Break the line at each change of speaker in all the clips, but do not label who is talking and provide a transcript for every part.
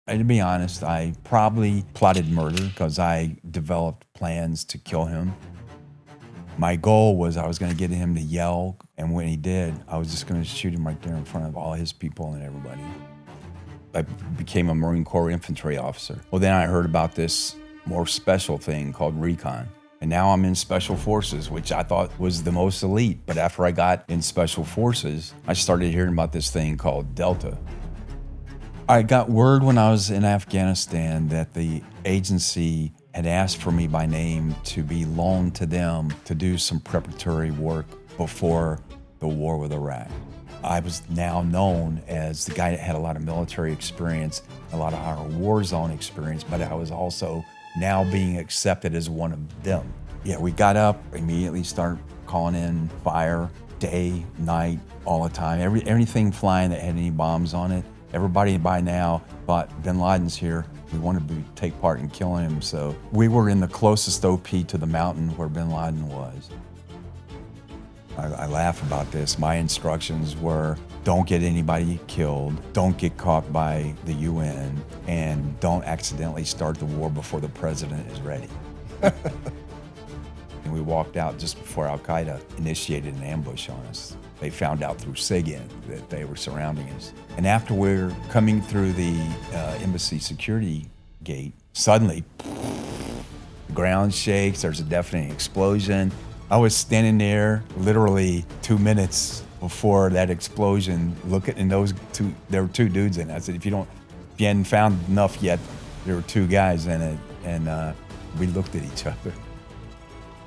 To be honest, I probably plotted murder because I developed plans to kill him. My goal was I was going to get him to yell, and when he did, I was just going to shoot him right there in front of all his people and everybody. I became a Marine Corps infantry officer. Well, then I heard about this more special thing called Recon. And now I'm in Special Forces, which I thought was the most elite. But after I got in Special Forces, I started hearing about this thing called Delta. I got word when I was in Afghanistan that the agency had asked for me by name to be loaned to them to do some preparatory work before the war with Iraq. I was now known as the guy that had a lot of military experience, a lot of our war zone experience, but I was also now being accepted as one of them. Yeah, we got up, immediately started calling in fire, day, night, all the time. Anything flying that had any bombs on it. Everybody by now thought bin Laden's here. We wanted to take part in killing him, so we were in the closest OP to the mountain where bin Laden was. I laugh about this. My instructions were, don't get anybody killed, don't get caught by the UN, and don't accidentally start the war before the president is ready. And we walked out just before Al-Qaeda initiated an ambush on us. They found out through SIGINT that they were surrounding us. And after we're coming through the embassy security gate, suddenly, the ground shakes, there's a deafening explosion. I was standing there literally 2 minutes before that explosion, looking, and there were two dudes in it. I said, if you hadn't found enough yet, there were two guys in it, and we looked at each other.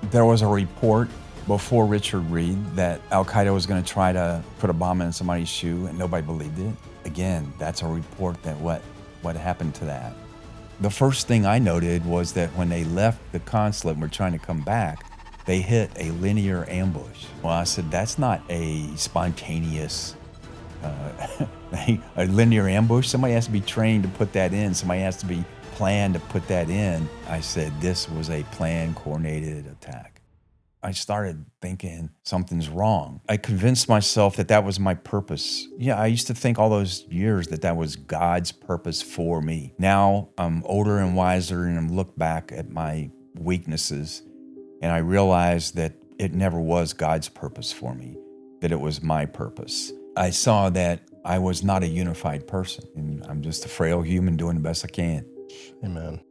There was a report before Richard Reed that Al-Qaeda was going to try to put a bomb in somebody's shoe, and nobody believed it. Again, that's a report that what happened to that. The first thing I noted was that when they left the consulate and were trying to come back, they hit a linear ambush. Well, I said, that's not a spontaneous, a linear ambush. Somebody has to be trained to put that in. Somebody has to be planned to put that in. I said, this was a planned, coordinated attack. I started thinking something's wrong. I convinced myself that that was my purpose. Yeah, I used to think all those years that that was God's purpose for me. Now I'm older and wiser, and I look back at my weaknesses, and I realized that it never was God's purpose for me, that it was my purpose. I saw that I was not a unified person, and I'm just a frail human doing the best I can.
Amen.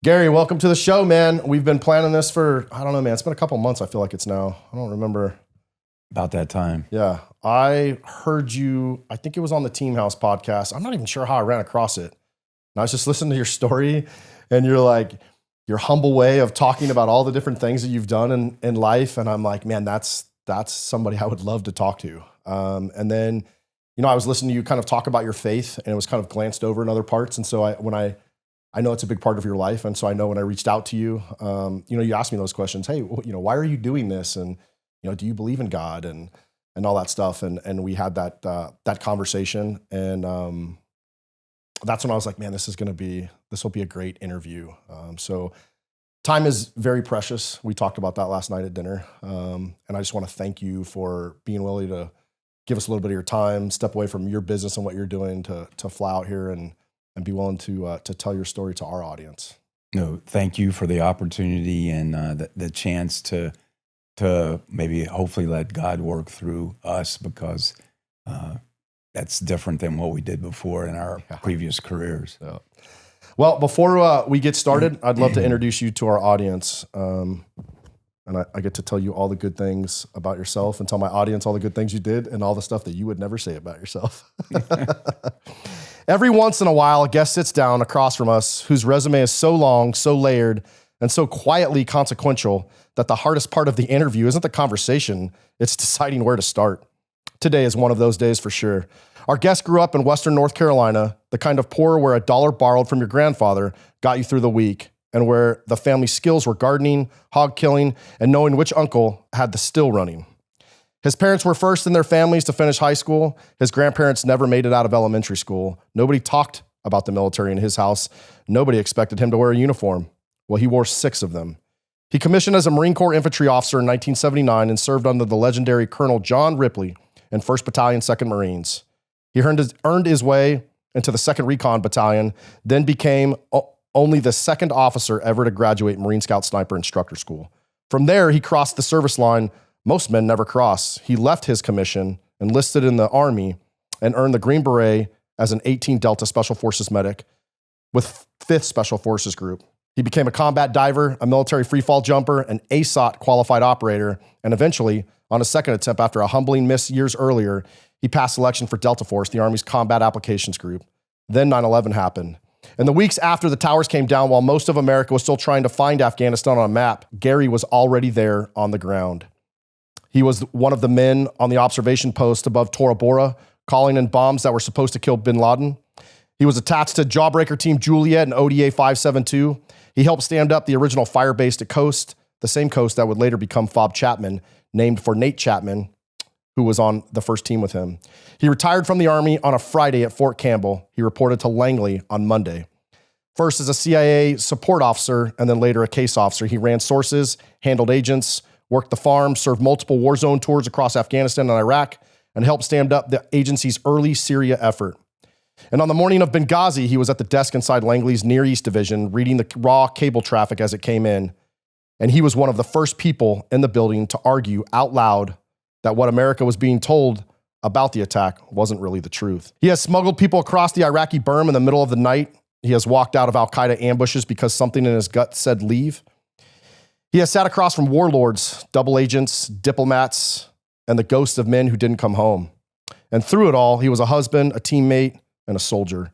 Gary, welcome to the show, man. We've been planning this for, I don't know, man. It's been a couple months, I feel like it's now. I don't remember.
About that time.
Yeah. I heard you, I think it was on the Team House podcast. I'm not even sure how I ran across it. And I was just listening to your story, and you're like, your humble way of talking about all the different things that you've done in life. And I'm like, man, that's somebody I would love to talk to. And then, I was listening to you kind of talk about your faith, and it was kind of glanced over in other parts. And so I know it's a big part of your life. And so I know when I reached out to you, you asked me those questions. Hey, why are you doing this? And, do you believe in God and all that stuff? And we had that conversation. And that's when I was like, man, this will be a great interview. So time is very precious. We talked about that last night at dinner. And I just want to thank you for being willing to give us a little bit of your time, step away from your business and what you're doing to fly out here and be willing to tell your story to our audience.
No, thank you for the opportunity and the chance to maybe hopefully let God work through us, because that's different than what we did before in our previous careers.
Yeah. Well, before we get started, I'd love to introduce you to our audience. And I get to tell you all the good things about yourself and tell my audience all the good things you did and all the stuff that you would never say about yourself. Every once in a while, a guest sits down across from us whose resume is so long, so layered, and so quietly consequential that the hardest part of the interview isn't the conversation, it's deciding where to start. Today is one of those days for sure. Our guest grew up in Western North Carolina, the kind of poor where $1 borrowed from your grandfather got you through the week, and where the family skills were gardening, hog killing, and knowing which uncle had the still running. His parents were first in their families to finish high school. His grandparents never made it out of elementary school. Nobody talked about the military in his house. Nobody expected him to wear a uniform. Well, he wore 6 of them. He commissioned as a Marine Corps infantry officer in 1979 and served under the legendary Colonel John Ripley in 1st Battalion, 2nd Marines. He earned his way into the 2nd Recon Battalion, then became only the 2nd officer ever to graduate Marine Scout Sniper Instructor School. From there, he crossed the service line most men never cross. He left his commission, enlisted in the Army, and earned the Green Beret as an 18 Delta Special Forces medic with 5th Special Forces Group. He became a combat diver, a military freefall jumper, an ASOT qualified operator, and eventually, on his second attempt after a humbling miss years earlier, he passed selection for Delta Force, the Army's Combat Applications Group. Then 9/11 happened. In the weeks after the towers came down, while most of America was still trying to find Afghanistan on a map, Gary was already there on the ground. He was one of the men on the observation post above Tora Bora, calling in bombs that were supposed to kill bin Laden. He was attached to Jawbreaker Team Juliet and ODA 572. He helped stand up the original fire base at Coast, the same Coast that would later become Camp Chapman, named for Nate Chapman, who was on the first team with him. He retired from the Army on a Friday at Fort Campbell. He reported to Langley on Monday. First as a CIA support officer and then later a case officer, he ran sources, handled agents, worked the farm, served multiple war zone tours across Afghanistan and Iraq, and helped stand up the agency's early Syria effort. And on the morning of Benghazi, he was at the desk inside Langley's Near East Division, reading the raw cable traffic as it came in. And he was one of the first people in the building to argue out loud that what America was being told about the attack wasn't really the truth. He has smuggled people across the Iraqi berm in the middle of the night. He has walked out of al-Qaeda ambushes because something in his gut said leave. He has sat across from warlords, double agents, diplomats, and the ghosts of men who didn't come home. And through it all, he was a husband, a teammate, and a soldier,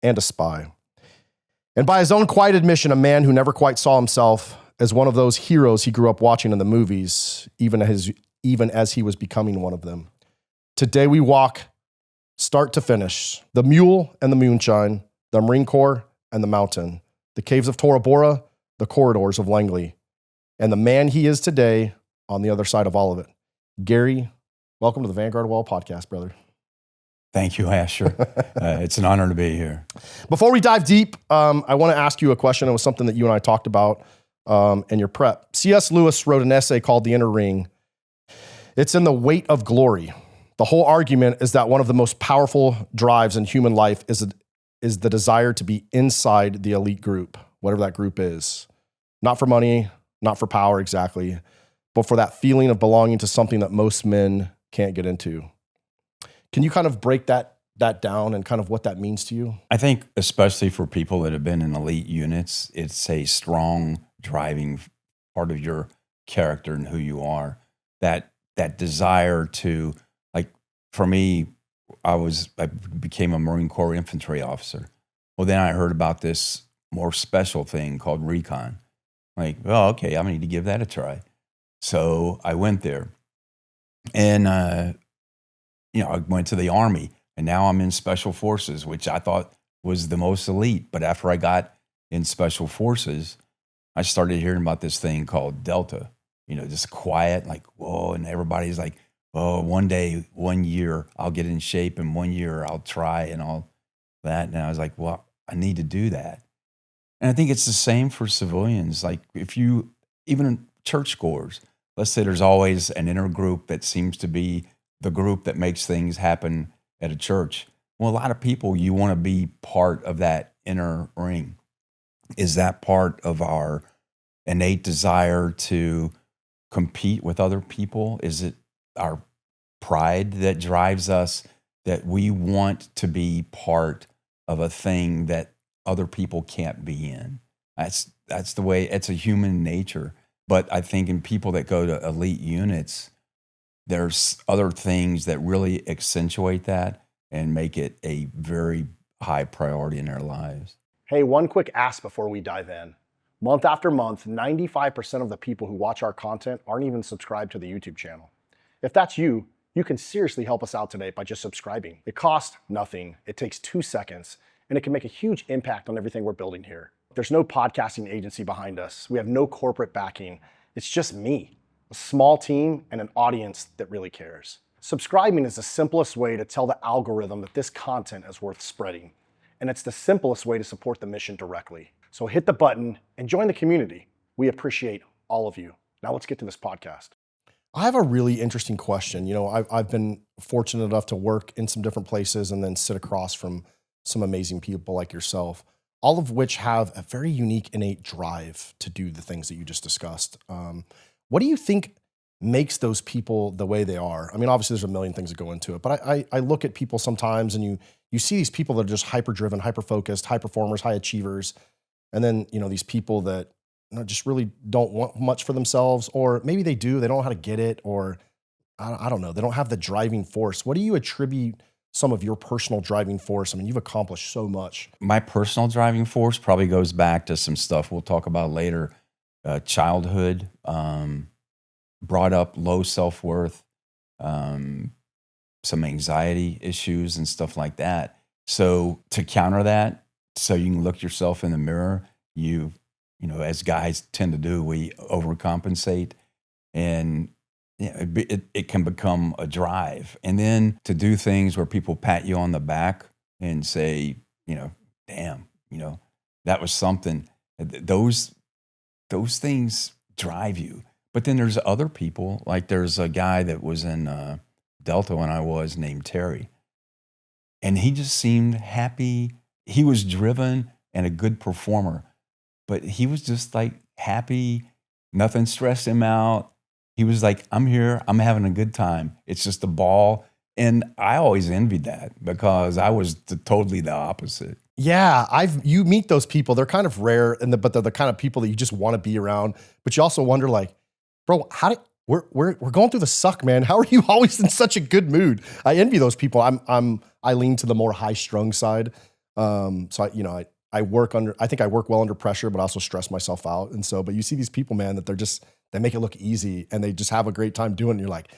and a spy. And by his own quiet admission, a man who never quite saw himself as one of those heroes he grew up watching in the movies, even as he was becoming one of them. Today we walk, start to finish, the mule and the moonshine, the Marine Corps and the mountain, the caves of Tora Bora, the corridors of Langley, and the man he is today on the other side of all of it. Gary, welcome to the Vanguard Wall podcast, brother.
Thank you, Asher. It's an honor to be here.
Before we dive deep, I want to ask you a question. It was something that you and I talked about in your prep. C.S. Lewis wrote an essay called The Inner Ring. It's in the weight of glory. The whole argument is that one of the most powerful drives in human life is the desire to be inside the elite group, whatever that group is. Not for money, not for power exactly, but for that feeling of belonging to something that most men can't get into. Can you kind of break that down and kind of what that means to you?
I think especially for people that have been in elite units, it's a strong driving part of your character and who you are. That desire to, like, for me, I became a Marine Corps infantry officer. Well, then I heard about this more special thing called Recon. Like, oh, okay, I need to give that a try. So I went there, and I went to the Army, and now I'm in Special Forces, which I thought was the most elite. But after I got in Special Forces, I started hearing about this thing called Delta. Just quiet, like, whoa, and everybody's like, oh, one day, 1 year, I'll get in shape, and 1 year I'll try and all that. And I was like, well, I need to do that. And I think it's the same for civilians. Like, even in churchgoers, let's say there's always an inner group that seems to be the group that makes things happen at a church. Well, a lot of people, you want to be part of that inner ring. Is that part of our innate desire to compete with other people? Is it our pride that drives us, that we want to be part of a thing that other people can't be in? That's the way, it's a human nature. But I think in people that go to elite units, there's other things that really accentuate that and make it a very high priority in their lives.
Hey, one quick ask before we dive in. Month after month, 95% of the people who watch our content aren't even subscribed to the YouTube channel. If that's you, you can seriously help us out today by just subscribing. It costs nothing. It takes 2 seconds, and it can make a huge impact on everything we're building here. There's no podcasting agency behind us. We have no corporate backing. It's just me, a small team, and an audience that really cares. Subscribing is the simplest way to tell the algorithm that this content is worth spreading. And it's the simplest way to support the mission directly. So hit the button and join the community. We appreciate all of you. Now let's get to this podcast. I have a really interesting question. You know, I've been fortunate enough to work in some different places and then sit across from some amazing people like yourself, all of which have a very unique innate drive to do the things that you just discussed. What do you think makes those people the way they are? I mean, obviously there's a million things that go into it, but I look at people sometimes and you see these people that are just hyper driven, hyper focused, high performers, high achievers. And then, you know, these people that just really don't want much for themselves, or maybe they do, they don't know how to get it, or I don't know, they don't have the driving force. What do you attribute some of your personal driving force? I mean, you've accomplished so much.
My personal driving force probably goes back to some stuff we'll talk about later. Childhood, brought up low self-worth, some anxiety issues and stuff like that. So to counter that, so you can look yourself in the mirror, you know, as guys tend to do, we overcompensate, and it can become a drive. And then to do things where people pat you on the back and say, you know, damn, you know, that was something. Those things drive you. But then there's other people, like there's a guy that was in Delta when I was, named Terry. And he just seemed happy. He was driven and a good performer, but he was just like happy. Nothing stressed him out. He was like, I'm here. I'm having a good time. It's just a ball. And I always envied that because I was totally the opposite.
Yeah, you meet those people. They're kind of rare, but they're the kind of people that you just want to be around. But you also wonder, like, bro, we're going through the suck, man. How are you always in such a good mood? I envy those people. I lean to the more high strung side. So I work well under pressure, but I also stress myself out. And so, but you see these people, man, that they make it look easy and they just have a great time doing it. And you're like,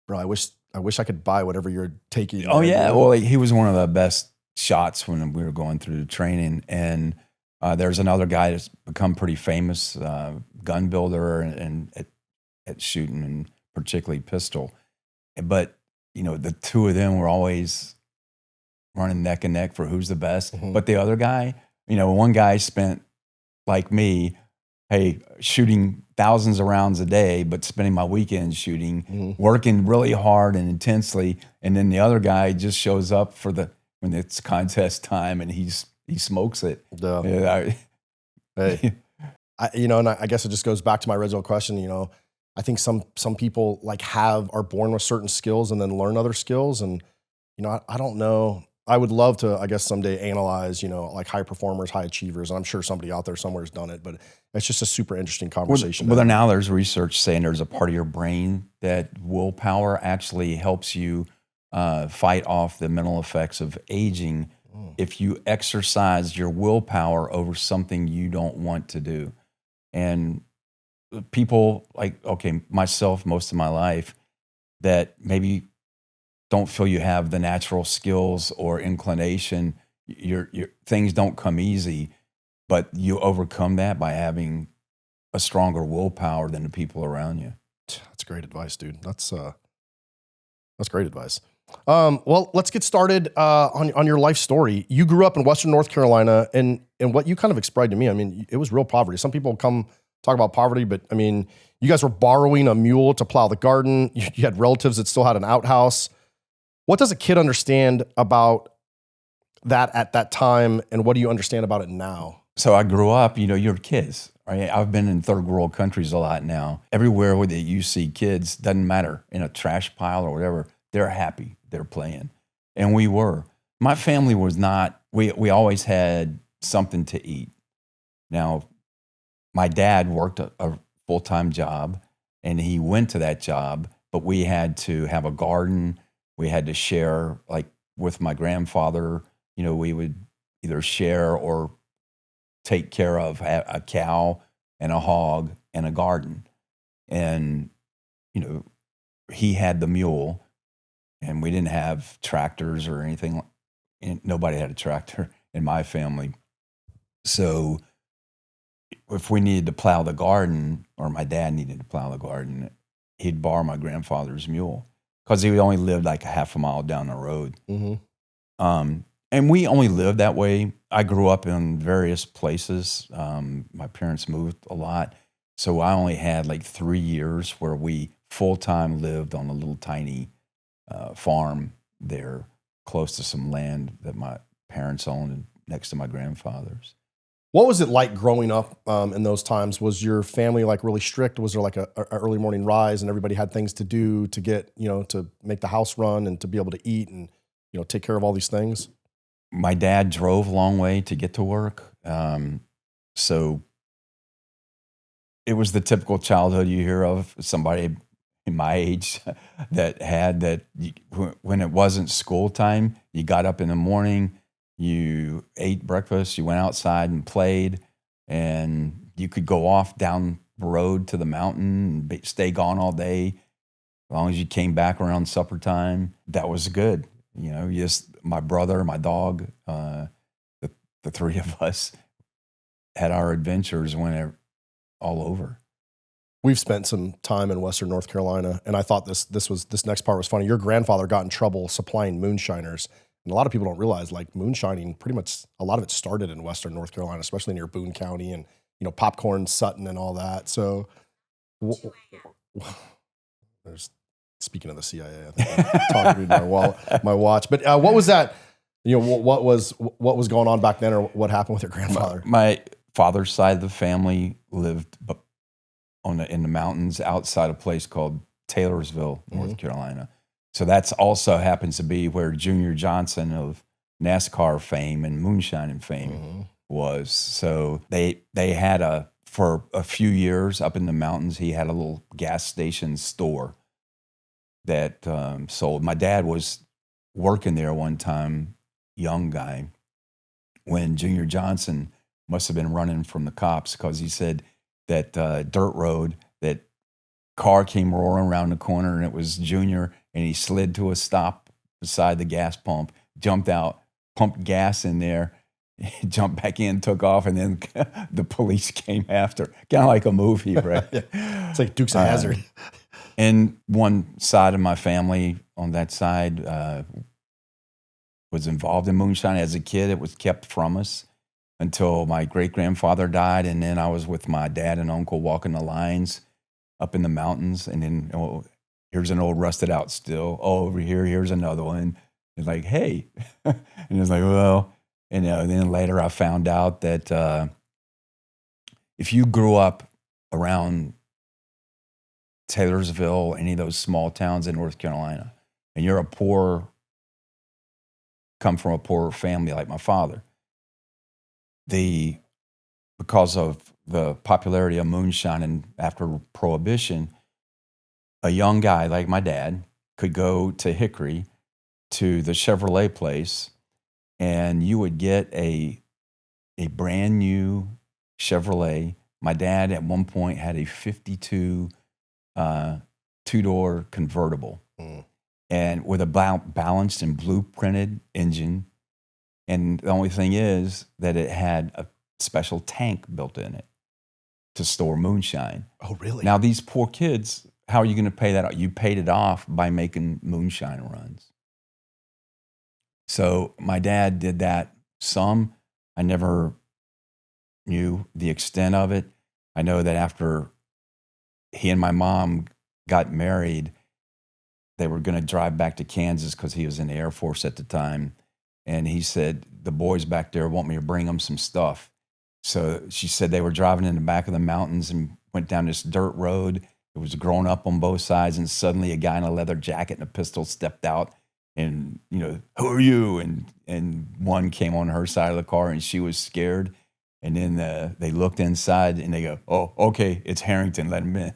bro, I wish I could buy whatever you're taking.
Oh yeah. Well, he was one of the best shots when we were going through the training. And there's another guy that's become pretty famous, gun builder and at shooting, and particularly pistol. But, you know, the two of them were always running neck and neck for who's the best. Mm-hmm. But the other guy, you know, one guy spent, like me, shooting thousands of rounds a day, but spending my weekends shooting, mm-hmm. working really hard and intensely. And then the other guy just shows up when it's contest time and he smokes it.
Hey, and I guess it just goes back to my original question. You know, I think some people are born with certain skills and then learn other skills. And, you know, I don't know. I would love to, I guess, someday analyze, you know, like high performers, high achievers. And I'm sure somebody out there somewhere has done it, but it's just a super interesting conversation.
Well, now there's research saying there's a part of your brain that willpower actually helps you fight off the mental effects of aging if you exercise your willpower over something you don't want to do. And people myself, most of my life, that maybe don't feel you have the natural skills or inclination, your things don't come easy, but you overcome that by having a stronger willpower than the people around you.
That's great advice, dude. That's great advice. Well, let's get started on your life story. You grew up in Western North Carolina, and what you kind of explained to me, I mean, it was real poverty. Some people come talk about poverty, but I mean, you guys were borrowing a mule to plow the garden. You had relatives that still had an outhouse. What does a kid understand about that at that time, and what do you understand about it now?
So I grew up, you know, you're kids, right? I've been in third world countries a lot now. Everywhere where you see kids, doesn't matter, in a trash pile or whatever, they're happy, they're playing. And we were. My family was not, we always had something to eat. Now, my dad worked a full-time job, and he went to that job, but we had to have a garden. We had to share, like with my grandfather, you know, we would either share or take care of a cow and a hog and a garden. And, you know, he had the mule, and we didn't have tractors or anything. Nobody had a tractor in my family. So if we needed to plow the garden, or my dad needed to plow the garden, he'd borrow my grandfather's mule, because he only lived like a half a mile down the road. Mm-hmm. And we only lived that way. I grew up in various places. My parents moved a lot. So I only had like 3 years where we full-time lived on a little tiny farm there close to some land that my parents owned next to my grandfather's.
What was it like growing up in those times? Was your family like really strict? Was there like a early morning rise and everybody had things to do to get, to make the house run and to be able to eat and, take care of all these things?
My dad drove a long way to get to work. So it was the typical childhood you hear of somebody in my age when it wasn't school time, you got up in the morning, you ate breakfast, you went outside and played, and you could go off down the road to the mountain and stay gone all day. As long as you came back around supper time, that was good. My brother, my dog, the three of us had our adventures when all over.
We've spent some time in Western North Carolina, and I thought this next part was funny. Your grandfather got in trouble supplying moonshiners. And a lot of people don't realize, like, moonshining, pretty much a lot of it started in Western North Carolina, especially near Boone County and, Popcorn, Sutton, and all that. So, there's, speaking of the CIA, I think I'm talking to my watch. But what was that? What was going on back then, or what happened with your grandfather?
My father's side of the family lived in the mountains outside a place called Taylorsville, North Carolina. So that's also happens to be where Junior Johnson of NASCAR fame and moonshining fame was. So they had for a few years up in the mountains, he had a little gas station store that sold. My dad was working there one time, young guy, when Junior Johnson must have been running from the cops, because he said that dirt road, that car came roaring around the corner and it was Junior, and he slid to a stop beside the gas pump, jumped out, pumped gas in there, jumped back in, took off, and then the police came after. Kind of like a movie, right?
It's like Dukes of Hazzard.
And one side of my family on that side was involved in moonshine. As a kid, it was kept from us until my great-grandfather died, and then I was with my dad and uncle walking the lines up in the mountains, and then here's an old rusted out still. Oh, over here's another one. It's like, hey. And it's like, well, then later I found out that if you grew up around Taylorsville, any of those small towns in North Carolina, and you're come from a poor family like my father, because of the popularity of moonshine and after Prohibition, a young guy like my dad could go to Hickory to the Chevrolet place, and you would get a brand new Chevrolet. My dad at one point had a 52 two-door convertible, and with a balanced and blueprinted engine. And the only thing is that it had a special tank built in it to store moonshine.
Oh, really?
Now, these poor kids, how are you going to pay that off? You paid it off by making moonshine runs. So my dad did that some. I never knew the extent of it. I know that after he and my mom got married, they were going to drive back to Kansas because he was in the Air Force at the time. And he said, the boys back there want me to bring them some stuff. So she said they were driving in the back of the mountains and went down this dirt road. It was grown up on both sides. And suddenly a guy in a leather jacket and a pistol stepped out and, who are you? And one came on her side of the car and she was scared. And then they looked inside and they go, oh, okay, it's Harrington, let him in.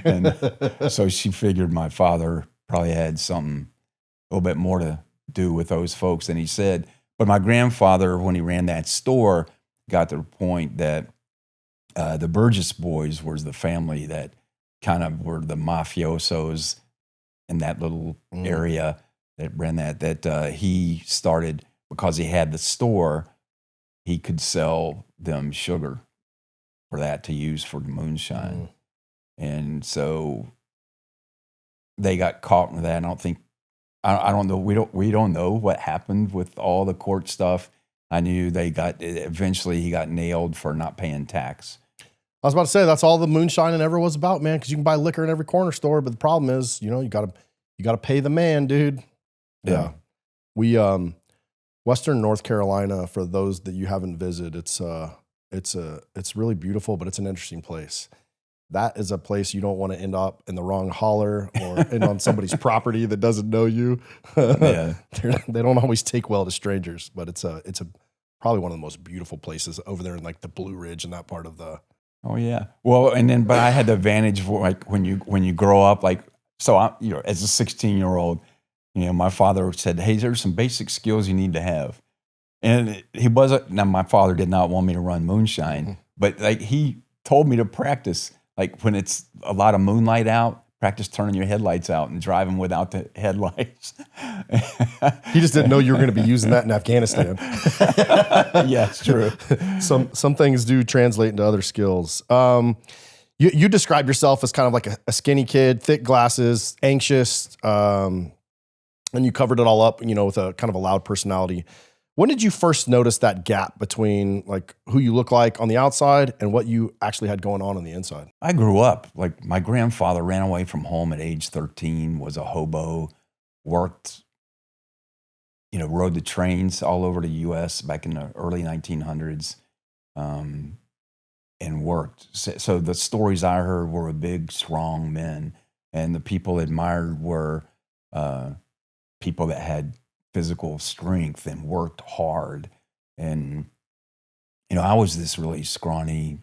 And so she figured my father probably had something a little bit more to do with those folks than he said. But my grandfather, when he ran that store, got to the point that the Burgess boys was the family that kind of were the mafiosos in that little area that ran that he started because he had the store. He could sell them sugar for that to use for the moonshine. And so they got caught in that. I don't know. We don't know what happened with all the court stuff. I knew eventually he got nailed for not paying tax.
I was about to say that's all the moonshining ever was about, man. Because you can buy liquor in every corner store, but the problem is, you gotta pay the man, dude. Yeah. We Western North Carolina, for those that you haven't visited, it's really beautiful, but it's an interesting place. That is a place you don't want to end up in the wrong holler or end on somebody's property that doesn't know you.
Yeah.
They don't always take well to strangers, but it's probably one of the most beautiful places over there in like the Blue Ridge and that part of the.
Oh yeah. Well, but I had the advantage for like when you grow up, like, so I, as a 16-year-old, my father said, "Hey, there's some basic skills you need to have." And now my father did not want me to run moonshine, but like he told me to practice, like when it's a lot of moonlight out, practice turning your headlights out and driving without the headlights.
He just didn't know you were going to be using that in Afghanistan.
Yeah, it's true.
Some things do translate into other skills. You describe yourself as kind of like a skinny kid, thick glasses, anxious, and you covered it all up, with a kind of a loud personality. When did you first notice that gap between like who you look like on the outside and what you actually had going on the inside?
I grew up, like my grandfather ran away from home at age 13, was a hobo, worked, rode the trains all over the U.S. back in the early 1900s, and worked. So the stories I heard were of big, strong men, and the people admired were people that had physical strength and worked hard. And, I was this really scrawny,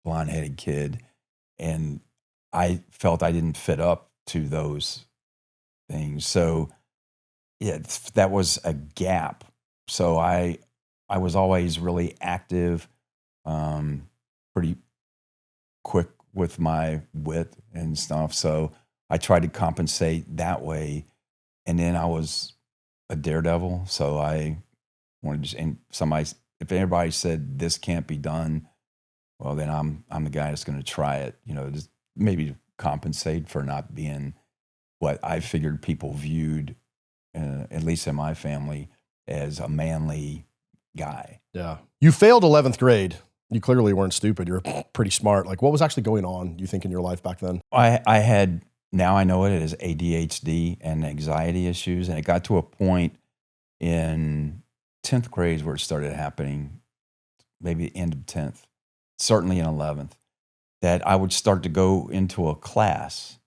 blonde-headed kid, and I felt I didn't fit up to those things. So, yeah, that was a gap. So I was always really active, pretty quick with my wit and stuff. So I tried to compensate that way. And then I was a daredevil, so I wanted to. And if anybody said this can't be done, well, then I'm the guy that's going to try it. Just maybe to compensate for not being what I figured people viewed, at least in my family, as a manly guy.
Yeah, you failed 11th grade. You clearly weren't stupid. You're pretty smart. Like, what was actually going on, you think, in your life back then?
I had. Now I know it as ADHD and anxiety issues. And it got to a point in 10th grade where it started happening, maybe the end of 10th, certainly in 11th, that I would start to go into a class,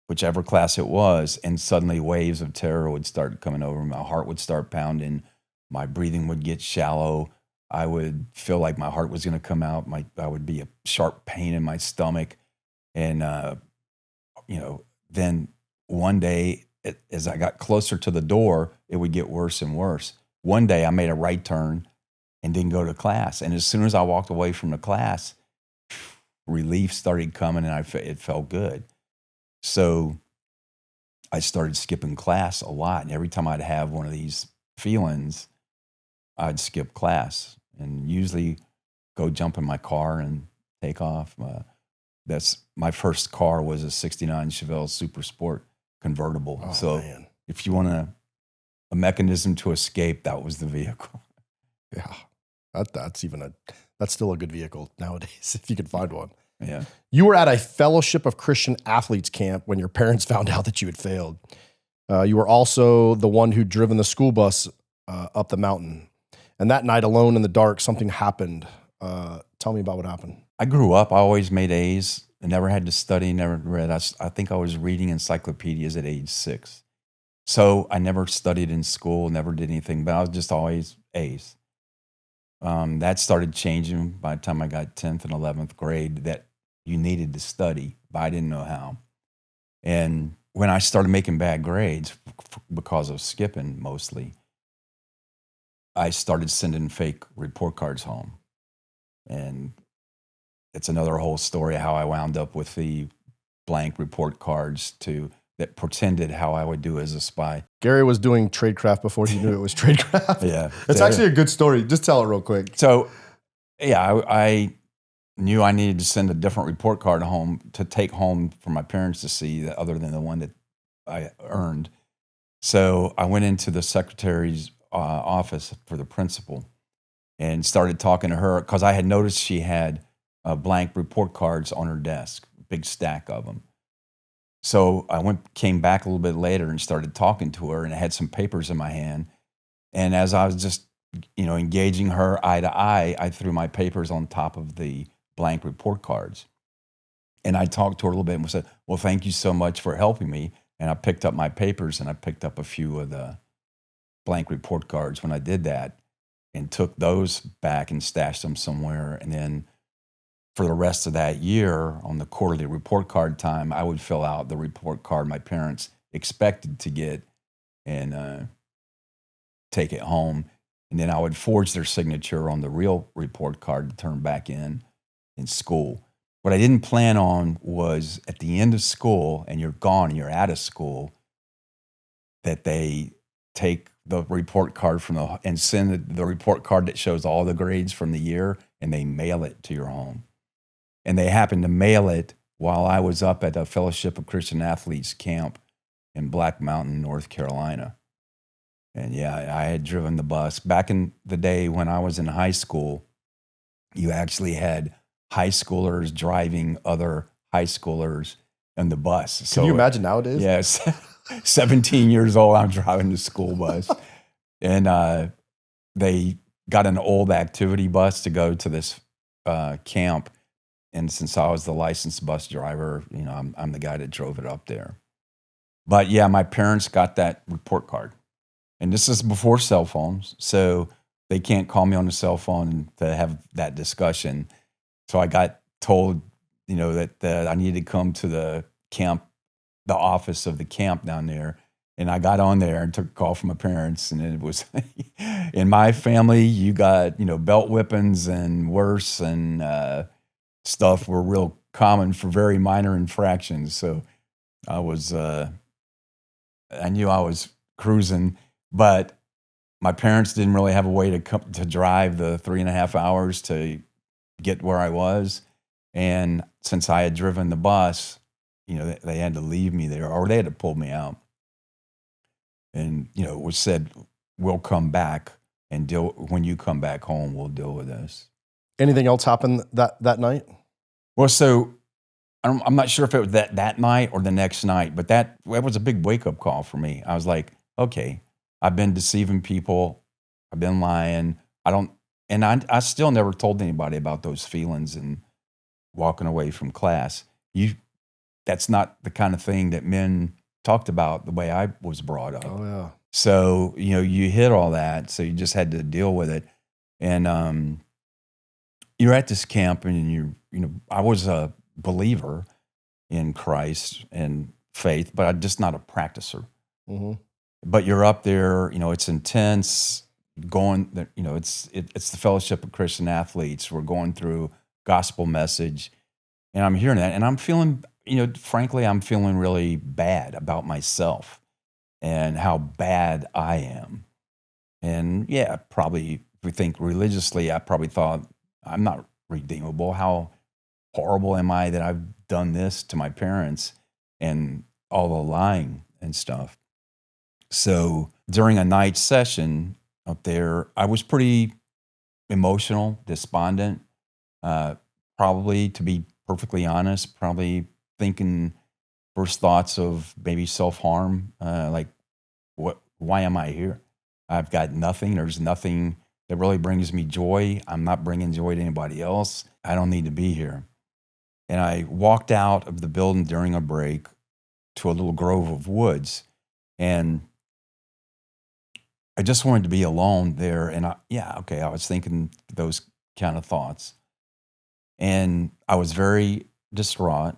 whichever class it was, and suddenly waves of terror would start coming over. My heart would start pounding. My breathing would get shallow. I would feel like my heart was going to come out. I would be a sharp pain in my stomach. And, then one day, as I got closer to the door, it would get worse and worse. One day I made a right turn and didn't go to class. And as soon as I walked away from the class, relief started coming and it felt good. So I started skipping class a lot. And every time I'd have one of these feelings, I'd skip class and usually go jump in my car and take off. That's my first car was a 69 Chevelle Super Sport convertible.
Oh,
so
man.
If you want a mechanism to escape, that was the vehicle.
Yeah, that's still a good vehicle nowadays if you could find one.
Yeah.
You were at a Fellowship of Christian Athletes camp when your parents found out that you had failed. You were also the one who'd driven the school bus up the mountain. And that night, alone in the dark, something happened. Tell me about what happened.
I grew up, I always made A's. I never had to study, never read. I think I was reading encyclopedias at age 6. So I never studied in school, never did anything, but I was just always A's. That started changing by the time I got 10th and 11th grade, that you needed to study, but I didn't know how. And when I started making bad grades, because of skipping mostly, I started sending fake report cards home. And it's another whole story how I wound up with the blank report cards that pretended how I would do as a spy.
Gary was doing tradecraft before he knew it was tradecraft.
Yeah.
It's actually a good story. Just tell it real quick.
So, yeah, I knew I needed to send a different report card home to take home for my parents to see, other than the one that I earned. So I went into the secretary's office for the principal and started talking to her because I had noticed she had blank report cards on her desk, big stack of them. So I came back a little bit later and started talking to her, and I had some papers in my hand. And as I was just, engaging her eye to eye, I threw my papers on top of the blank report cards. And I talked to her a little bit and said, well, thank you so much for helping me. And I picked up my papers and I picked up a few of the blank report cards when I did that and took those back and stashed them somewhere. And then for the rest of that year on the quarterly report card time, I would fill out the report card my parents expected to get and take it home. And then I would forge their signature on the real report card to turn back in school. What I didn't plan on was at the end of school and you're gone and you're out of school, that they take the report card and send the report card that shows all the grades from the year, and they mail it to your home. And they happened to mail it while I was up at a Fellowship of Christian Athletes camp in Black Mountain, North Carolina. And yeah, I had driven the bus. Back in the day when I was in high school, you actually had high schoolers driving other high schoolers in the bus.
Can you imagine nowadays?
Yes. 17 years old, I'm driving the school bus. And they got an old activity bus to go to this camp. And since I was the licensed bus driver, I'm the guy that drove it up there. But yeah, my parents got that report card. And this is before cell phones, so they can't call me on the cell phone to have that discussion. So I got told, that I needed to come to the camp, the office of the camp down there. And I got on there and took a call from my parents. And it was, in my family, you got, belt whippings and worse and stuff were real common for very minor infractions. So I knew I was cruising. But my parents didn't really have a way to drive the 3.5 hours to get where I was. And since I had driven the bus, they had to leave me there, or they had to pull me out. And, it was said, we'll come back and when you come back home, we'll deal with this.
Anything else happened that night?
Well, so I'm not sure if it was that night or the next night, but that was a big wake-up call for me. I was like, okay, I've been deceiving people. I've been lying. I still never told anybody about those feelings and walking away from class. That's not the kind of thing that men talked about the way I was brought up.
Oh yeah.
So, you hit all that. So you just had to deal with it. And you're at this camp and I was a believer in Christ and faith, but I'm just not a practicer.
Mm-hmm.
But you're up there, it's intense. It's the Fellowship of Christian Athletes. We're going through gospel message, and I'm hearing that, and I'm feeling, frankly, I'm feeling really bad about myself and how bad I am. And yeah, probably if we think religiously, I probably thought I'm not redeemable. How horrible am I that I've done this to my parents and all the lying and stuff. So during a night session up there, I was pretty emotional, despondent, probably, to be perfectly honest, probably thinking first thoughts of maybe self-harm, like, why am I here? I've got nothing. There's nothing that really brings me joy. I'm not bringing joy to anybody else. I don't need to be here. And I walked out of the building during a break to a little grove of woods, and I just wanted to be alone there. And I was thinking those kind of thoughts. And I was very distraught.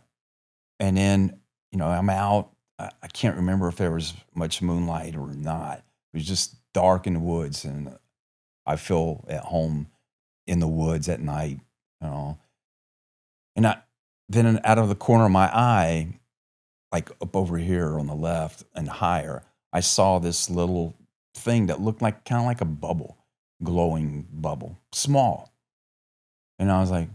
And then, I'm out. I can't remember if there was much moonlight or not. It was just dark in the woods. And I feel at home in the woods at night, And then out of the corner of my eye, like up over here on the left and higher, I saw this little thing that looked like kind of like a bubble, glowing bubble, small. And I was like,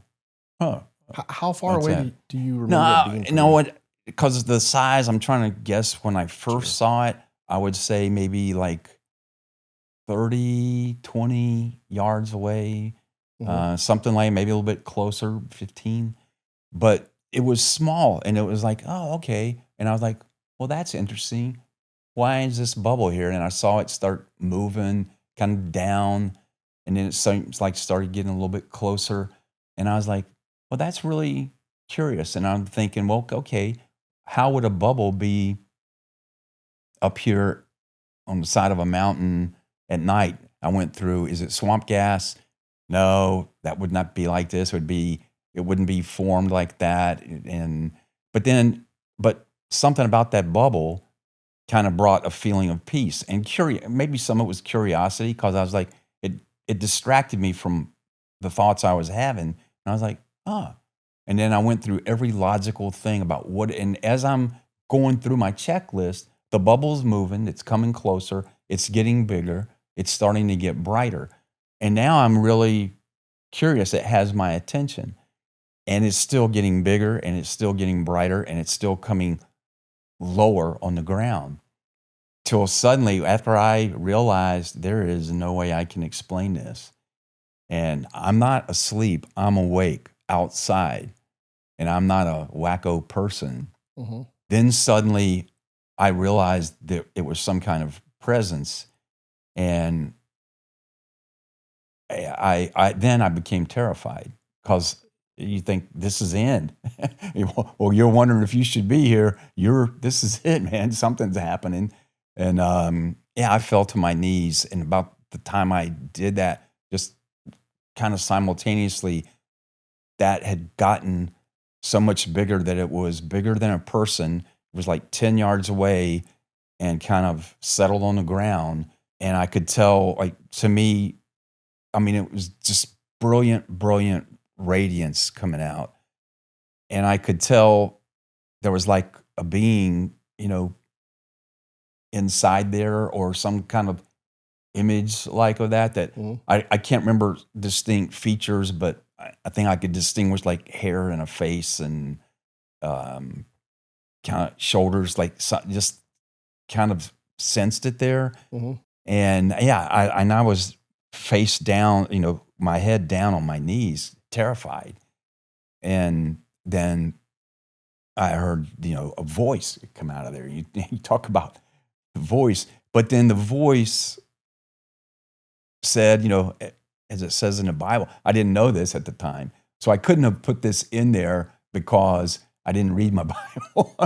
huh.
How far away do you remember
No,
it being?
you know what? Because of the size, I'm trying to guess when I first saw it, I would say maybe like 30, 20 yards away. something like maybe a little bit closer, 15. But it was small, and it was like, oh, okay. And I was like, well, that's interesting. Why is this bubble here? And I saw it start moving kind of down, and then it seems like started getting a little bit closer. And I was like, well, that's really curious. And I'm thinking, well, okay, how would a bubble be up here on the side of a mountain at night? I went through, is it swamp gas? No, that would not be like this. It wouldn't be formed like that. But something about that bubble kind of brought a feeling of peace and maybe some of it was curiosity, because I was like, it distracted me from the thoughts I was having. And I was like, oh. And then I went through every logical thing about and as I'm going through my checklist, the bubble's moving, it's coming closer, it's getting bigger, it's starting to get brighter. And now I'm really curious. It has my attention. And it's still getting bigger, and it's still getting brighter, and it's still coming lower on the ground. Till suddenly, after I realized there is no way I can explain this, and I'm not asleep, I'm awake outside, and I'm not a wacko person. Then suddenly I realized that it was some kind of presence, and I became terrified, because you think this is the end. Well, you're wondering if you should be here. This is it, man. Something's happening. And I fell to my knees. And about the time I did that, just kind of simultaneously, that had gotten so much bigger that it was bigger than a person. It was like 10 yards away and kind of settled on the ground. And I could tell, like, to me, I mean, it was just brilliant radiance coming out. And I could tell there was like a being, inside there, or some kind of image like of that I can't remember distinct features, but I think I could distinguish like hair and a face and kind of shoulders, like just kind of sensed it there. And I was face down, my head down on my knees, terrified. And then I heard, a voice come out of there. You talk about the voice, but then the voice said, as it says in the Bible, I didn't know this at the time, so I couldn't have put this in there because I didn't read my Bible.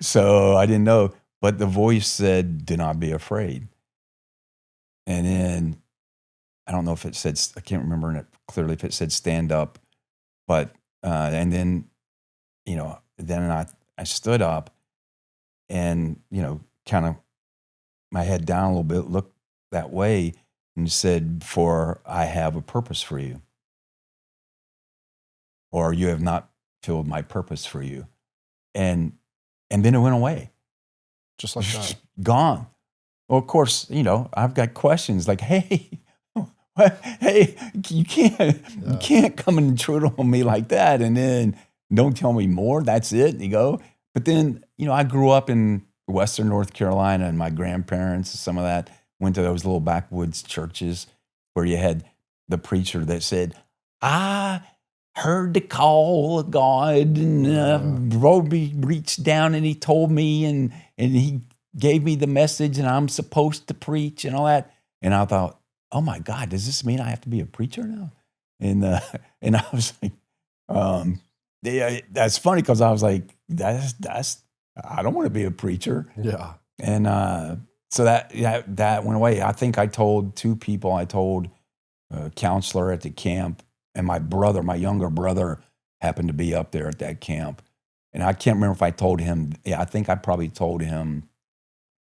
So I didn't know, but the voice said, do not be afraid. And then I don't know if it said, I can't remember it clearly if it said stand up, but, and then, then I stood up and, kind of my head down a little bit, looked that way and said, for I have a purpose for you, or you have not filled my purpose for you. And then it went away.
Just like that.
Gone. Well, of course, I've got questions like, hey, you can't come and intrude on me like that, and then don't tell me more. That's it. You go. But then, I grew up in Western North Carolina, and my grandparents, some of that, went to those little backwoods churches where you had the preacher that said, I heard the call of God, and Roby reached down and he told me, and he gave me the message, and I'm supposed to preach and all that. And I thought, oh my God, does this mean I have to be a preacher now? And I was like, that's funny, because I was like, I don't want to be a preacher.
Yeah.
And so that went away. I think I told two people. I told a counselor at the camp, and my younger brother happened to be up there at that camp. And I can't remember if I told him. Yeah, I think I probably told him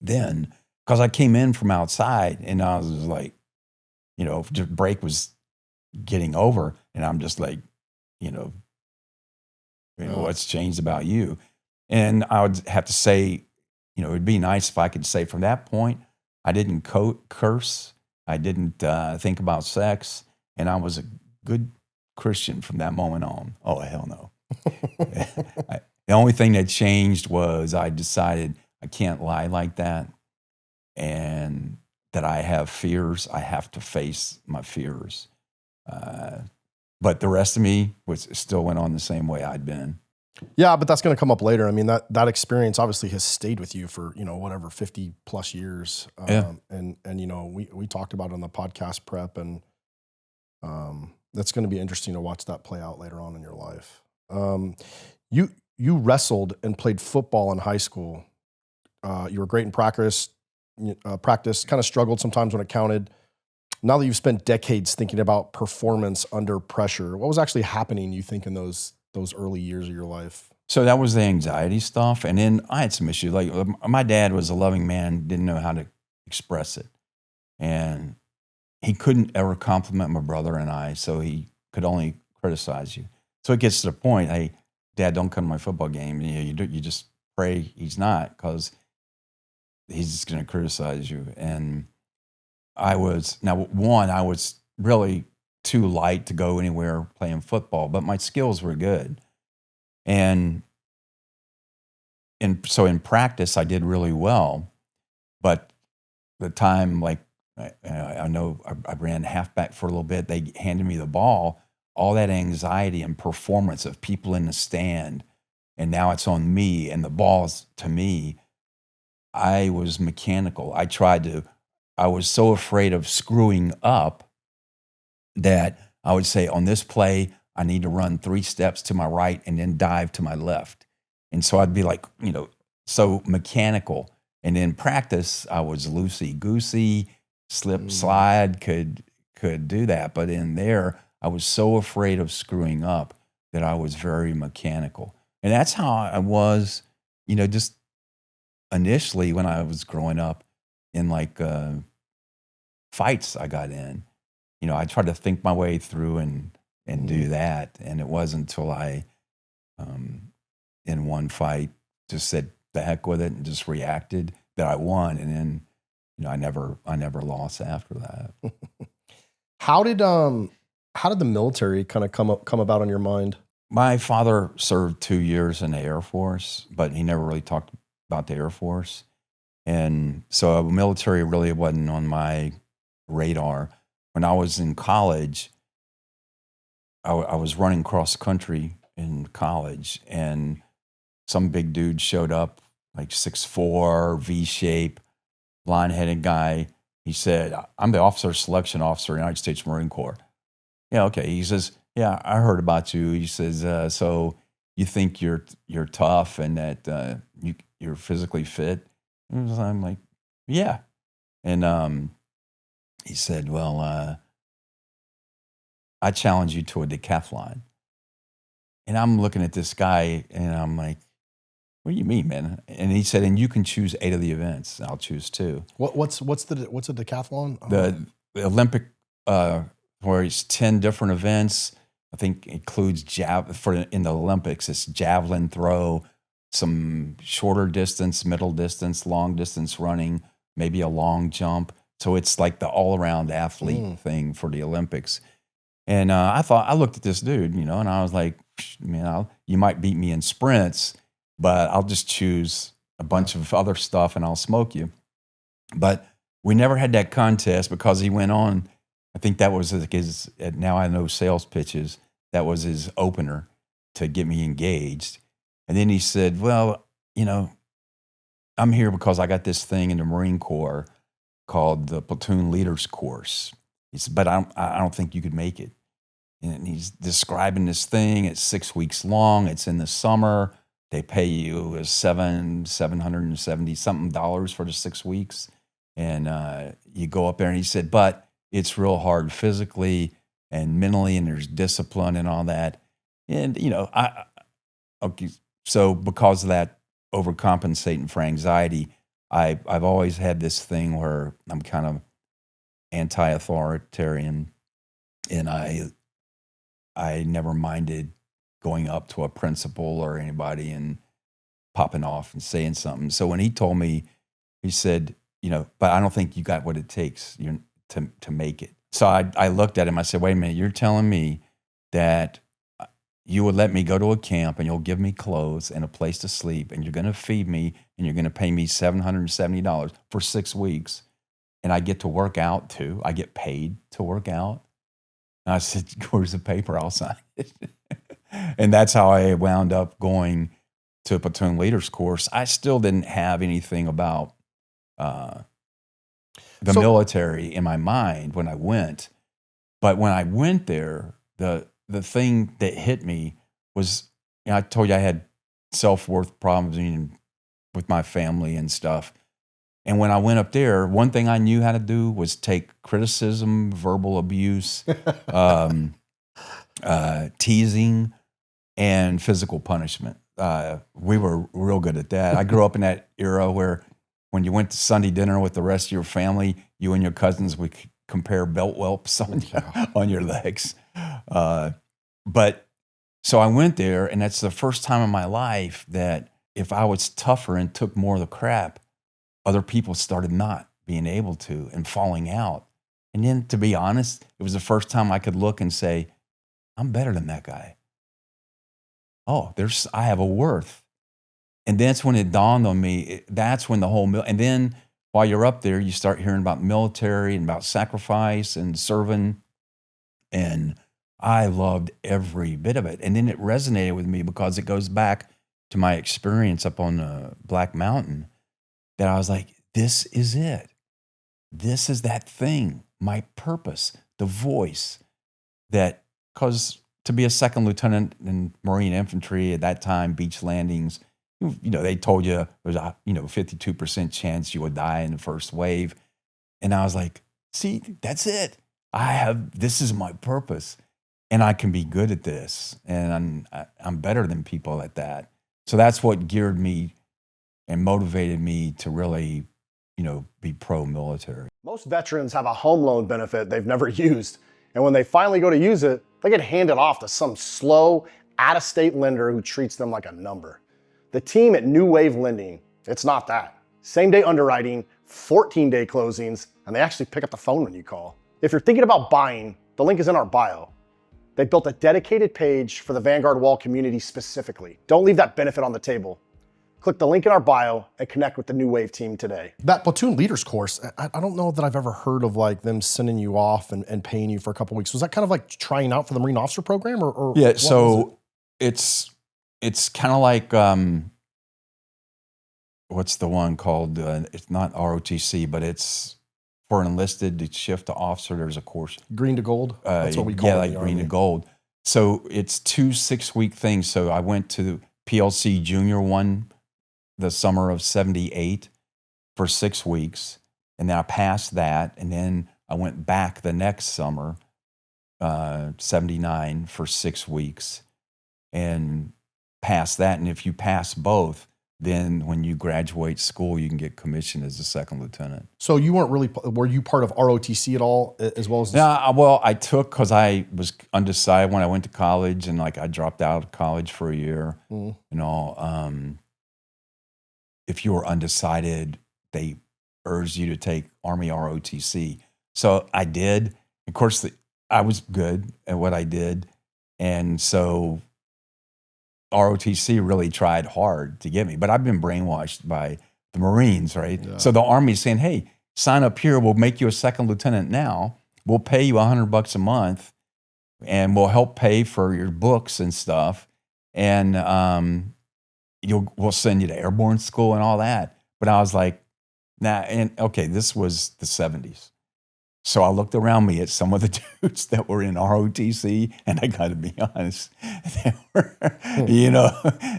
then, because I came in from outside, and I was like, just break was getting over, and I'm just like, what's changed about you? And I would have to say, it'd be nice if I could say from that point, I didn't curse, I didn't think about sex, and I was a good Christian from that moment on. Oh, hell no. The only thing that changed was I decided I can't lie like that, and that I have fears. I have to face my fears. But the rest of me still went on the same way I'd been.
Yeah, but that's going to come up later. I mean, that experience obviously has stayed with you for, whatever, 50 plus years.
Yeah.
And we talked about it on the podcast prep, and that's going to be interesting to watch that play out later on in your life. You wrestled and played football in high school. You were great in practice, kind of struggled sometimes when it counted. Now that you've spent decades thinking about performance under pressure, what was actually happening, you think, in those early years of your life?
So that was the anxiety stuff. And then I had some issues. Like, my dad was a loving man, didn't know how to express it. And he couldn't ever compliment my brother and I, so he could only criticize you. So it gets to the point, hey, Dad, don't come to my football game. You just pray he's not, because he's just going to criticize you. And I was really too light to go anywhere playing football, but my skills were good. And so in practice, I did really well. But the time, like, I know I ran halfback for a little bit, they handed me the ball, all that anxiety and performance of people in the stand, and now it's on me and the ball's to me. I was mechanical. I was so afraid of screwing up that I would say, on this play, I need to run 3 steps to my right and then dive to my left. And so I'd be like, so mechanical. And in practice, I was loosey-goosey, slip, slide, could do that. But in there, I was so afraid of screwing up that I was very mechanical. And that's how I was, just initially when I was growing up in like fights I got in. I tried to think my way through and do that. And it wasn't until I, in one fight, just said the heck with it and just reacted that I won. And then, I never lost after that.
How did the military kind of come about on your mind?
My father served 2 years in the Air Force, but he never really talked about the Air Force. And so military really wasn't on my radar. When I was in college, I was running cross country in college, and some big dude showed up, like 6'4", V-shape, blonde-headed guy. He said, "I'm the officer selection officer, United States Marine Corps." Yeah, okay. He says, "Yeah, I heard about you." He says, "So you think you're tough and that you're physically fit?" And I'm like, "Yeah." And he said, "Well, I challenge you to a decathlon." And I'm looking at this guy and I'm like, "What do you mean, man?" And he said, "And you can choose 8 of the events. I'll choose 2."
What's a decathlon?
The Olympic, where it's 10 different events. I think includes in the Olympics, it's javelin throw, some shorter distance, middle distance, long distance running, maybe a long jump. So it's like the all around athlete thing for the Olympics. And I looked at this dude, and I was like, "Man, you might beat me in sprints, but I'll just choose a bunch of other stuff and I'll smoke you." But we never had that contest because he went on. I think that was his, now I know sales pitches, that was his opener to get me engaged. And then he said, "Well, I'm here because I got this thing in the Marine Corps called the Platoon Leaders Course." He said, "But I don't think you could make it." And he's describing this thing. It's 6 weeks long. It's in the summer. They pay you $770 something dollars for the 6 weeks. And you go up there, and he said, "But it's real hard physically and mentally, and there's discipline and all that." And, okay, so because of that, overcompensating for anxiety, I've always had this thing where I'm kind of anti-authoritarian, and I never minded going up to a principal or anybody and popping off and saying something. So when he told me, he said, "But I don't think you got what it takes to make it." So I looked at him. I said, "Wait a minute, you're telling me that you would let me go to a camp and you'll give me clothes and a place to sleep and you're going to feed me and you're going to pay me $770 for 6 weeks, and I get to work out too. I get paid to work out." And I said, where's the paper? I'll sign it. And that's how I wound up going to a platoon leaders course. I still didn't have anything about the military in my mind when I went. But when I went there, the thing that hit me was, I told you I had self-worth problems with my family and stuff. And when I went up there, one thing I knew how to do was take criticism, verbal abuse, teasing, and physical punishment. We were real good at that. I grew up in that era where when you went to Sunday dinner with the rest of your family, you and your cousins would compare belt whelps on your legs. But so I went there, and that's the first time in my life that if I was tougher and took more of the crap, other people started not being able to and falling out. And then, to be honest, it was the first time I could look and say, I'm better than that guy. Oh, I have a worth. And that's when it dawned on me. That's when the whole and then while you're up there, you start hearing about military and about sacrifice and serving. And I loved every bit of it. And then it resonated with me because it goes back to my experience up on the Black Mountain, that I was like, this is it. This is that thing, my purpose, the voice that, because to be a second lieutenant in Marine infantry at that time, beach landings, they told you there's a 52% chance you would die in the first wave. And I was like, see, that's it. This is my purpose, and I can be good at this, and I'm better than people at that. So that's what geared me and motivated me to really, be pro-military.
Most veterans have a home loan benefit they've never used. And when they finally go to use it, they get handed off to some slow, out-of-state lender who treats them like a number. The team at New Wave Lending, it's not that. Same-day underwriting, 14-day closings, and they actually pick up the phone when you call. If you're thinking about buying, the link is in our bio. They built a dedicated page for the Vanguard Wall community specifically. Don't leave that benefit on the table. Click the link in our bio and connect with the New Wave team today. That platoon leaders course, I don't know that I've ever heard of like them sending you off and paying you for a couple of weeks. Was that kind of like trying out for the Marine officer program or
yeah, so it's kind of like, what's the one called? It's not ROTC, but it's for enlisted to shift to officer. There's a course. Green to gold? That's what we call it. Yeah, like green to gold. So it's 2 6-week things. So I went to PLC Junior 1 the summer of 78 for 6 weeks. And then I passed that. And then I went back the next summer, 79 for 6 weeks and passed that. And if you pass both, then when you graduate school, you can get commissioned as a second lieutenant. So you were you part of ROTC at all as well as this? Yeah, well, I took, because I was undecided when I went to college, and like I dropped out of college for a year. If you were undecided, they urged you to take Army ROTC. So I did. Of course, I was good at what I did. And so ROTC really tried hard to get me, but I've been brainwashed by the Marines, right? Yeah. So the Army's saying, hey, sign up here. We'll make you a second lieutenant now. We'll pay you $100 a month, and we'll help pay for your books and stuff. And we'll send you to airborne school and all that. But I was like, nah. And okay, this was the 70s. So I looked around me at some of the dudes that were in ROTC, and I got to be honest, they were,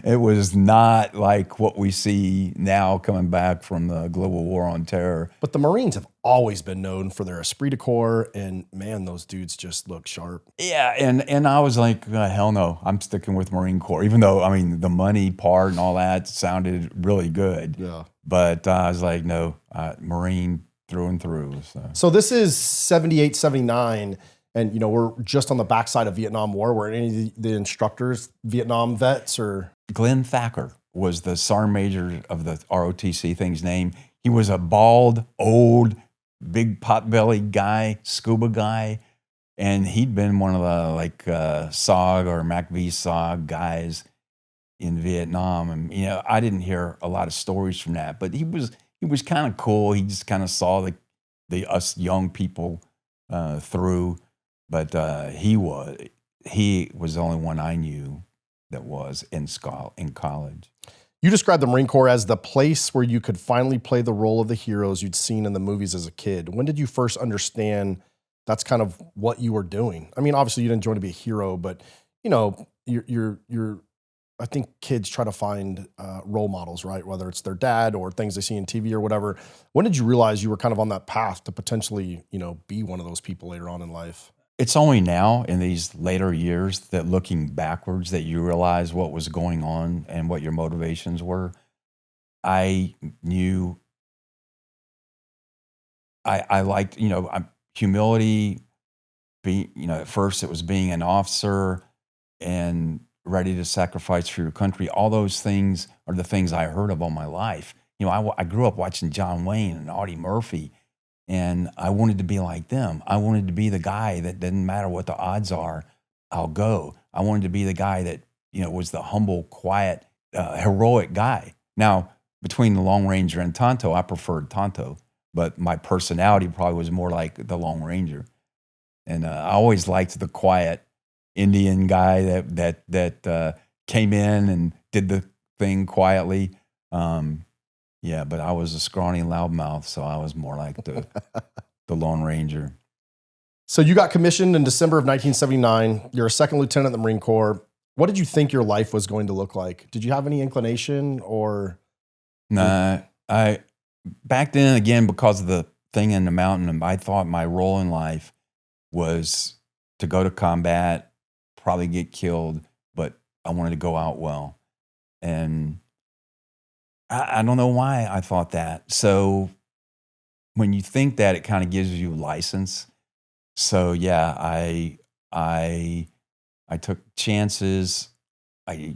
it was not like what we see now coming back from the global war on terror. But the Marines have always been known for their esprit de corps, and man, those dudes just look sharp. Yeah, and I was like, hell no, I'm sticking with Marine Corps, even though, I mean, the money part and all that sounded really good. Yeah. But I was like, no, Marine through and through. So this is 78, 79, and we're just on the backside of Vietnam War. Were any of the instructors Vietnam vets or? Glenn Thacker was the sergeant major of the ROTC thing's name. He was a bald, old, big pot-bellied guy, scuba guy, and he'd been one of the SOG or MACV SOG guys in Vietnam. And I didn't hear a lot of stories from that, but he was kind of cool. He just kind of saw the us young people through. But he was the only one I knew that was in college.
You described the Marine Corps as the place where you could finally play the role of the heroes you'd seen in the movies as a kid. When did you first understand that's kind of what you were doing? I mean, obviously you didn't join to be a hero, but you know, I think kids try to find role models, right? Whether it's their dad or things they see in TV or whatever. When did you realize you were kind of on that path to potentially, be one of those people later on in life?
It's only now in these later years that looking backwards that you realize what was going on and what your motivations were. I knew I liked, humility, at first it was being an officer and ready to sacrifice for your country. All those things are the things I heard of all my life. I grew up watching John Wayne and Audie Murphy, and I wanted to be like them. I wanted to be the guy that didn't matter what the odds are, I'll go. I wanted to be the guy that, was the humble, quiet, heroic guy. Now, between the Lone Ranger and Tonto, I preferred Tonto, but my personality probably was more like the Lone Ranger. And I always liked the quiet Indian guy that came in and did the thing quietly. Yeah, but I was a scrawny loudmouth, so I was more like the Lone Ranger.
So you got commissioned in December of 1979. You're a second lieutenant in the Marine Corps. What did you think your life was going to look like? Did you have any inclination or?
Nah, back then, again, because of the thing in the mountain, I thought my role in life was to go to combat, probably get killed, but I wanted to go out well. And I don't know why I thought that. So when you think that, it kind of gives you license. So yeah, I took chances. I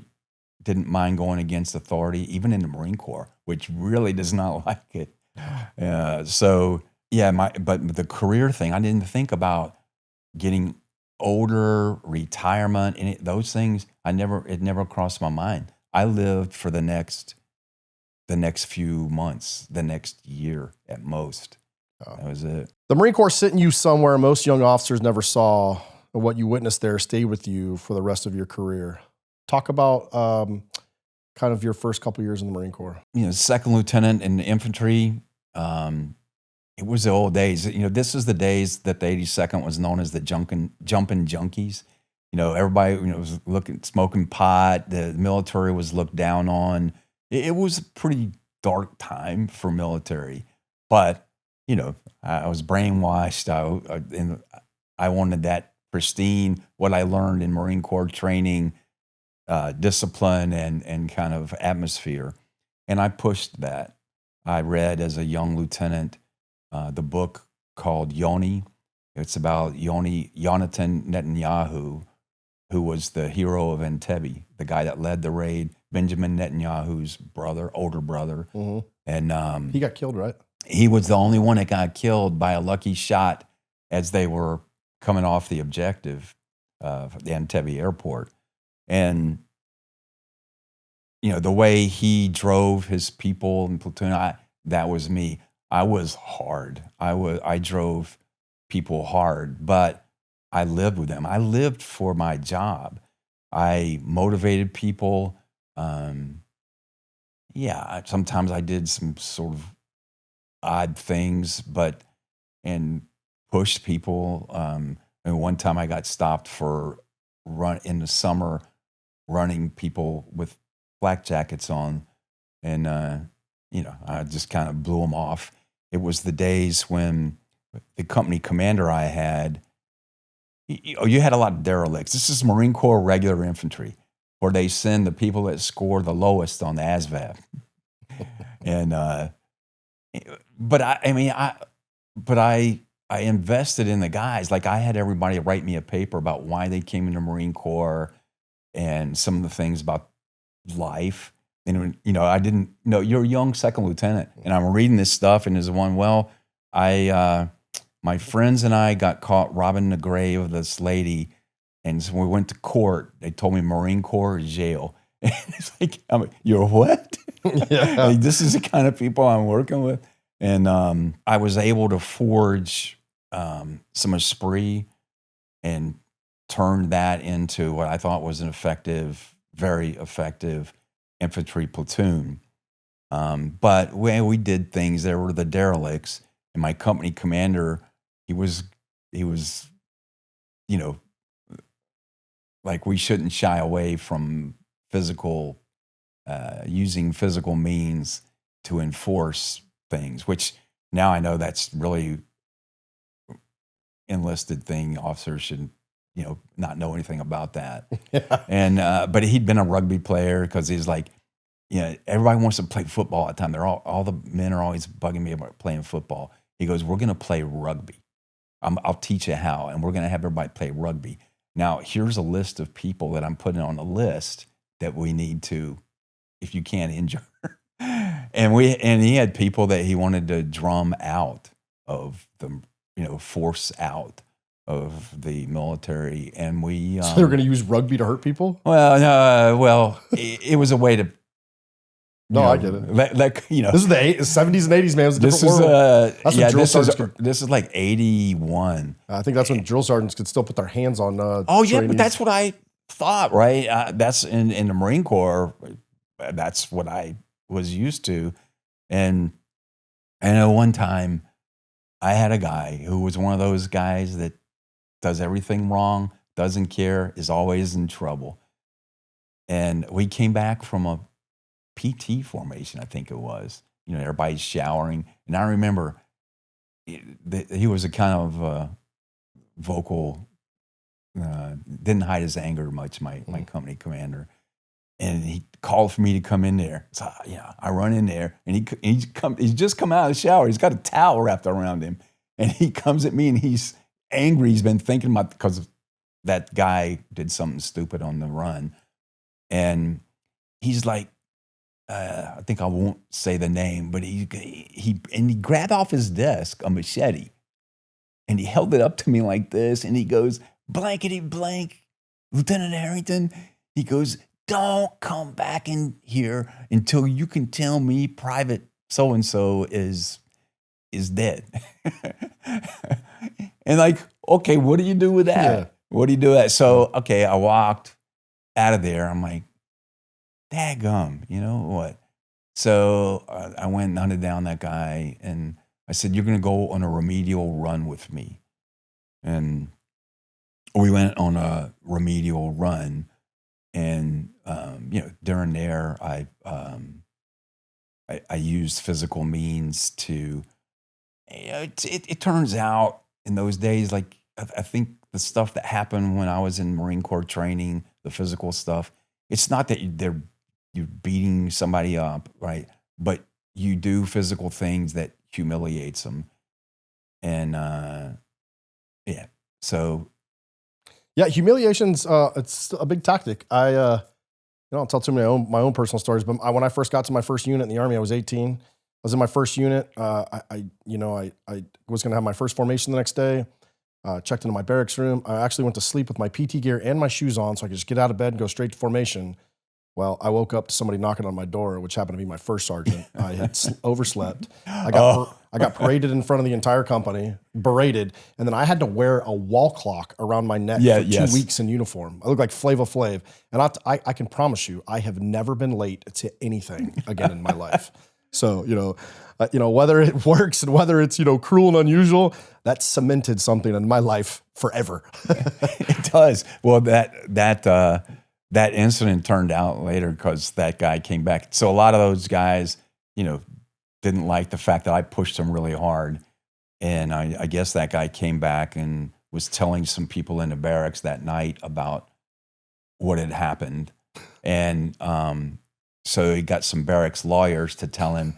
didn't mind going against authority, even in the Marine Corps, which really does not like it. So yeah, but the career thing, I didn't think about getting older, retirement, and those things. It never crossed my mind. I lived for the next few months, the next year at most. That was it.
The Marine Corps sent you somewhere most young officers never saw, and what you witnessed there stayed with you for the rest of your career. Talk about kind of your first couple years in the Marine Corps.
Second lieutenant in the infantry. It was the old days. This is the days that the 82nd was known as the jumping junkies. Everybody was smoking pot. The military was looked down on. It was a pretty dark time for military, but I was brainwashed. I wanted that pristine, what I learned in Marine Corps training, discipline and kind of atmosphere, and I pushed that. I read as a young lieutenant the book called Yoni. It's about Yonatan Netanyahu, who was the hero of Entebbe, the guy that led the raid. Benjamin Netanyahu's older brother. Mm-hmm. And
he got killed, right?
He was the only one that got killed by a lucky shot as they were coming off the objective of the Entebbe airport. And, the way he drove his people in platoon, that was me. I was hard. I drove people hard, but I lived with them. I lived for my job. I motivated people. Sometimes I did some sort of odd things, and pushed people. And one time I got stopped for in the summer running people with flak jackets on, and I just kind of blew them off. It was the days when the company commander I had, you had a lot of derelicts. This is Marine Corps regular infantry, where they send the people that score the lowest on the ASVAB. And I invested in the guys. Like, I had everybody write me a paper about why they came into Marine Corps and some of the things about life. And I didn't know, you're a young second lieutenant, and I'm reading this stuff, and there's one, my friends and I got caught robbing the grave of this lady. And so when we went to court, they told me Marine Corps jail. And it's like, you're what?
Yeah.
Like, this is the kind of people I'm working with. And I was able to forge some esprit and turned that into what I thought was an effective, very effective infantry platoon. But we did things. There were the derelicts, and my company commander, he was, you know, like we shouldn't shy away from physical, using physical means to enforce things, which now I know that's really enlisted thing. Officers should, not know anything about that.
Yeah.
And, but he'd been a rugby player because he's like, everybody wants to play football all the time. All the men are always bugging me about playing football. He goes, we're going to play rugby. I'll teach you how, and we're going to have everybody play rugby. Now, here's a list of people that I'm putting on the list that we need to, if you can't injure. And he had people that he wanted to drum out of the, force out of the military. And we,
so they were going to use rugby to hurt people?
Well, it was a way to,
No, I get it.
This
is the 70s and 80s, man. It was a different world. That's when drill sergeants
this is like 81.
I think that's when drill sergeants could still put their hands on
yeah, but that's what I thought, right? That's in the Marine Corps. That's what I was used to. And I know one time I had a guy who was one of those guys that does everything wrong, doesn't care, is always in trouble. And we came back from a PT formation, I think it was. Everybody's showering. And I remember he was a kind of vocal, didn't hide his anger much, my company commander. And he called for me to come in there. So, I run in there, and he's just come out of the shower. He's got a towel wrapped around him. And he comes at me, and he's angry. He's been thinking about, because that guy did something stupid on the run. And he's like, I think I won't say the name, but he grabbed off his desk a machete, and he held it up to me like this, and he goes, blankety blank, Lieutenant Harrington. He goes, don't come back in here until you can tell me Private so-and-so is dead. And like, okay, what do you do with that?
Yeah.
What do you do with that? So, okay, I walked out of there. I'm like, daggum, you know what? So I went and hunted down that guy, and I said, you're going to go on a remedial run with me. And we went on a remedial run. And, during there, I used physical means to, it turns out in those days, like, I think the stuff that happened when I was in Marine Corps training, the physical stuff, it's not that you're beating somebody up, right? But you do physical things that humiliates them. And, so.
Yeah, humiliation's it's a big tactic. I'll tell too many my own personal stories, but when I first got to my first unit in the Army, I was 18. I was in my first unit. I was going to have my first formation the next day. Checked into my barracks room. I actually went to sleep with my PT gear and my shoes on so I could just get out of bed and go straight to formation. Well, I woke up to somebody knocking on my door, which happened to be my first sergeant. I had overslept. I got paraded in front of the entire company, berated, and then I had to wear a wall clock around my neck for 2 weeks in uniform. I looked like Flava Flav. And I can promise you, I have never been late to anything again in my life. So, whether it works and whether it's, cruel and unusual, that cemented something in my life forever.
It does. Well, that incident turned out later because that guy came back. So a lot of those guys, didn't like the fact that I pushed them really hard. And I guess that guy came back and was telling some people in the barracks that night about what had happened. And so he got some barracks lawyers to tell him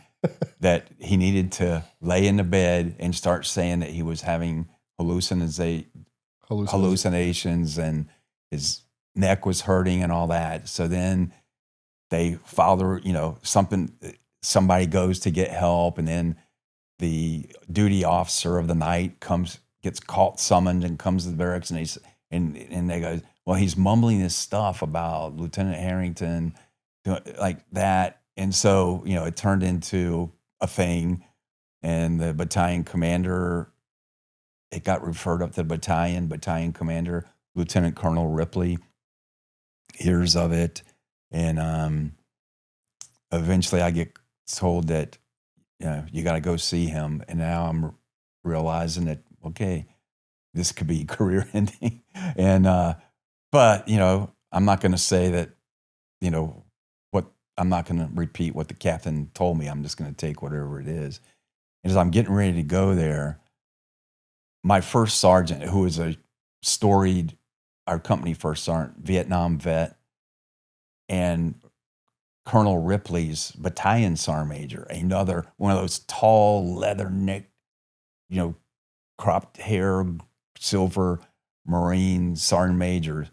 that he needed to lay in the bed and start saying that he was having hallucinations and his neck was hurting and all that. So then they filed, somebody goes to get help, and then the duty officer of the night gets summoned and comes to the barracks, and they go, well, he's mumbling this stuff about Lieutenant Harrington, like that. And so, it turned into a thing, and the battalion commander it got referred up to the battalion commander, Lieutenant Colonel Ripley, hears of it. And eventually I get told that, you got to go see him. And now I'm realizing that, okay, this could be career ending. But, I'm not going to say that, I'm not going to repeat what the captain told me. I'm just going to take whatever it is. And as I'm getting ready to go there, my first sergeant, who was our company first sergeant, Vietnam vet, and Colonel Ripley's battalion sergeant major, another one of those tall, leather-necked, cropped hair, silver Marine sergeant majors.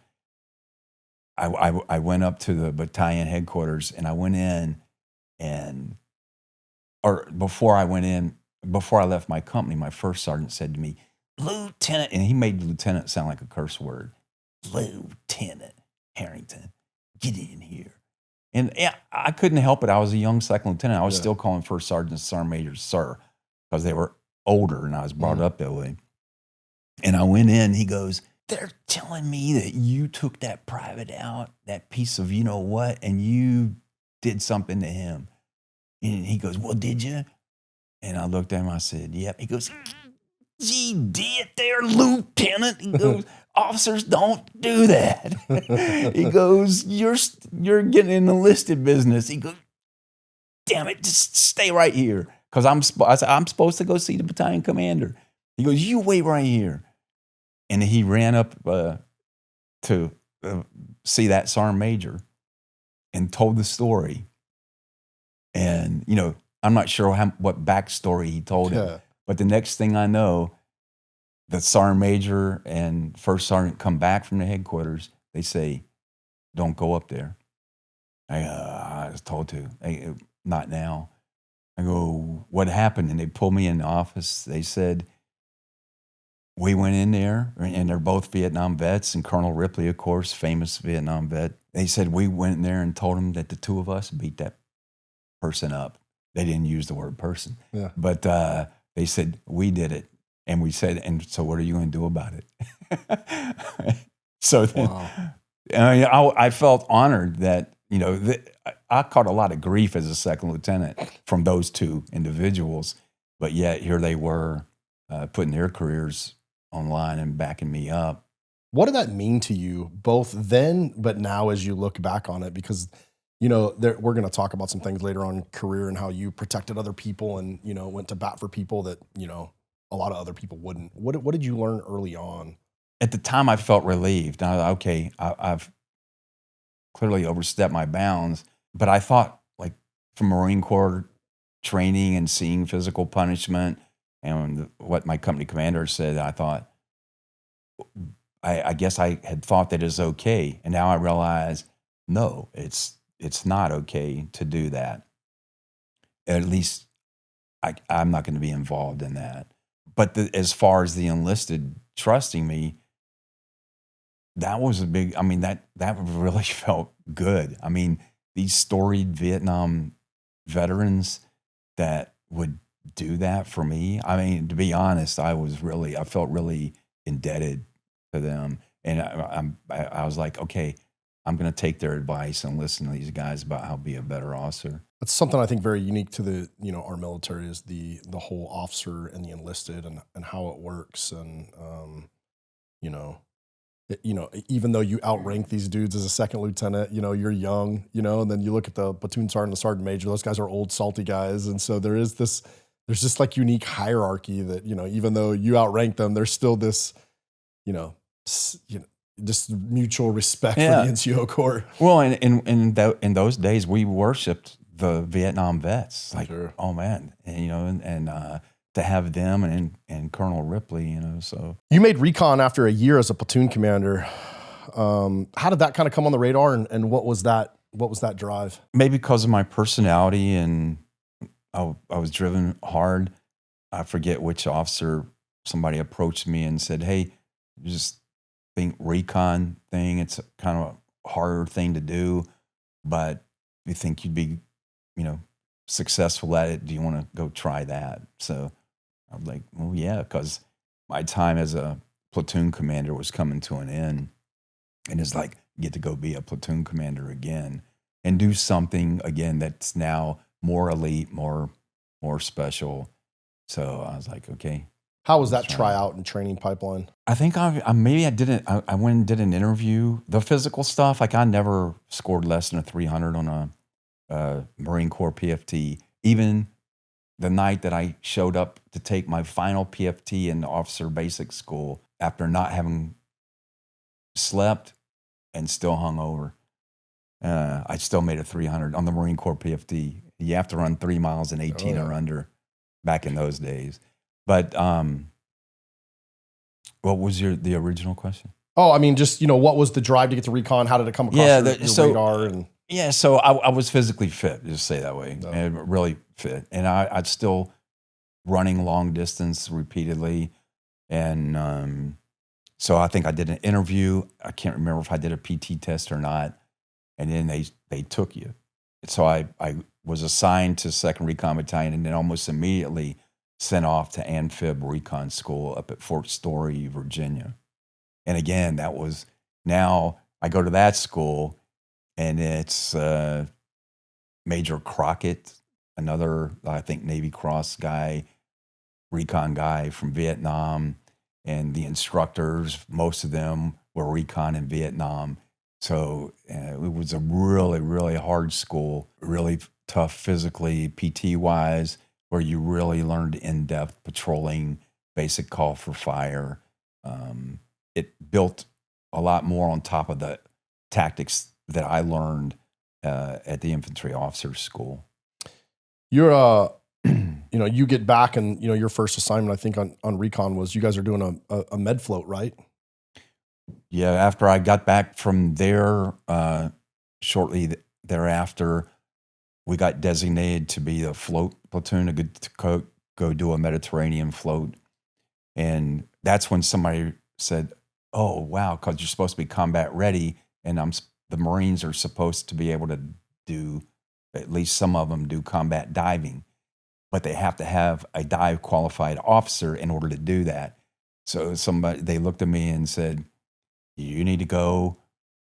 I went up to the battalion headquarters, and I went in, before I left my company, my first sergeant said to me, "Lieutenant," and he made lieutenant sound like a curse word. "Lieutenant Harrington, get in here." And I couldn't help it. I was a young second lieutenant. I was still calling first sergeants, sergeant majors, sir, because they were older and I was brought up that way. And I went in, he goes, "They're telling me that you took that private out, that piece of what, and you did something to him." And he goes, "Well, did you?" And I looked at him, I said, "Yep." He goes, "Gee, did there, Lieutenant?" He goes, "Officers don't do that." He goes, "You're getting in the enlisted business." He goes, "Damn it, just stay right here." Because I said, "I'm supposed to go see the battalion commander." He goes, "You wait right here." And he ran up to see that sergeant major and told the story. And, I'm not sure what backstory he told him. But the next thing I know, the sergeant major and first sergeant come back from the headquarters. They say, "Don't go up there." I was told to. Not now. I go, "What happened?" And they pulled me in the office. They said, "We went in there," and they're both Vietnam vets, and Colonel Ripley, of course, famous Vietnam vet. They said, "We went in there and told them that the two of us beat that person up." They didn't use the word person, but they said, "We did it." And we said, "And so what are you going to do about it?" So then, I felt honored that, I caught a lot of grief as a second lieutenant from those two individuals, but yet here they were putting their careers online and backing me up.
What did that mean to you, both then, but now as you look back on it? Because, we're going to talk about some things later on in your career and how you protected other people and, went to bat for people that, a lot of other people wouldn't. What did you learn early on?
At the time, I felt relieved. I've clearly overstepped my bounds, but I thought, like, from Marine Corps training and seeing physical punishment and what my company commander said, I thought, I guess I had thought that is okay. And now I realize, no, it's not okay to do that. At least I'm not going to be involved in that. But as far as the enlisted trusting me, that was a big, that really felt good. These storied Vietnam veterans that would do that for me. To be honest, I felt really indebted to them. And I was like, okay, I'm going to take their advice and listen to these guys about how to be a better officer.
That's something I think very unique to the, our military is the whole officer and the enlisted and how it works. And, even though you outrank these dudes as a second lieutenant, you're young, and then you look at the platoon sergeant, the sergeant major, those guys are old, salty guys. And so there's this like unique hierarchy that, even though you outrank them, there's still this, just mutual respect for the NCO Corps.
Well, in those days, we worshipped the Vietnam vets. Like, oh man, and to have them and Colonel Ripley, so.
You made Recon after a year as a platoon commander. How did that kind of come on the radar, and what was that drive?
Maybe because of my personality, and I was driven hard. I forget which officer, somebody approached me and said, "Hey, just think Recon thing. It's kind of a harder thing to do, but you think you'd be, successful at it. Do you want to go try that?" So I was like, "Well, yeah," because my time as a platoon commander was coming to an end. And it's like, get to go be a platoon commander again and do something again that's now more elite, more special. So I was like, okay.
How was that tryout and training pipeline?
I think maybe I didn't. I went and did an interview. The physical stuff, like I never scored less than a 300 on a Marine Corps PFT. Even the night that I showed up to take my final PFT in the officer basic school, after not having slept and still hung over, I still made a 300 on the Marine Corps PFT. You have to run 3 miles in 18 or under back in those days. But what was the original question?
Oh, I mean, just, what was the drive to get to Recon? How did it come across your radar? And
yeah, so I was physically fit, just say that way, and really fit. And I'd still running long distance repeatedly. And so I think I did an interview. I can't remember if I did a PT test or not. And then they took you. So I was assigned to 2nd Recon Battalion and then almost immediately sent off to Amphib Recon School up at Fort Story, Virginia. And again, that was, now I go to that school and it's Major Crockett, another, I think, Navy Cross guy, Recon guy from Vietnam. And the instructors, most of them were Recon in Vietnam. So it was a really, really hard school, really tough physically, PT-wise, where you really learned in-depth patrolling, basic call for fire. It built a lot more on top of the tactics that I learned at the infantry officers school.
You're, you get back and, your first assignment, I think on Recon was you guys are doing a med float, right?
Yeah, after I got back from there, shortly thereafter, we got designated to be the float platoon to go do a Mediterranean float. And that's when somebody said, oh, wow, because you're supposed to be combat ready, and the Marines are supposed to be able to do, at least some of them do combat diving, but they have to have a dive qualified officer in order to do that. So they looked at me and said, you need to go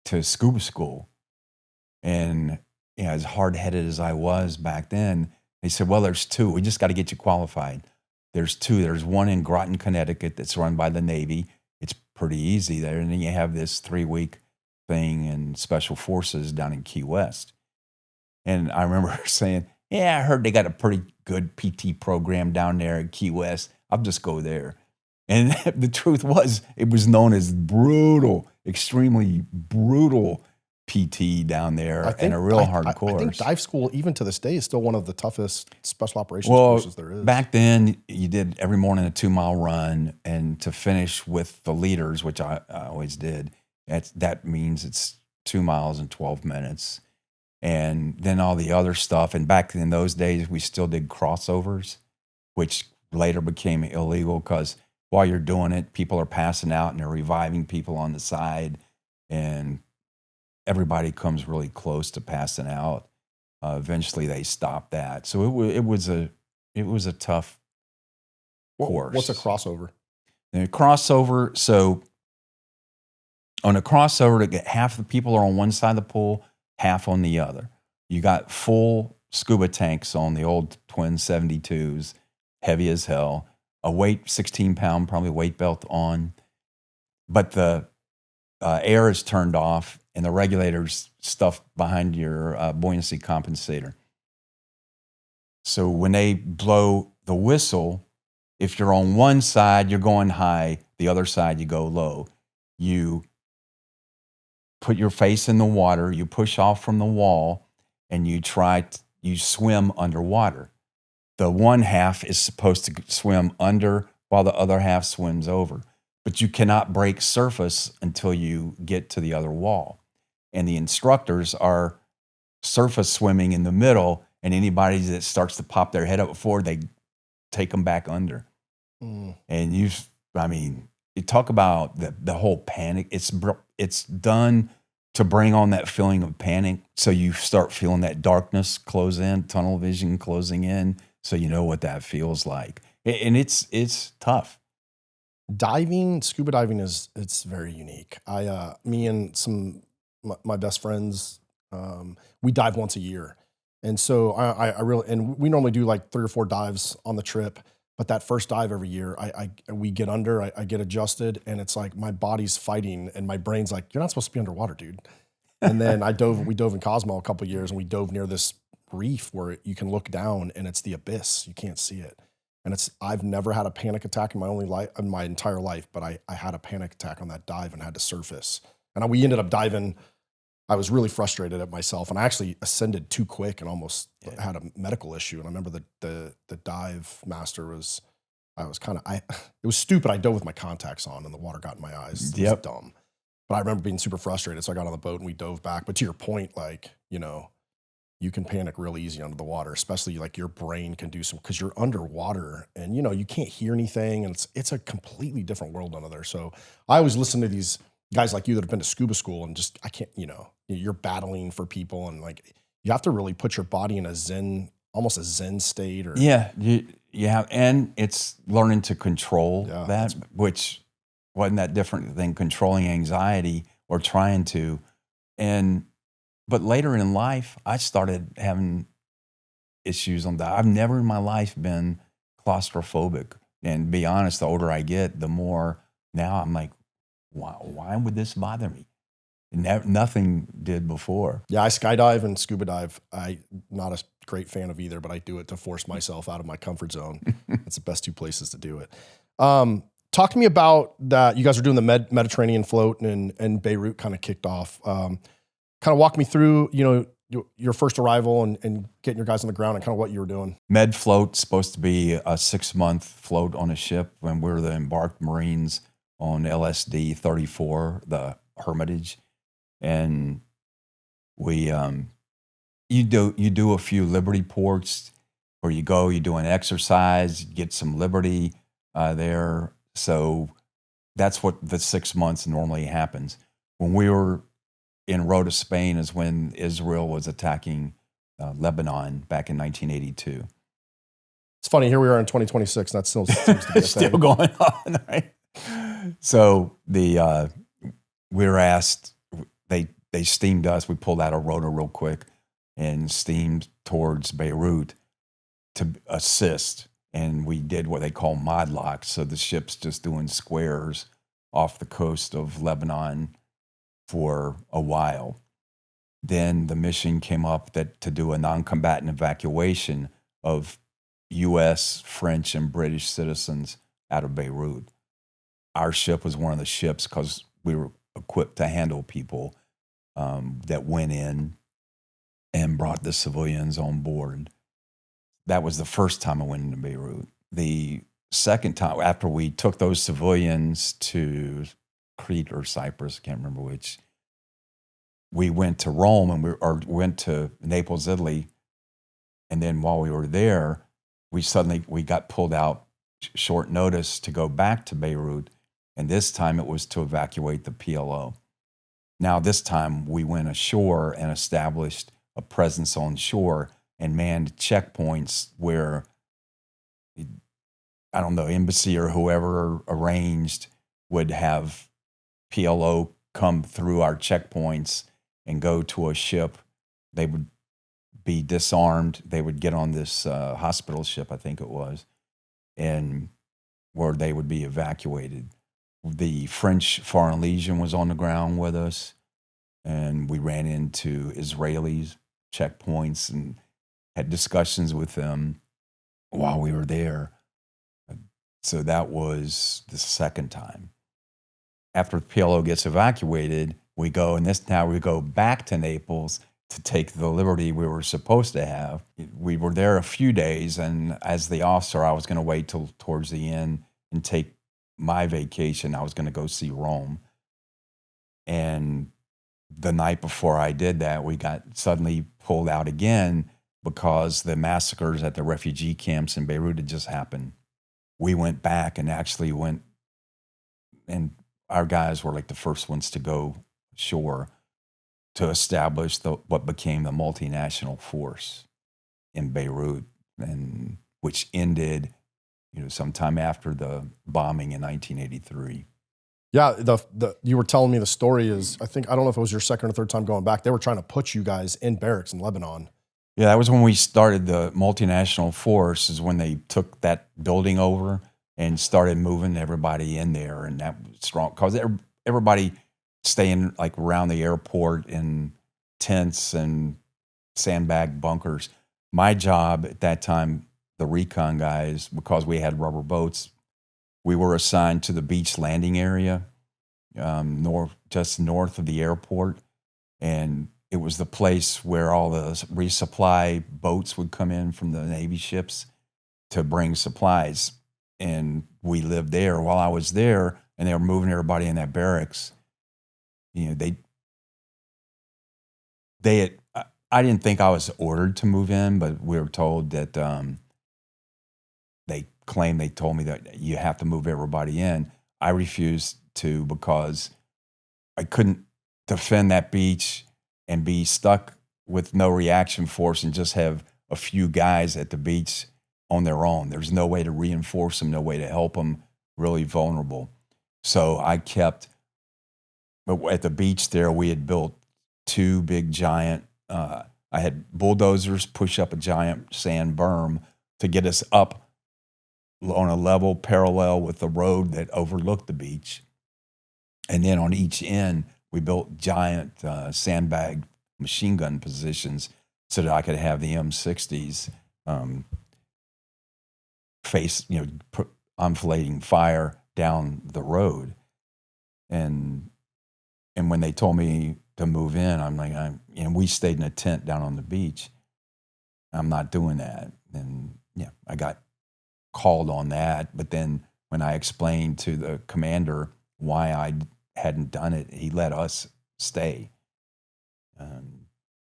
to scuba school. And as hard-headed as I was back then, they said, well, there's 2. We just got to get you qualified. There's 2. There's one in Groton, Connecticut that's run by the Navy. It's pretty easy there. And then you have this 3-week thing in Special Forces down in Key West. And I remember saying, yeah, I heard they got a pretty good PT program down there in Key West. I'll just go there. And the truth was, it was known as brutal, extremely brutal PT down there, and a real hard course.
I think dive school, even to this day, is still one of the toughest special operations courses there is.
Back then, you did every morning a 2-mile run, and to finish with the leaders, which I always did, that means it's 2 miles in 12 minutes. And then all the other stuff. And back in those days, we still did crossovers, which later became illegal because while you're doing it, people are passing out and they're reviving people on the side, and everybody comes really close to passing out. Eventually, they stopped that. So it was a tough course.
What's a crossover?
And a crossover. So on a crossover, to get half the people are on one side of the pool, half on the other. You got full scuba tanks on the old twin 72s, heavy as hell. A weight, 16-pound, probably weight belt on. But the air is turned off and the regulator's stuffed behind your buoyancy compensator. So when they blow the whistle, if you're on one side, you're going high. The other side, you go low. You put your face in the water, you push off from the wall, and you swim underwater. The one half is supposed to swim under while the other half swims over. But you cannot break surface until you get to the other wall. And the instructors are surface swimming in the middle, and anybody that starts to pop their head up before, they take them back under. And you talk about the whole panic. It's done to bring on that feeling of panic. So you start feeling that darkness close in, tunnel vision closing in. So you know what that feels like. And it's tough.
Diving, scuba diving it's very unique. Me and my best friends, we dive once a year. And so I really, and we normally do like 3 or 4 dives on the trip. But that first dive every year, we get under, I get adjusted, and it's like my body's fighting, and my brain's like, "You're not supposed to be underwater, dude." And then we dove in Cozumel a couple of years, and we dove near this reef where you can look down, and it's the abyss. You can't see it, and I've never had a panic attack in my entire life, but I had a panic attack on that dive and had to surface. And we ended up diving. I was really frustrated at myself, and I actually ascended too quick and almost had a medical issue. And I remember the dive master was, it was stupid. I dove with my contacts on, and the water got in my eyes. It was dumb. But I remember being super frustrated, so I got on the boat and we dove back. But to your point, like, you can panic real easy under the water, especially like your brain can do because you're underwater and you can't hear anything, and it's a completely different world under there. So I always listen to these guys like you that have been to scuba school, and just I can't, you're battling for people, and like you have to really put your body in almost a zen state. Or
you have, and it's learning to control that, which wasn't that different than controlling anxiety or trying to. But later in life, I started having issues on that. I've never in my life been claustrophobic. And to be honest, the older I get, the more now I'm like, why would this bother me? Nothing did before.
Yeah, I skydive and scuba dive. I'm not a great fan of either, but I do it to force myself out of my comfort zone. It's the best 2 places to do it. Talk to me about that. You guys are doing the Mediterranean float, and Beirut kind of kicked off. Kind of walk me through, your first arrival and getting your guys on the ground and kind of what you were doing.
Med float's supposed to be a 6-month float on a ship when we're the embarked Marines on LSD 34, the Hermitage. And we, you do a few Liberty ports where you go, you do an exercise, get some Liberty there. So that's what the 6 months normally happens. When we were in Rota, Spain, is when Israel was attacking Lebanon back in 1982.
It's funny, here we are in 2026, and that still seems to be a
still
thing.
going on, right? So we were asked, they steamed us. We pulled out a rotor real quick and steamed towards Beirut to assist. And we did what they call mod locks. So the ship's just doing squares off the coast of Lebanon for a while. Then the mission came up to do a non-combatant evacuation of U.S., French, and British citizens out of Beirut. Our ship was one of the ships because we were equipped to handle people that went in and brought the civilians on board. That was the first time I went into Beirut. The second time, after we took those civilians to Crete or Cyprus, I can't remember which, we went to Rome and went to Naples, Italy. And then while we were there, we got pulled out short notice to go back to Beirut. And this time it was to evacuate the PLO. Now this time we went ashore and established a presence on shore and manned checkpoints where, I don't know, embassy or whoever arranged would have PLO come through our checkpoints and go to a ship. They would be disarmed. They would get on this hospital ship, I think it was, and where they would be evacuated. The French Foreign Legion was on the ground with us, and we ran into Israelis checkpoints and had discussions with them while we were there. So that was the second time. After the PLO gets evacuated, we go back to Naples to take the liberty we were supposed to have. We were there a few days, and as the officer, I was going to wait till towards the end and take my vacation. I was going to go see Rome. And the night before I did that, we got suddenly pulled out again because the massacres at the refugee camps in Beirut had just happened. We went back and actually and our guys were like the first ones to go ashore to establish what became the multinational force in Beirut, and which ended sometime after the bombing in 1983.
Yeah, you were telling me the story is, I don't know if it was your second or third time going back. They were trying to put you guys in barracks in Lebanon.
Yeah, that was when we started the multinational force, is when they took that building over and started moving everybody in there. And that was strong because everybody staying like around the airport in tents and sandbag bunkers. My job at that time, the Recon guys, because we had rubber boats, we were assigned to the beach landing area, just north of the airport. And it was the place where all the resupply boats would come in from the Navy ships to bring supplies. And we lived there. While I was there and they were moving everybody in that barracks, I didn't think I was ordered to move in, but we were told that they told me that you have to move everybody in. I refused to because I couldn't defend that beach and be stuck with no reaction force and just have a few guys at the beach on their own. There's no way to reinforce them, no way to help them, really vulnerable. So I kept, at the beach there, we had built two big giant, I had bulldozers push up a giant sand berm to get us up on a level parallel with the road that overlooked the beach. And then on each end, we built giant sandbag machine gun positions so that I could have the M60s face, enflating fire down the road. And when they told me to move in, I'm like, we stayed in a tent down on the beach. I'm not doing that. And I got called on that. But then when I explained to the commander why I hadn't done it, he let us stay.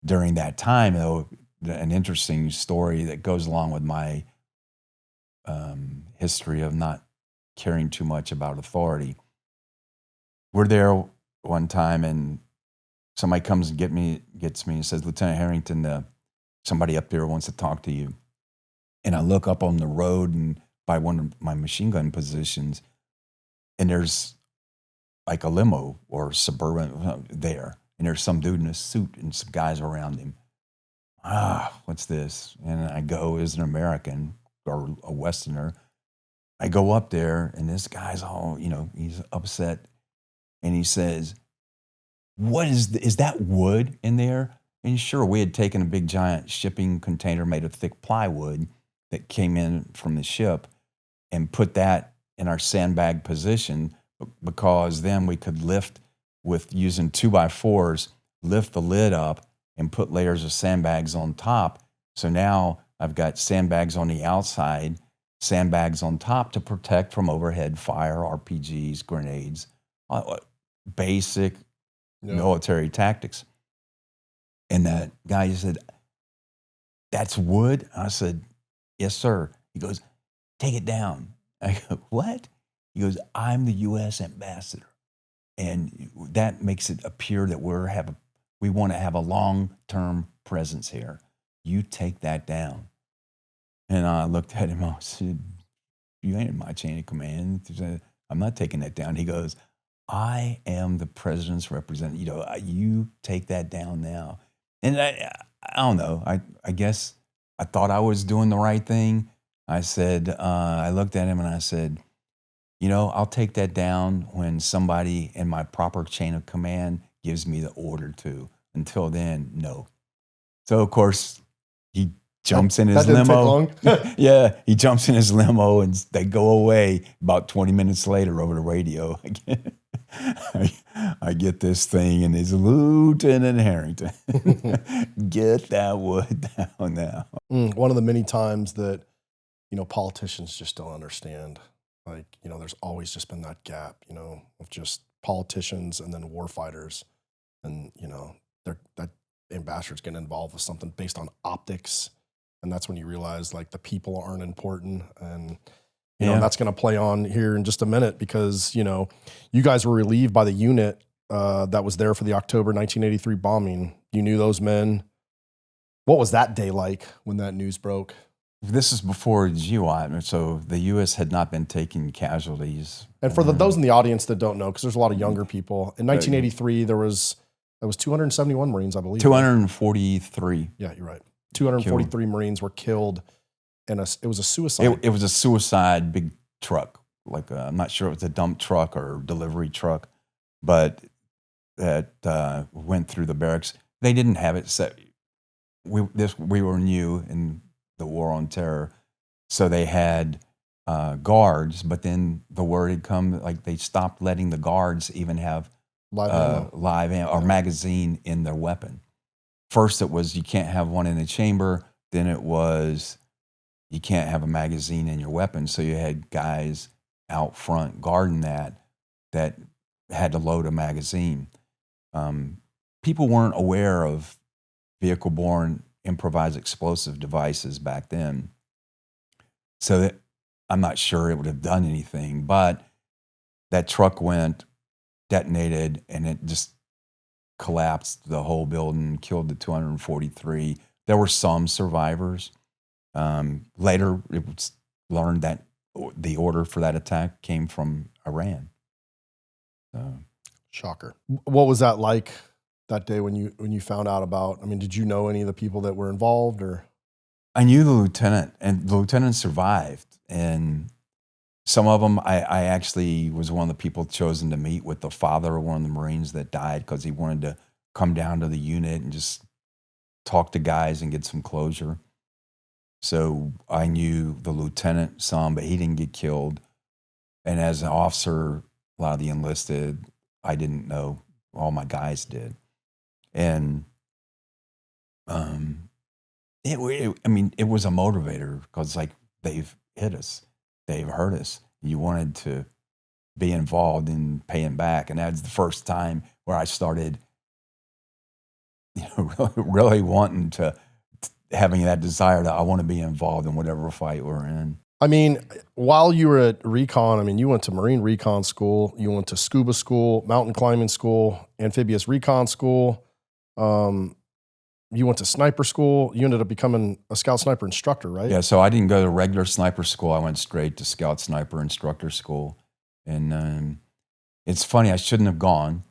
During that time, though, an interesting story that goes along with my history of not caring too much about authority. We're there one time and somebody comes and gets me and says, "Lieutenant Harrington, somebody up there wants to talk to you." And I look up on the road and by one of my machine gun positions, and there's like a limo or Suburban there. And there's some dude in a suit and some guys around him. What's this? And I go, as an American or a Westerner, I go up there and this guy's all, he's upset. And he says, "What is that wood in there?" And sure, we had taken a big giant shipping container made of thick plywood that came in from the ship and put that in our sandbag position, because then we could lift with using 2x4s, lift the lid up and put layers of sandbags on top. So now I've got sandbags on the outside, sandbags on top to protect from overhead fire, RPGs, grenades, basic military tactics. And that guy said, "That's wood?" I said, "Yes, sir." He goes, "Take it down." I go, "What?" He goes, "I'm the U.S. ambassador. And that makes it appear that we want to have a long-term presence here. You take that down." And I looked at him, I said, "You ain't in my chain of command. I'm not taking that down." He goes, "I am the president's representative. You take that down now." And I don't know. I guess I thought I was doing the right thing. I said, I looked at him and I said, "I'll take that down when somebody in my proper chain of command gives me the order to. Until then, no." So, of course, he jumps in his limo. Yeah, he jumps in his limo and they go away. About 20 minutes later, over the radio, I get this thing and it's Lieutenant Harrington. Get that wood down now.
One of the many times that, politicians just don't understand. There's always just been that gap, of just politicians and then war fighters. And, that ambassador's getting involved with something based on optics. And that's when you realize the people aren't important. And, and that's going to play on here in just a minute because, you guys were relieved by the unit that was there for the October 1983 bombing. You knew those men. What was that day like when that news broke?
This is before GWOT, so the U.S. had not been taking casualties.
And for those in the audience that don't know, because there's a lot of younger people, in 1983 there was 271 Marines, I believe.
243.
Yeah, you're right. 243 Marines were killed, and it was a suicide.
It was a suicide big truck. Like I'm not sure it was a dump truck or delivery truck, but that went through the barracks. They didn't have it set. We were new in the war on terror, so they had guards. But then the word had come, like they stopped letting the guards even have live ammo or magazine in their weapon. First, it was you can't have one in the chamber. Then it was you can't have a magazine in your weapon. So you had guys out front guarding that had to load a magazine. People weren't aware of vehicle-borne improvised explosive devices back then. So that I'm not sure it would have done anything, but that truck went, detonated, and it just collapsed the whole building, killed the 243. There were some survivors. Later, it was learned that the order for that attack came from Iran.
Shocker. What was that like that day when you found out about? I mean, did you know any of the people that were involved, or?
I knew the lieutenant, and the lieutenant survived. And some of them, I actually was one of the people chosen to meet with the father of one of the Marines that died because he wanted to come down to the unit and just talk to guys and get some closure. So I knew the lieutenant some, but he didn't get killed. And as an officer, a lot of the enlisted, I didn't know. All my guys did. And it was a motivator because, like, they've hit us. They've hurt us. You wanted to be involved in paying back. And that's the first time where I started, really wanting to, having that desire that I want to be involved in whatever fight we're in.
I mean, while you were at Recon, I mean, you went to Marine Recon School, you went to scuba school, mountain climbing school, amphibious recon school. You went to sniper school. You ended up becoming a Scout Sniper Instructor, right?
Yeah, so I didn't go to regular sniper school. I went straight to Scout Sniper Instructor school. And it's funny, I shouldn't have gone.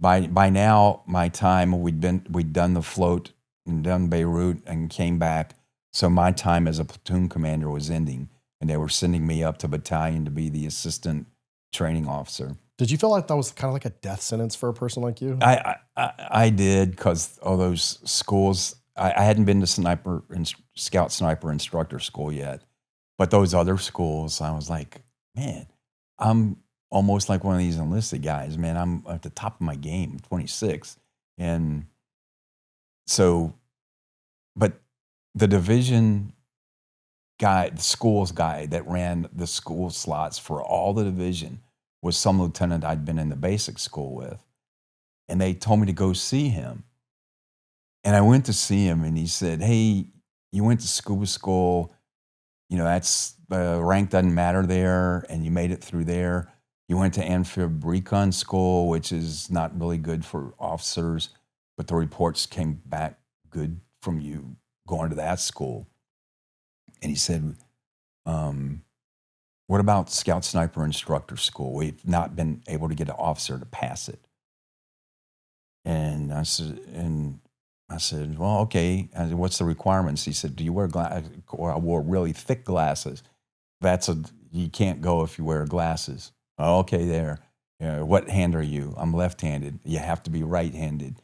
By now, my time, we'd done the float and done Beirut and came back. So my time as a platoon commander was ending, and they were sending me up to battalion to be the assistant training officer.
Did you feel like that was kind of like a death sentence for a person like you?
I did, because all those schools, I hadn't been to Scout Sniper Instructor school yet, but those other schools, I was like, man, I'm almost like one of these enlisted guys, man. I'm at the top of my game, 26. And so, but the division guy, the schools guy that ran the school slots for all the division was some lieutenant I'd been in the basic school with. And they told me to go see him. And I went to see him, and he said, hey, you went to scuba school. That's the rank doesn't matter there, and you made it through there. You went to Amphib Recon School, which is not really good for officers, but the reports came back good from you going to that school. And he said, what about Scout Sniper Instructor School? We've not been able to get an officer to pass it. And I said, well, okay. I said, what's the requirements? He said, do you wear glasses? I wore really thick glasses. You can't go if you wear glasses. Oh, okay, there. What hand are you? I'm left-handed. You have to be right-handed.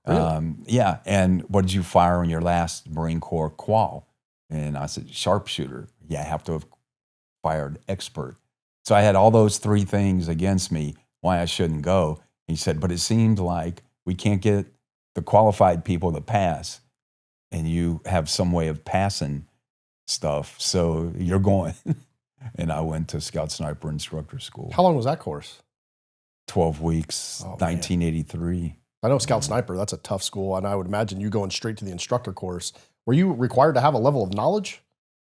Really?
Yeah. And what did you fire in your last Marine Corps qual? And I said, sharpshooter. Yeah, I have to have fired expert. So I had all those three things against me why I shouldn't go. He said, but it seemed like we can't get the qualified people to pass, and you have some way of passing stuff, so you're going. And I went to Scout Sniper Instructor School.
How long was that course?
12 weeks, 1983.
I know Scout Sniper, that's a tough school, and I would imagine you going straight to the instructor course. Were you required to have a level of knowledge?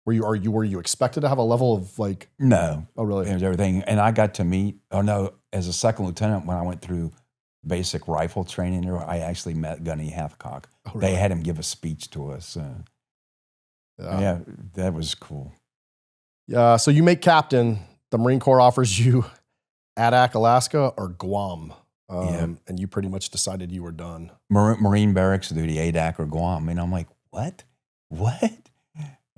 Were you expected to have a level of like?
No.
Oh, really?
It was everything. And I got to meet, as a second lieutenant, when I went through basic rifle training, I actually met Gunny Hathcock.
Oh, really?
They had him give a speech to us. Yeah, that was cool.
So you make captain. The Marine Corps offers you Adak, Alaska, or Guam. And you pretty much decided you were done.
Marine barracks duty, Adak or Guam. And I'm like, what?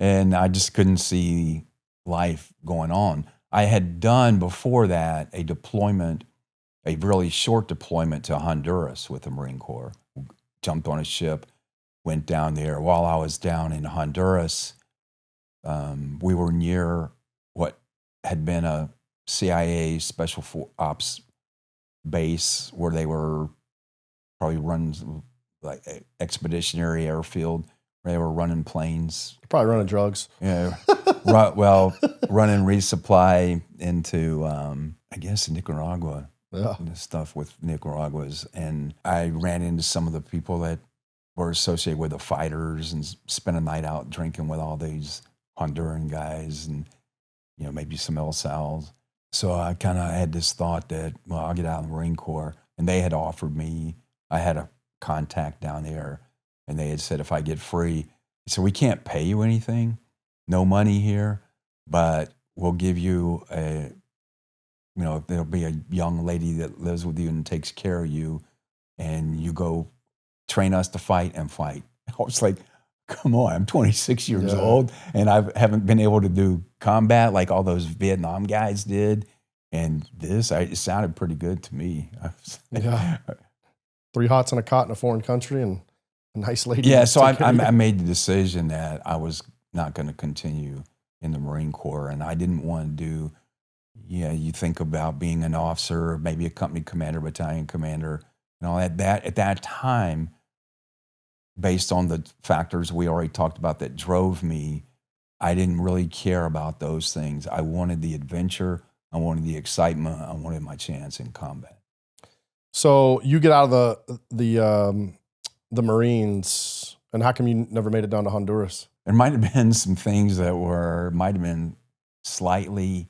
And I just couldn't see life going on. I had done before that a deployment, a really short deployment to Honduras with the Marine Corps. Jumped on a ship, went down there. While I was down in Honduras, we were near what had been a CIA special ops base where they were probably running like expeditionary airfield where they were running planes.
Probably running drugs.
Yeah. Running resupply into, I guess, Nicaragua.
Yeah.
And stuff with Nicaraguas. And I ran into some of the people that were associated with the fighters and spent a night out drinking with all these Honduran guys and, maybe some El Sals. So I kind of had this thought that, well, I'll get out of the Marine Corps. And they had offered me, I had a contact down there, and they had said, if I get free, so we can't pay you anything, no money here, but we'll give you there'll be a young lady that lives with you and takes care of you, and you go train us to fight and fight. I was like, come on, I'm 26 years old, and I haven't been able to do combat like all those Vietnam guys did. And it sounded pretty good to me.
Yeah. 3 hots and a cot in a foreign country and a nice lady.
Yeah, so I made the decision that I was not going to continue in the Marine Corps, and I didn't want to do, you think about being an officer, maybe a company commander, battalion commander, and all that. That at that time, based on the factors we already talked about that drove me, I didn't really care about those things. I wanted the adventure. I wanted the excitement. I wanted my chance in combat.
So you get out of the Marines, and how come you never made it down to Honduras?
There might have been some things that might have been slightly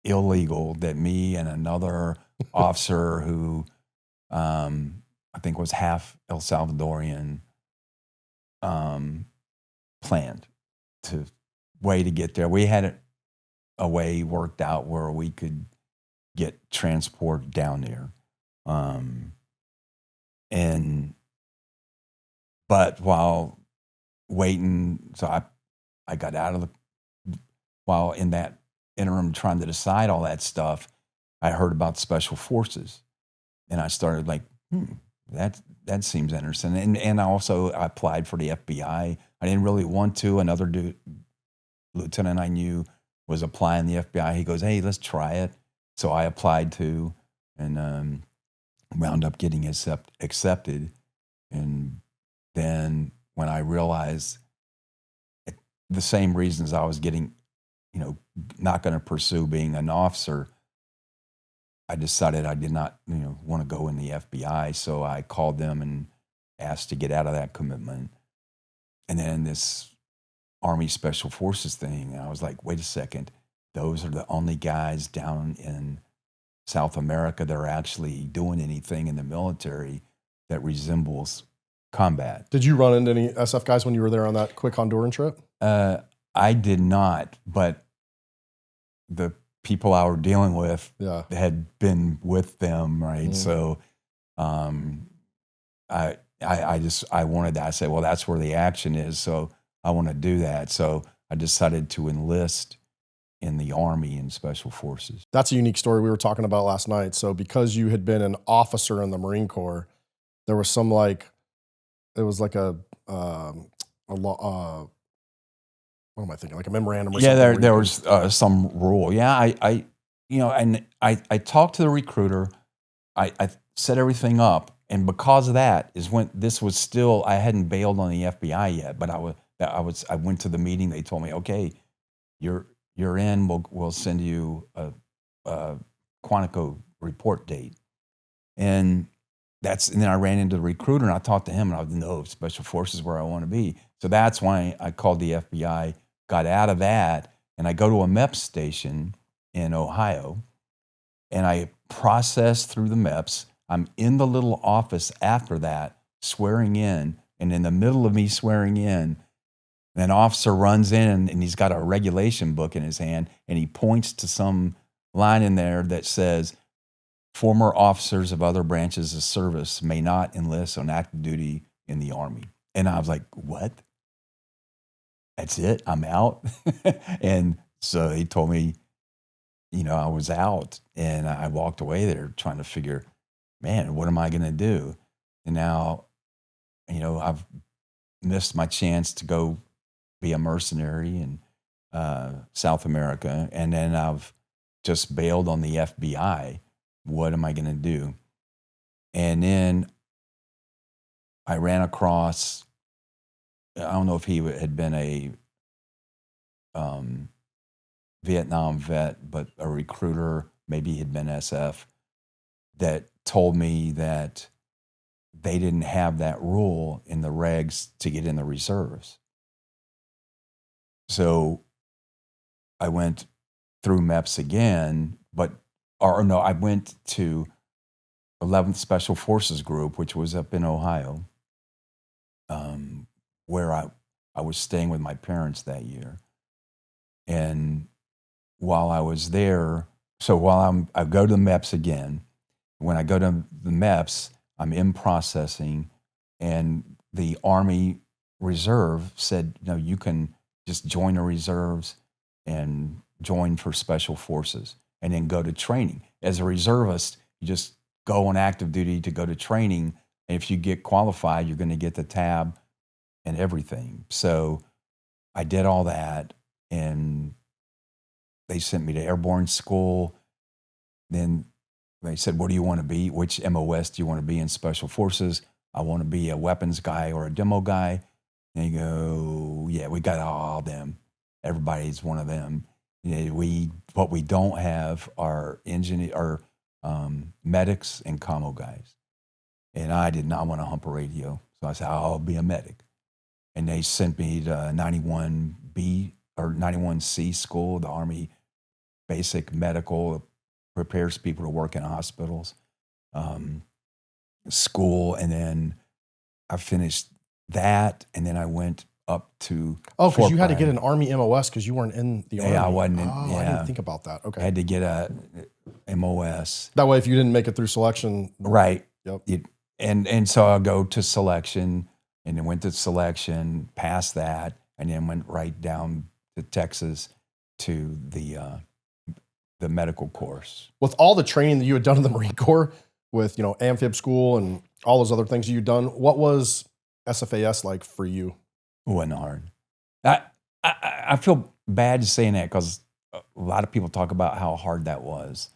illegal that me and another officer who I think was half El Salvadorian planned way to get there. We had a way worked out where we could get transport down there. But while waiting, so I got out of while in that interim trying to decide all that stuff, I heard about special forces, and I started like, that seems interesting. And I applied for the FBI. I didn't really want to. Another lieutenant I knew was applying the FBI. He goes, hey, let's try it. So I applied to, and wound up getting accepted. And then when I realized the same reasons I was getting, not going to pursue being an officer, I decided I did not, want to go in the FBI. So I called them and asked to get out of that commitment. And then this Army Special Forces thing, and I was like, wait a second, those are the only guys down in South America that are actually doing anything in the military that resembles combat.
Did you run into any SF guys when you were there on that quick Honduran trip?
I did not, but the people I were dealing with had been with them, right? So I wanted that. I said, well, that's where the action is, so I want to do that. So I decided to enlist in the Army and Special Forces.
That's a unique story we were talking about last night. So because you had been an officer in the Marine Corps, there was some what am I thinking? Like a memorandum or something?
Yeah, there was some rule. Yeah, I talked to the recruiter. I set everything up, and because of that is when this was still, I hadn't bailed on the FBI yet, but I went to the meeting. They told me, okay, you're in. We'll send you a Quantico report date, and then I ran into the recruiter and I talked to him, and I didn't know Special Forces where I want to be. So that's why I called the FBI. Got out of that, and I go to a MEPS station in Ohio, and I process through the MEPS. I'm in the little office after that, swearing in, and in the middle of me swearing in, An officer runs in and he's got a regulation book in his hand and he points to some line in there that says, former officers of other branches of service may not enlist on active duty in the Army. And I was like, what? That's it? I'm out? And so he told me, I was out, and I walked away there trying to figure, man, what am I going to do? And now, I've missed my chance to go be a mercenary in South America. And then I've just bailed on the FBI. What am I going to do? And then I ran across, I don't know if he had been a Vietnam vet, but a recruiter, maybe he'd been SF, that told me that they didn't have that rule in the regs to get in the reserves. So I went through MEPS again, I went to 11th Special Forces Group, which was up in Ohio, where I was staying with my parents that year. And while I was there, I go to the MEPS again. When I go to the MEPS, I'm in processing, and the Army Reserve said, no, you can just join the reserves and join for Special Forces and then go to training. As a reservist, you just go on active duty to go to training. And if you get qualified, you're going to get the tab and everything. So I did all that, and they sent me to airborne school. Then they said, what do you want to be? Which MOS do you want to be in Special Forces? I want to be a weapons guy or a demo guy. And you go, yeah, we got all them. Everybody's one of them. What we don't have are medics and commo guys. And I did not want to hump a radio. So I said, I'll be a medic. And they sent me to 91B or 91C school, the Army Basic Medical, prepares people to work in hospitals, school. And then I finished that. And then I went up to
because you had to get an Army MOS because you weren't in the Army.
Yeah, I wasn't in.
I didn't think about that. Okay.
I had to get a MOS.
That way, if you didn't make it through selection.
Right.
Yep.
And so I'll go to selection, and then went to selection, passed that, and then went right down to Texas to the medical course.
With all the training that you had done in the Marine Corps, with amphib school and all those other things you'd done, what was SFAS like for you?
It wasn't hard. I feel bad saying that because a lot of people talk about how hard that was.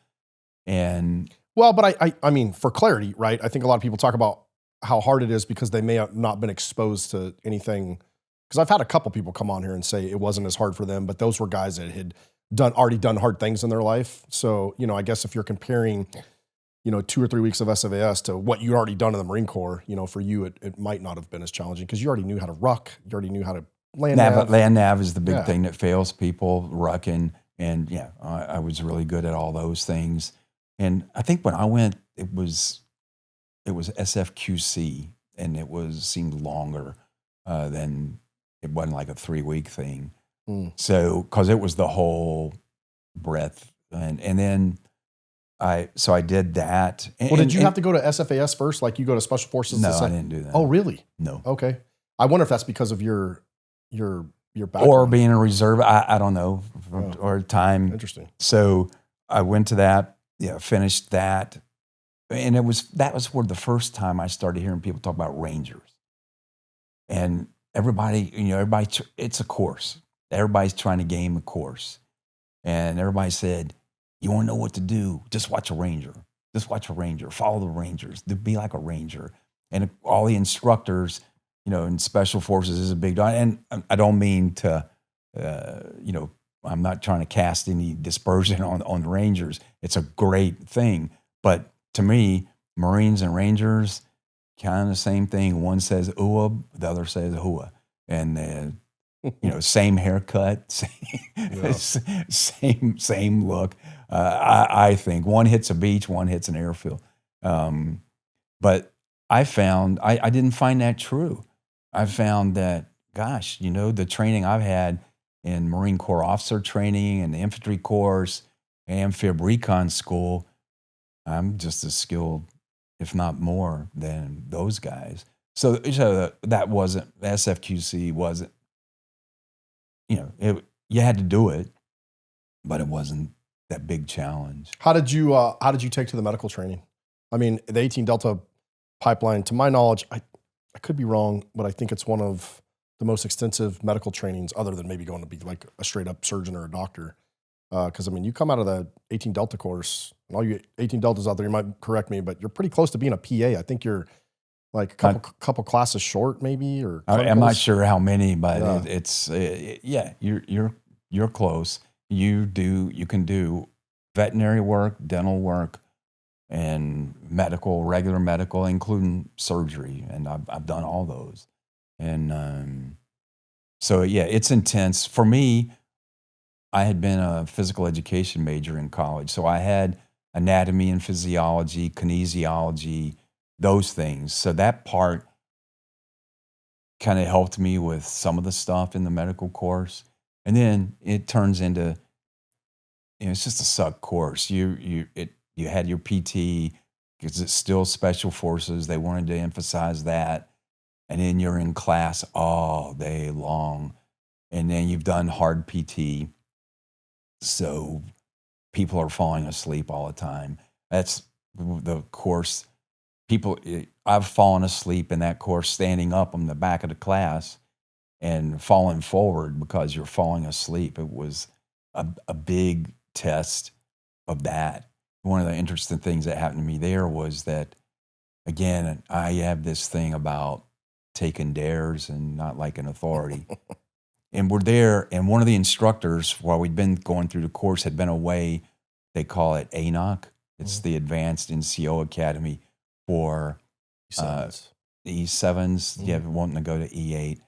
And
well, but I mean, for clarity, right? I think a lot of people talk about how hard it is because they may have not been exposed to anything. Because I've had a couple people come on here and say it wasn't as hard for them, but those were guys that had already done hard things in their life. So, I guess if you're comparing, 2 or 3 weeks of SFAS to what you'd already done in the Marine Corps, for you, it might not have been as challenging because you already knew how to ruck. You already knew how to land nav.
Land nav is the big thing that fails people, rucking. And I was really good at all those things. And I think when I went, it was SFQC, and seemed longer than, it wasn't like a 3-week thing. So, because it was the whole breadth. And then I did that.
Well, did you have to go to SFAS first? Like you go to Special Forces?
No, I didn't do that.
Oh, really?
No.
Okay. I wonder if that's because of your background.
Or being a reserve. I don't know. Or time.
Interesting.
So I went to that, finished that. And that was for the first time I started hearing people talk about Rangers. And everybody, it's a course. Everybody's trying to game a course. And everybody said, you want to know what to do? Just watch a Ranger. Just watch a Ranger. Follow the Rangers. Be like a Ranger. And all the instructors, in Special Forces is a big deal. And I don't mean to, I'm not trying to cast any dispersion on Rangers. It's a great thing. But to me, Marines and Rangers, kind of the same thing. One says "ooh," the other says "hua," and same haircut, same look. I think one hits a beach, one hits an airfield. But I found I didn't find that true. I found that gosh, the training I've had in Marine Corps officer training and the infantry course, amphib recon school, I'm just as skilled, if not more, than those guys. So that wasn't, SFQC wasn't, you had to do it, but it wasn't that big challenge.
How did you take to the medical training? I mean, the 18 Delta pipeline, to my knowledge, I could be wrong, but I think it's one of the most extensive medical trainings other than maybe going to be like a straight up surgeon or a doctor. Because I mean, you come out of the 18 Delta course, and all you 18 Deltas out there, you might correct me, but you're pretty close to being a PA. I think you're like a couple classes short, maybe, or
I'm not sure how many, but
yeah.
you're close. You can do veterinary work, dental work, and regular medical, including surgery, and I've done all those. And so yeah, it's intense for me. I had been a physical education major in college, so I had anatomy and physiology, kinesiology, those things. So that part kind of helped me with some of the stuff in the medical course. And then it turns into, it's just a suck course. You had your PT, because it's still special forces. They wanted to emphasize that. And then you're in class all day long. And then you've done hard PT. So people are falling asleep all the time. That's the course. I've fallen asleep in that course standing up on the back of the class and falling forward because you're falling asleep. It was a big test of that. One of the interesting things that happened to me there was that, again, I have this thing about taking dares and not liking authority. And we're there, and one of the instructors, while we'd been going through the course, had been away. They call it ANOC. It's the Advanced NCO Academy for E7s. Yeah, wanting to go to E8.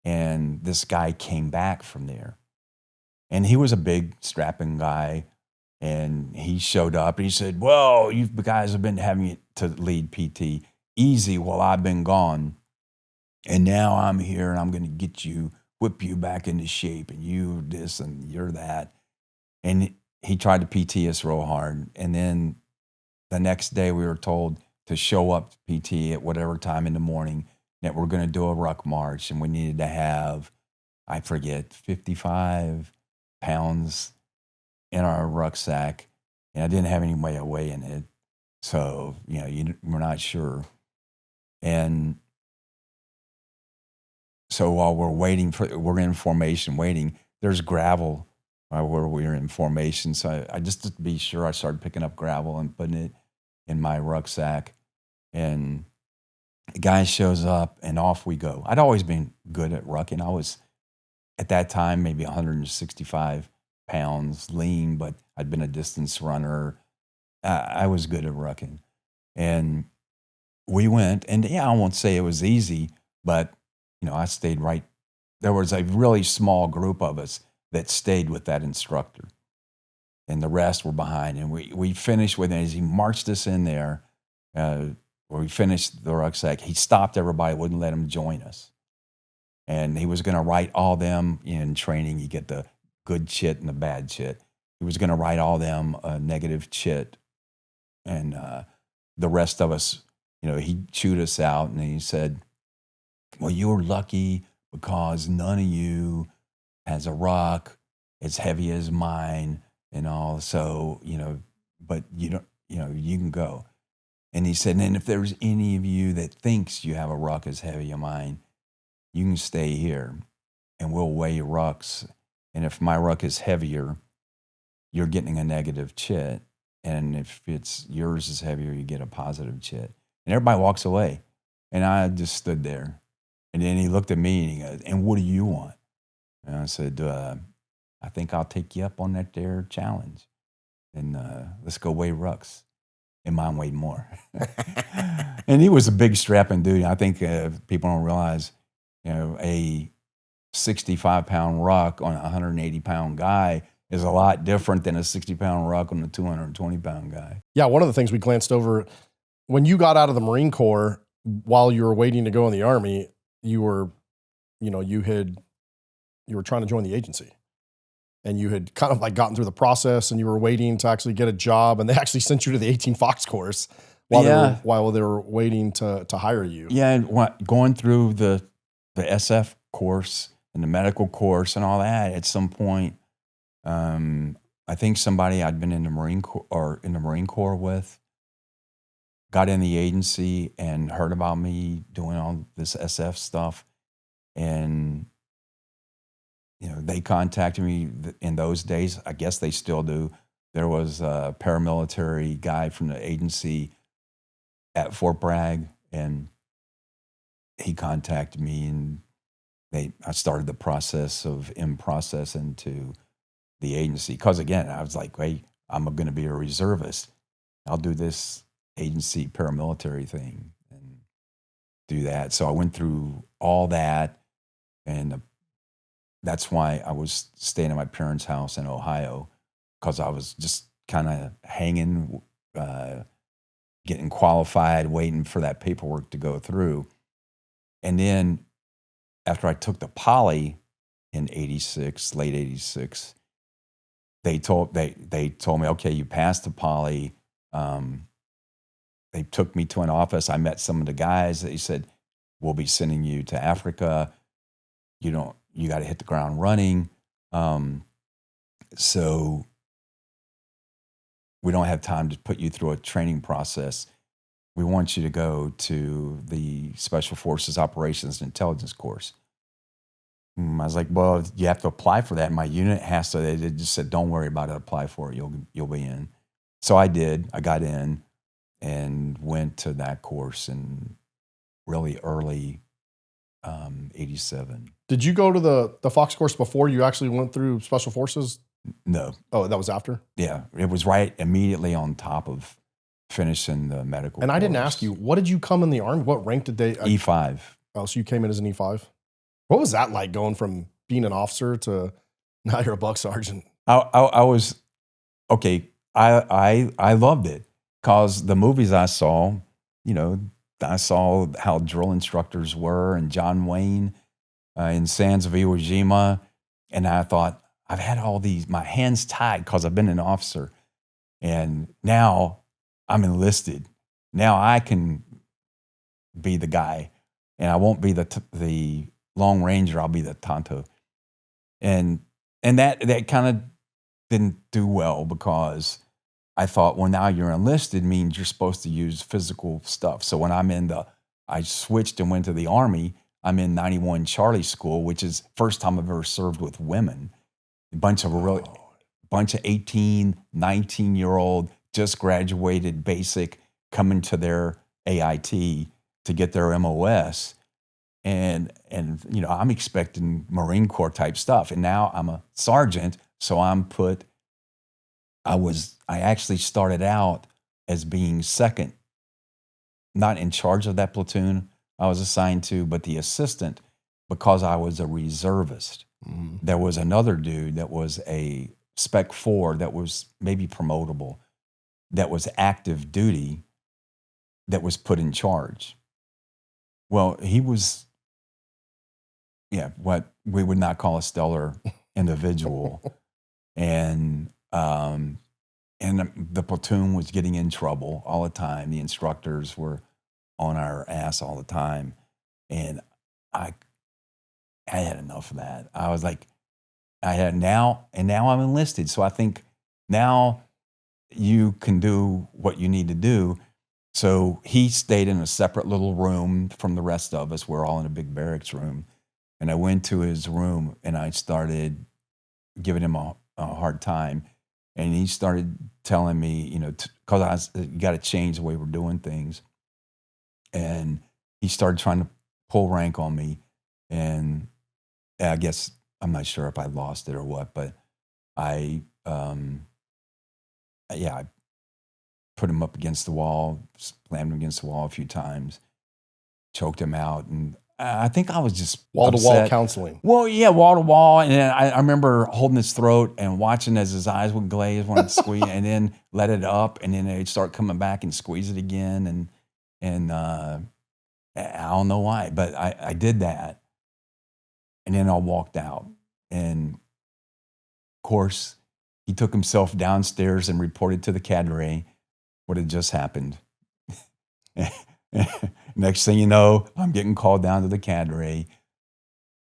And this guy came back from there. And he was a big, strapping guy. And he showed up, and he said, well, you guys have been having it to lead PT easy while I've been gone. And now I'm here, and I'm going to whip you back into shape, and you this and you're that. And he tried to PT us real hard. And then the next day we were told to show up to PT at whatever time in the morning, that we're going to do a ruck march. And we needed to have, I forget, 55 pounds in our rucksack. And I didn't have any way of weighing it. So, we're not sure. And so while we're in formation waiting, there's gravel where we're in formation. So I just to be sure, I started picking up gravel and putting it in my rucksack. And the guy shows up, and off we go. I'd always been good at rucking. I was, at that time, maybe 165 pounds, lean, but I'd been a distance runner. I was good at rucking. And we went, and I won't say it was easy, but I stayed right. There was a really small group of us that stayed with that instructor, and the rest were behind. And we finished with it. As he marched us in there, where we finished the rucksack, he stopped everybody, wouldn't let them join us. And he was going to write all them in training. You get the good chit and the bad chit. He was going to write all them a negative chit. And the rest of us, he chewed us out, and he said, well, you're lucky because none of you has a ruck as heavy as mine and all. So, but you don't, you can go. And he said, and if there's any of you that thinks you have a ruck as heavy as mine, you can stay here and we'll weigh your rucks. And if my ruck is heavier, you're getting a negative chit. And if yours is heavier, you get a positive chit. And everybody walks away. And I just stood there. And then he looked at me and he goes, and what do you want? And I said, I think I'll take you up on that there challenge. And let's go weigh rucks. And mine weighed more. And he was a big strapping dude. I think people don't realize, a 65-pound ruck on a 180-pound guy is a lot different than a 60-pound ruck on a 220-pound guy.
Yeah, one of the things we glanced over, when you got out of the Marine Corps, while you were waiting to go in the Army, you were you were trying to join the agency, and you had kind of like gotten through the process, and you were waiting to actually get a job, and they actually sent you to the 18 Fox course while they were waiting to hire you.
Yeah, and going through the SF course and the medical course and all that, at some point, I think somebody I'd been in the Marine Corps with got in the agency and heard about me doing all this SF stuff, and they contacted me in those days. I guess they still do. There was a paramilitary guy from the agency at Fort Bragg, and he contacted me, and I started the process of in process into the agency. Because again, I was like, wait, I'm going to be a reservist. I'll do this agency paramilitary thing and do that. So I went through all that, and that's why I was staying at my parents' house in Ohio, because I was just kind of hanging, getting qualified, waiting for that paperwork to go through. And then after I took the poly in '86, late '86, they told me, okay, you passed the poly. They took me to an office. I met some of the guys. They said, we'll be sending you to Africa. You got to hit the ground running. So we don't have time to put you through a training process. We want you to go to the Special Forces Operations and Intelligence course. I was like, well, you have to apply for that. My unit has to. They just said, don't worry about it. Apply for it. You'll be in. So I did. I got in and went to that course in really early '87.
Did you go to the Fox course before you actually went through Special Forces?
No.
Oh, that was after?
Yeah. It was right immediately on top of finishing the medical
And
course.
I didn't ask you, what did you come in the Army? What rank did they?
E5.
Oh, so you came in as an E5? What was that like, going from being an officer to now you're a buck sergeant?
I was, okay, I loved it, because the movies I saw, I saw how drill instructors were, and John Wayne in Sands of Iwo Jima. And I thought, I've had all these, my hands tied because I've been an officer. And now I'm enlisted. Now I can be the guy, and I won't be the Long Ranger. I'll be the Tonto. And that kind of didn't do well, because I thought, well, now you're enlisted means you're supposed to use physical stuff. So when I switched and went to the Army, I'm in 91 Charlie School, which is first time I've ever served with women. A bunch of 18, 19-year-old, just graduated basic, coming to their AIT to get their MOS. And I'm expecting Marine Corps type stuff. And now I'm a sergeant, so I actually started out as being second, not in charge of that platoon I was assigned to, but the assistant, because I was a reservist.
Mm-hmm.
There was another dude that was a Spec 4 that was maybe promotable, that was active duty, that was put in charge. Well, he was, what we would not call a stellar individual. And the platoon was getting in trouble all the time. The instructors were on our ass all the time. And I had enough of that. I was like, now I'm enlisted. So I think now you can do what you need to do. So he stayed in a separate little room from the rest of us. We're all in a big barracks room. And I went to his room and I started giving him a hard time. And he started telling me, because you got to change the way we're doing things. And he started trying to pull rank on me. And I guess, I'm not sure if I lost it or what, but I put him up against the wall, slammed him against the wall a few times, choked him out. And I think I was just
wall-to-wall counseling.
Well, yeah, wall-to-wall. And then I remember holding his throat and watching as his eyes would glaze when I'd squeeze, and then let it up, and then they'd start coming back and squeeze it again. And I don't know why, but I did that. And then I walked out. And of course, he took himself downstairs and reported to the cadre what had just happened. Next thing you know, I'm getting called down to the cadre,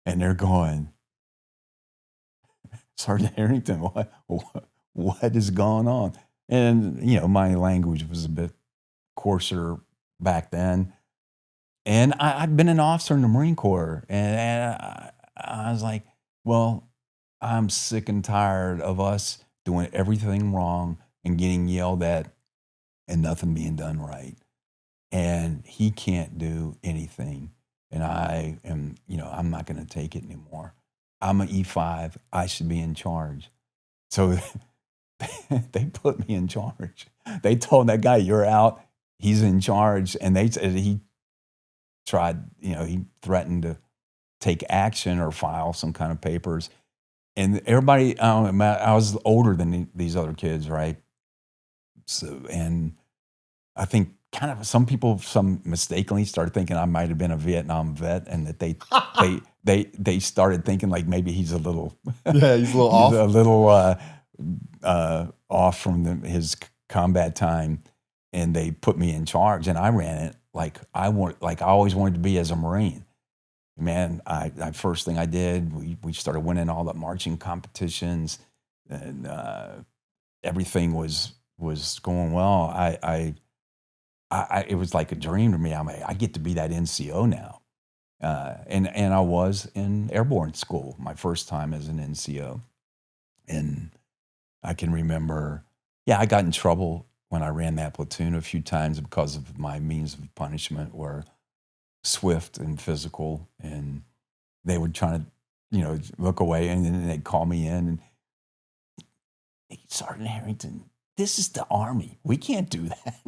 and they're going, Sergeant Harrington, what is going on? And, my language was a bit coarser back then. And I'd been an officer in the Marine Corps. And I was like, well, I'm sick and tired of us doing everything wrong and getting yelled at and nothing being done right. And he can't do anything. And I am, I'm not going to take it anymore. I'm an E5. I should be in charge. So they put me in charge. They told that guy, you're out. He's in charge. And he tried, he threatened to take action or file some kind of papers. And everybody, I was older than these other kids, right? So, and I think kind of some mistakenly started thinking I might have been a Vietnam vet, and that they started thinking like maybe he's a little
he's a little off,
a little off from his combat time, and they put me in charge, and I ran it like I always wanted to be as a Marine. Man, I first thing I did, we started winning all the marching competitions, and everything was going well. It was like a dream to me. I get to be that NCO now, and I was in airborne school my first time as an NCO, and I can remember, I got in trouble when I ran that platoon a few times because of my means of punishment were swift and physical, and they would try to, look away, and then they'd call me in and, hey, Sergeant Harrington, this is the Army. We can't do that.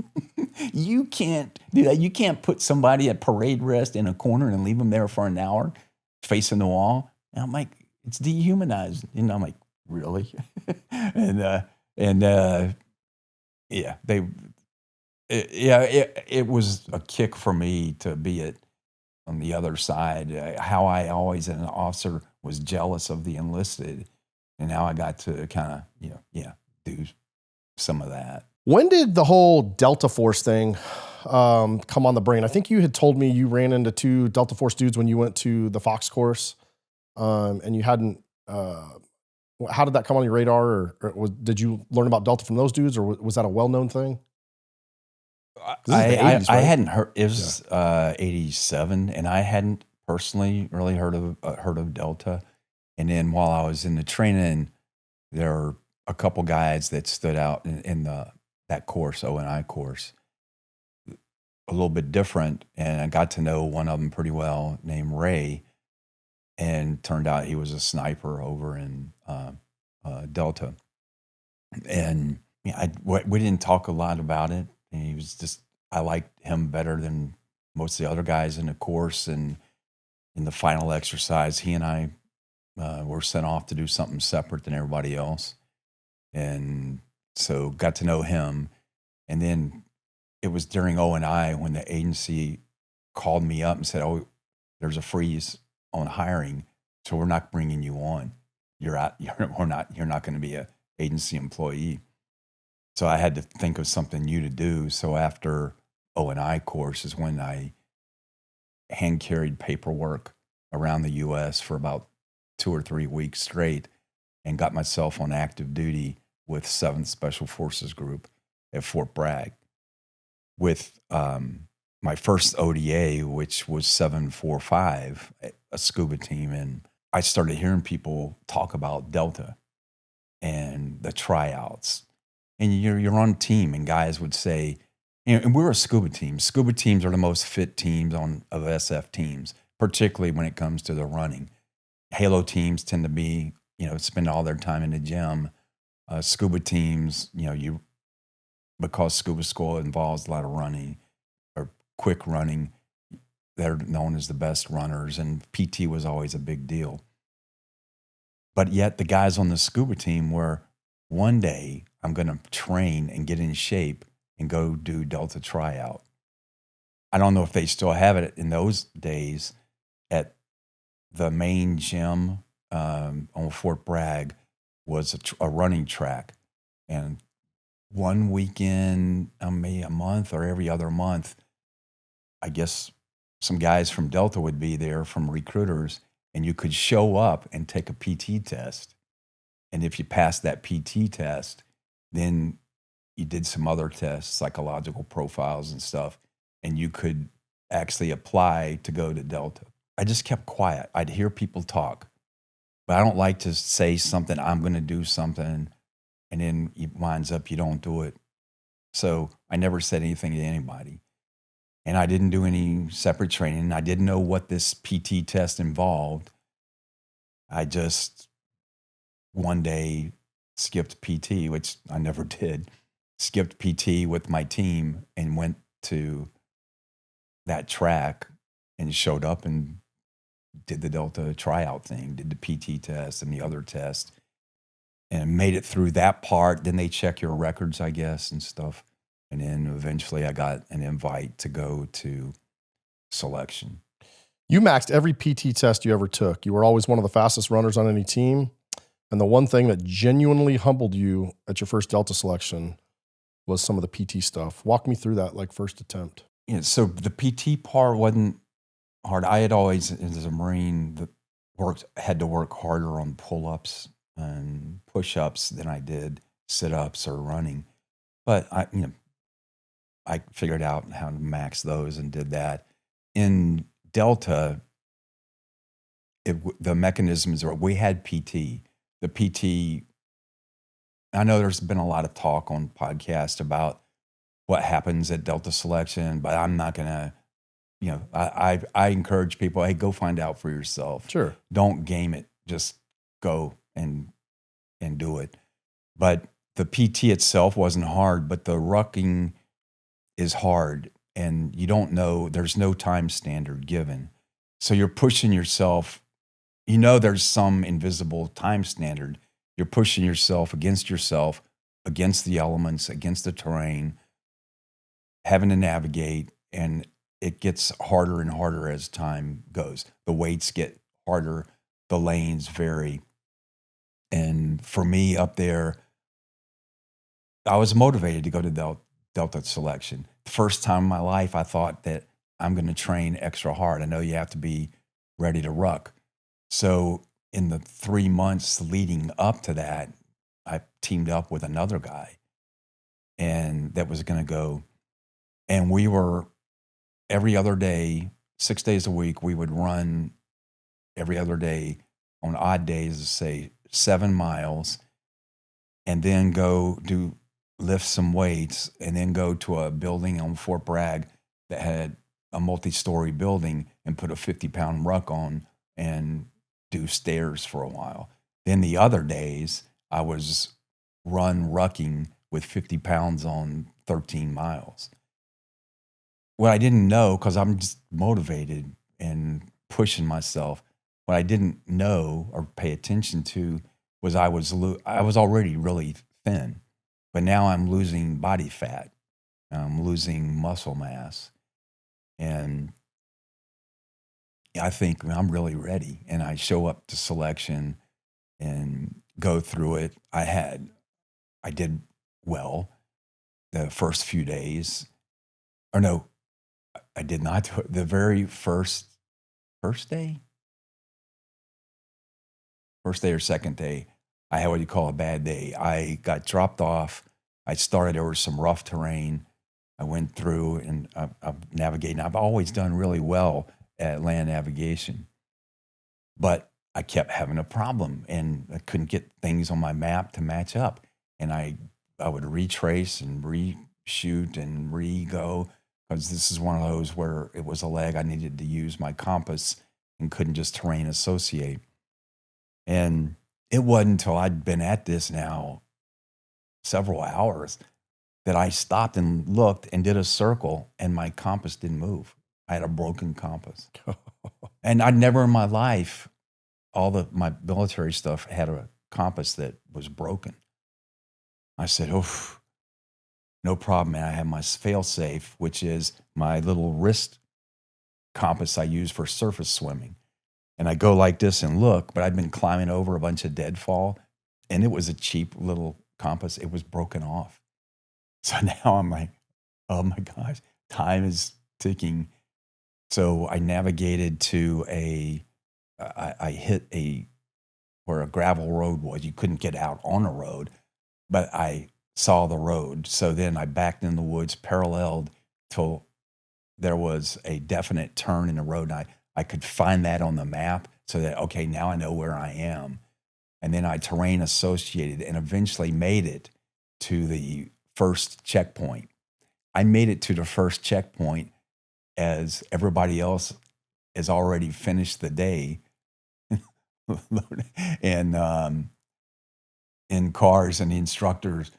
You can't do that. You can't put somebody at parade rest in a corner and leave them there for an hour facing the wall. And I'm like, it's dehumanized. And I'm like, really? It was a kick for me to be it on the other side. How I always, as an officer, was jealous of the enlisted. And now I got to kind of, do some of that.
When did the whole Delta Force thing come on the brain? I think you had told me you ran into 2 Delta Force dudes when you went to the Fox course, and you hadn't. How did that come on your radar, or did you learn about Delta from those dudes, or was that a well-known thing?
I hadn't heard. It was 87, and I hadn't personally really heard of Delta. And then while I was in the training, there were a couple guys that stood out in that course, O&I course, a little bit different. And I got to know one of them pretty well, named Ray, and turned out he was a sniper over in Delta. And we didn't talk a lot about it. And he was just, I liked him better than most of the other guys in the course. And in the final exercise, he and I were sent off to do something separate than everybody else. And so got to know him. And then it was during O&I when the agency called me up and said, oh, there's a freeze on hiring, so we're not bringing you on. You're out. You're not going to be an agency employee. So I had to think of something new to do. So after O&I course is when I hand carried paperwork around the U.S. for about 2 or 3 weeks straight, and got myself on active duty with 7th Special Forces Group at Fort Bragg with my first ODA, which was 745, a scuba team. And I started hearing people talk about Delta and the tryouts. And you're on a team, and guys would say, and we're a scuba team. Scuba teams are the most fit teams of SF teams, particularly when it comes to the running. Halo teams tend to be, spend all their time in the gym. Scuba teams, because scuba school involves a lot of running or quick running, they're known as the best runners, and PT was always a big deal. But yet the guys on the scuba team were, one day I'm going to train and get in shape and go do Delta tryout. I don't know if they still have it in those days at the main gym on Fort Bragg was a running track. And one weekend, maybe a month or every other month, I guess some guys from Delta would be there from recruiters, and you could show up and take a PT test. And if you passed that PT test, then you did some other tests, psychological profiles and stuff, and you could actually apply to go to Delta. I just kept quiet. I'd hear people talk, but I don't like to say something, I'm going to do something, and then it winds up you don't do it. So I never said anything to anybody. And I didn't do any separate training. I didn't know what this PT test involved. I just one day skipped PT, which I never did. Skipped PT with my team and went to that track and showed up and did the Delta tryout thing, did the PT test and the other test, and made it through that part. Then they check your records, I guess, and stuff. And then eventually I got an invite to go to selection.
You maxed every PT test you ever took. You were always one of the fastest runners on any team. And the one thing that genuinely humbled you at your first Delta selection was some of the PT stuff. Walk me through that, like first attempt.
Yeah, so the PT part wasn't hard. I had always, as a Marine, had to work harder on pull-ups and push-ups than I did sit-ups or running. But I figured out how to max those and did that. In Delta, the mechanisms are, we had PT. The PT, I know there's been a lot of talk on podcasts about what happens at Delta selection, but I'm not going to, I encourage people, hey, go find out for yourself.
Sure.
Don't game it. Just go and do it. But the PT itself wasn't hard, but the rucking is hard, and you don't know, there's no time standard given. So you're pushing yourself, there's some invisible time standard. You're pushing yourself, against the elements, against the terrain, having to navigate, and it gets harder and harder as time goes. The weights get harder, the lanes vary. And for me up there, I was motivated to go to Delta selection. The first time in my life, I thought that I'm going to train extra hard. I know you have to be ready to ruck. So in the 3 months leading up to that, I teamed up with another guy, and that was going to go. And we were every other day, 6 days a week, we would run every other day on odd days, say 7 miles, and then go lift some weights, and then go to a building on Fort Bragg that had a multi-story building and put a 50-pound ruck on and do stairs for a while. Then the other days, I was rucking with 50 pounds on 13 miles. What I didn't know, because I'm just motivated and pushing myself, what I didn't know or pay attention to was I was already really thin. But now I'm losing body fat. I'm losing muscle mass. And I think I'm really ready. And I show up to selection and go through it. I did well the first few days. Or no, I did not do it. The very first day? First day or second day, I had what you call a bad day. I got dropped off. I started over some rough terrain. I went through and I'm navigating. I've always done really well at land navigation, but I kept having a problem and I couldn't get things on my map to match up. And I would retrace and reshoot and re-go, because this is one of those where it was a leg. I needed to use my compass and couldn't just terrain associate. And it wasn't until I'd been at this now several hours that I stopped and looked and did a circle, and my compass didn't move. I had a broken compass. And I'd never in my life, my military stuff had a compass that was broken. I said, oh, no problem, man. I have my fail-safe, which is my little wrist compass I use for surface swimming. And I go like this and look, but I'd been climbing over a bunch of deadfall, and it was a cheap little compass. It was broken off. So now I'm like, oh my gosh, time is ticking. So I navigated to I hit where a gravel road was. You couldn't get out on a road, but I saw the road. So then I backed in the woods, paralleled till there was a definite turn in the road. And I could find that on the map so that, okay, now I know where I am. And then I terrain associated and eventually made it to the first checkpoint. I made it to the first checkpoint as everybody else has already finished the day and in cars, and the instructors,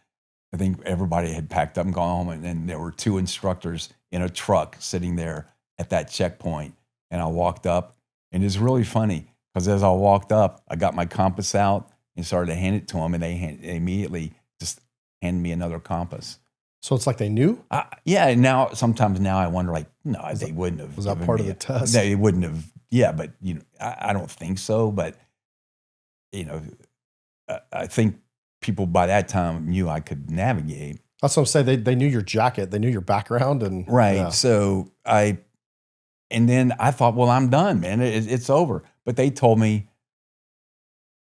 I think everybody had packed up and gone home, and then there were 2 instructors in a truck sitting there at that checkpoint. And I walked up, and it's really funny because as I walked up, I got my compass out and started to hand it to them, and they immediately just handed me another compass.
So it's like they knew?
Yeah, and sometimes I wonder, like, no, they wouldn't have.
Was that part of the test?
They wouldn't have. Yeah, but I don't think so. But I think people by that time knew I could navigate.
That's what I'm saying. They knew your jacket, they knew your background, and
right.
Yeah.
So and then I thought, well, I'm done, man. It's over. But they told me,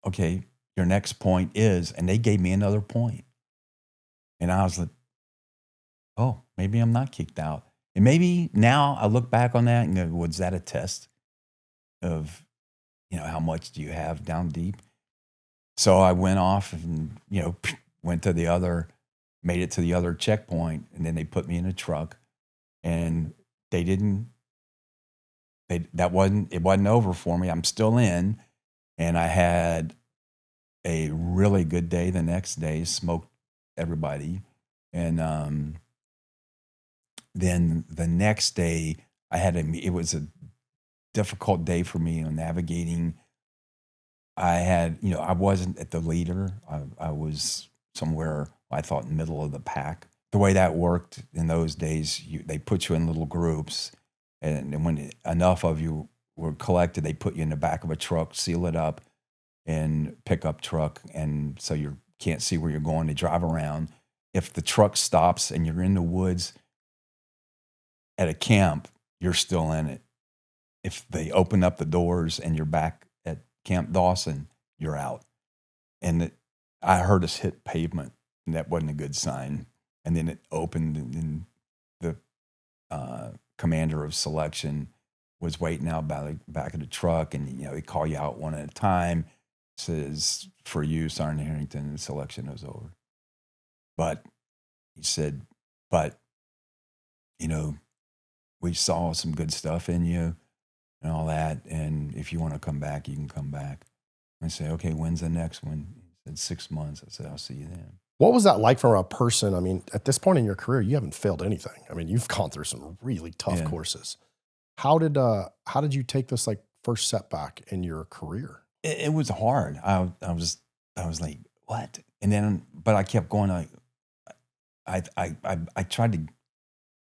okay, your next point is, and they gave me another point, and I was like, oh, maybe I'm not kicked out. And maybe now I look back on that and go, was that a test of, how much do you have down deep? So I went off and, went to made it to the other checkpoint. And then they put me in a truck, and it wasn't over for me. I'm still in, and I had a really good day the next day, smoked everybody. And, then the next day it was a difficult day for me on navigating. I wasn't at the leader. I was somewhere, I thought, middle of the pack. The way that worked in those days, they put you in little groups, and when enough of you were collected, they put you in the back of a truck, seal it up, and pickup truck, and so you can't see where you're going. They drive around. If the truck stops and you're in the woods at a camp, you're still in it. If they open up the doors and you're back at Camp Dawson, you're out. And I heard us hit pavement, and that wasn't a good sign. And then it opened, and the commander of selection was waiting out by the back of the truck, and they call you out one at a time. Says, for you, Sergeant Harrington, the selection is over. But he said, we saw some good stuff in you and all that, and if you want to come back, you can come back. I say, okay, when's the next one? He said 6 months. I said, I'll see you then.
What was that like for a person? I mean, at this point in your career, you haven't failed anything. I mean, you've gone through some really tough courses. How did you take this first setback in your career?
It was hard. I was like, what? And then, but I kept going. I tried to,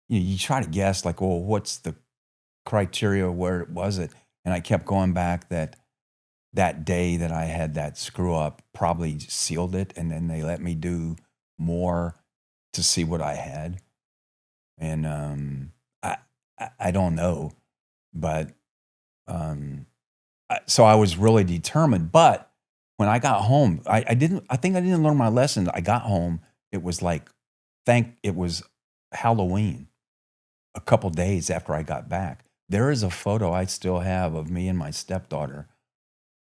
you try to guess, like, well, what's the criteria? Where was it? And I kept going back that day that I had that screw up probably sealed it, and then they let me do more to see what I had. And I don't know, but so I was really determined. But when I got home, I think I didn't learn my lesson. I got home, it was it was Halloween, a couple days after I got back. There is a photo I still have of me and my stepdaughter.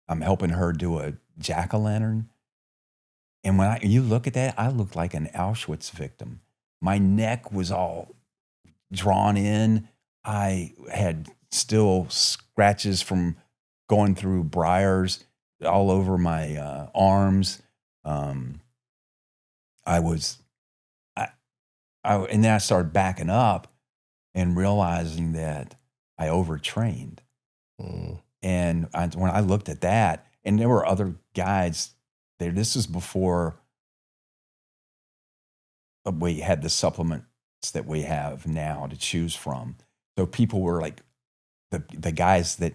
I'm helping her do a jack-o'-lantern. And when you look at that, I looked like an Auschwitz victim. My neck was all drawn in. I had still scratches from going through briars all over my arms. And then I started backing up and realizing that I overtrained. And when I looked at that, and there were other guides there, this is before we had the supplements that we have now to choose from. So people were the guys that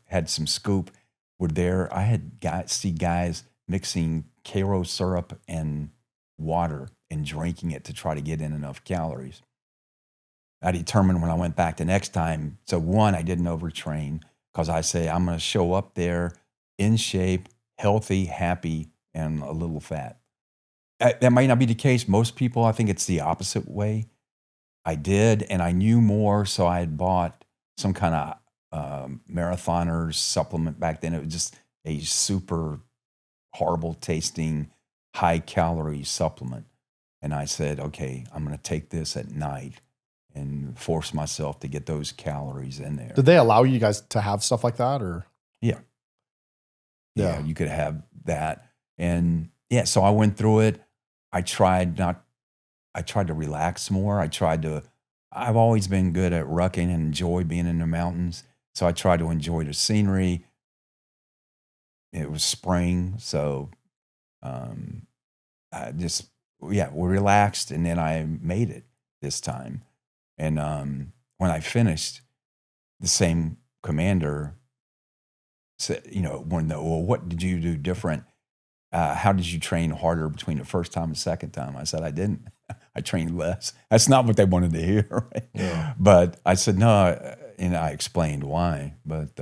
had some scoop were there. I had see guys mixing Karo syrup and water and drinking it to try to get in enough calories. I determined when I went back the next time. So one, I didn't overtrain because I say I'm going to show up there in shape, healthy, happy, and a little fat. That might not be the case. Most people, I think it's the opposite way. I did, and I knew more, so I had bought some kind of marathoner's supplement back then. It was just a super horrible tasting, high calorie supplement. And I said, okay, I'm going to take this at night and force myself to get those calories in there.
Did they allow you guys to have stuff like that, or?
Yeah, you could have that. And yeah, so I went through it. I tried to relax more. I've always been good at rucking and enjoy being in the mountains. So I tried to enjoy the scenery. It was spring. So we relaxed, and then I made it this time. And when I finished, the same commander said, what did you do different? How did you train harder between the first time and the second time? I said, I didn't. I trained less. That's not what they wanted to hear. Right?
Yeah.
But I said, no, and I explained why. But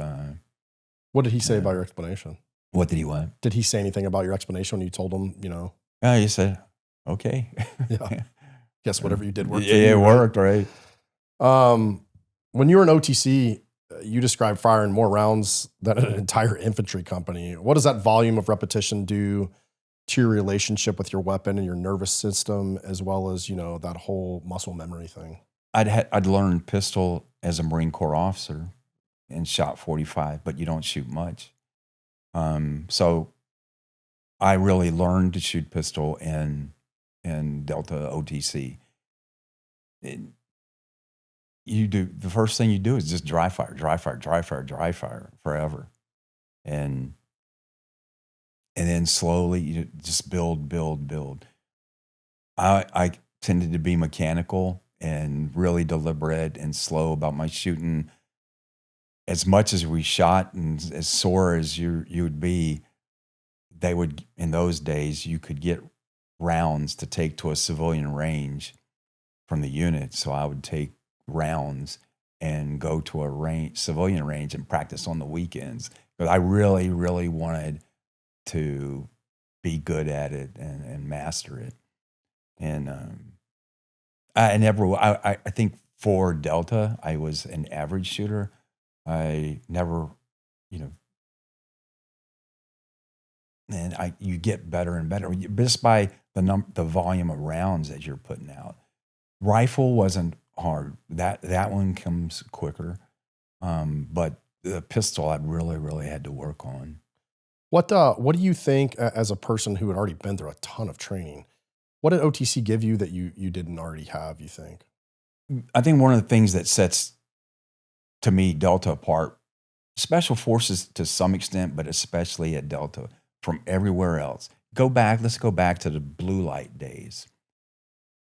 what did he say about your explanation?
What did he want?
Did he say anything about your explanation when you told him,
He said, okay.
Yeah. Guess whatever you did worked.
Yeah, it worked, right?
When you were in OTC, you described firing more rounds than an entire infantry company. What does that volume of repetition do to your relationship with your weapon and your nervous system, as well as, that whole muscle memory thing?
I'd learned pistol as a Marine Corps officer and shot 45, but you don't shoot much. So I really learned to shoot pistol in Delta OTC. The first thing you do is just dry fire forever. And then slowly you just build. I tended to be mechanical and really deliberate and slow about my shooting. As much as we shot and as sore as you would be, in those days, you could get rounds to take to a civilian range from the unit. So I would take rounds and go to a civilian range and practice on the weekends. But I really, really wanted to be good at it and master it. And I think for Delta, I was an average shooter. I never, and you get better and better just by the volume of rounds that you're putting out. Rifle wasn't hard. That one comes quicker. But the pistol, I really, really had to work on.
What do you think, as a person who had already been through a ton of training, what did OTC give you that you didn't already have, you think?
I think one of the things that sets, to me, Delta apart, Special Forces to some extent, but especially at Delta, from everywhere else. Let's go back to the blue light days,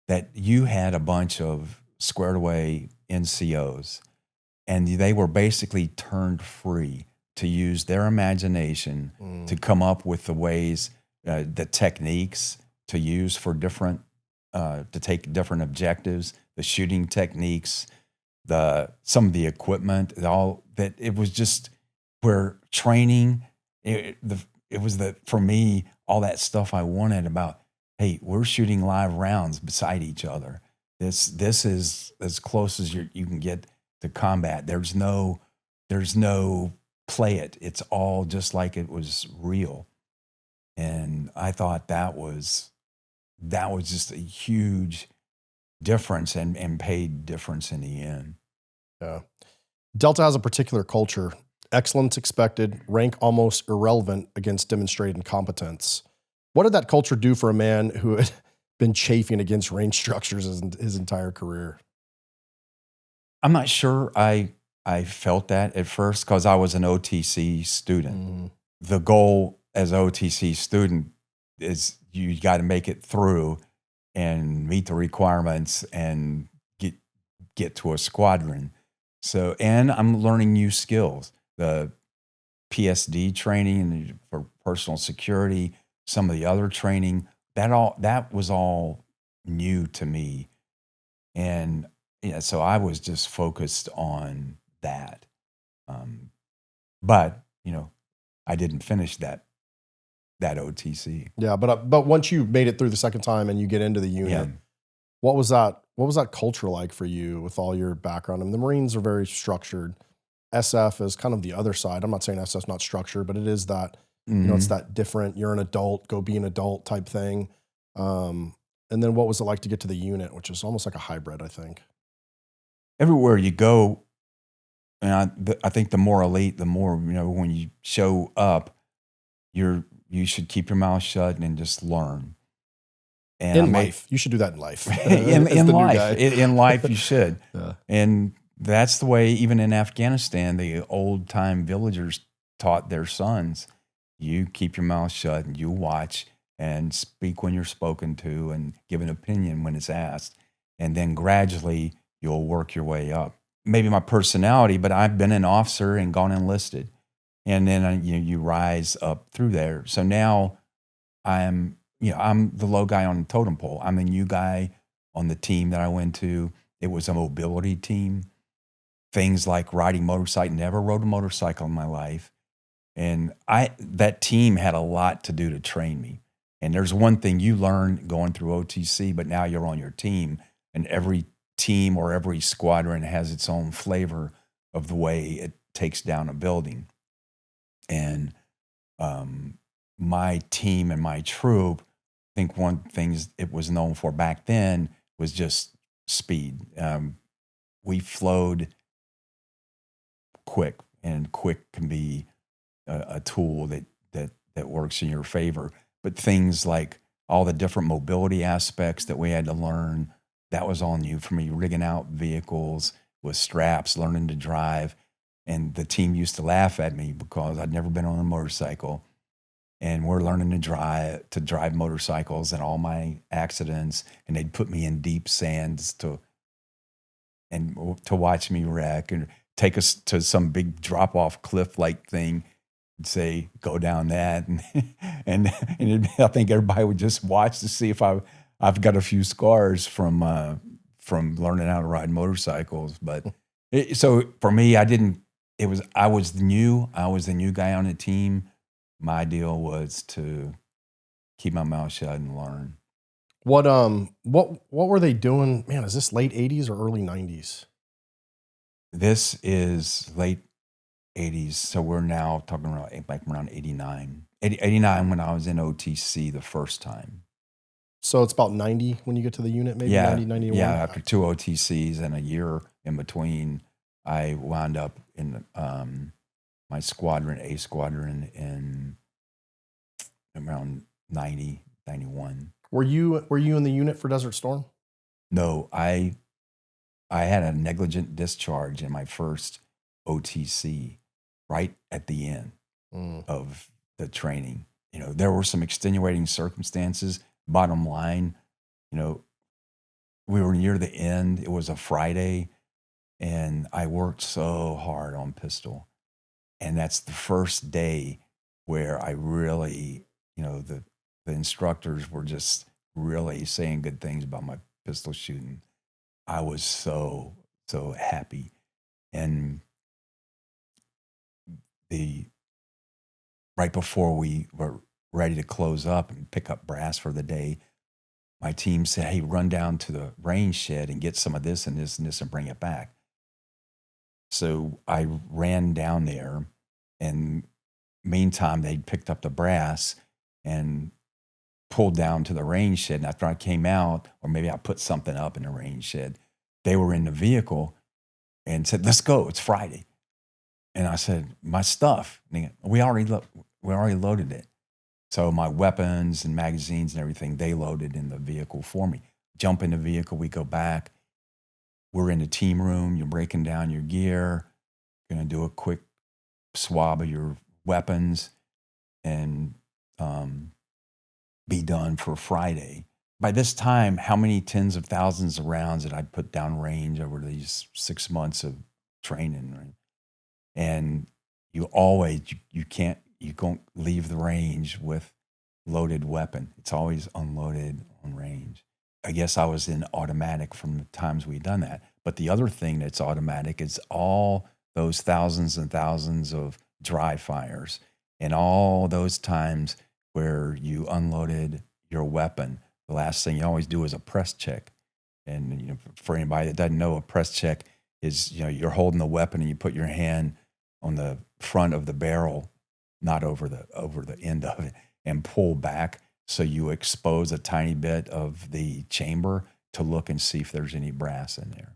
that you had a bunch of squared away NCOs, and they were basically turned free to use their imagination to come up with the ways, the techniques to use for to take different objectives, the shooting techniques, some of the equipment, it was just where training, for me, all that stuff I wanted about, hey, we're shooting live rounds beside each other. This is as close as you can get to combat. There's no play it. It's all just like it was real. And I thought that was just a huge difference and paid difference in the end.
Yeah. Delta has a particular culture. Excellence expected, rank almost irrelevant against demonstrated incompetence. What did that culture do for a man who had been chafing against range structures his entire career?
I'm not sure I felt that at first because I was an OTC student. Mm-hmm. The goal as an OTC student is you got to make it through and meet the requirements and get to a squadron. So, and I'm learning new skills. The PSD training for personal security, some of the other training, that was all new to me. And yeah, so I was just focused on that. But, I didn't finish that OTC.
Yeah, but once you made it through the second time and you get into the unit,
Yeah.
what was that culture like for you with all your background? I mean, the Marines are very structured. SF is kind of the other side. I'm not saying SF's not structured, but it is that, it's that different, you're an adult, go be an adult type thing. And then what was it like to get to the unit, which is almost like a hybrid, I think.
Everywhere you go, and I think the more elite, the more, when you show up, you should keep your mouth shut and just learn. And
in life, you should do that in life.
in life, you should.
Yeah.
And that's the way, even in Afghanistan, the old time villagers taught their sons, you keep your mouth shut and you watch and speak when you're spoken to and give an opinion when it's asked. And then gradually you'll work your way up. Maybe my personality, but I've been an officer and gone enlisted. And then you rise up through there. So now I'm the low guy on the totem pole. I'm the new guy on the team that I went to. It was a mobility team. Things like riding motorcycle, never rode a motorcycle in my life. And that team had a lot to do to train me. And there's one thing you learn going through OTC, but now you're on your team, and every team or every squadron has its own flavor of the way it takes down a building. And my team and my troop, I think one thing it was known for back then was just speed. We flowed quick, and quick can be a tool that works in your favor. But things like all the different mobility aspects that we had to learn, that was all new for me. Rigging out vehicles with straps, learning to drive. And the team used to laugh at me because I'd never been on a motorcycle. And we're learning to drive motorcycles, and all my accidents, and they'd put me in deep sands to watch me wreck, and take us to some big drop off cliff like thing and say, go down that. And I think everybody would just watch to see if I've got a few scars from learning how to ride motorcycles. But so for me, I was the new guy on the team. My deal was to keep my mouth shut and learn.
What were they doing? Man, is this late 80s or early 90s?
This is late 80s. So we're now talking around 89. 89 when I was in OTC the first time.
So it's about 90 when you get to the unit, maybe 90, 91?
Yeah, after 2 OTCs and a year in between, I wound up in my squadron, A squadron, in around 90, 91.
Were you in the unit for Desert Storm?
No, I had a negligent discharge in my first OTC right at the end of the training. There were some extenuating circumstances. Bottom line, we were near the end. It was a Friday, and I worked so hard on pistol. And that's the first day where I really, the instructors were just really saying good things about my pistol shooting. I was so happy. And right before we were ready to close up and pick up brass for the day, my team said, hey, run down to the range shed and get some of this and this and this and bring it back. So I ran down there, and meantime, they'd picked up the brass and pulled down to the range shed. And after I came out, or maybe I put something up in the range shed, they were in the vehicle and said, let's go, it's Friday. And I said, my stuff, we already loaded it. So my weapons and magazines and everything, they loaded in the vehicle for me. Jump in the vehicle, we go back. We're in the team room, you're breaking down your gear, gonna do a quick swab of your weapons and be done for Friday. By this time, how many tens of thousands of rounds had I put down range over these 6 months of training, right? And you always, you don't leave the range with loaded weapon. It's always unloaded on range. I guess I was in automatic from the times we'd done that. But the other thing that's automatic is all those thousands and thousands of dry fires and all those times where you unloaded your weapon. The last thing you always do is a press check. And for anybody that doesn't know, a press check is you're holding the weapon and you put your hand on the front of the barrel, not over the end of it, and pull back so you expose a tiny bit of the chamber to look and see if there's any brass in there.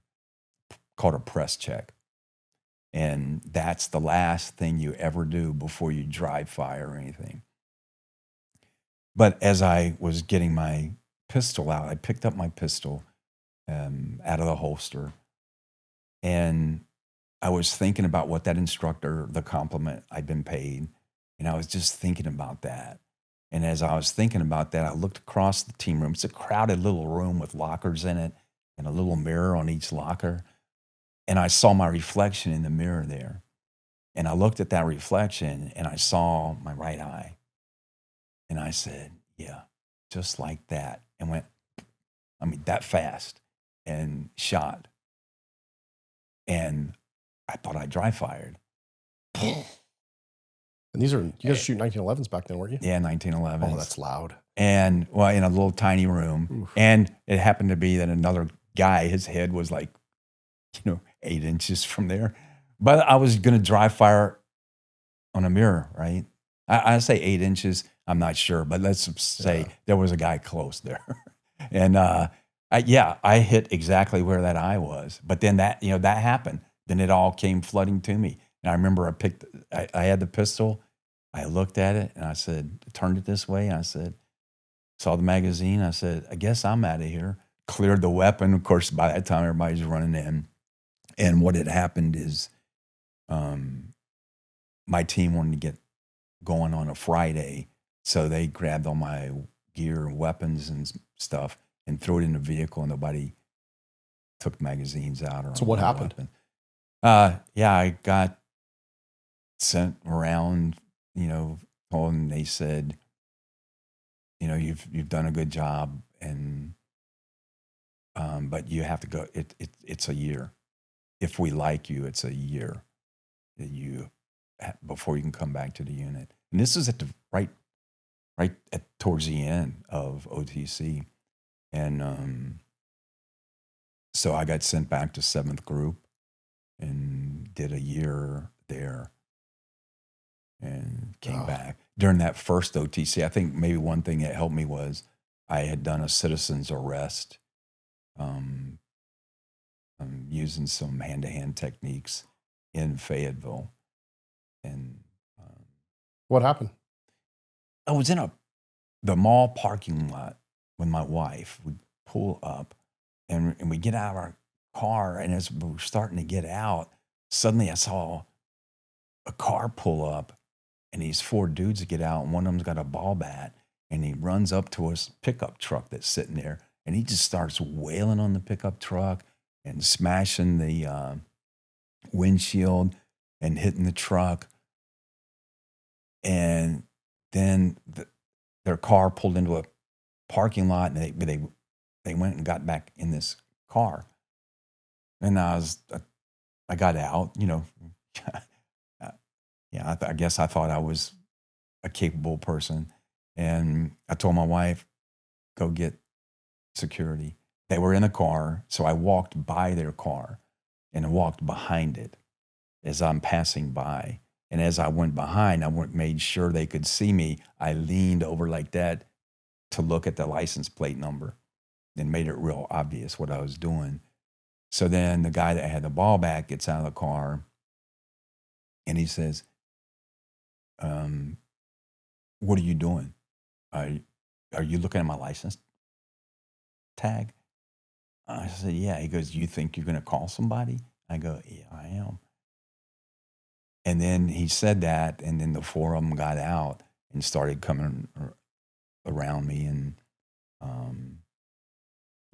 Called a press check. And that's the last thing you ever do before you dry fire or anything. But as I was getting my pistol out, I picked up my pistol out of the holster, and I was thinking about what that instructor, the compliment I'd been paid, and I was just thinking about that. And as I was thinking about that, I looked across the team room. It's a crowded little room with lockers in it and a little mirror on each locker. And I saw my reflection in the mirror there. And I looked at that reflection and I saw my right eye. And I said, yeah, just like that. And went, that fast, and shot. And I thought I dry fired.
And you guys shoot 1911s back then, weren't you?
Yeah, 1911s.
Oh, that's loud.
And in a little tiny room. Oof. And it happened to be that another guy, his head was like, 8 inches from there. But I was going to dry fire on a mirror, right? I say 8 inches. I'm not sure, but let's say there was a guy close there. And I hit exactly where that eye was. But then that happened. Then it all came flooding to me. And I remember I had the pistol. I looked at it and I said, turned it this way. And I said, saw the magazine. I said, I guess I'm out of here. Cleared the weapon. Of course, by that time, everybody's running in. And what had happened is my team wanted to get going on a Friday. So they grabbed all my gear, weapons and stuff and threw it in the vehicle, and nobody took magazines out.
So what happened?
I got sent around, and they said, you've done a good job, and but you have to go. It's a year. If we like you, it's a year that before you can come back to the unit. And this is at the right towards the end of OTC, and so I got sent back to 7th Group and did a year there, and came back. During that first OTC, I think maybe one thing that helped me was I had done a citizen's arrest, using some hand-to-hand techniques in Fayetteville. And
what happened?
I was in the mall parking lot with my wife. We pull up, and we get out of our car, and as we were starting to get out, suddenly I saw a car pull up, and these 4 dudes get out, and one of them's got a ball bat, and he runs up to a pickup truck that's sitting there, and he just starts wailing on the pickup truck and smashing the windshield and hitting the truck. And then their car pulled into a parking lot, and they went and got back in this car. And I got out, I guess I thought I was a capable person. And I told my wife, go get security. They were in a car, so I walked by their car and walked behind it as I'm passing by. And as I went behind, made sure they could see me. I leaned over like that to look at the license plate number and made it real obvious what I was doing. So then the guy that had the ball bat gets out of the car, and he says, what are you doing? Are you looking at my license tag? I said, yeah. He goes, you think you're going to call somebody? I go, yeah, I am. And then he said that, and then the 4 of them got out and started coming around me and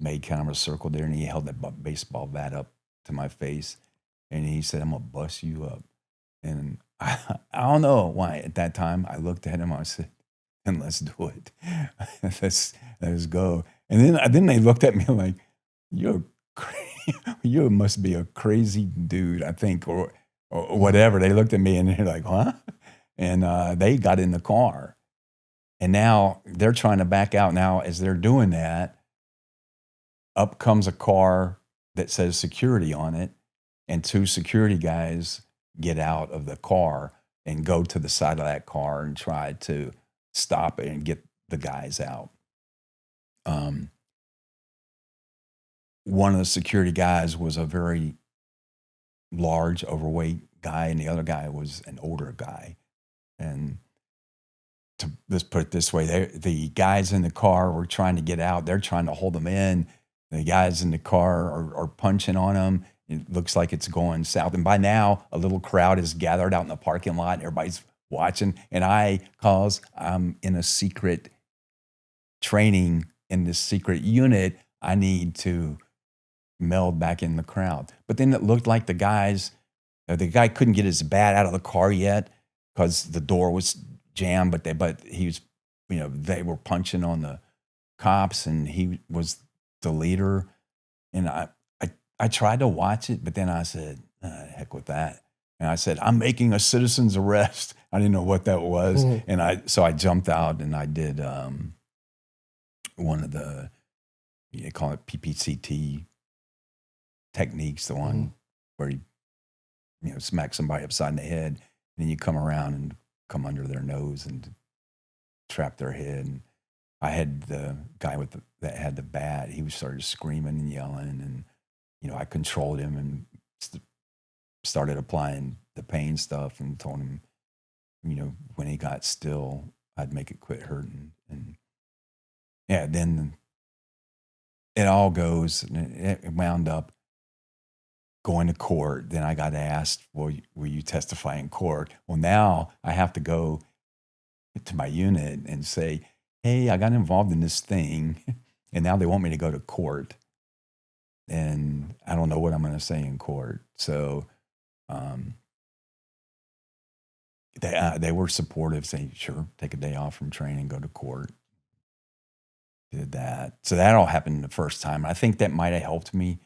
made kind of a circle there, and he held that baseball bat up to my face. And he said, I'm going to bust you up. And I don't know why at that time I looked at him. I said, and let's do it. let's go. And then they looked at me like, you must be a crazy dude, I think, or whatever. They looked at me and they're like, huh? And they got in the car. And now they're trying to back out. Now, as they're doing that, up comes a car that says security on it. And 2 security guys get out of the car and go to the side of that car and try to stop it and get the guys out. One of the security guys was a very large, overweight guy, and the other guy was an older guy. And let's put it this way, the guys in the car were trying to get out. They're trying to hold them in. The guys in the car are punching on them. It looks like it's going south. And by now, a little crowd is gathered out in the parking lot. And everybody's watching. And cause I'm in a secret training in this secret unit, I need to meld back in the crowd. But then it looked like the guy couldn't get his bat out of the car yet because the door was jammed, but he was, they were punching on the cops and he was the leader. And I tried to watch it, but then I said, heck with that. And I said, I'm making a citizen's arrest. I didn't know what that was. Mm-hmm. And so I jumped out and I did one of the, they call it PPCT techniques, the one where you smack somebody upside the head and then you come around and come under their nose and trap their head. And I had the guy that had the bat. He started screaming and yelling, and I controlled him and started applying the pain stuff and told him, when he got still, I'd make it quit hurting. And yeah, then it all goes, and it wound up going to court. Then I got asked, well, will you testify in court? Well, now I have to go to my unit and say, hey, I got involved in this thing, and now they want me to go to court. And I don't know what I'm going to say in court. So they were supportive, saying, sure, take a day off from training, go to court. Did that. So that all happened the first time. I think that might have helped me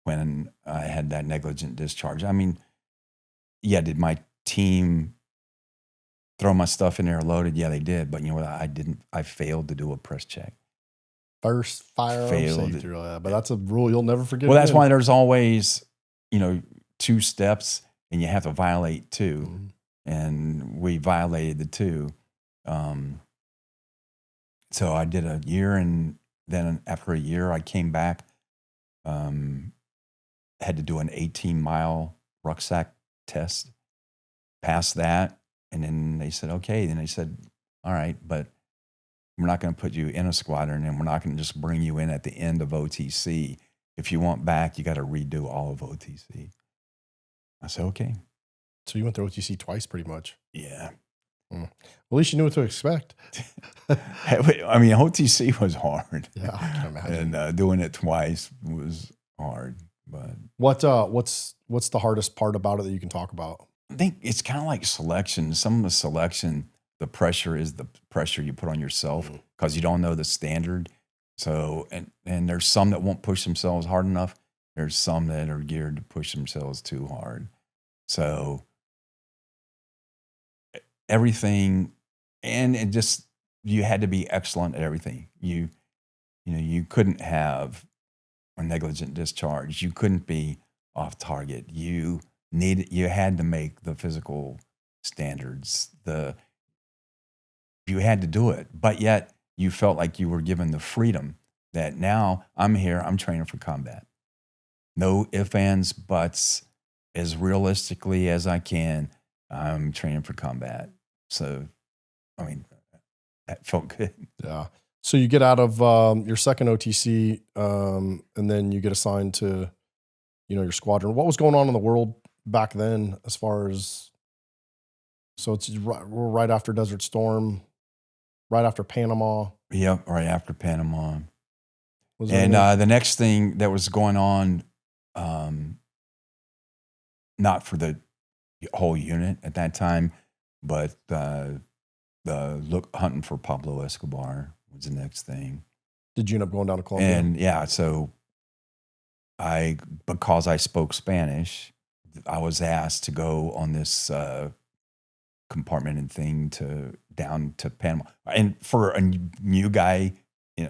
when I had that negligent discharge. I mean, yeah, did my team throw my stuff in there loaded? Yeah, they did. But you know what? I didn't. I failed to do a press check.
First firearm safety rule. But that's a rule you'll never forget.
Well, that's why there's always, 2 steps, and you have to violate 2. Mm-hmm. And we violated the 2. So I did a year, and then after a year, I came back, had to do an 18-mile rucksack test, passed that, and then they said, okay. Then they said, all right, but we're not going to put you in a squadron, and we're not going to just bring you in at the end of OTC. If you want back, you got to redo all of OTC. I said, okay.
So you went through OTC twice pretty much.
Yeah.
Well, at least you knew what to expect.
I mean, OTC was hard.
Yeah, I can imagine.
And doing it twice was hard. But
what's the hardest part about it that you can talk about?
I think it's kind of like selection. Some of the selection, the pressure is the pressure you put on yourself because you don't know the standard. So, and there's some that won't push themselves hard enough. There's some that are geared to push themselves too hard. So everything, and it just, you had to be excellent at everything. You couldn't have a negligent discharge. You couldn't be off target. You had to make the physical standards. You had to do it, but yet you felt like you were given the freedom that now I'm here, I'm training for combat. No ifs, ands, buts, as realistically as I can, I'm training for combat. So, I mean, that felt good.
Yeah. So you get out of your second OTC, and then you get assigned to, your squadron. What was going on in the world back then as far as, so we're right after Desert Storm, right after Panama.
Yep, right after Panama. And the next thing that was going on, not for the whole unit at that time, but the hunting for Pablo Escobar was the next thing.
Did you end up going down to Colombia?
And yeah, so because I spoke Spanish, I was asked to go on this compartment and thing down to Panama. And for a new guy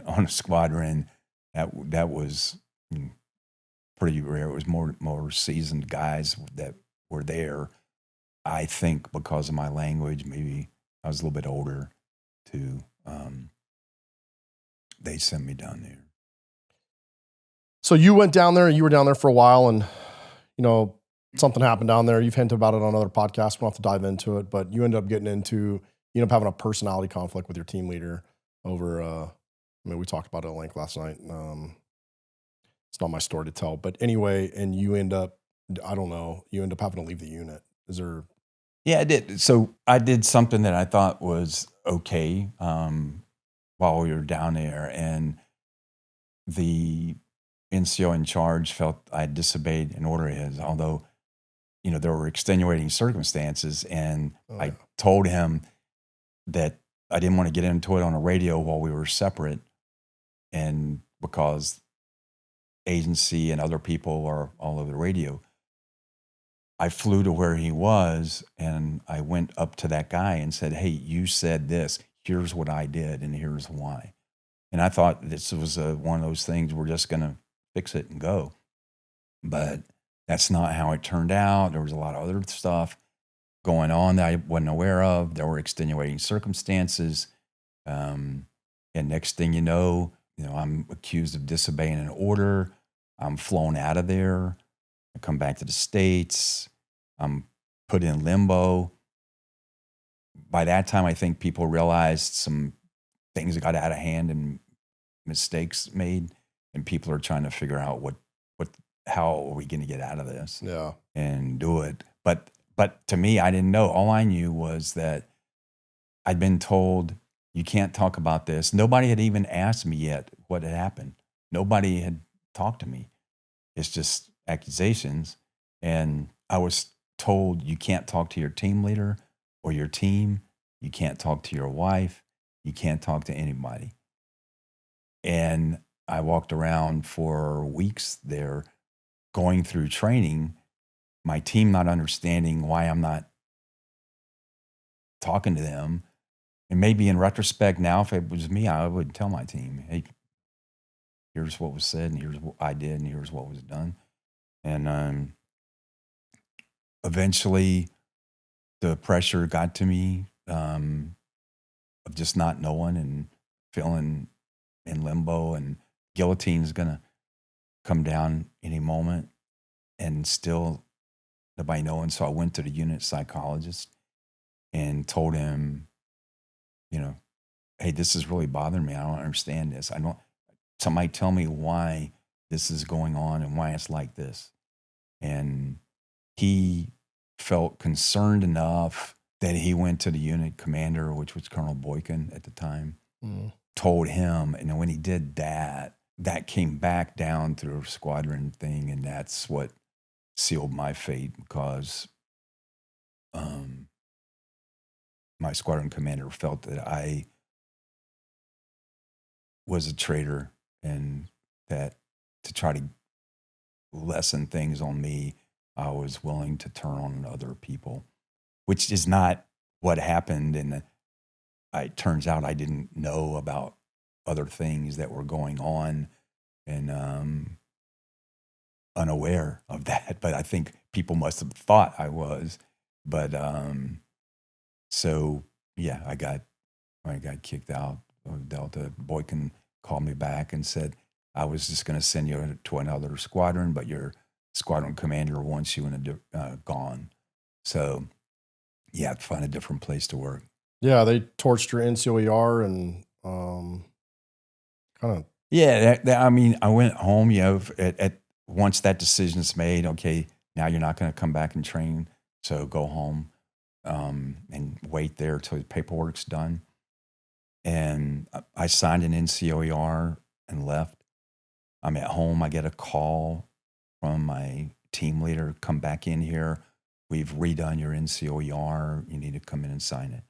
on a squadron, that was pretty rare. It was more seasoned guys that were there. I think because of my language, maybe I was a little bit older too. They sent me down there.
So you went down there and you were down there for a while, and something happened down there. You've hinted about it on other podcasts. We don't have to dive into it, but you end up having a personality conflict with your team leader over, we talked about it at length last night. It's not my story to tell, but anyway, and you end up having to leave the unit. Is there?
Yeah, I did. So I did something that I thought was okay while we were down there, and the NCO in charge felt I disobeyed an order of his, although, there were extenuating circumstances. And I told him that I didn't want to get into it on a radio while we were separate. And because agency and other people are all over the radio, I flew to where he was and I went up to that guy and said, "Hey, you said this, here's what I did and here's why." And I thought this was one of those things, we're just going to fix it and go. But that's not how it turned out. There was a lot of other stuff going on that I wasn't aware of. There were extenuating circumstances. And next thing you know, I'm accused of disobeying an order. I'm flown out of there. I come back to the States. I'm put in limbo. By that time, I think people realized some things got out of hand and mistakes made, and people are trying to figure out how are we going to get out of this?
Yeah.
And do it. But to me, I didn't know. All I knew was that I'd been told, you can't talk about this. Nobody had even asked me yet what had happened. Nobody had talked to me. It's just accusations. And I was told, you can't talk to your team leader or your team. You can't talk to your wife. You can't talk to anybody. And I walked around for weeks there going through training, my team not understanding why I'm not talking to them. And maybe in retrospect now, if it was me, I would tell my team, "Hey, here's what was said and here's what I did and here's what was done." And eventually the pressure got to me of just not knowing and feeling in limbo, and guillotine's going to come down any moment and still nobody knowing. So I went to the unit psychologist and told him, "Hey, this is really bothering me. I don't understand this. Somebody tell me why this is going on and why it's like this." And he felt concerned enough that he went to the unit commander, which was Colonel Boykin at the time, told him. And then when he did that came back down through a squadron thing. And that's what sealed my fate, because my squadron commander felt that I was a traitor, and that to try to lessen things on me, I was willing to turn on other people, which is not what happened. And it turns out I didn't know about other things that were going on, and unaware of that. But I think people must have thought I was. But so yeah, I got kicked out of Delta. Boykin called me back and said, "I was just going to send you to another squadron, but your squadron commander wants you gone." So you have to find a different place to work.
Yeah, they torched your NCOER and kind of.
Yeah, I mean, I went home. At once that decision's made, okay, now you're not going to come back and train, so go home and wait there till the paperwork's done. And I signed an NCOER and left. I'm at home. I get a call from my team leader, come back in here. We've redone your NCOER. You need to come in and sign it.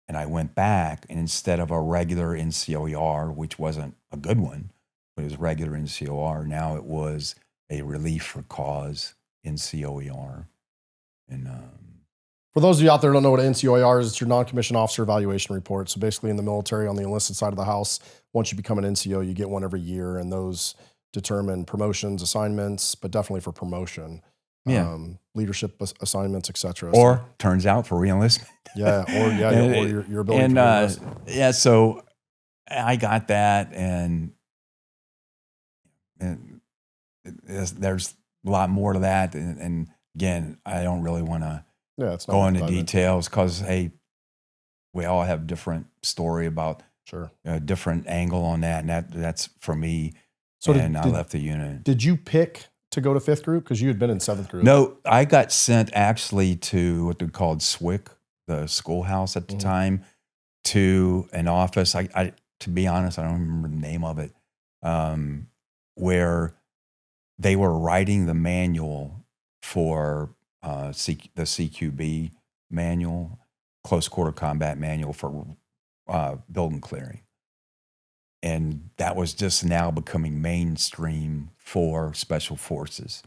And I went back, and instead of a regular NCOER, which wasn't a good one, but it was regular NCOER, now it was a relief for cause NCOER. And
for those of you out there who don't know what an NCOER is, it's your non-commissioned officer evaluation report. So basically in the military, on the enlisted side of the house, once you become an NCO, you get one every year, and those determine promotions, assignments, but definitely for promotion. Leadership assignments, etc.
Or turns out for reenlistment.
Or your ability to reenlist.
So I got that, and there's a lot more to that. And again, I don't really want to go into details because, hey, we all have different story about a different angle on that. And that's for me. So I left the unit.
Did you pick to go to 5th Group? Because you had been in 7th Group.
No, I got sent actually to what they called SWIC, the schoolhouse at the time, to an office. I to be honest, I don't remember the name of it, where they were writing the manual for the CQB manual, close quarter combat manual for building clearing. And that was just now becoming mainstream for special forces.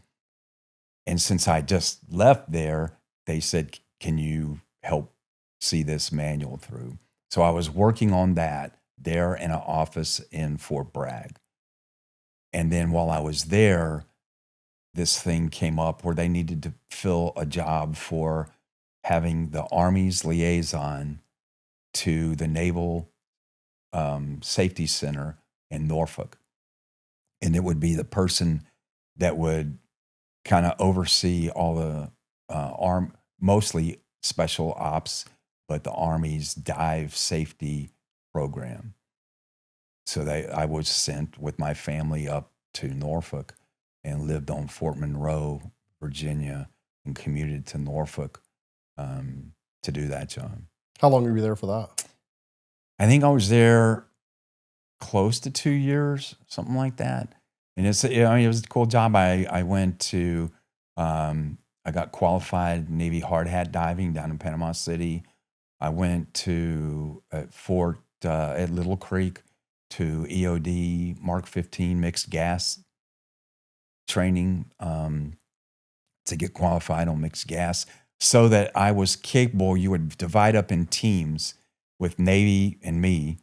And since I just left there, they said, can you help see this manual through? So I was working on that there in an office in Fort Bragg. And then while I was there, this thing came up where they needed to fill a job for having the Army's liaison to the Naval Safety Center in Norfolk. And it would be the person that would kind of oversee all the mostly special ops, but the Army's dive safety program. So I was sent with my family up to Norfolk and lived on Fort Monroe, Virginia, and commuted to Norfolk to do that job.
How long were you there for that?
I think I was there close to 2 years, something like that. And it was a cool job. I went to, I got qualified Navy hard hat diving down in Panama City. I went to Fort at Little Creek to EOD Mark 15 mixed gas training to get qualified on mixed gas so that I was capable. You would divide up in teams with Navy and me,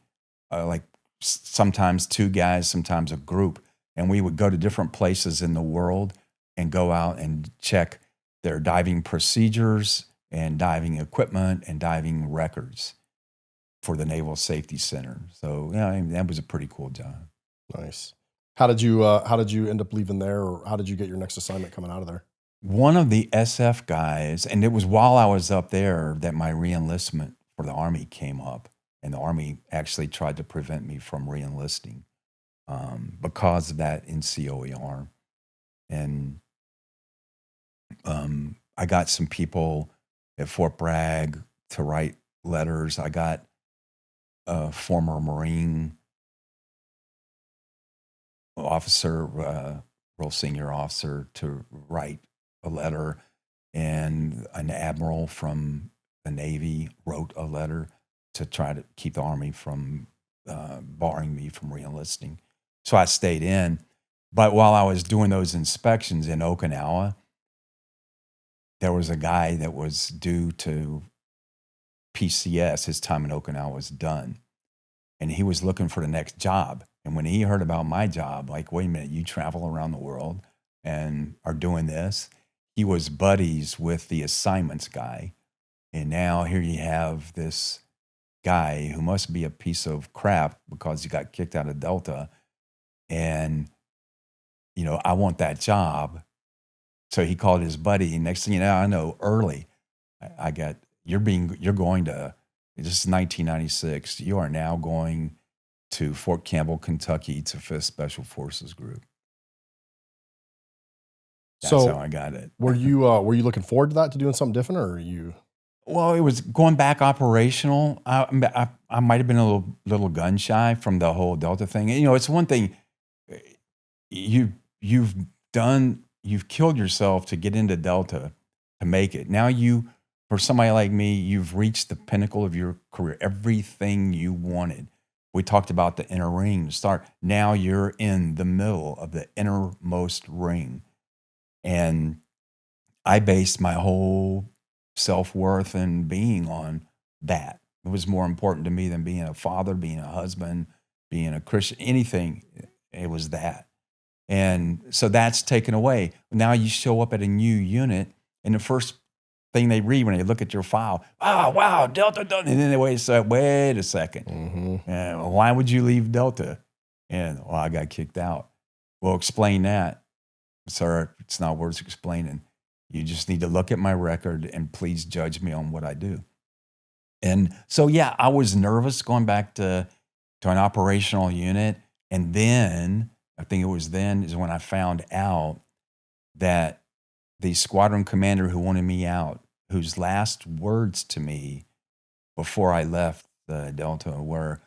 like sometimes 2 guys, sometimes a group. And we would go to different places in the world and go out and check their diving procedures and diving equipment and diving records for the Naval Safety Center. So that was a pretty cool job.
Nice. How did you end up leaving there, or how did you get your next assignment coming out of there?
One of the SF guys, and it was while I was up there that my reenlistment for the Army came up, and the Army actually tried to prevent me from reenlisting because of that NCOER. And I got some people at Fort Bragg to write letters. I got a former Marine officer, real senior officer, to write a letter, and an admiral from the Navy wrote a letter to try to keep the Army from barring me from reenlisting. So I stayed in. But while I was doing those inspections in Okinawa, there was a guy that was due to PCS. His time in Okinawa was done. And he was looking for the next job. And when he heard about my job, like, wait a minute, you travel around the world and are doing this? He was buddies with the assignments guy. And now here you have this guy who must be a piece of crap because he got kicked out of Delta. And, I want that job. So he called his buddy. And next thing you know, I know early, you're going to, this is 1996. You are now going to Fort Campbell, Kentucky to 5th Special Forces Group. That's how I got it.
Were you looking forward to that, to doing something different, or are you?
Well, it was going back operational. I might have been a little gun shy from the whole Delta thing. It's one thing you've done you've killed yourself to get into Delta to make it. Now for somebody like me, you've reached the pinnacle of your career, everything you wanted. We talked about the inner ring to start. Now you're in the middle of the innermost ring. And I based my whole self-worth and being on that. It was more important to me than being a father, being a husband, being a Christian, anything. It was that. And so that's taken away. Now you show up at a new unit, and the first thing they read when they look at your file, oh, wow, Delta, and then they wait a second. And why would you leave Delta? And, well, I got kicked out. Well, explain that. Sir, it's not worth explaining. You just need to look at my record and please judge me on what I do. And so, yeah, I was nervous going back to an operational unit. And then, I think it was then, is when I found out that the squadron commander who wanted me out, whose last words to me before I left the Delta were,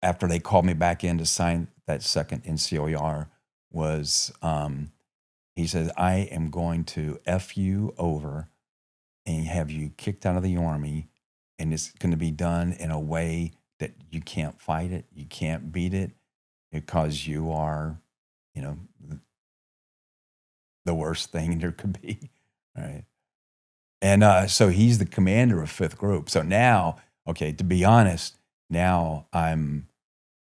after they called me back in to sign that second NCOER, was he says, I am going to F you over and have you kicked out of the Army, and it's going to be done in a way that you can't fight it, you can't beat it, because you are, the worst thing there could be, right? And so he's the commander of 5th Group. So now, okay, to be honest, now I'm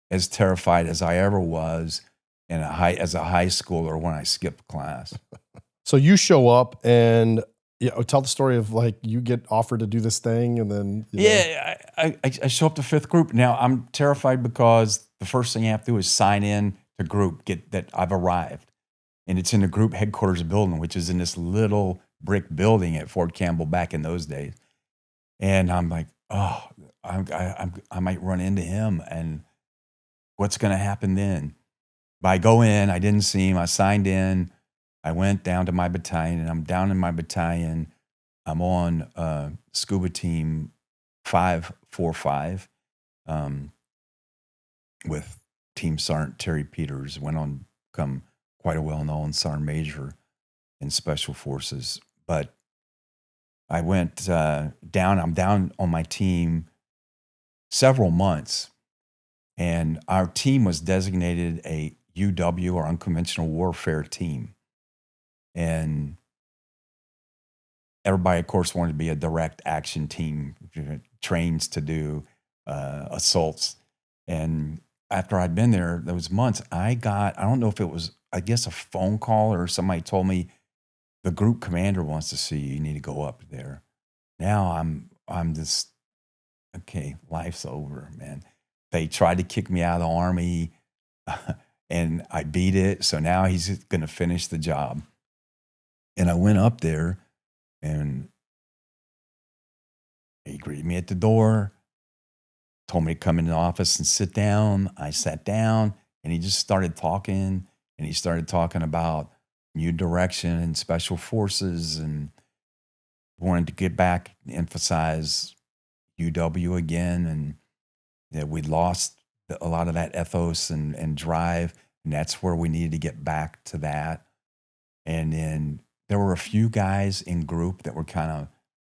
as terrified as I ever was as a high schooler when I skipped class.
So you show up and tell the story of like you get offered to do this thing, and then
I show up to 5th Group. Now I'm terrified because the first thing you have to do is sign in to group, get that I've arrived, and it's in the group headquarters building, which is in this little brick building at Fort Campbell back in those days. And I'm like, oh, I might run into him, and what's going to happen then? But I go in, I didn't see him. I signed in. I went down to my battalion, and I'm down in my battalion. I'm on scuba team 545 with Team Sergeant Terry Peters. Went on to become quite a well-known Sergeant Major in Special Forces. But I went down. I'm down on my team several months, and our team was designated a UW, or Unconventional Warfare Team. And everybody, of course, wanted to be a direct action team, trains to do assaults. And after I'd been there those months, I don't know if it was, I guess, a phone call or somebody told me, the group commander wants to see you. You need to go up there. Now I'm just, okay, life's over, man. They tried to kick me out of the Army, and I beat it. So now he's going to finish the job. And I went up there, and he greeted me at the door, told me to come in the office and sit down. I sat down, and he just started talking, and he started talking about new direction and Special Forces, and wanted to get back and emphasize UW again, and that we'd lost a lot of that ethos and drive, and that's where we needed to get back to that. And then there were a few guys in group that were kind of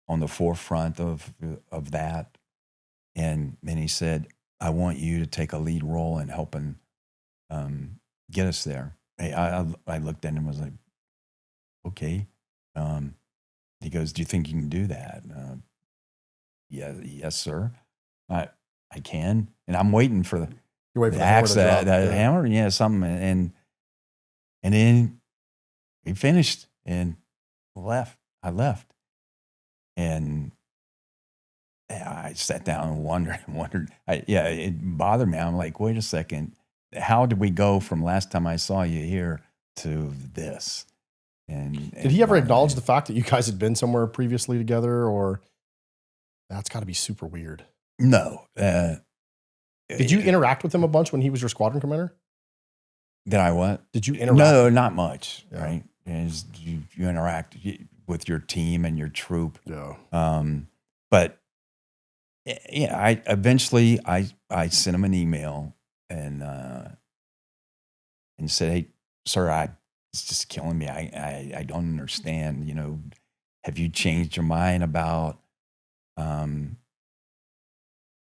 on the forefront of that. And then he said, I want you to take a lead role in helping get us there. I looked at him and was like, okay. He goes, do you think you can do that? Yeah, yes, sir. I can. And I'm waiting for the axe, that hammer, yeah, something. And then he finished and left. I left. And I sat down and wondered. It bothered me. I'm like, wait a second. How did we go from last time I saw you here to this? And
did he ever acknowledge the fact that you guys had been somewhere previously together, or that's got to be super weird?
No.
Did you interact with him a bunch when he was your squadron commander?
Did I what?
Did you interact? No,
not much, right? As you interact with your team and your troop.
Yeah.
But yeah, I eventually sent him an email and said, hey, sir, it's just killing me. I don't understand. You know, have you changed your mind about um,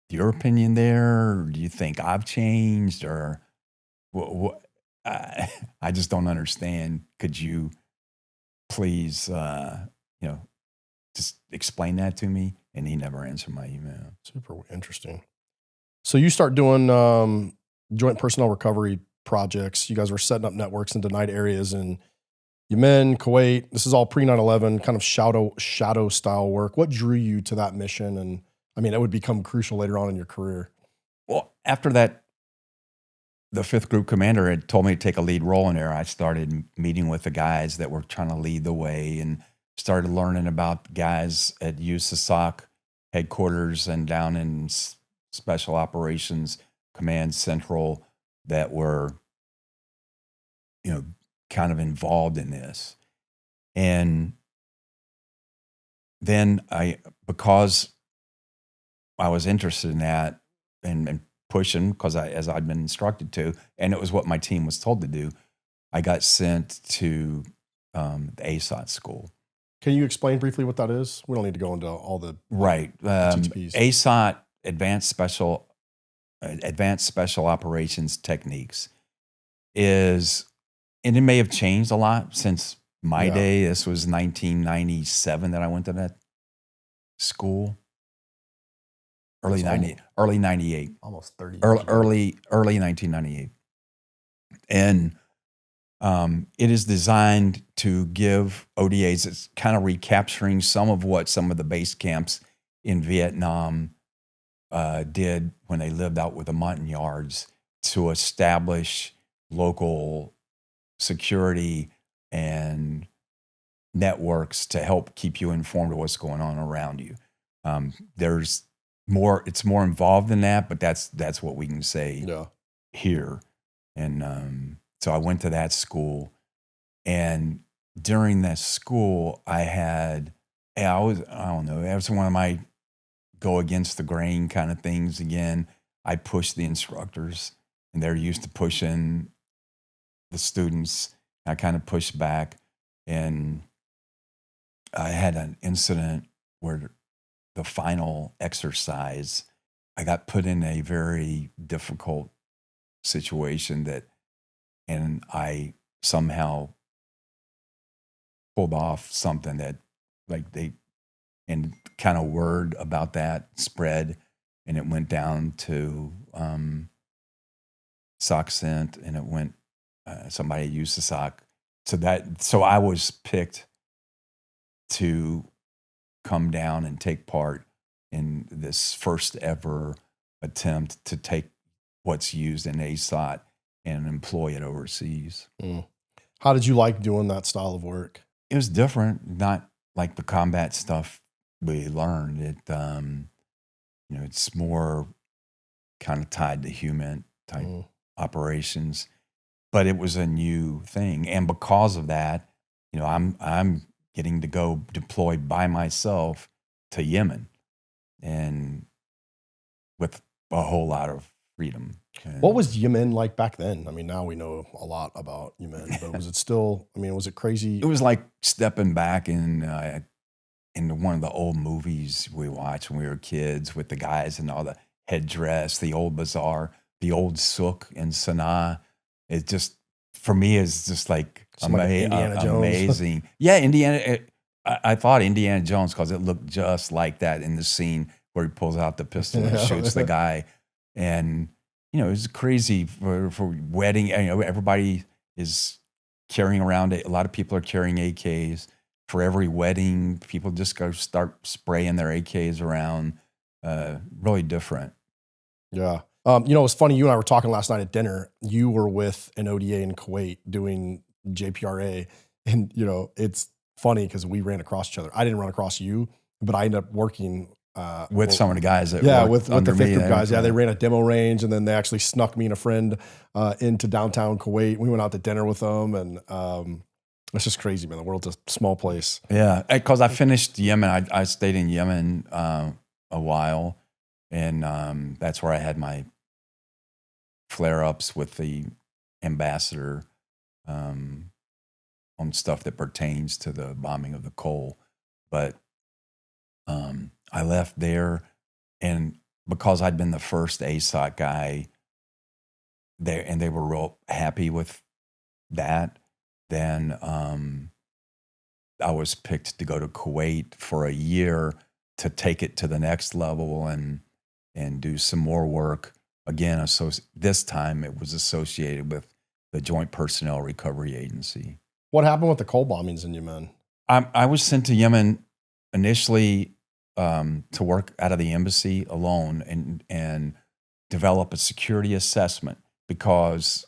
your opinion there? Or do you think I've changed, or what? I just don't understand. Could you please, you know, just explain that to me? And he never answered my email.
Super interesting. So you start doing joint personnel recovery projects. You guys were setting up networks in denied areas in Yemen, Kuwait. This is all pre 9/11, kind of shadow style work. What drew you to that mission? And I mean, it would become crucial later on in your career.
Well, after that, the 5th Group commander had told me to take a lead role in there. I started meeting with the guys that were trying to lead the way and started learning about guys at USASOC headquarters and down in Special Operations Command Central that were, you know, kind of involved in this. And then because I was interested in that and pushing, because as I'd been instructed to, and it was what my team was told to do, I got sent to the ASOT school.
Can you explain briefly what that is? We don't need to go into all the
Right.
TTPs.
ASOT, Advanced Special Operations Techniques, is, and it may have changed a lot since my day. This was 1997 that I went to that school. Early 98.
Almost 30 years.
Early 1998. And it is designed to give ODAs, it's kind of recapturing some of what some of the base camps in Vietnam did when they lived out with the Montagnards, to establish local security and networks to help keep you informed of what's going on around you. There's more, it's more involved than that, but that's what we can say here. And so I went to that school, and during that school I don't know, it was one of my go against the grain kind of things again. I pushed the instructors, and they're used to pushing the students. I kind of pushed back, and I had an incident where the final exercise, I got put in a very difficult situation and I somehow pulled off something that, like, and kind of word about that spread, and it went down to SOCCENT, and it went, somebody used the SOC. So I was picked to come down and take part in this first ever attempt to take what's used in ASOT and employ it overseas.
How did you like doing that style of work?
It was different, not like the combat stuff we learned. It, you know, it's more kind of tied to human type operations, but it was a new thing. And because of that, you know, I'm getting to go deploy by myself to Yemen, and with a whole lot of freedom.
What was Yemen like back then? I mean, now we know a lot about Yemen, but was it still, I mean, was it crazy?
It was like stepping back in one of the old movies we watched when we were kids, with the guys and all the headdress, the old bazaar, the old souk in Sana'a. It just, for me, is just like
Indiana Jones.
Amazing. Yeah, Indiana. I thought Indiana Jones, because it looked just like that in the scene where he pulls out the pistol and shoots the guy. And, you know, it's crazy for wedding. You know, everybody is carrying around it. A lot of people are carrying AKs. For every wedding, people just go start spraying their AKs around. Really different.
Yeah. You know, it was funny. You and I were talking last night at dinner. You were with an ODA in Kuwait doing JPRA. And, you know, it's funny because we ran across each other. I didn't run across you, but I ended up working
with some of the guys that
with the 5th Group guys. Yeah, they ran a demo range, and then they actually snuck me and a friend into downtown Kuwait. We went out to dinner with them, and it's just crazy, man. The world's a small place.
Yeah, because I finished Yemen. I stayed in Yemen a while, and that's where I had my flare-ups with the ambassador. on stuff that pertains to the bombing of the Cole. But I left there, and because I'd been the first ASOT guy there, and they were real happy with that, then I was picked to go to Kuwait for a year to take it to the next level and do some more work. Again, this time it was associated with the Joint Personnel Recovery Agency.
What happened with the Cole bombings in Yemen?
I was sent to Yemen initially to work out of the embassy alone and develop a security assessment, because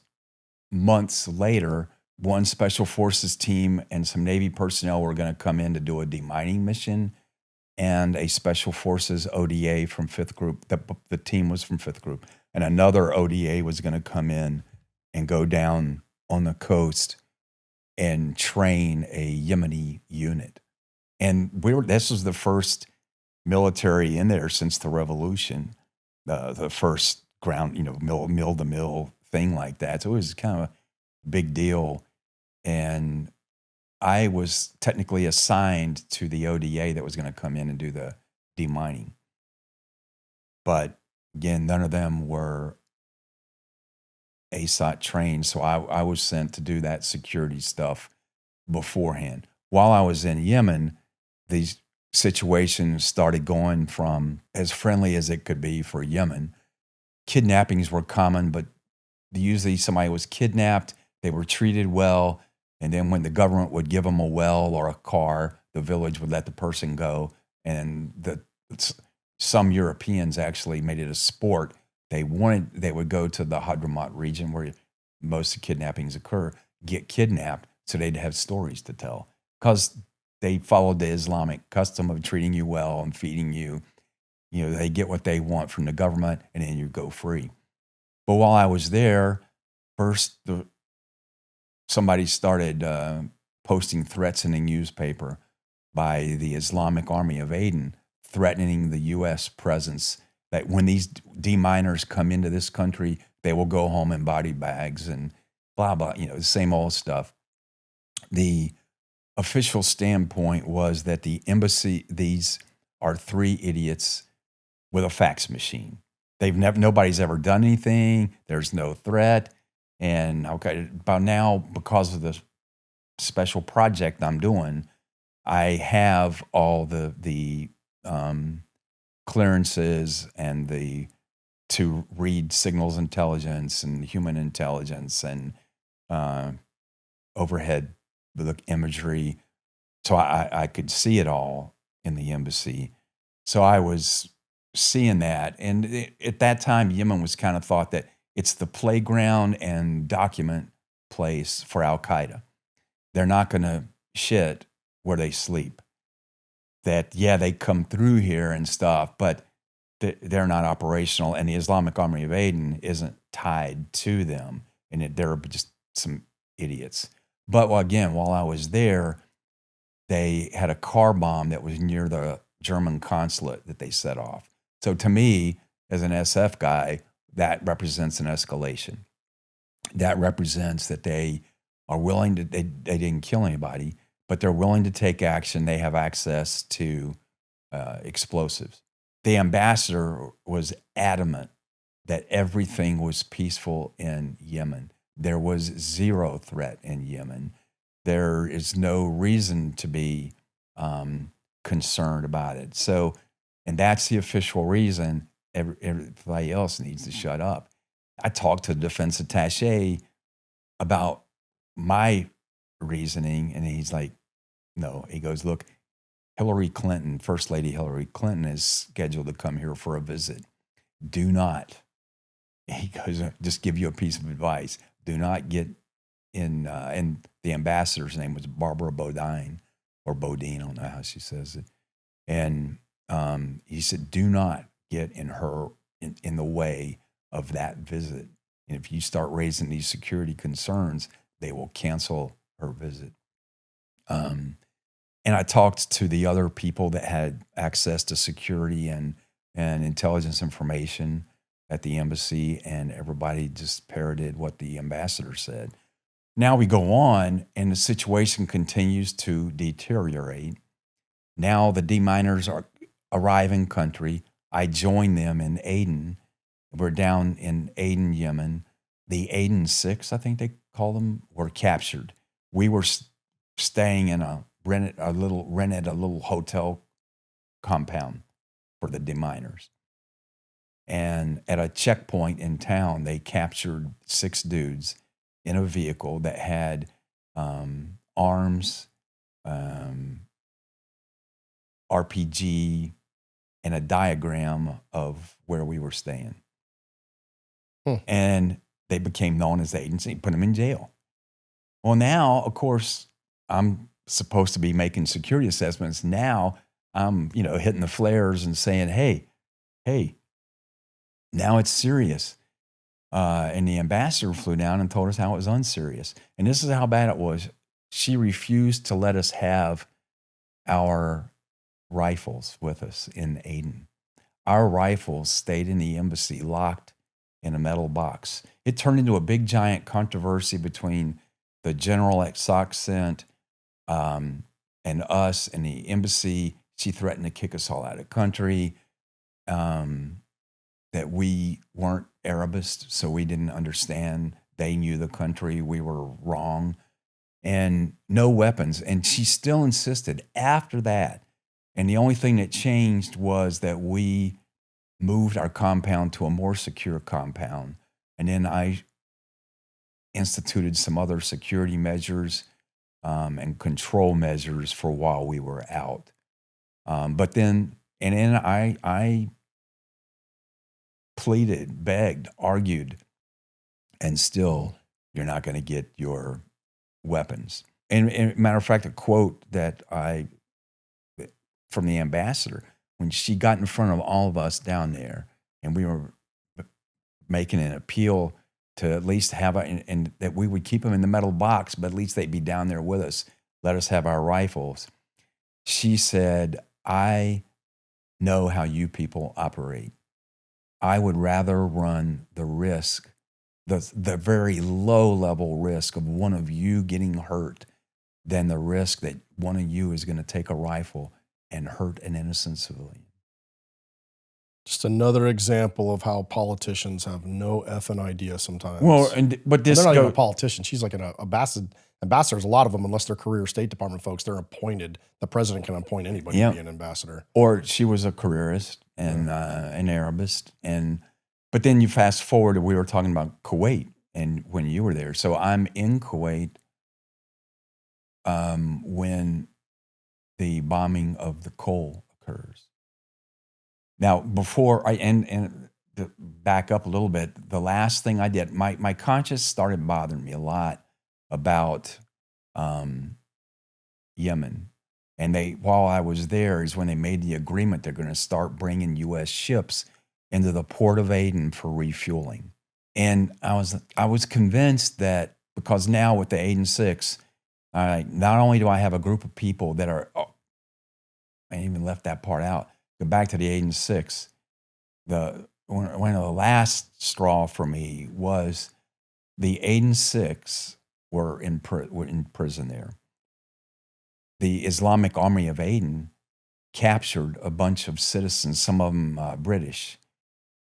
months later, one special forces team and some Navy personnel were going to come in to do a demining mission, and a special forces ODA from 5th Group, the team was from 5th Group, and another ODA was going to come in and go down on the coast and train a Yemeni unit. And this was the first military in there since the revolution, the first ground, mill to mill thing like that. So it was kind of a big deal. And I was technically assigned to the ODA that was going to come in and do the demining. But again, none of them were ASOT trained. So I was sent to do that security stuff beforehand. While I was in Yemen, these situations started going from as friendly as it could be for Yemen. Kidnappings were common, but usually somebody was kidnapped, they were treated well, and then when the government would give them a well or a car, the village would let the person go. And some Europeans actually made it a sport. They would go to the Hadramaut region where most of the kidnappings occur, get kidnapped, so they'd have stories to tell, because they followed the Islamic custom of treating you well and feeding you. They get what they want from the government, and then you go free. But while I was there, first somebody started posting threats in the newspaper by the Islamic Army of Aden, threatening the U.S. presence, that when these deminers come into this country, they will go home in body bags and blah, blah, the same old stuff. The official standpoint was that the embassy, these are 3 idiots with a fax machine. Nobody's ever done anything. There's no threat. And okay, by now, because of the special project I'm doing, I have all the clearances and to read signals intelligence and human intelligence and overhead the imagery. So I could see it all in the embassy. So I was seeing that. And at that time, Yemen was kind of thought that it's the playground and document place for Al-Qaeda. They're not going to shit where they sleep. That, yeah, they come through here and stuff, but they're not operational. And the Islamic Army of Aden isn't tied to them. And they're just some idiots. But again, while I was there, they had a car bomb that was near the German consulate that they set off. So to me, as an SF guy, that represents an escalation. That represents that they are willing to, they didn't kill anybody, but they're willing to take action. They have access to explosives. The ambassador was adamant that everything was peaceful in Yemen. There was zero threat in Yemen. There is no reason to be concerned about it. So, and that's the official reason. Everybody else needs to shut up. I talked to the defense attaché about my reasoning, and he's like, no. He goes, look, Hillary Clinton, First Lady Hillary Clinton, is scheduled to come here for a visit. Do not, he goes, just give you a piece of advice. Do not get in, and the ambassador's name was Barbara Bodine, or Bodine, I don't know how she says it. And he said, do not get in the way of that visit. And if you start raising these security concerns, they will cancel her visit. And I talked to the other people that had access to security and intelligence information at the embassy, and everybody just parroted what the ambassador said. Now we go on, and the situation continues to deteriorate. Now the deminers arrive in country. I join them in Aden. We're down in Aden, Yemen. The Aden 6, I think they call them, were captured. We were staying in rented a little hotel compound for the deminers. And at a checkpoint in town, they captured 6 dudes in a vehicle that had arms, RPG, and a diagram of where we were staying. And they became known as the agency, put them in jail. Well, now, of course, I'm supposed to be making security assessments. Now I'm, hitting the flares and saying, hey, now it's serious. And the ambassador flew down and told us how it was unserious. And this is how bad it was. She refused to let us have our rifles with us in Aden. Our rifles stayed in the embassy, locked in a metal box. It turned into a big, giant controversy between the general at SOC sent and us and the embassy. She threatened to kick us all out of the country, that we weren't Arabist, so we didn't understand. They knew the country. We were wrong. And no weapons. And she still insisted after that. And the only thing that changed was that we moved our compound to a more secure compound. And then I instituted some other security measures and control measures for while we were out. But then I pleaded, begged, argued, and still you're not going to get your weapons. And matter of fact, a quote that from the ambassador, when she got in front of all of us down there, and we were making an appeal to at least have and that we would keep them in the metal box, but at least they'd be down there with us, let us have our rifles. She said, I know how you people operate. I would rather run the risk, the very low level risk of one of you getting hurt than the risk that one of you is going to take a rifle and hurt an innocent civilian.
Just another example of how politicians have no effing idea sometimes.
Well, but this
they're not even a politician. She's like an ambassador. Ambassadors, a lot of them, unless they're career State Department folks, they're appointed. The president can appoint anybody to be an ambassador.
Or she was a careerist and an Arabist. But then you fast forward, we were talking about Kuwait and when you were there. So I'm in Kuwait when the bombing of the Cole occurs. Now, before to back up a little bit, the last thing I did, my conscience started bothering me a lot about Yemen. And while I was there is when they made the agreement they're going to start bringing U.S. ships into the port of Aden for refueling. And I was convinced that because now with the Aden 6, not only do I have a group of people that are, I even left that part out, go back to the Aden 6, one of the last straw for me was the Aden 6 were in prison there. The Islamic Army of Aden captured a bunch of citizens, some of them British,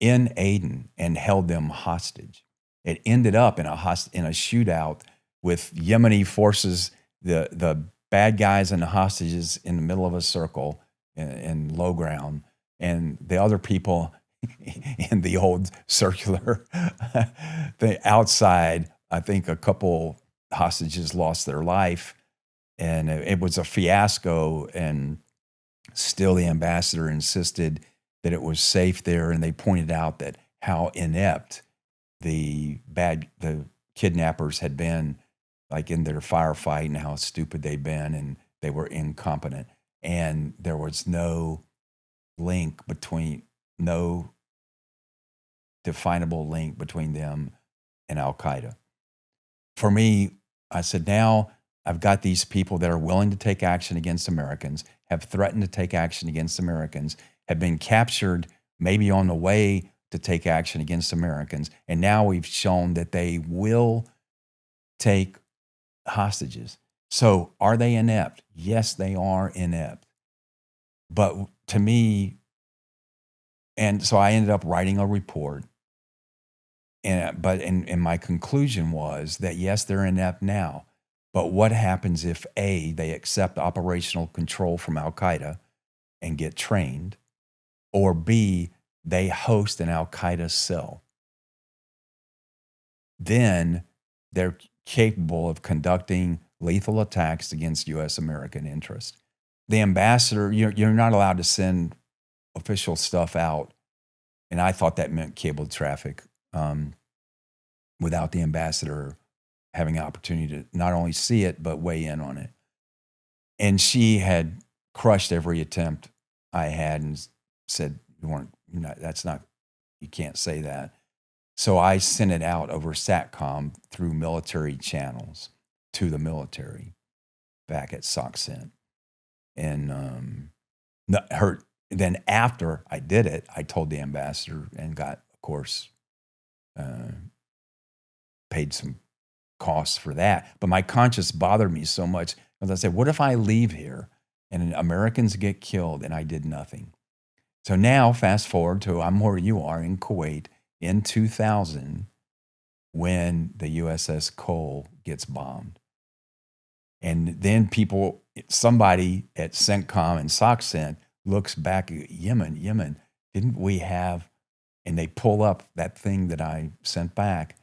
in Aden and held them hostage. It ended up in a shootout with Yemeni forces, the bad guys and the hostages in the middle of a circle in low ground, and the other people in the old circular. The outside, I think a couple hostages lost their life, and it was a fiasco, and still the ambassador insisted that it was safe there, and they pointed out that how inept the kidnappers had been, like in their firefight, and how stupid they'd been, and they were incompetent. And there was no definable link between them and Al-Qaeda. For me, I said, now I've got these people that are willing to take action against Americans, have threatened to take action against Americans, have been captured maybe on the way to take action against Americans. And now we've shown that they will take hostages. So are they inept? Yes, they are inept. But to me, and so I ended up writing a report. And my conclusion was that yes, they're inept now. But what happens if A, they accept operational control from Al Qaeda and get trained, or B, they host an Al Qaeda cell? Then they're capable of conducting lethal attacks against U.S. American interests. The ambassador, you're not allowed to send official stuff out. And I thought that meant cable traffic without the ambassador having an opportunity to not only see it, but weigh in on it. And she had crushed every attempt I had and said, you can't say that. So I sent it out over SATCOM through military channels to the military back at SOCCENT. And then after I did it, I told the ambassador and got, of course, paid some costs for that. But my conscience bothered me so much because I said, what if I leave here and Americans get killed and I did nothing? So now fast forward to I'm where you are in Kuwait in 2000 when the USS Cole gets bombed. And then somebody at CENTCOM and SOCCENT looks back at Yemen, didn't we have, and they pull up that thing that I sent back.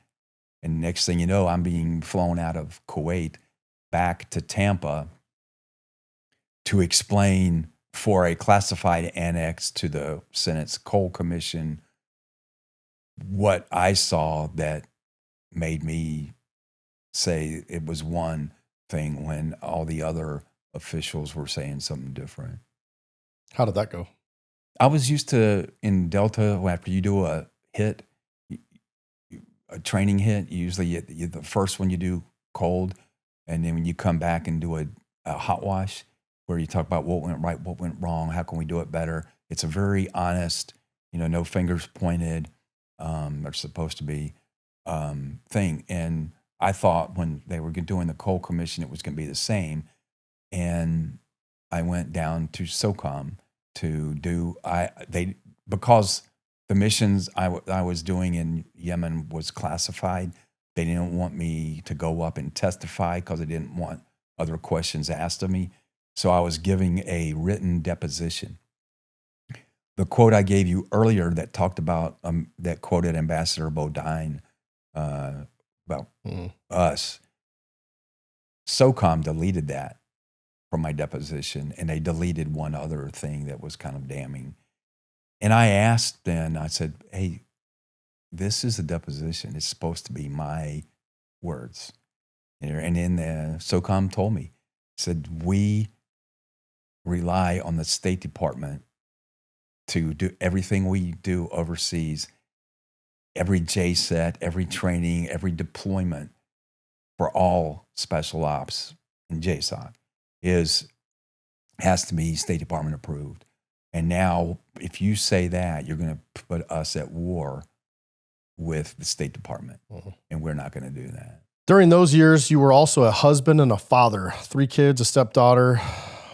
And next thing you know, I'm being flown out of Kuwait back to Tampa to explain for a classified annex to the Senate's Cole Commission what I saw that made me say it was one thing when all the other officials were saying something different.
How did that go?
I was used to, in Delta, after you do a hit, a training hit, usually the first one you do cold, and then when you come back and do a hot wash, where you talk about what went right, what went wrong, how can we do it better. It's a very honest, no fingers pointed, they're supposed to be, thing. And I thought when they were doing the Cole Commission, it was going to be the same. And I went down to SOCOM to do, because the missions I was doing in Yemen was classified. They didn't want me to go up and testify because they didn't want other questions asked of me. So I was giving a written deposition. The quote I gave you earlier that talked about, that quoted Ambassador Bodine about us, SOCOM deleted that from my deposition, and they deleted one other thing that was kind of damning. And I asked then, I said, hey, this is a deposition. It's supposed to be my words. And then the SOCOM told me, said, we rely on the State Department to do everything we do overseas, every JSET, every training, every deployment for all special ops and JSOC has to be State Department approved. And now, if you say that, you're going to put us at war with the State Department, and we're not going to do that.
During those years, you were also a husband and a father, 3 kids, a stepdaughter.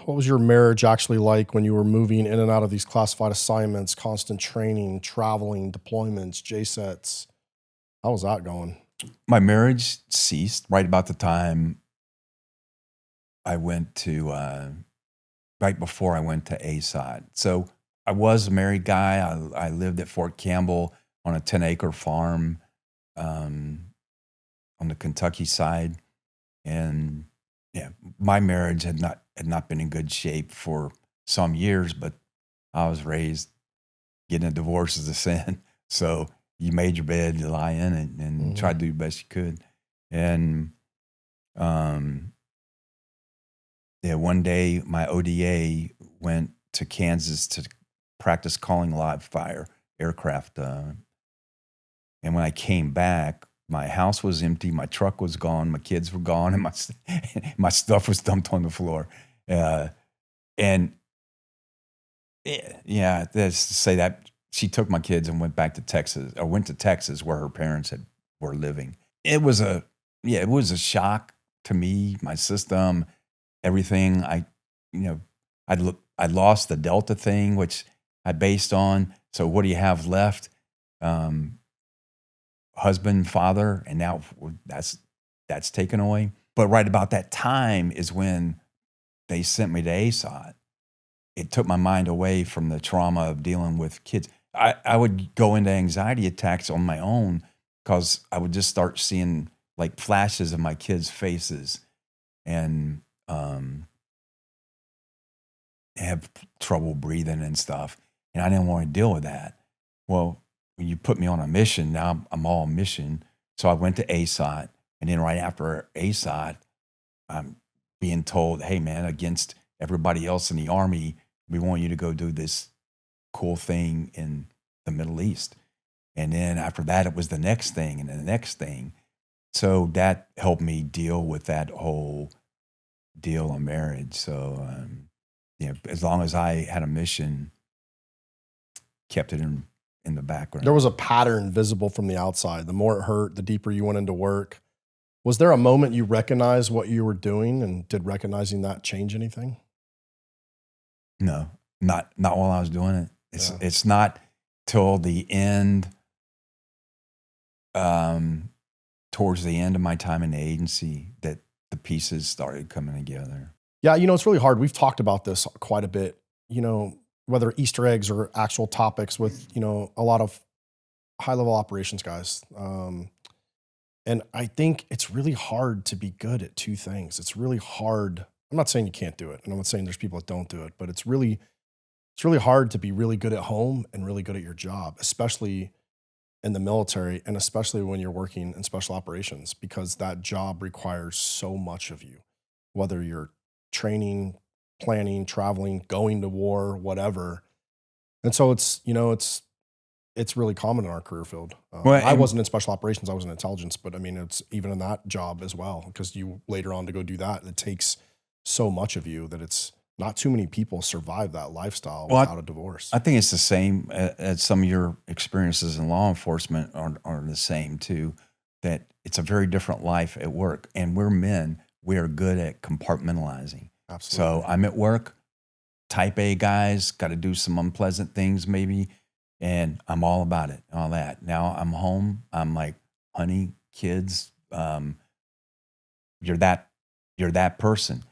What was your marriage actually like when you were moving in and out of these classified assignments, constant training, traveling, deployments, JSETs? How was that going?
My marriage ceased right about the time I went to, right before I went to ASOD. So I was a married guy. I lived at Fort Campbell on a 10-acre farm on the Kentucky side. And yeah, my marriage had not been in good shape for some years, but I was raised getting a divorce is a sin. So you made your bed, you lie in it, and try to do the best you could. And one day my ODA went to Kansas to practice calling live fire aircraft. And when I came back, my house was empty, my truck was gone, my kids were gone, and my stuff was dumped on the floor. And yeah, that's to say that she took my kids and went to Texas where her parents were living. It was a shock to me, my system, everything. I lost the Delta thing, which I based on. So what do you have left? Husband, father, and now that's taken away. But right about that time is when they sent me to ASOT. It took my mind away from the trauma of dealing with kids. I would go into anxiety attacks on my own because I would just start seeing like flashes of my kids' faces and have trouble breathing and stuff. And I didn't want to deal with that. Well, when you put me on a mission, now I'm all mission. So I went to ASOT. And then right after ASOT, I'm being told, hey, man, against everybody else in the Army, we want you to go do this cool thing in the Middle East. And then after that, it was the next thing and the next thing. So that helped me deal with that whole deal on marriage. So, as long as I had a mission, kept it in the background.
There was a pattern visible from the outside. The more it hurt, the deeper you went into work. Was there a moment you recognized what you were doing, and did recognizing that change anything?
No, not while I was doing it. It's not till the end, towards the end of my time in the agency, that the pieces started coming together.
Yeah, it's really hard. We've talked about this quite a bit, whether Easter eggs or actual topics with, a lot of high-level operations guys. And I think it's really hard to be good at two things. It's really hard. I'm not saying you can't do it, and I'm not saying there's people that don't do it, but it's really hard to be really good at home and really good at your job, especially in the military, and especially when you're working in special operations, because that job requires so much of you, whether you're training, planning, traveling, going to war, whatever. And so it's really common in our career field. I wasn't in special operations, I was in intelligence, but I mean, it's even in that job as well, because you later on to go do that, it takes so much of you that it's not too many people survive that lifestyle without a divorce.
I think it's the same as some of your experiences in law enforcement are the same too, that it's a very different life at work. And we're men, we are good at compartmentalizing.
Absolutely.
So I'm at work, type A guys, got to do some unpleasant things maybe, and I'm all about it, all that. Now I'm home, I'm like, honey, kids, you're that person.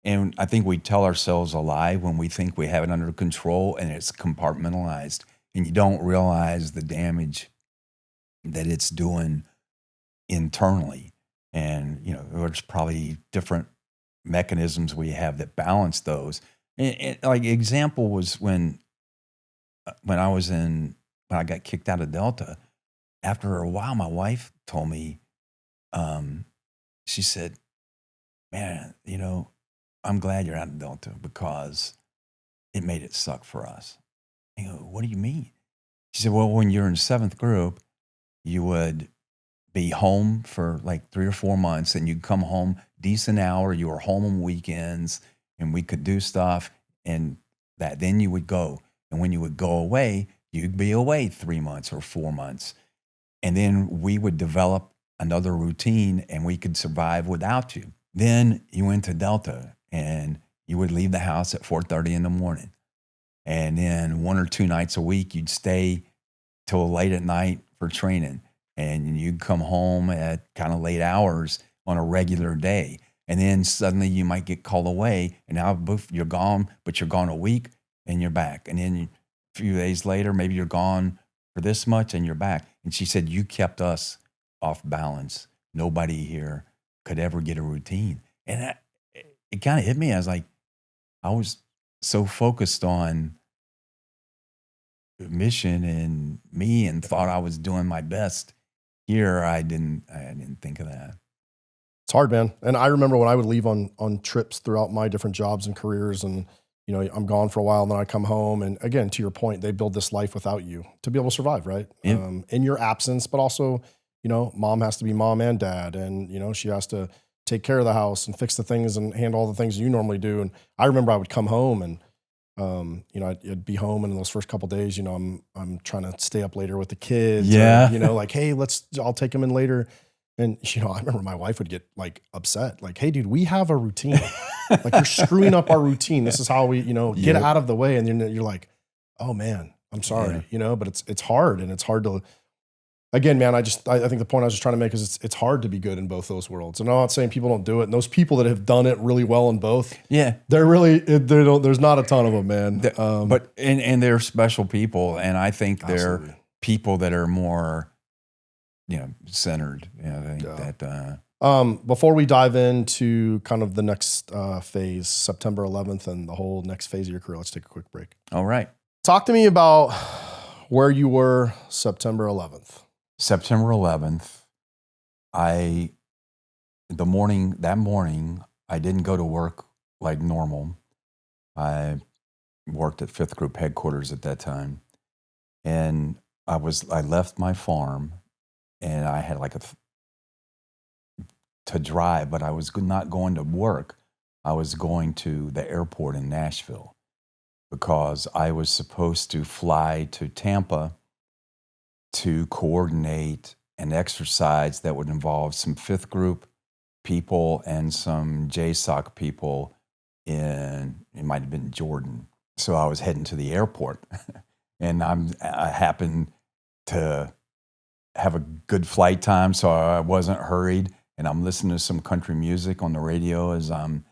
And I think we tell ourselves a lie when we think we have it under control and it's compartmentalized, and you don't realize the damage that it's doing internally. And, there's probably different mechanisms we have that balance those. And like example was when I got kicked out of Delta, after a while, my wife told me, she said, man, I'm glad you're out of Delta because it made it suck for us. I go, what do you mean? She said, well, when you're in 7th group, you would be home for like 3 or 4 months, and you'd come home decent hour. You were home on weekends, and we could do stuff, and that then you would go. And when you would go away, you'd be away 3 months or 4 months. And then we would develop another routine, and we could survive without you. Then you went to Delta, and you would leave the house at 4:30 in the morning. And then 1 or 2 nights a week, you'd stay till late at night for training. And you'd come home at kind of late hours on a regular day. And then suddenly you might get called away, and now you're gone, but you're gone a week and you're back. And then a few days later, maybe you're gone for this much and you're back. And she said, you kept us off balance. Nobody here could ever get a routine. And it kind of hit me. I was so focused on the mission and me, and thought I was doing my best. Here, I didn't think of that.
It's hard, man. And I remember when I would leave on trips throughout my different jobs and careers, and I'm gone for a while, and then I come home, and again, to your point, they build this life without you to be able to survive, right?
Yeah.
In your absence, but also, mom has to be mom and dad, and she has to take care of the house and fix the things and handle all the things you normally do. And I remember I would come home, and I'd be home, and in those first couple of days, I'm trying to stay up later with the kids.
Yeah.
Or, like, hey, I'll take them in later. And, I remember my wife would get like upset, like, hey, dude, we have a routine. Like, you're screwing up our routine. This is how we, get out of the way. And then you're like, oh man, I'm sorry, but it's hard, and it's hard to, again, man, I think the point I was just trying to make is it's hard to be good in both those worlds. And I'm not saying people don't do it. And those people that have done it really well in both, there's not a ton of them, man.
But they're special people. And I think
Absolutely.
they're people that are more, centered. I think that,
before we dive into kind of the next phase, September 11th and the whole next phase of your career, let's take a quick break.
all right.
Talk to me about where you were September 11th.
September 11th, that morning, I didn't go to work like normal. I worked at 5th Group headquarters at that time. And I left my farm, and I had to drive, but I was not going to work. I was going to the airport in Nashville because I was supposed to fly to Tampa to coordinate an exercise that would involve some 5th Group people and some JSOC people it might have been Jordan. So I was heading to the airport, and I happened to have a good flight time, so I wasn't hurried, and I'm listening to some country music on the radio as I'm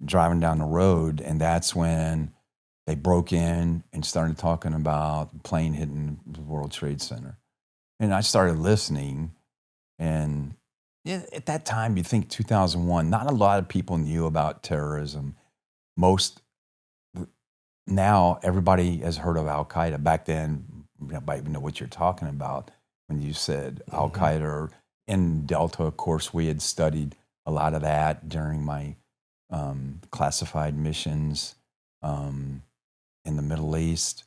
driving down the road, and that's when they broke in and started talking about the plane hitting the World Trade Center. And I started listening, and at that time, you think 2001, not a lot of people knew about terrorism. Now everybody has heard of Al-Qaeda. Back then, nobody even know what you're talking about when you said Al-Qaeda. Or in Delta, of course, we had studied a lot of that during my classified missions in the Middle East.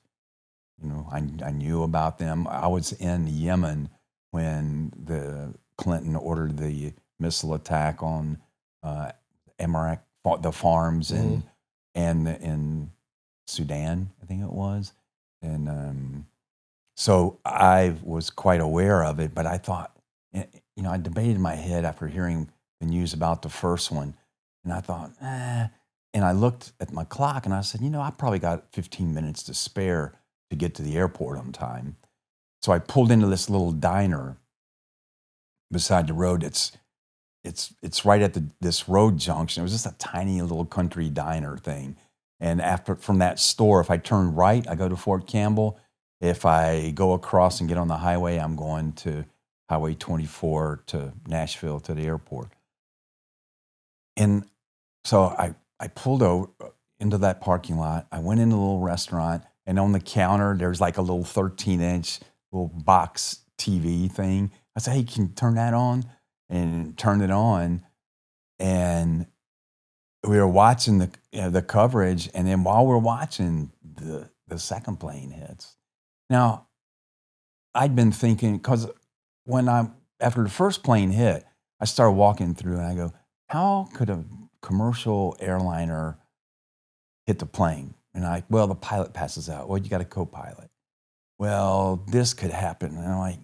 I knew about them. I was in Yemen when Clinton ordered the missile attack on Emirac, the farms in Sudan, I think it was. And so I was quite aware of it, but I thought, I debated in my head after hearing the news about the first one, and I thought, And I looked at my clock and I said, I probably got 15 minutes to spare to get to the airport on time. So I pulled into this little diner beside the road. It's right at this road junction. It was just a tiny little country diner thing. And from that store, if I turn right, I go to Fort Campbell. If I go across and get on the highway, I'm going to Highway 24 to Nashville to the airport. And so I pulled over into that parking lot. I went into a little restaurant, and on the counter, there's like a little 13-inch little box TV thing. I said, hey, can you turn that on? And turned it on. And we were watching the coverage. And then while we're watching, the second plane hits. Now, I'd been thinking, because after the first plane hit, I started walking through and I go, how could a commercial airliner hit the plane? And the pilot passes out. Well, you got a co-pilot. Well, this could happen. And I'm like,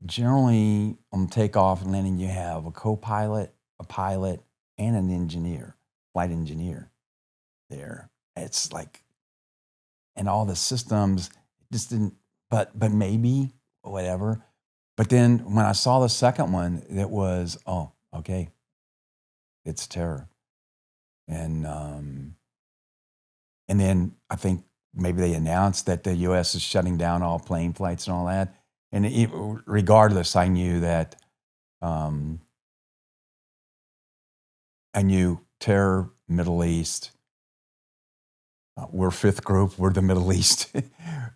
generally on takeoff and landing, you have a co-pilot, a pilot, and an engineer, flight engineer there. It's like, and all the systems just didn't, but maybe, whatever. But then when I saw the second one, it was, oh, okay, it's terror. And then I think maybe they announced that the U.S. is shutting down all plane flights and all that. And regardless, I knew that I knew terror, Middle East. We're 5th Group. We're the Middle East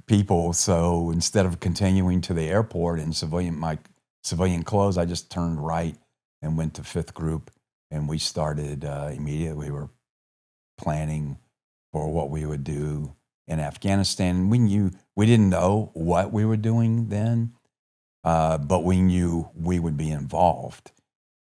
people. So instead of continuing to the airport in my civilian clothes, I just turned right and went to 5th Group. And we started immediately. We were planning for what we would do in Afghanistan. We didn't know what we were doing then, but we knew we would be involved.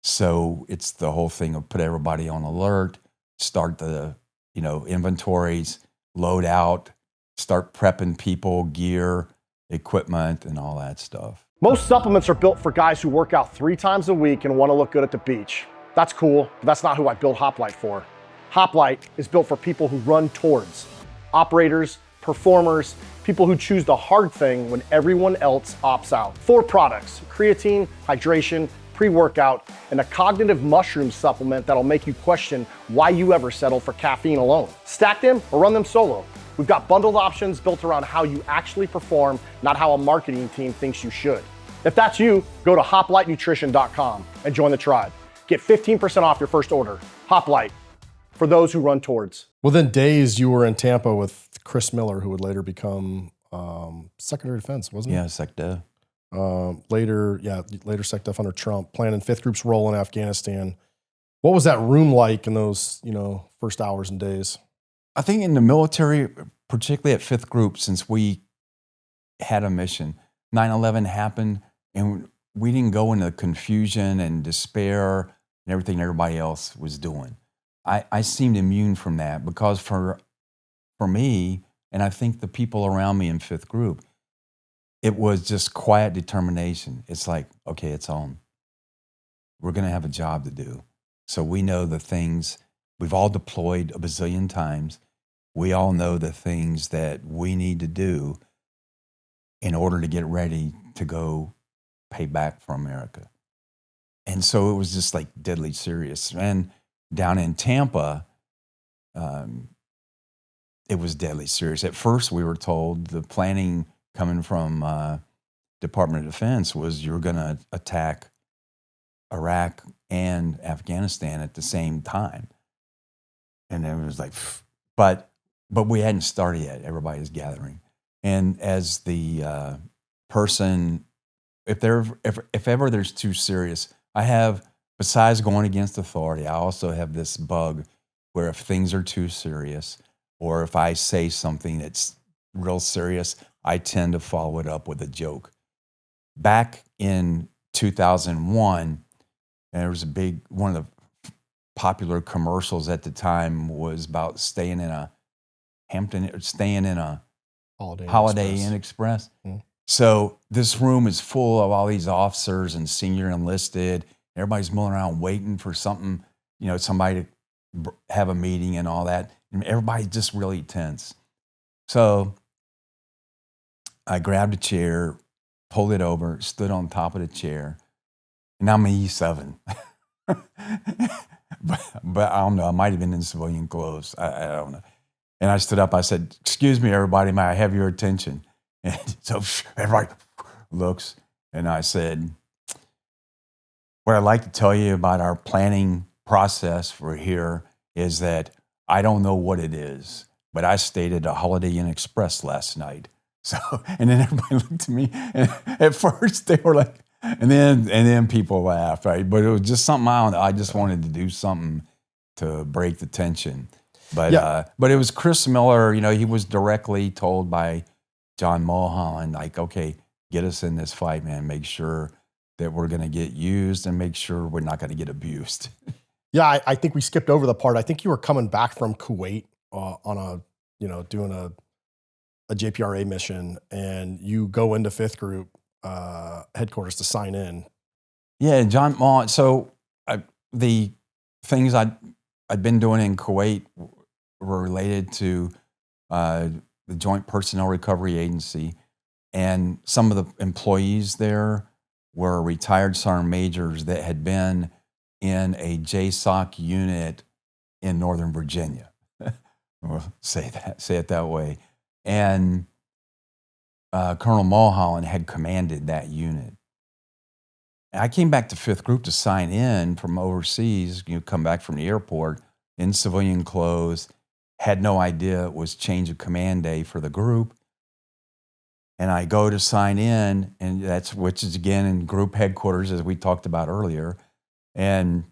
So it's the whole thing of put everybody on alert, start the inventories, load out, start prepping people, gear, equipment and all that stuff.
Most supplements are built for guys who work out 3 times a week and want to look good at the beach. That's cool, but that's not who I build Hoplite for. Hoplite is built for people who run towards, operators, performers, people who choose the hard thing when everyone else opts out. 4 products: creatine, hydration, pre-workout, and a cognitive mushroom supplement that'll make you question why you ever settle for caffeine alone. Stack them or run them solo. We've got bundled options built around how you actually perform, not how a marketing team thinks you should. If that's you, go to hoplitenutrition.com and join the tribe. Get 15% off your first order. Hoplite, for those who run towards.
Within days, you were in Tampa with Chris Miller, who would later become Secretary of Defense, wasn't he?
Yeah, SecDef.
Later SecDef under Trump, planning 5th Group's role in Afghanistan. What was that room like in those, first hours and days?
I think in the military, particularly at 5th Group, since we had a mission, 9/11 happened, and we didn't go into confusion and despair and everything everybody else was doing. I seemed immune from that because for me, and I think the people around me in 5th Group, it was just quiet determination. It's like, okay, it's on. We're going to have a job to do. So we know the things, we've all deployed a bazillion times. We all know the things that we need to do in order to get ready to go pay back for America. And so it was just like deadly serious. And down in Tampa, it was deadly serious. At first, we were told the planning coming from Department of Defense was you're going to attack Iraq and Afghanistan at the same time. And it was like, but we hadn't started yet. Everybody was gathering. And as the person, if ever there's too serious, I have, besides going against authority, I also have this bug where if things are too serious, or if I say something that's real serious, I tend to follow it up with a joke. Back in 2001, there was one of the popular commercials at the time was about staying in a Holiday Inn Express. Mm. So this room is full of all these officers and senior enlisted. Everybody's milling around waiting for something, somebody to have a meeting and all that. And everybody's just really tense. So I grabbed a chair, pulled it over, stood on top of the chair, and I'm an E7. but I don't know, I might have been in civilian clothes. I don't know. And I stood up, I said, "Excuse me, everybody, may I have your attention?" And so everybody looks, and I said, "What I'd like to tell you about our planning process for here is that I don't know what it is, but I stayed at a Holiday Inn Express last night." So, and then everybody looked at me, and at first they were like, and then people laughed, right? But it was just something I just wanted to do something to break the tension. But but it was Chris Miller, he was directly told by John Mulholland, like, okay, get us in this fight, man. Make sure that we're going to get used and make sure we're not going to get abused.
Yeah, I think we skipped over the part. I think you were coming back from Kuwait on doing a JPRA mission, and you go into 5th Group headquarters to sign in.
Yeah, John Mulholland. So the things I'd been doing in Kuwait were related to the Joint Personnel Recovery Agency, and some of the employees there were retired sergeant majors that had been in a JSOC unit in Northern Virginia. We'll say it that way. And Colonel Mulholland had commanded that unit. And I came back to 5th Group to sign in from overseas, come back from the airport in civilian clothes, had no idea it was change of command day for the group. And I go to sign in, and which is again in group headquarters, as we talked about earlier. And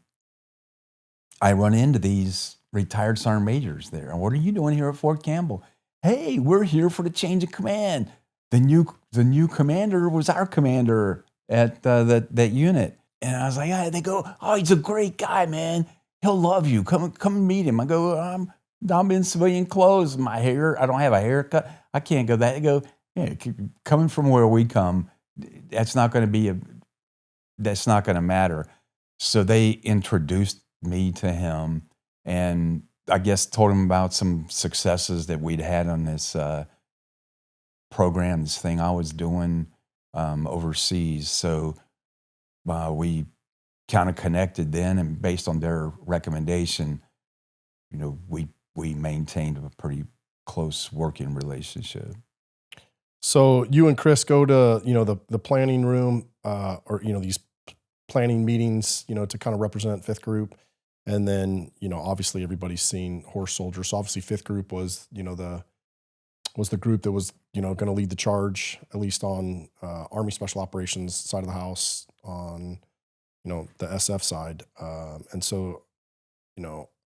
I run into these retired sergeant majors there. And what are you doing here at Fort Campbell? Hey, we're here for the change of command. The new commander was our commander at that unit. And I was like, they go, "Oh, he's a great guy, man. He'll love you. Come meet him." I go, I'm in civilian clothes. My hair, I don't have a haircut. I can't go that. They go, Yeah, coming from where we come, that's not going to matter. So they introduced me to him, and I guess told him about some successes that we'd had on this program, this thing I was doing overseas. So we kind of connected then, and based on their recommendation, we maintained a pretty close working relationship.
So you and Chris go to, the planning room, or, these planning meetings, to kind of represent Fifth Group. And then, obviously everybody's seen Horse Soldier. So obviously Fifth Group was, the group that was, going to lead the charge, at least on Army Special Operations side of the house, on, the SF side. And so,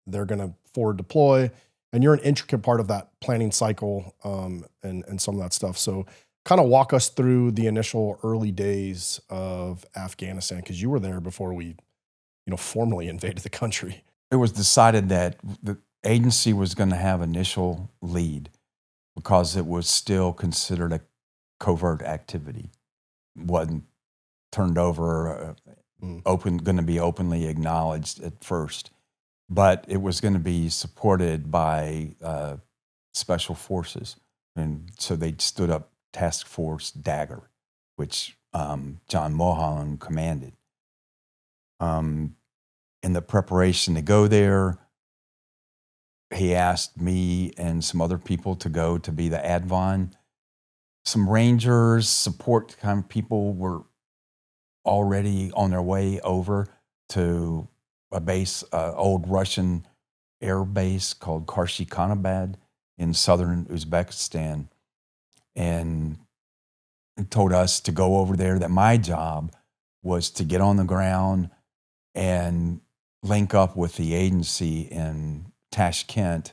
they're going to forward deploy, and you're an intricate part of that planning cycle, and some of that stuff. So kind of walk us through the initial early days of Afghanistan, because you were there before we, formally invaded the country.
It was decided that the agency was going to have initial lead because it was still considered a covert activity. It wasn't turned over, going to be openly acknowledged at first. But it was going to be supported by special forces. And so they stood up Task Force Dagger, which John Mulholland commanded. In the preparation to go there, he asked me and some other people to go to be the advon. Some Rangers, support kind of people were already on their way over to a base, old Russian air base called Karshi-Khanabad in southern Uzbekistan, and told us to go over there, that my job was to get on the ground and link up with the agency in Tashkent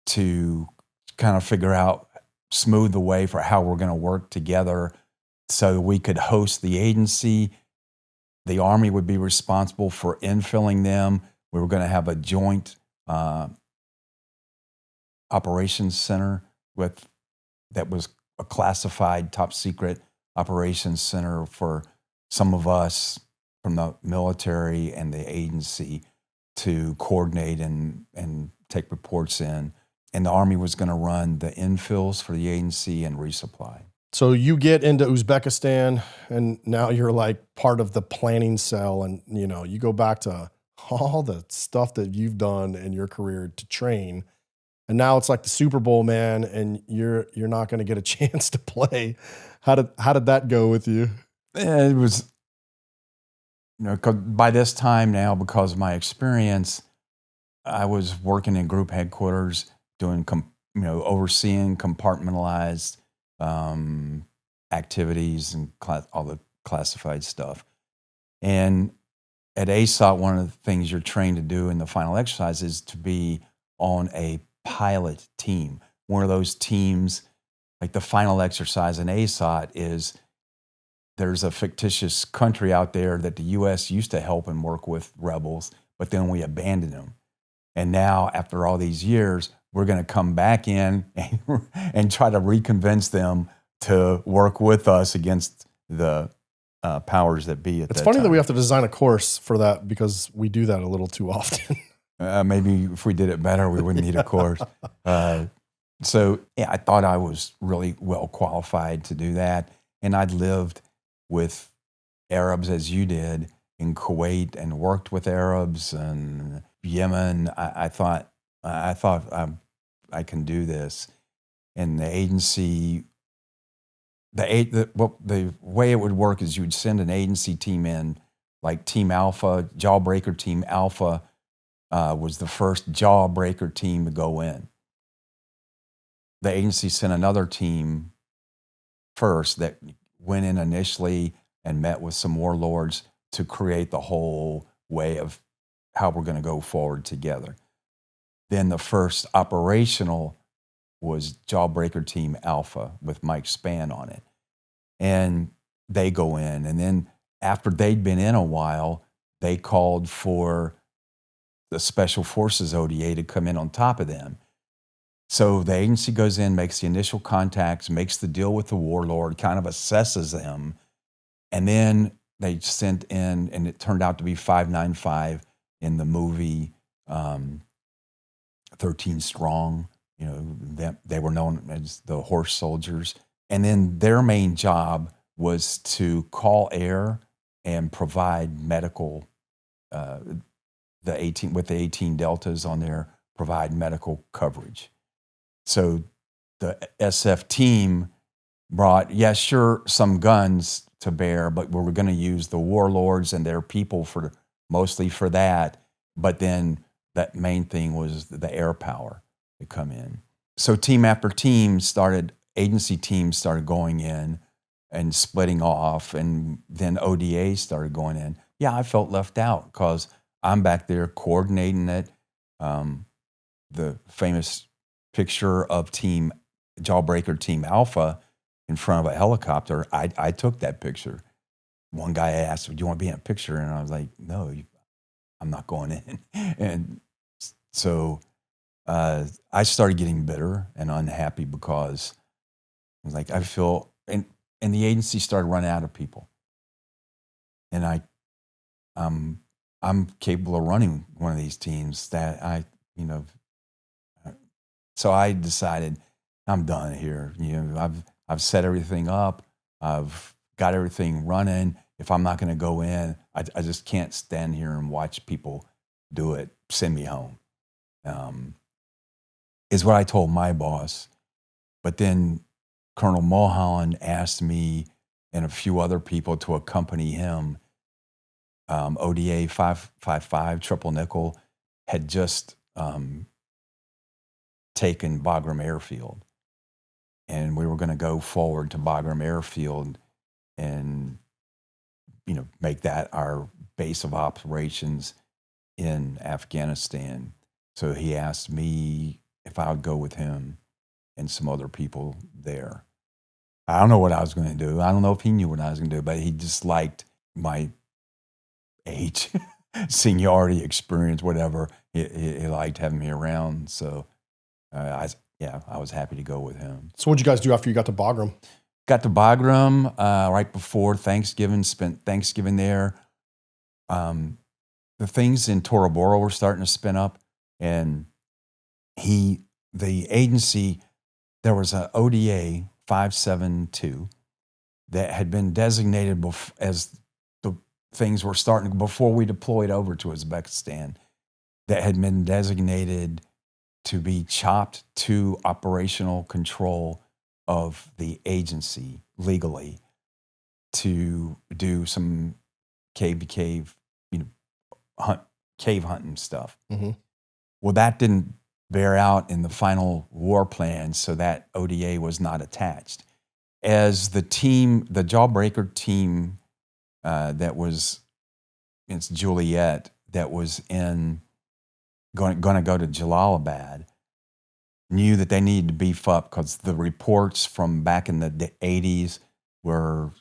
to kind of figure out, smooth the way for how we're going to work together so we could host the agency. The Army would be responsible for infilling them. We were going to have a joint operations center that was a classified top secret operations center for some of us from the military and the agency to coordinate and take reports in. And the Army was going to run the infills for the agency and resupply.
So you get into Uzbekistan, and now you're like part of the planning cell, and you go back to all the stuff that you've done in your career to train, and now it's like the Super Bowl, man, and you're not going to get a chance to play. How did that go with you?
It was, 'cause by this time now, because of my experience, I was working in group headquarters, doing overseeing compartmentalized activities and all the classified stuff. And at ASOT, one of the things you're trained to do in the final exercise is to be on a pilot team. One of those teams, like the final exercise in ASOT, is there's a fictitious country out there that the U.S. used to help and work with rebels, but then we abandoned them. And now, after all these years, we're going to come back in and try to reconvince them to work with us against the powers that be.
It's funny that we have to design a course for that, because we do that a little too often.
Maybe if we did it better, we wouldn't need a course. So yeah, I thought I was really well qualified to do that. And I'd lived with Arabs, as you did, in Kuwait, and worked with Arabs and Yemen. I thought I can do this. And the agency, the way it would work is you would send an agency team in, like Team Alpha, Jawbreaker Team Alpha was the first Jawbreaker team to go in. The agency sent another team first that went in initially and met with some warlords to create the whole way of how we're going to go forward together. Then the first operational was Jawbreaker Team Alpha with Mike Spann on it. And they go in. And then after they'd been in a while, they called for the Special Forces ODA to come in on top of them. So the agency goes in, makes the initial contacts, makes the deal with the warlord, kind of assesses them, and then they sent in, and it turned out to be 595 in the movie 13 Strong. You know, they were known as the horse soldiers. And then their main job was to call air and provide medical, with the 18 Deltas on there, provide medical coverage. So the SF team brought, some guns to bear, but we were going to use the warlords and their people mostly for that. But then that main thing was the air power to come in. So team after team agency teams started going in and splitting off, and then ODA started going in. Yeah, I felt left out because I'm back there coordinating it. The famous picture of Jawbreaker Team Alpha in front of a helicopter, I took that picture. One guy asked, "Do you want to be in a picture?" And I was like, "No, I'm not going in." And so I started getting bitter and unhappy because I was like, I feel, and the agency started running out of people. And I'm capable of running one of these teams so I decided I'm done here. I've set everything up. I've got everything running. If I'm not going to go in, I just can't stand here and watch people do it. Send me home. Is what I told my boss. But then Colonel Mulholland asked me and a few other people to accompany him. ODA 555 Triple Nickel had just taken Bagram Airfield. And we were going to go forward to Bagram Airfield and, make that our base of operations in Afghanistan. So he asked me if I would go with him and some other people there. I don't know what I was going to do. I don't know if he knew what I was going to do, but he just liked my age, seniority, experience, whatever. He liked having me around. So I was happy to go with him.
So what'd you guys do after you got to Bagram?
Got to Bagram right before Thanksgiving, spent Thanksgiving there. The things in Tora Bora were starting to spin up, and the agency, there was an ODA 572 that had been designated as the things were starting before we deployed over to Uzbekistan, that had been designated to be chopped to operational control of the agency legally to do some cave to cave, cave hunting stuff.
Mm-hmm.
Well, that didn't bear out in the final war plan, so that ODA was not attached. As the Jawbreaker team that was, it's Juliet, that was going to go to Jalalabad, knew that they needed to beef up because the reports from back in the 80s were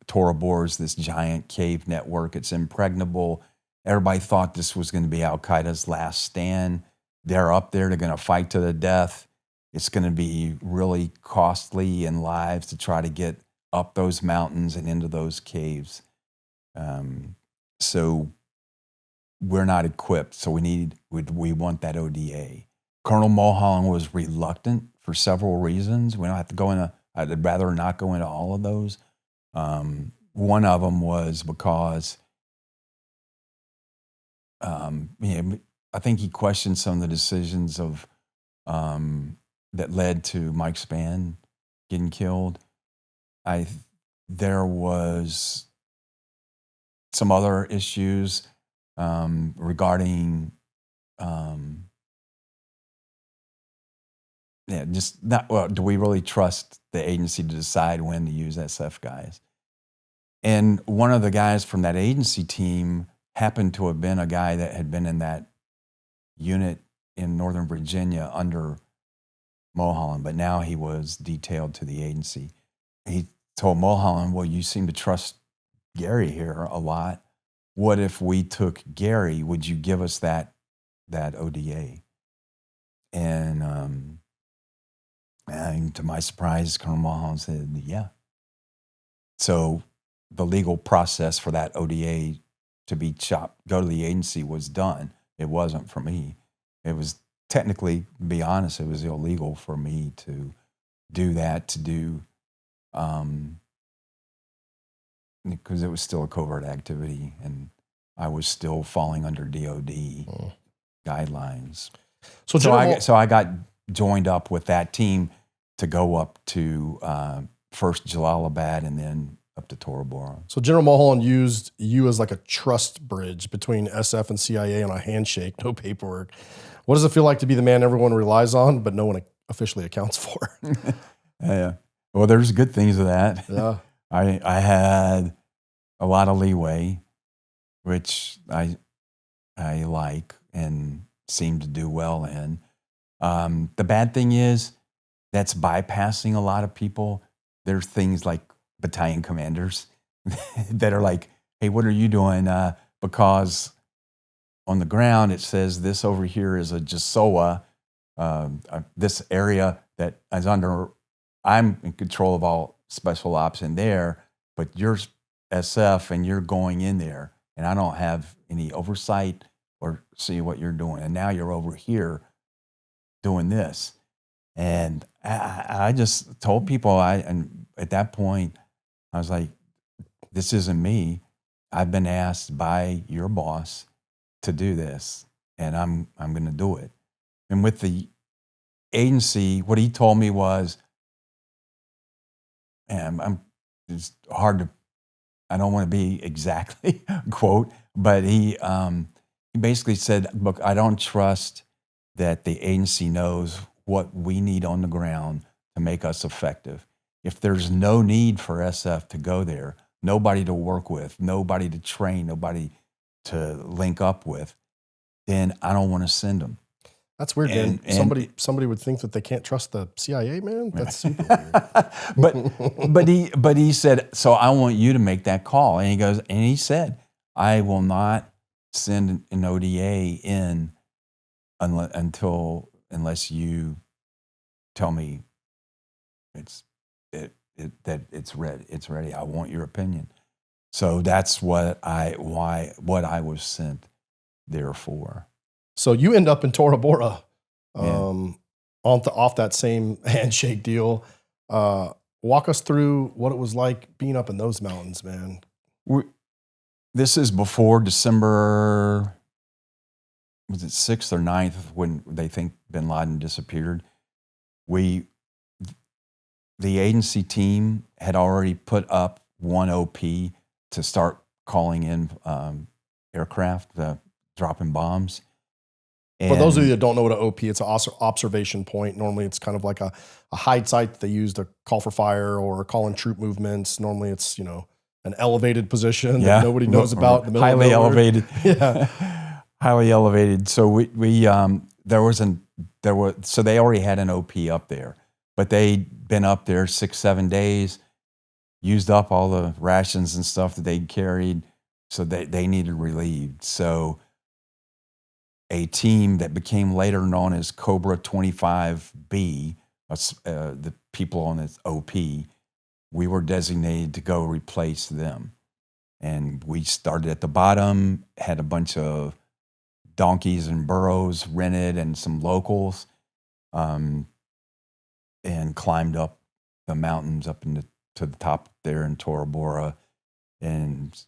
Tora Bora's this giant cave network. It's impregnable. Everybody thought this was going to be Al-Qaeda's last stand. They're up there. They're going to fight to the death. It's going to be really costly in lives to try to get up those mountains and into those caves. So we're not equipped. So we want that ODA. Colonel Mulholland was reluctant for several reasons. We don't have to go into, I'd rather not go into all of those. One of them was because I think he questioned some of the decisions of that led to Mike Spann getting killed. There was some other issues regarding just not, well, do we really trust the agency to decide when to use SF guys? And one of the guys from that agency team happened to have been a guy that had been in that unit in Northern Virginia under Mulholland, but now he was detailed to the agency. He told Mulholland, well, you seem to trust Gary here a lot. What if we took Gary? Would you give us that ODA? And to my surprise, Colonel Mulholland said, yeah. So the legal process for that ODA to be go to the agency was done. It wasn't for me. It was technically, to be honest, it was illegal for me to do that, because it was still a covert activity and I was still falling under DOD guidelines. So I got joined up with that team to go up to first Jalalabad and then up to Tora Bora.
So General Mulholland used you as like a trust bridge between SF and CIA on a handshake, no paperwork. What does it feel like to be the man everyone relies on, but no one officially accounts for?
Yeah. Well, there's good things of that.
Yeah.
I had a lot of leeway, which I like and seem to do well in. The bad thing is that's bypassing a lot of people. There's things like battalion commanders that are like, hey, what are you doing? Because on the ground, it says this over here is a JSOA, this area that is I'm in control of all special ops in there, but you're SF and you're going in there and I don't have any oversight or see what you're doing. And now you're over here doing this. And I just told people, and at that point, I was like, this isn't me. I've been asked by your boss to do this, and I'm going to do it. And with the agency, what he told me was, and it's hard to, I don't want to be exactly quote, but he basically said, look, I don't trust that the agency knows what we need on the ground to make us effective. If there's no need for SF to go there, nobody to work with, nobody to train, nobody to link up with, then I don't want to send them.
That's weird, man. Somebody would think that they can't trust the CIA, man. That's super weird.
but he said, so I want you to make that call. And he said, I will not send an ODA in unless you tell me that it's ready. It's ready. I want your opinion. So that's what I was sent there for.
So you end up in Tora Bora, off that same handshake deal. Walk us through what it was like being up in those mountains, man.
This is before December, was it 6th or 9th, when they think bin Laden disappeared. The agency team had already put up one OP to start calling in aircraft, dropping bombs.
For those of you that don't know what an OP, it's an observation point. Normally it's kind of like a hide site that they use to call for fire or call in troop movements. Normally it's, an elevated position that nobody knows about. In the middle
highly
of nowhere.
Elevated. Yeah. Highly elevated. So so they already had an OP up there, but they'd been up there 6-7 days, used up all the rations and stuff that they'd carried. So they needed relieved. So a team that became later known as Cobra 25B, the people on its OP, we were designated to go replace them. And we started at the bottom, had a bunch of donkeys and burros rented and some locals, and climbed up the mountains up to the top there in Tora Bora and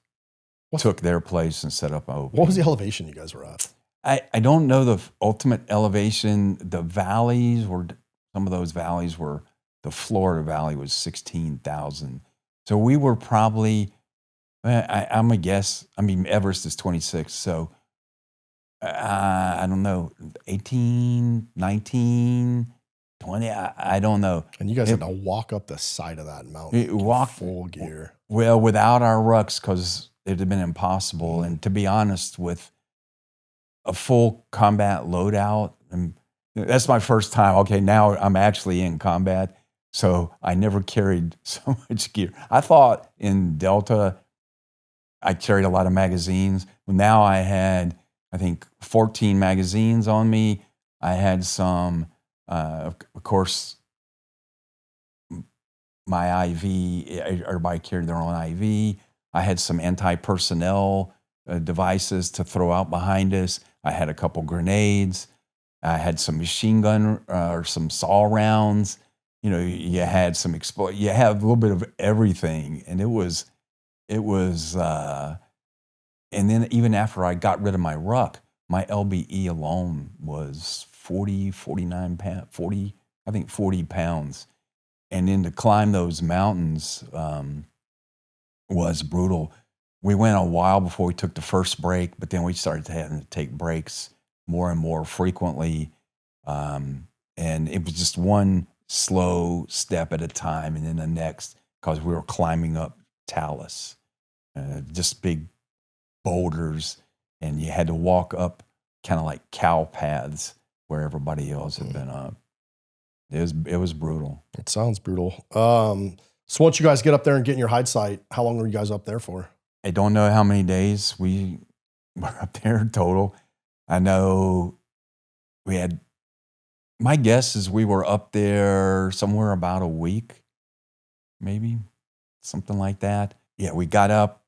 took their place and set up OP.
What was the elevation you guys were at?
I don't know the ultimate elevation. The valleys some of those valleys were, the Florida Valley was 16,000. So we were probably, I'm a guess, Everest is 26. So I don't know, 18, 19, 20, I don't know.
And you guys had to walk up the side of that mountain. Full gear.
Well, without our rucks, because it had been impossible. And to be honest, with a full combat loadout, and that's my first time. Okay, now I'm actually in combat, so I never carried so much gear. I thought in Delta, I carried a lot of magazines. Now I had, I think, 14 magazines on me. I had some, of course, my IV, everybody carried their own IV. I had some anti-personnel devices to throw out behind us. I had a couple grenades. I had some machine gun or some saw rounds. You know, you had some you have a little bit of everything. And it was, and then even after I got rid of my ruck, my LBE alone was 49 pounds, 40 pounds. And then to climb those mountains was brutal. We went a while before we took the first break, but then we started having to take breaks more and more frequently. And it was just one slow step at a time and then the next, because we were climbing up talus, just big boulders, and you had to walk up kind of like cow paths where everybody else had been up. It was brutal.
It sounds brutal. So once you guys get up there and get in your hide site, how long were you guys up there for?
I don't know how many days we were up there total. I know we had, my guess is we were up there somewhere about a week, maybe, something like that. Yeah, we got up,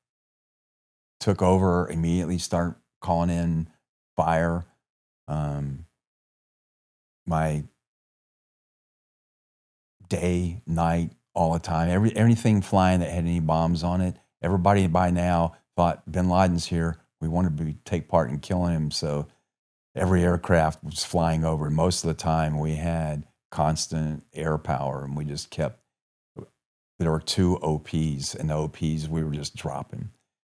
took over, immediately start calling in fire. My day, night, all the time, everything flying that had any bombs on it. Everybody by now thought bin Laden's here. We wanted to take part in killing him. So every aircraft was flying over. Most of the time we had constant air power, and we just kept, there were 2 OPs, and the OPs we were just dropping.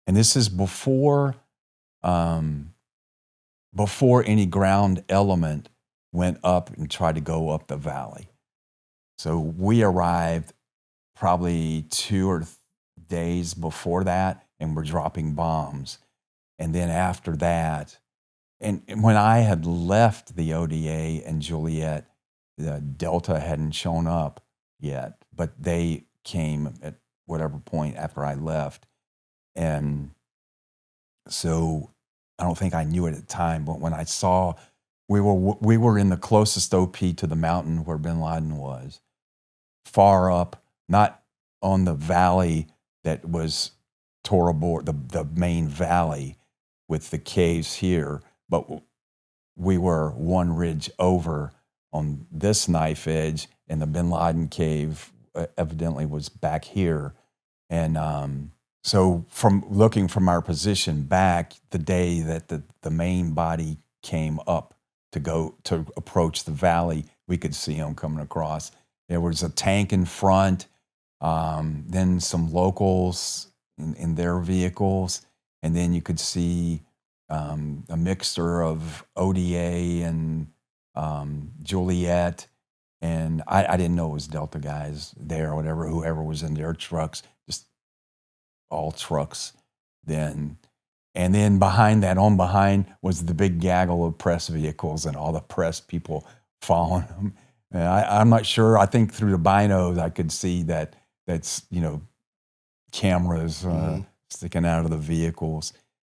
And this is before any ground element went up and tried to go up the valley. So we arrived probably 2 days before that, and we're dropping bombs. And then after that, and when I had left the ODA and Juliet, the Delta hadn't shown up yet, but they came at whatever point after I left. And so I don't think I knew it at the time, but when I saw, we were in the closest OP to the mountain where bin Laden was, far up, not on the valley that was Tora Bora, the main valley with the caves here, but we were one ridge over on this knife edge, and the bin Laden cave evidently was back here. And so from looking from our position back, the day that the main body came up to approach the valley, we could see him coming across. There was a tank in front, then some locals in their vehicles, and then you could see a mixture of ODA and Juliet, and I didn't know it was Delta guys there or whatever, whoever was in their trucks, just all trucks then. And then behind that, was the big gaggle of press vehicles and all the press people following them. And I'm not sure. I think through the binos I could see that's cameras sticking out of the vehicles.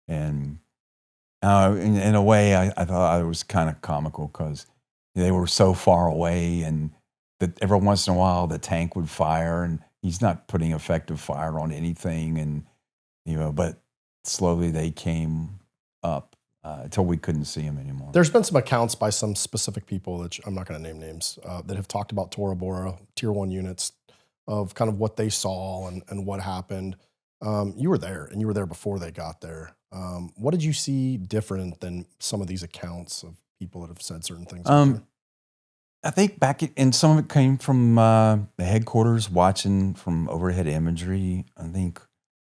And in a way, I thought it was kind of comical because they were so far away, and that every once in a while the tank would fire, and he's not putting effective fire on anything, and but slowly they came up until we couldn't see him anymore.
There's been some accounts by some specific people that I'm not going to name names that have talked about Tora Bora Tier 1 units, of kind of what they saw and what happened. You were there, and you were there before they got there. What did you see different than some of these accounts of people that have said certain things?
I think and some of it came from the headquarters, watching from overhead imagery. I think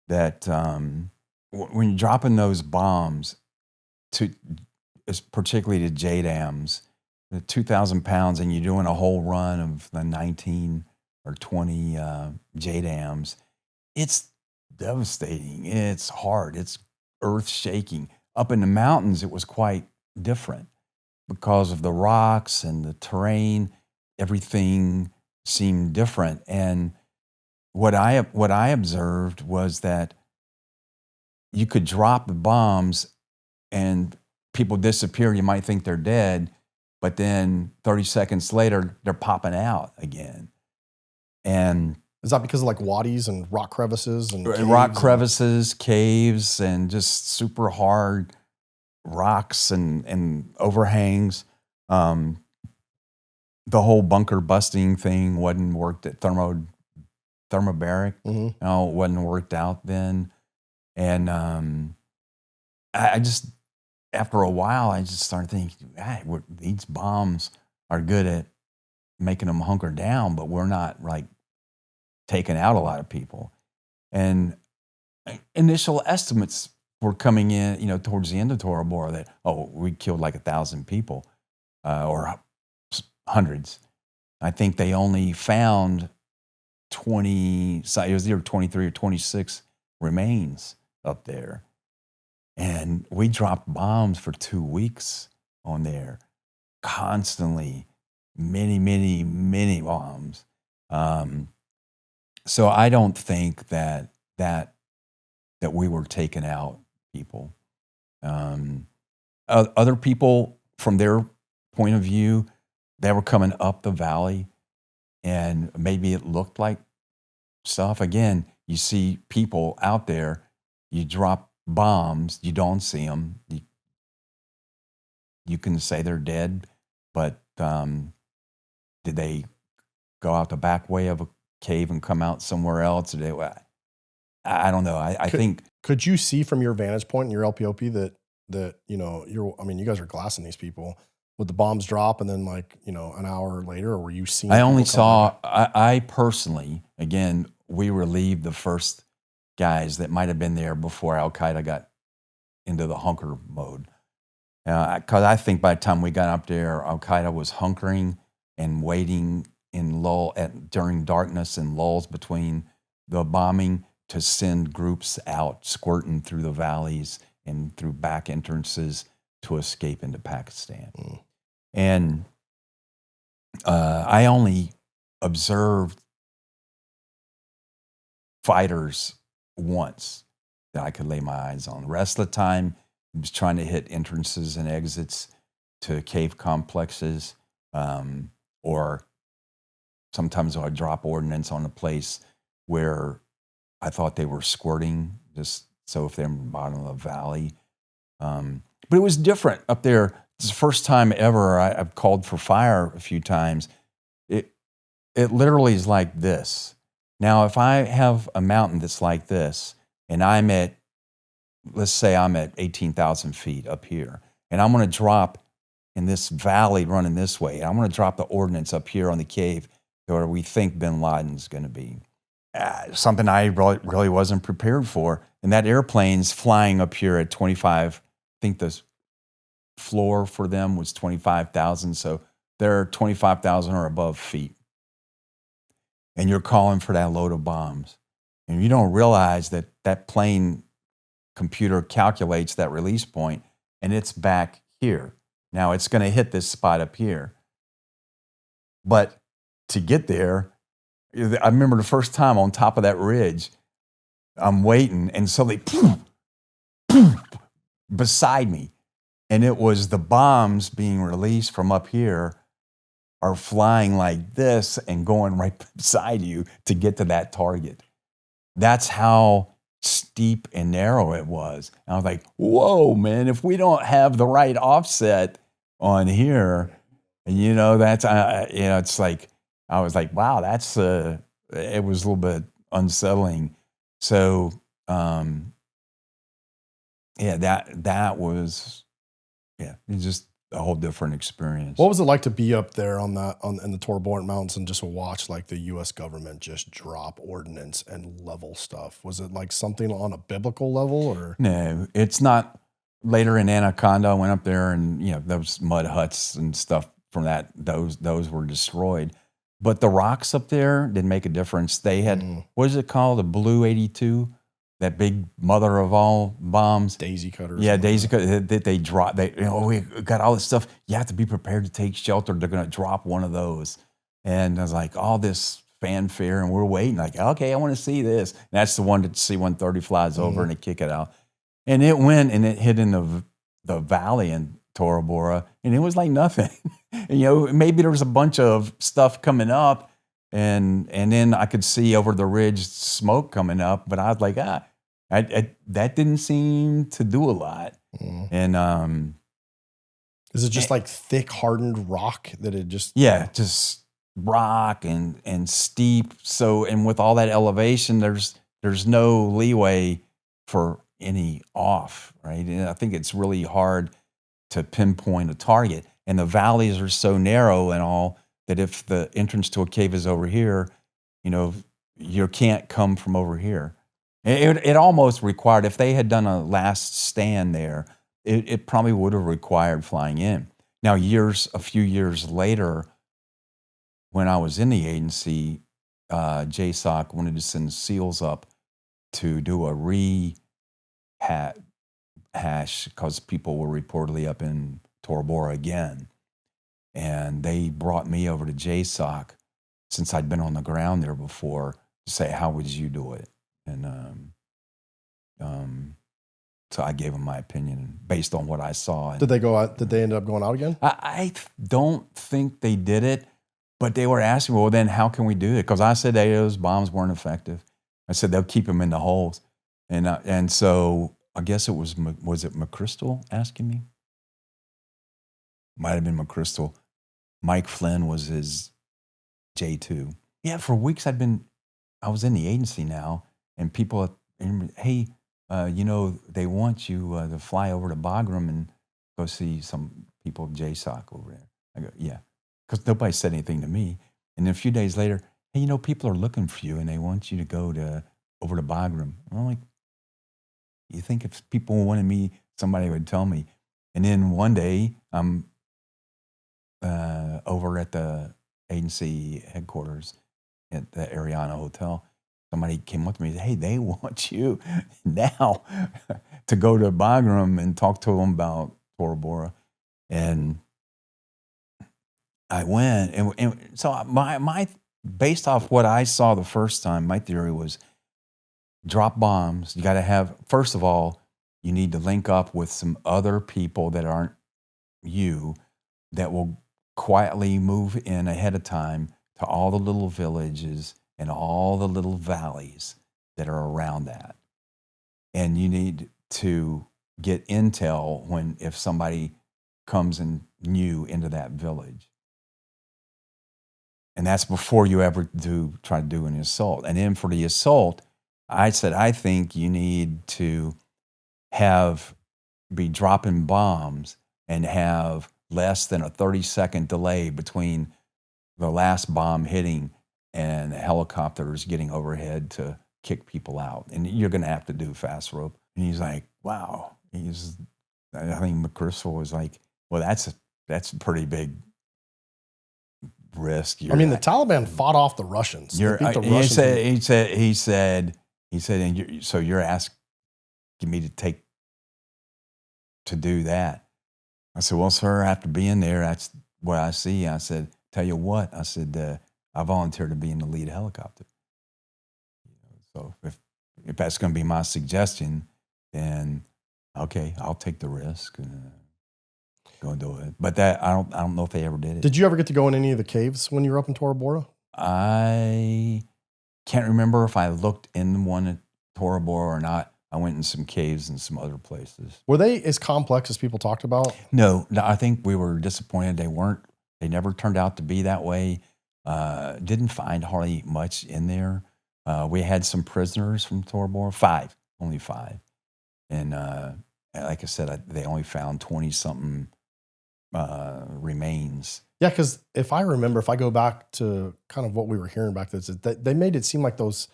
that when you're dropping those bombs, particularly to JDAMs, the 2,000 pounds, and you're doing a whole run of the 19 or 20 JDAMs, it's devastating. It's hard. It's earth-shaking. Up in the mountains, it was quite different because of the rocks and the terrain. Everything seemed different. And what I observed was that you could drop the bombs and people disappear. You might think they're dead, but then 30 seconds later, they're popping out again. And
is that because of like wadis and rock crevices and
rock crevices, caves, and just super hard rocks and overhangs? The whole bunker busting thing wasn't worked at thermobaric.
Mm-hmm.
No, it wasn't worked out then. And I just, after a while, I just started thinking, these bombs are good at making them hunker down, but we're not like taking out a lot of people. And initial estimates were coming in, towards the end of Tora Bora that, we killed like 1,000 people or hundreds. I think they only found 20, it was either 23 or 26 remains up there. And we dropped bombs for 2 weeks on there, constantly, many bombs. So I don't think that we were taking out people. Other people, from their point of view, they were coming up the valley, and maybe it looked like stuff. Again, you see people out there, you drop bombs, you don't see them. You can say they're dead, but did they go out the back way of a cave and come out somewhere else? I don't know. I think.
Could you see from your vantage point in your LPOP that you guys are glassing these people? Would the bombs drop and then an hour later, or were you seeing?
I only saw. I personally, again, we relieved the first guys that might have been there before Al Qaeda got into the hunker mode. Because I think by the time we got up there, Al Qaeda was hunkering and waiting in during darkness and lulls between the bombing to send groups out squirting through the valleys and through back entrances to escape into Pakistan.
Mm.
And I only observed fighters once that I could lay my eyes on. The rest of the time, I was trying to hit entrances and exits to cave complexes, or sometimes I'd drop ordnance on a place where I thought they were squirting, just so if they're in the bottom of the valley. But it was different up there. It's the first time ever I've called for fire a few times. It literally is like this. Now, if I have a mountain that's like this, and let's say I'm at 18,000 feet up here, and I'm going to drop in this valley running this way, and I'm going to drop the ordnance up here on the cave where we think bin Laden's going to be. Something I really wasn't prepared for. And that airplane's flying up here at 25, I think the floor for them was 25,000. So they're 25,000 or above feet. And you're calling for that load of bombs. And you don't realize that plane computer calculates that release point, and it's back here. Now it's going to hit this spot up here. But to get there, I remember the first time on top of that ridge, I'm waiting, and suddenly, beside me, and it was the bombs being released from up here are flying like this and going right beside you to get to that target. That's how steep and narrow it was. And I was like, whoa, man, if we don't have the right offset on here, that's, it's like, I was like, wow, that's, it was a little bit unsettling. So, that was, it's just a whole different experience.
What was it like to be up there in the Tora Bora Mountains and just watch like the U.S. government just drop ordnance and level stuff? Was it like something on a biblical level, or? No,
it's not. Later in Anaconda, I went up there and, those mud huts and stuff from that, those were destroyed. But the rocks up there didn't make a difference. They had, what is it called? A Blue 82? That big mother of all bombs.
Daisy cutters.
Yeah, daisy cutters. They drop. We got all this stuff. You have to be prepared to take shelter. They're going to drop one of those. And I was like, all this fanfare, and we're waiting. Like, okay, I want to see this. And that's the one that C-130 flies over and they kick it out. And it went and it hit in the valley in Tora Bora, and it was like nothing. You know, maybe there was a bunch of stuff coming up, and then I could see over the ridge smoke coming up, but I was like, that didn't seem to do a lot. And
is it just like thick, hardened rock that it just?
yeah, just rock and steep. So, and with all that elevation, there's no leeway for any off, right? And I think it's really hard to pinpoint a target. And the valleys are so narrow and all that if the entrance to a cave is over here, you know, you can't come from over here. It almost required, if they had done a last stand there, it probably would have required flying in. Now, a few years later, when I was in the agency, JSOC wanted to send SEALs up to do a rehash because people were reportedly up in Tora Bora again. And they brought me over to JSOC since I'd been on the ground there before to say, how would you do it? And so I gave them my opinion based on what I saw.
Did they go out? Did they end up going out again?
I don't think they did it, but they were asking, well, then how can we do it? Because I said those bombs weren't effective. I said they'll keep them in the holes. And so I guess it was it McChrystal asking me? Might have been McChrystal. Mike Flynn was his J2. Yeah, for weeks I was in the agency now, and people, hey, you know, they want you to fly over to Bagram and go see some people of JSOC over there. I go, yeah, because nobody said anything to me. And then a few days later, hey, you know, people are looking for you and they want you to go over to Bagram. I'm like, you think if people wanted me, somebody would tell me. And then one day, I'm over at the agency headquarters at the Ariana Hotel. Somebody came up to me and said, hey, they want you now to go to Bagram and talk to them about Tora Bora. And I went. And so my based off what I saw the first time, my theory was drop bombs. You got to have, first of all, you need to link up with some other people that aren't you that will quietly move in ahead of time to all the little villages and all the little valleys that are around that. And you need to get intel if somebody comes in new into that village. And that's before you ever try to do an assault. And then for the assault, I said, I think you need to be dropping bombs and have less than a 30-second delay between the last bomb hitting and helicopters getting overhead to kick people out. And you're going to have to do fast rope. And he's like, wow. I think McChrystal was like, well, that's a pretty big risk.
I mean, the Taliban fought off the Russians.
He said, and so you're asking me to do that. I said, well, sir, after being there, that's what I see. I said, tell you what, I said, I volunteered to be in the lead helicopter. So if that's going to be my suggestion, then okay, I'll take the risk and go and do it. But that I don't know if they ever did it.
Did you ever get to go in any of the caves when you were up in Tora Bora?
I can't remember if I looked in one at Tora Bora or not. I went in some caves and some other places.
Were they as complex as people talked about?
No, I think we were disappointed. They weren't. They never turned out to be that way. Didn't find hardly much in there. We had some prisoners from Tora Bora, only five. And like I said, they only found 20-something remains.
Yeah, because if I go back to kind of what we were hearing back then, they made it seem like those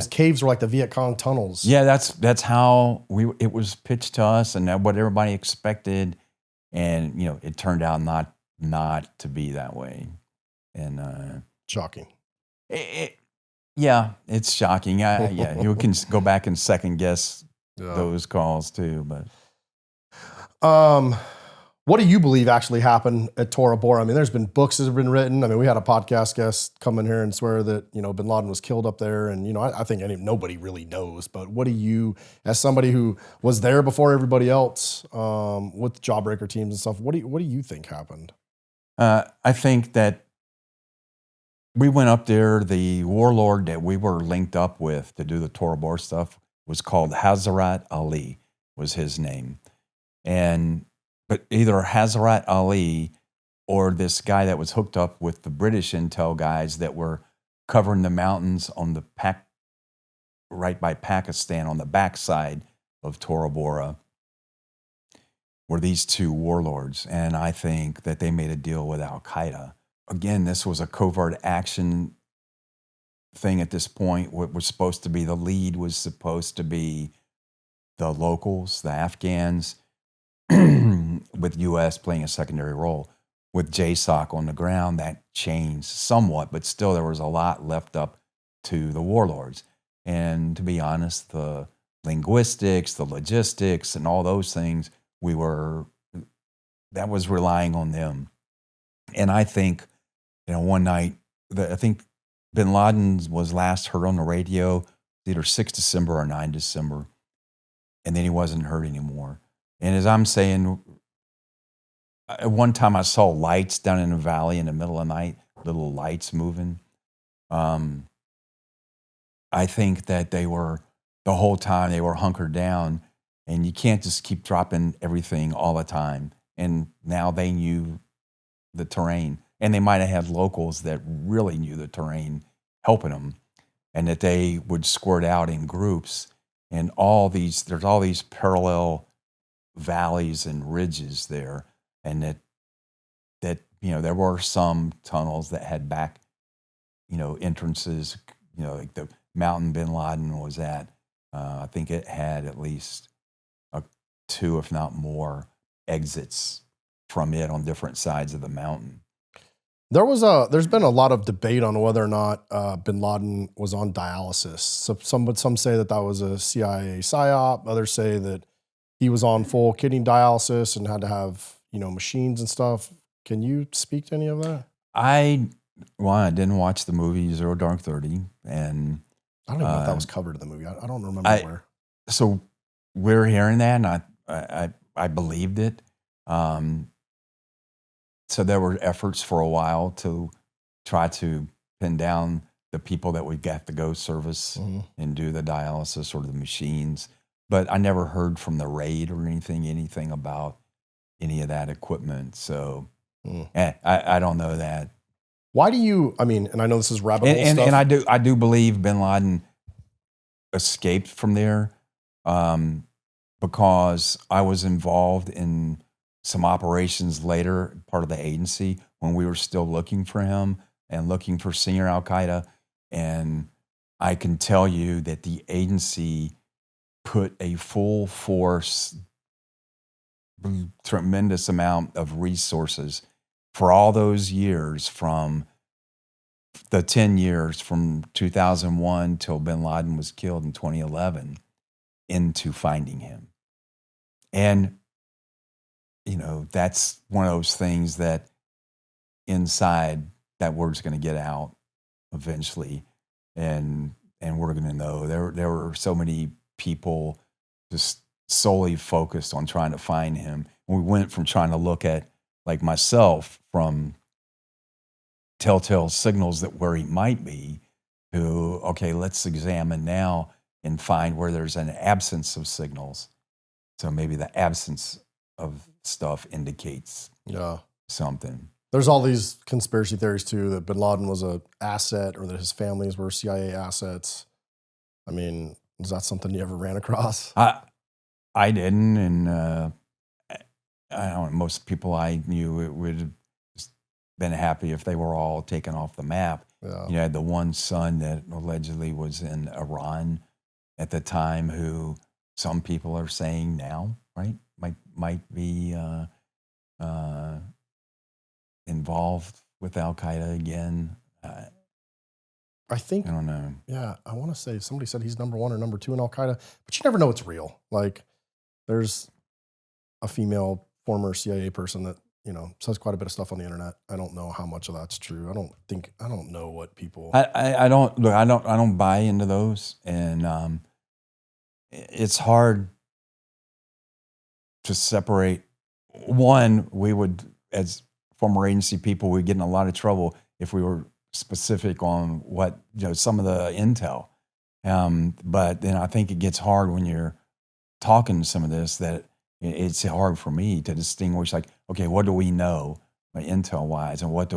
caves were like the Viet Cong tunnels.
Yeah, that's how it was pitched to us, and what everybody expected, and it turned out not to be that way, and
shocking.
It's shocking. You can go back and second guess those calls too, but
what do you believe actually happened at Tora Bora? I mean, there's been books that have been written. I mean, we had a podcast guest come in here and swear that, bin Laden was killed up there. And, I think nobody really knows. But what do you, as somebody who was there before everybody else with jawbreaker teams and stuff, what do you think happened?
I think that we went up there. The warlord that we were linked up with to do the Tora Bora stuff was called Hazrat Ali, was his name. But either Hazrat Ali or this guy that was hooked up with the British intel guys that were covering the mountains on the right by Pakistan on the backside of Tora Bora were these two warlords. And I think that they made a deal with Al-Qaeda. Again, this was a covert action thing at this point. What was supposed to be the lead was supposed to be the locals, the Afghans, with U.S. playing a secondary role. With JSOC on the ground, that changed somewhat, but still there was a lot left up to the warlords. And to be honest, the linguistics, the logistics, and all those things, that was relying on them. And I think, one night, I think bin Laden was last heard on the radio, either 6 December or 9 December, and then he wasn't heard anymore. And as I'm saying, at one time I saw lights down in the valley in the middle of the night, little lights moving. I think that the whole time they were hunkered down, and you can't just keep dropping everything all the time. And now they knew the terrain, and they might have had locals that really knew the terrain helping them, and that they would squirt out in groups. And there's all these parallel valleys and ridges there, and that there were some tunnels that had back, entrances, like the mountain bin Laden was at. I think it had at least 2, if not more, exits from it on different sides of the mountain.
There's been a lot of debate on whether or not bin Laden was on dialysis. So some say that was a CIA psyop. Others say that he was on full kidney dialysis and had to have machines and stuff. Can you speak to any of that?
I didn't watch the movie Zero Dark 30, and
I don't even know if that was covered in the movie. I don't remember where.
So we're hearing that, and I believed it. So there were efforts for a while to try to pin down the people that would get the go service and do the dialysis or the machines. But I never heard from the raid or anything about any of that equipment. So I don't know that.
Why do you, and I know this is rabbit hole stuff.
And I do believe bin Laden escaped from there because I was involved in some operations later, part of the agency, when we were still looking for him and looking for senior Al-Qaeda. And I can tell you that the agency put a full force, tremendous amount of resources for all those years, from the 10 years from 2001 till bin Laden was killed in 2011, into finding him. And that's one of those things that inside, that word's going to get out eventually, and we're going to know. There were so many people just solely focused on trying to find him. We went from trying to look at, like myself, from telltale signals that where he might be, to, okay, let's examine now and find where there's an absence of signals. So maybe the absence of stuff indicates something.
There's all these conspiracy theories too, that bin Laden was an asset, or that his families were CIA assets. Is that something you ever ran across?
I didn't, and I don't. Most people I knew would have just been happy if they were all taken off the map.
Yeah.
You had the one son that allegedly was in Iran at the time, who some people are saying now, right, might be involved with Al-Qaeda again.
I think,
I don't know.
Yeah, I want to say somebody said he's number 1 or number 2 in Al-Qaeda, but you never know it's real. Like, there's a female former CIA person that says quite a bit of stuff on the internet. I don't know how much of that's true. I don't know what people.
I don't buy into those, and it's hard to separate. One, we would, as former agency people would get in a lot of trouble if we were specific on what, some of the intel. But then I think it gets hard when you're talking some of this, that it's hard for me to distinguish, like, okay, what do we know intel wise, and what's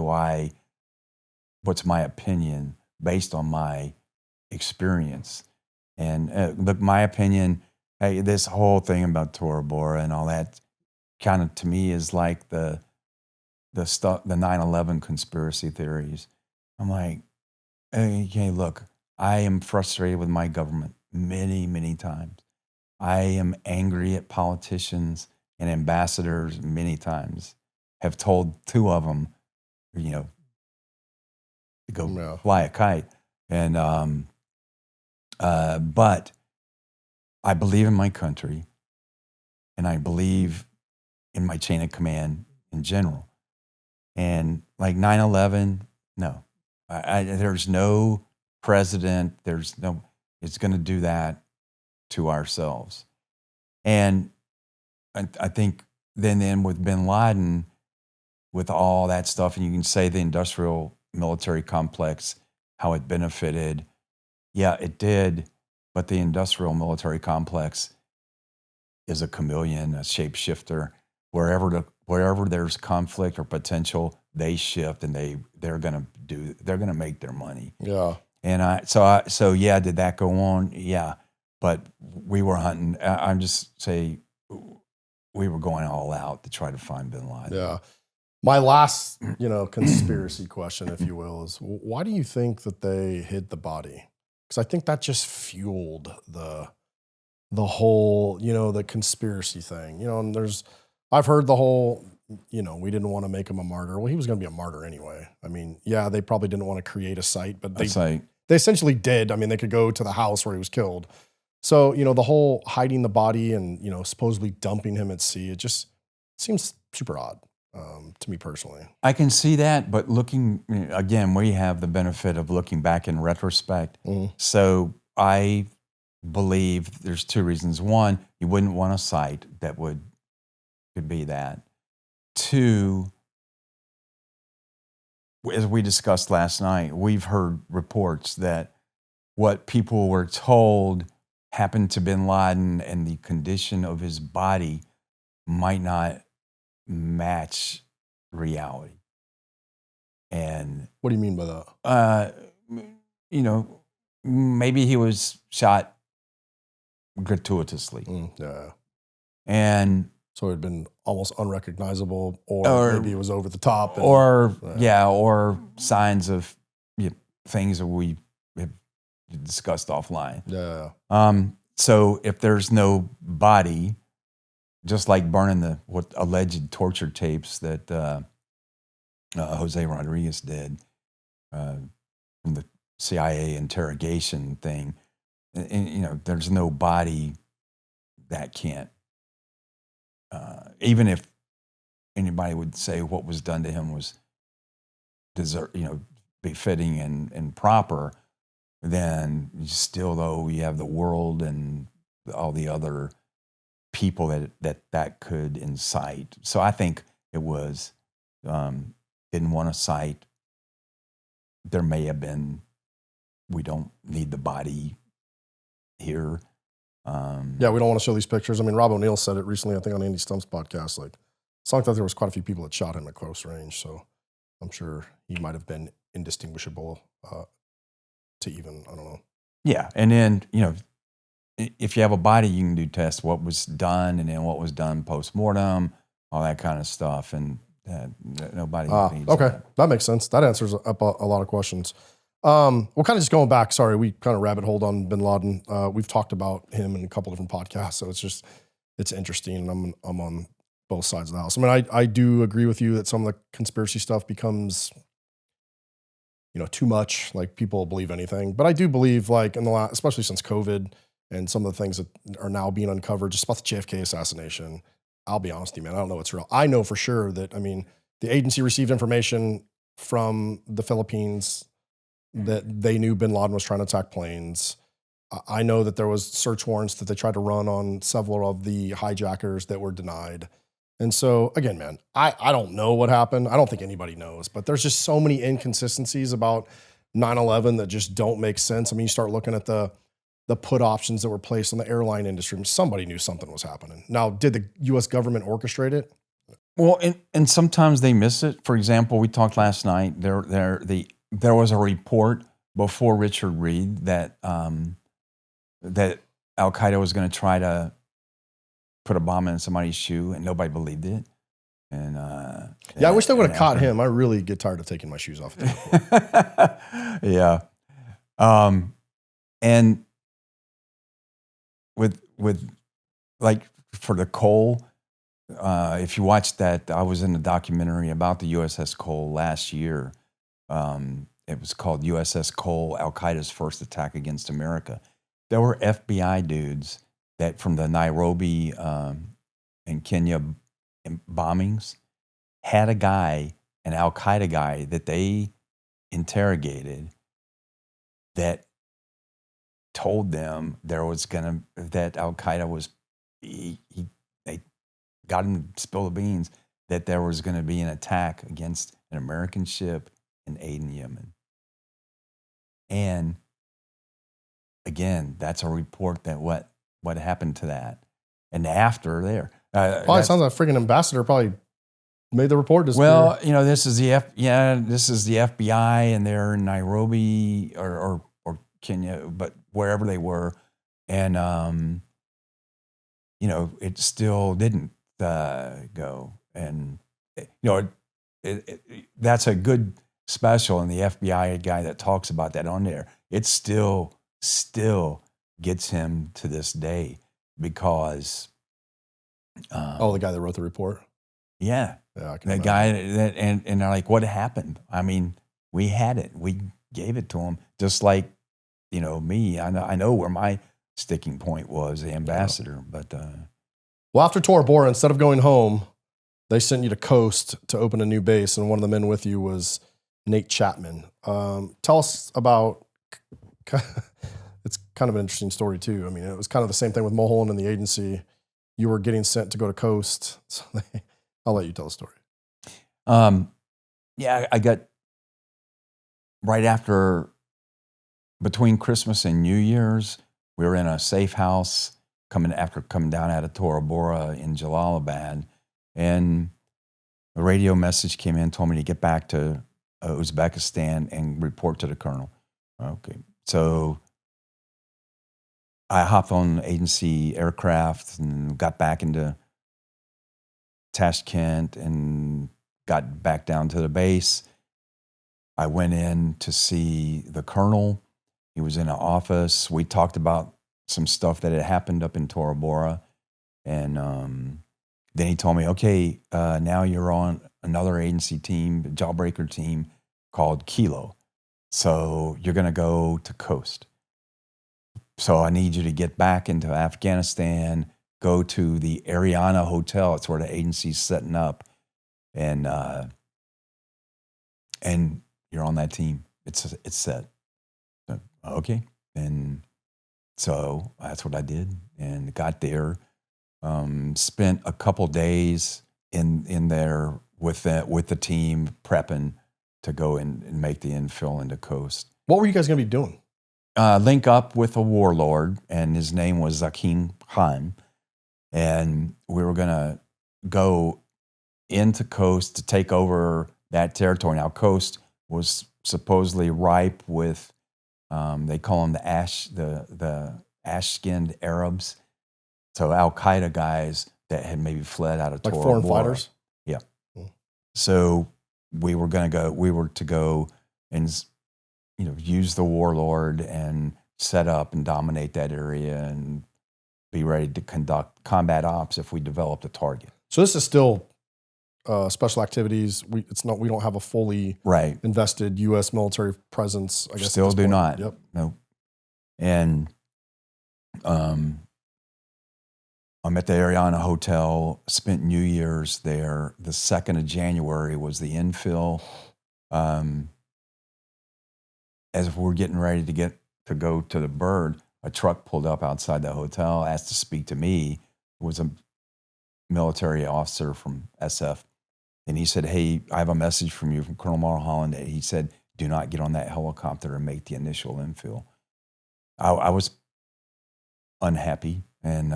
my opinion based on my experience. And look, my opinion, hey, this whole thing about Tora Bora and all that kind of to me is like the stuff, the 9/11 conspiracy theories. I'm like, okay, look, I am frustrated with my government many, many times. I am angry at politicians and ambassadors many times. Have told 2 of them, to go fly a kite. And but I believe in my country, and I believe in my chain of command in general. And like 9/11, no, there's no president. It's going to do that to ourselves. And I think then with bin Laden, with all that stuff, and you can say the industrial military complex, how it benefited. Yeah, it did. But the industrial military complex is a chameleon, a shapeshifter. Wherever there's conflict or potential, they shift, and they're gonna make their money.
Yeah.
And so yeah, did that go on? Yeah, but we were hunting. I'm just say we were going all out to try to find bin Laden.
Yeah. My last, conspiracy question, if you will, is why do you think that they hid the body? Because I think that just fueled the whole, the conspiracy thing. And I've heard the whole, we didn't want to make him a martyr. Well, he was going to be a martyr anyway. I mean, yeah, they probably didn't want to create a site, but they essentially did. I mean, they could go to the house where he was killed. So, the whole hiding the body and, supposedly dumping him at sea, it just seems super odd. To me personally,
I can see that, but looking again, we have the benefit of looking back in retrospect.
Mm-hmm.
So I believe there's 2 reasons. 1, you wouldn't want a site that could be that. 2, as we discussed last night, we've heard reports that what people were told happened to bin Laden and the condition of his body might not match reality. And
what do you mean by that?
Maybe he was shot gratuitously.
Yeah.
And
so it had been almost unrecognizable, or maybe it was over the top.
Or signs of things that we have discussed offline.
Yeah.
So if there's no body, just like burning what alleged torture tapes that Jose Rodriguez did from the CIA interrogation thing, and there's no body that can't. Even if anybody would say what was done to him was befitting and proper, then still, though, you have the world and all the other people that could incite. So I think it was didn't want to cite. There may have been, we don't need the body here.
Yeah, we don't want to show these pictures. I mean, Rob O'Neill said it recently, I think on Andy Stump's podcast. Like, so I thought there was quite a few people that shot him at close range. So I'm sure he might have been indistinguishable to even, I don't know.
Yeah, and then, if you have a body, you can do tests, what was done, and then what was done post-mortem, all that kind of stuff. And nobody needs
okay, that makes sense. That answers up a lot of questions. We're kind of just going back. Sorry, we kind of rabbit holed on bin Laden. We've talked about him in a couple different podcasts, so it's interesting. And I'm on both sides of the house. I mean, I do agree with you that some of the conspiracy stuff becomes, too much. Like, people believe anything, but I do believe, like, in the last, especially since COVID and some of the things that are now being uncovered, just about the JFK assassination. I'll be honest with you, man, I don't know what's real. I know for sure that, the agency received information from the Philippines that they knew bin Laden was trying to attack planes. I know that there was search warrants that they tried to run on several of the hijackers that were denied. And so again, man, I don't know what happened. I don't think anybody knows, but there's just so many inconsistencies about 9/11 that just don't make sense. I mean, you start looking at the put options that were placed on the airline industry. Somebody knew something was happening. Now, did the U.S. government orchestrate it?
Well, and sometimes they miss it. For example, we talked last night. There was a report before Richard Reed that that Al Qaeda was going to try to put a bomb in somebody's shoe, and nobody believed it. And
yeah, I wish they would have caught him. I really get tired of taking my shoes off.
Yeah, and with like for the Cole, if you watch that, I was in a documentary about the USS Cole last year. It was called USS Cole: Al Qaeda's First Attack Against America. There were FBI dudes that from the Nairobi and Kenya bombings had a guy, an Al Qaeda guy that they interrogated that told them that Al Qaeda was they got him to spill the beans that there was going to be an attack against an American ship in Aden, Yemen. And again, that's a report that what happened to that. And after there,
Probably sounds like a freaking ambassador probably made the report.
Well, this is the FBI, and they're in Nairobi or Kenya, but wherever they were, and it still didn't go. And that's a good special, and the FBI guy that talks about that on there, it still gets him to this day because
the guy that wrote the report.
Yeah,
I can
the
imagine.
guy that and they're like, what happened? I mean, we had it, we gave it to him, just like me. I know where my sticking point was, the ambassador, but
well, after Tora Bora, instead of going home, they sent you to Coast to open a new base, and one of the men with you was Nate Chapman. Tell us about. It's kind of an interesting story too. I mean, it was kind of the same thing with Mulholland and the agency. You were getting sent to go to Coast. So I'll let you tell the story.
Yeah, I got right after, between Christmas and New Year's, we were in a safe house coming down out of Tora Bora in Jalalabad, and a radio message came in, told me to get back to Uzbekistan and report to the colonel. Okay, so I hopped on agency aircraft and got back into Tashkent and got back down to the base. I went in to see the colonel. He was in an office. We talked about some stuff that had happened up in Tora Bora. And then he told me, okay, now you're on another agency team, jawbreaker team called Kilo. So you're going to go to Coast. So I need you to get back into Afghanistan, go to the Ariana Hotel. It's where the agency's setting up. And you're on that team. It's set. So, okay. And so that's what I did, and got there. Spent a couple days in there with the team prepping to go and make the infill into Coast.
What were you guys going to be doing?
Link up with a warlord, and his name was Pacha Khan, and we were going to go into Coast to take over that territory. Now, Coast was supposedly ripe with, they call them the ash-skinned Arabs, so Al Qaeda guys that had maybe fled out of
Like
Tora
foreign
Bora.
fighters?
Yeah. So we were to go and use the warlord and set up and dominate that area and be ready to conduct combat ops if we developed a target.
So this is still special activities. We don't have a fully invested U.S. military presence. I guess
still do not.
Yep.
No. And I'm at the Ariana Hotel. Spent New Year's there. The 2nd of January was the infill. As we're getting ready to go to the bird, a truck pulled up outside the hotel, asked to speak to me. It was a military officer from SF. And he said, hey, I have a message from you from Colonel Mulholland. He said, do not get on that helicopter and make the initial infill. I was unhappy and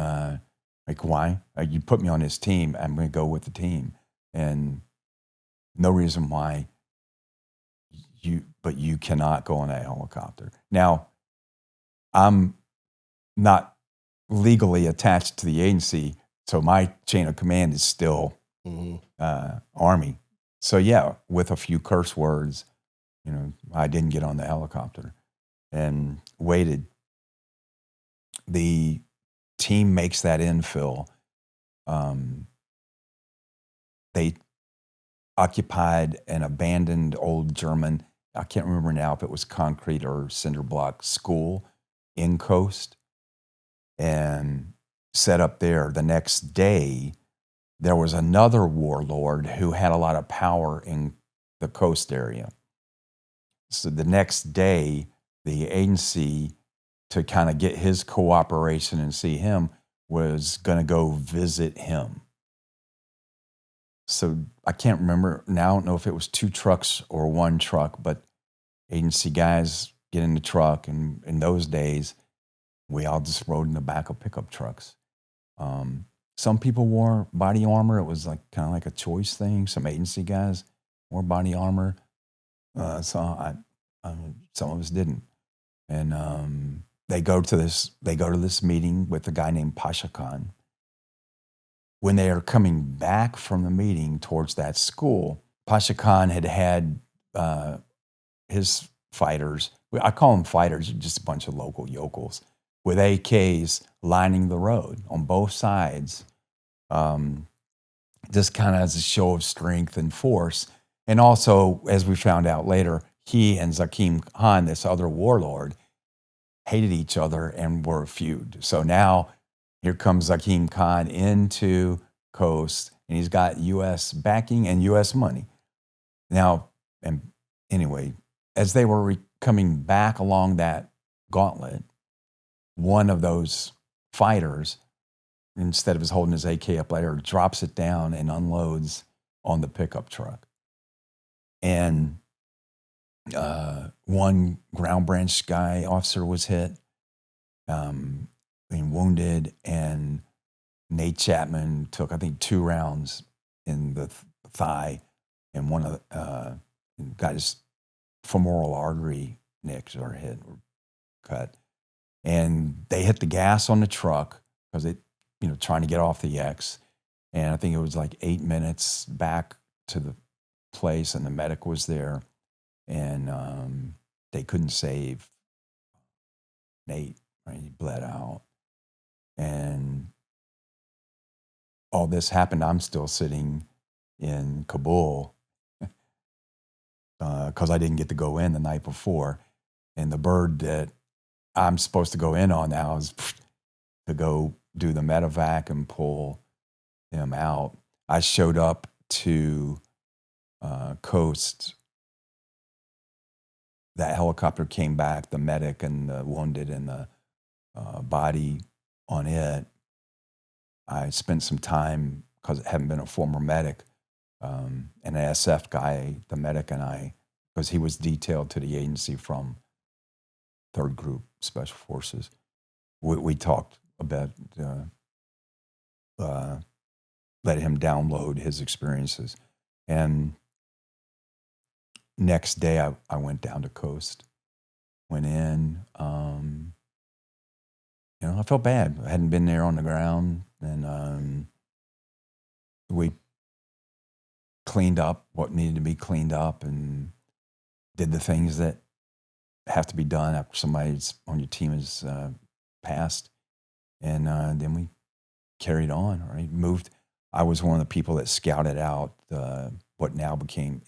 like, why? You put me on this team, I'm going to go with the team. And no reason why but you cannot go on that helicopter. Now, I'm not legally attached to the agency, so my chain of command is still Army. So yeah, with a few curse words, I didn't get on the helicopter and waited. The team makes that infill. They occupied an abandoned old German, I can't remember now if it was concrete or cinder block school in Coast, and set up there. The next day, there was another warlord who had a lot of power in the Coast area. So the next day, the agency, to kind of get his cooperation and see him, was going to go visit him. So I can't remember now. I don't know if it was 2 trucks or 1 truck, but agency guys get in the truck. And in those days, we all just rode in the back of pickup trucks. Some people wore body armor. It was like kind of like a choice thing. Some agency guys wore body armor. Some of us didn't. And they go to this meeting with a guy named Pacha Khan. When they are coming back from the meeting towards that school, Pacha Khan had his fighters, I call them fighters, just a bunch of local yokels, with AKs lining the road on both sides, just kind of as a show of strength and force. And also, as we found out later, he and Zakim Khan, this other warlord, hated each other and were a feud. So now here comes Zakim Khan into Coast, and he's got U.S. backing and U.S. money. Now, and anyway, as they were coming back along that gauntlet, one of those fighters, instead of his holding his AK up later, drops it down and unloads on the pickup truck. And one ground branch guy officer was hit, being wounded, and Nate Chapman took, I think, 2 rounds in the thigh, and one of the got his femoral artery nicked or hit or cut. And they hit the gas on the truck because it, trying to get off the X. And I think it was like 8 minutes back to the place, and the medic was there, and they couldn't save Nate. Right? He bled out, and all this happened. I'm still sitting in Kabul because I didn't get to go in the night before, and the bird that I'm supposed to go in on now is to go do the medevac and pull him out. I showed up to Coast. That helicopter came back, the medic and the wounded and the body on it. I spent some time, because I haven't been a former medic, and an SF guy, the medic and I, because he was detailed to the agency from 3rd Group Special Forces. We talked about, let him download his experiences. And next day I went down to Coast, went in, I felt bad. I hadn't been there on the ground, and we cleaned up what needed to be cleaned up and did the things that have to be done after somebody's on your team has passed. And then we carried on, right? Moved. I was one of the people that scouted out what now became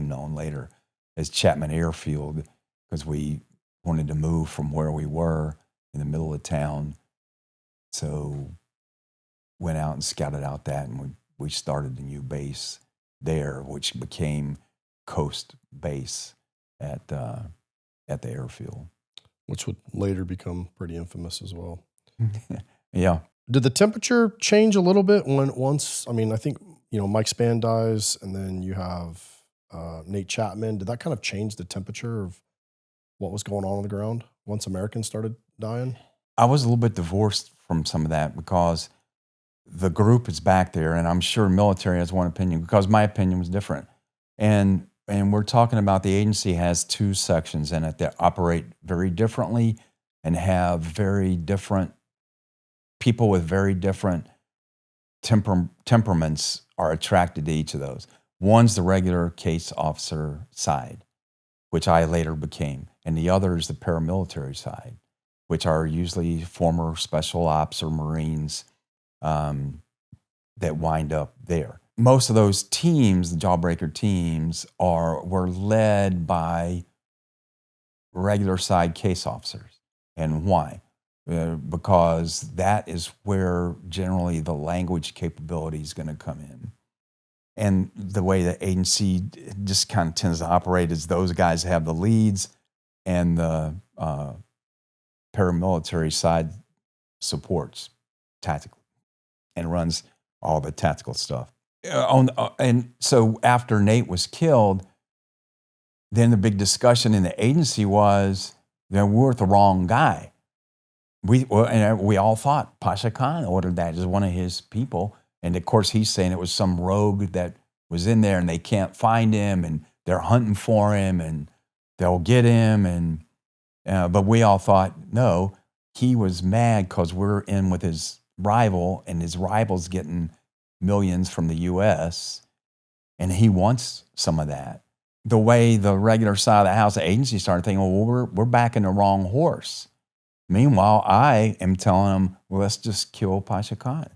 known later as Chapman Airfield, because we wanted to move from where we were in the middle of town. So went out and scouted out that, and we started the new base there, which became Coast Base at the airfield.
Which would later become pretty infamous as well.
Yeah.
Did the temperature change a little bit once? I mean, I think, Mike Spann dies, and then you have Nate Chapman. Did that kind of change the temperature of what was going on the ground once Americans started dying?
I was a little bit divorced from some of that because the group is back there, and I'm sure military has one opinion because my opinion was different. And we're talking about the agency has two sections in it that operate very differently and have very different people with very different temperaments are attracted to each of those. One's the regular case officer side, which I later became, and the other is the paramilitary side, which are usually former special ops or Marines that wind up there. Most of those teams, the jawbreaker teams, were led by regular side case officers. And why? Because that is where generally the language capability is going to come in. And the way the agency just kind of tends to operate is those guys have the leads and the paramilitary side supports tactically and runs all the tactical stuff. And so after Nate was killed, then the big discussion in the agency was that we're the wrong guy. We all thought Pacha Khan ordered that as one of his people. And of course, he's saying it was some rogue that was in there and they can't find him and they're hunting for him and they'll get him. But we all thought, no, he was mad because we're in with his rival and his rival's getting millions from the U.S. and he wants some of that. The way the regular side of the house, the agency started thinking, well, we're backing the wrong horse. Meanwhile, I am telling them, well, let's just kill Pacha Khan.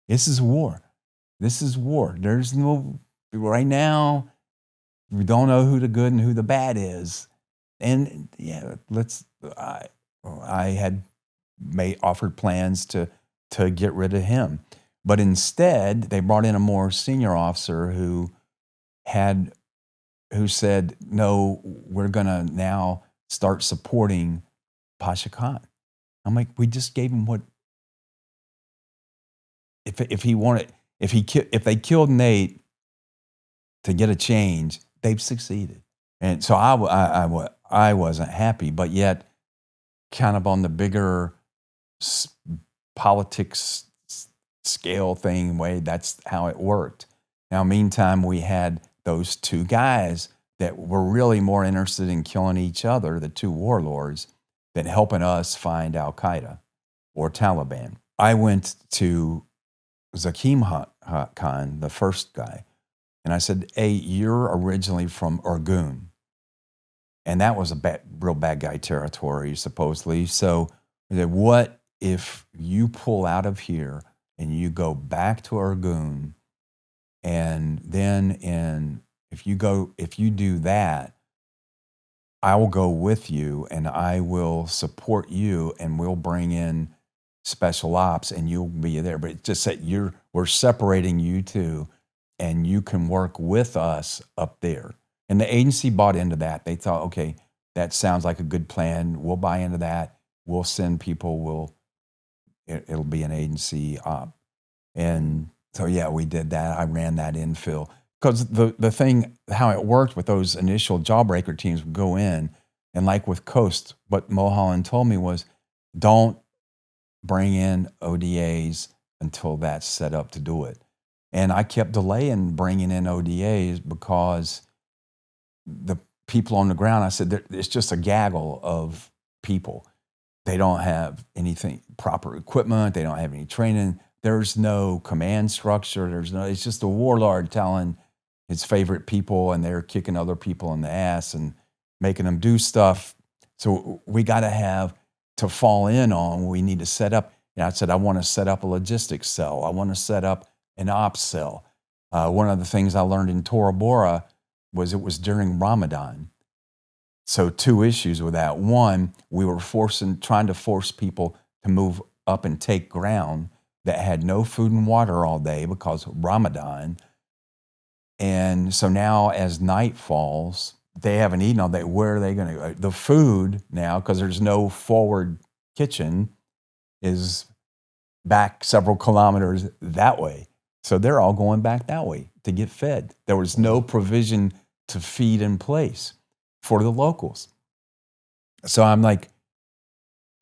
This is war. This is war. There's no, right now, we don't know who the good and who the bad is. And yeah, I had offered plans to get rid of him. But instead, they brought in a more senior officer who said, no, we're going to now start supporting Pacha Khan. I'm like, we just gave him what, if they killed Nate to get a change, they've succeeded. And so I wasn't happy, but yet kind of on the bigger politics scale thing way, that's how it worked. Now, meantime, we had those two guys that were really more interested in killing each other, the two warlords, than helping us find Al-Qaeda or Taliban. I went to Zakim Khan, the first guy, and I said, hey, you're originally from Urgun. And that was a real bad guy territory, supposedly. So I said, what if you pull out of here and you go back to Urgun, and then if you do that, I will go with you and I will support you and we'll bring in special ops and you'll be there. But it's just that we're separating you two and you can work with us up there. And the agency bought into that. They thought, okay, that sounds like a good plan. We'll buy into that. We'll send people. It'll be an agency op. And so, yeah, we did that. I ran that infill. Because the thing, how it worked with those initial jawbreaker teams would go in, and like with Coast, what Mulholland told me was, don't bring in ODAs until that's set up to do it. And I kept delaying bringing in ODAs because the people on the ground, I said, it's just a gaggle of people. They don't have anything, proper equipment. They don't have any training. There's no command structure. It's just a warlord telling his favorite people, and they're kicking other people in the ass and making them do stuff. So we got to fall in on, we need to set up. And I said, I want to set up a logistics cell. I want to set up an ops cell. One of the things I learned in Tora Bora was it was during Ramadan. So two issues with that. One, we were trying to force people to move up and take ground that had no food and water all day because of Ramadan. And so now as night falls, they haven't eaten all day. Where are they going to go? The food now, because there's no forward kitchen, is back several kilometers that way. So they're all going back that way to get fed. There was no provision to feed in place for the locals. So I'm like,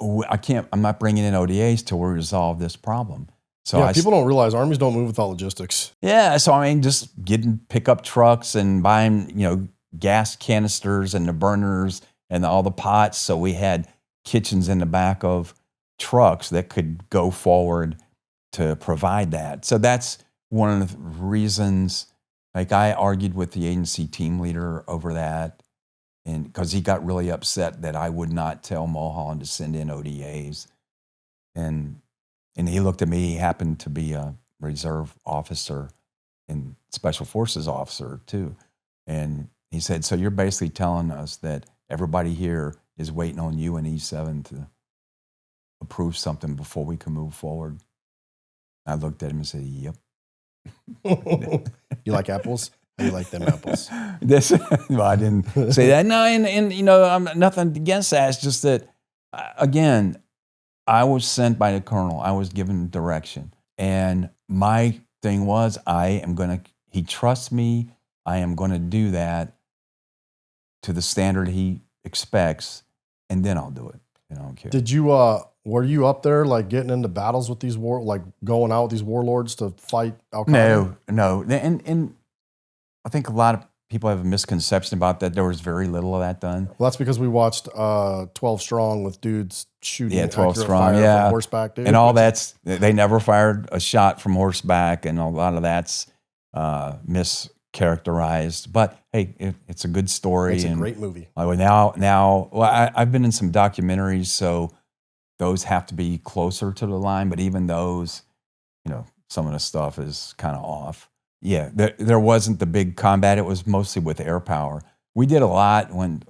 I'm not bringing in ODAs till we resolve this problem. So
people don't realize armies don't move without logistics.
Yeah, so I mean, just getting pickup trucks and buying, gas canisters and the burners and all the pots. So we had kitchens in the back of trucks that could go forward to provide that. So that's one of the reasons, like I argued with the agency team leader over that, and because he got really upset that I would not tell Mulholland to send in ODAs. And he looked at me, he happened to be a reserve officer and special forces officer too. And he said, so you're basically telling us that everybody here is waiting on you and E7 to approve something before we can move forward. I looked at him and said, yep.
You like apples? You like them apples?
Well, I didn't say that. No, and I'm nothing against that. It's just that, again, I was sent by the colonel. I was given direction. And my thing was, he trusts me. I am going to do that to the standard he expects, and then I'll do it. I don't care.
Did you, were you up there like getting into battles with these going out with these warlords to fight Al-Qaeda?
No. And I think a lot of people have a misconception about that. There was very little of that done.
Well, that's because we watched 12 Strong with dudes shooting
12 Strong,
from horseback, dude.
And all they never fired a shot from horseback, and a lot of that's mischaracterized. But hey, it's a good story.
It's a great movie.
I've been in some documentaries, so those have to be closer to the line. But even those, some of the stuff is kind of off. Yeah, there wasn't the big combat. It was mostly with air power. We did a lot when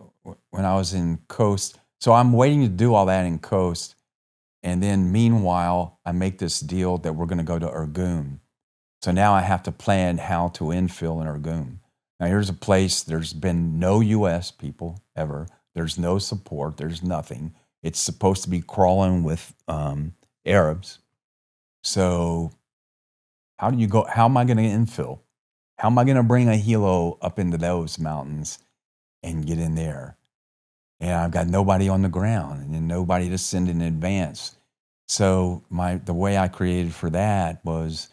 I was in Coast. So I'm waiting to do all that in Coast. And then meanwhile, I make this deal that we're going to go to Irgun. So now I have to plan how to infill in Irgun. Now here's a place, there's been no U.S. people ever. There's no support. There's nothing. It's supposed to be crawling with Arabs. So how am I going to infill? How am I going to bring a helo up into those mountains and get in there? And I've got nobody on the ground and nobody to send in advance. So the way I created for that was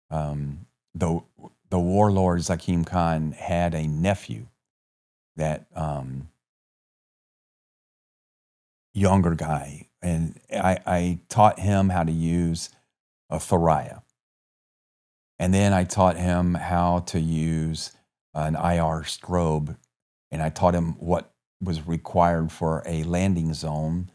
the Warlords, Hakim Khan, had a nephew that younger guy. And I taught him how to use a Thuraya. And then I taught him how to use an IR strobe, and I taught him what was required for a landing zone.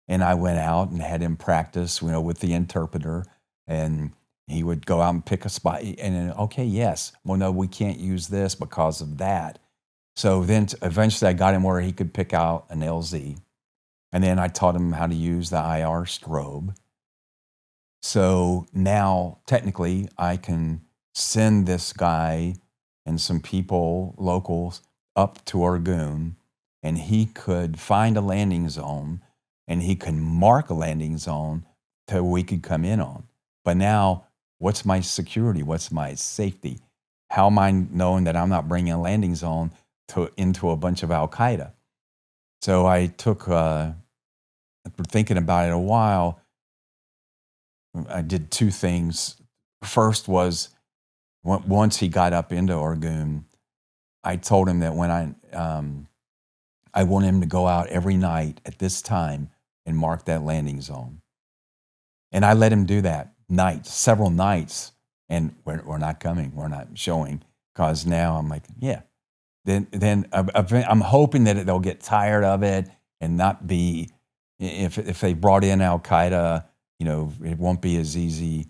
And I went out and had him practice, with the interpreter, and he would go out and pick a spot. And then, okay, yes, well, no, we can't use this because of that. So then eventually I got him where he could pick out an LZ. And then I taught him how to use the IR strobe. So now, technically, I can send this guy and some people, locals, up to Irgun, and he could find a landing zone, and he can mark a landing zone that we could come in on. But now, what's my security? What's my safety? How am I knowing that I'm not bringing a landing zone into a bunch of Al-Qaeda? So I took, after thinking about it a while, I did two things. First was, once he got up into Irgun, I told him that when I want him to go out every night at this time and mark that landing zone. And I let him do that several nights, and we're not coming, we're not showing, because now I'm like, yeah. Then I'm hoping that they'll get tired of it and not be, if they brought in Al-Qaeda, it won't be as easy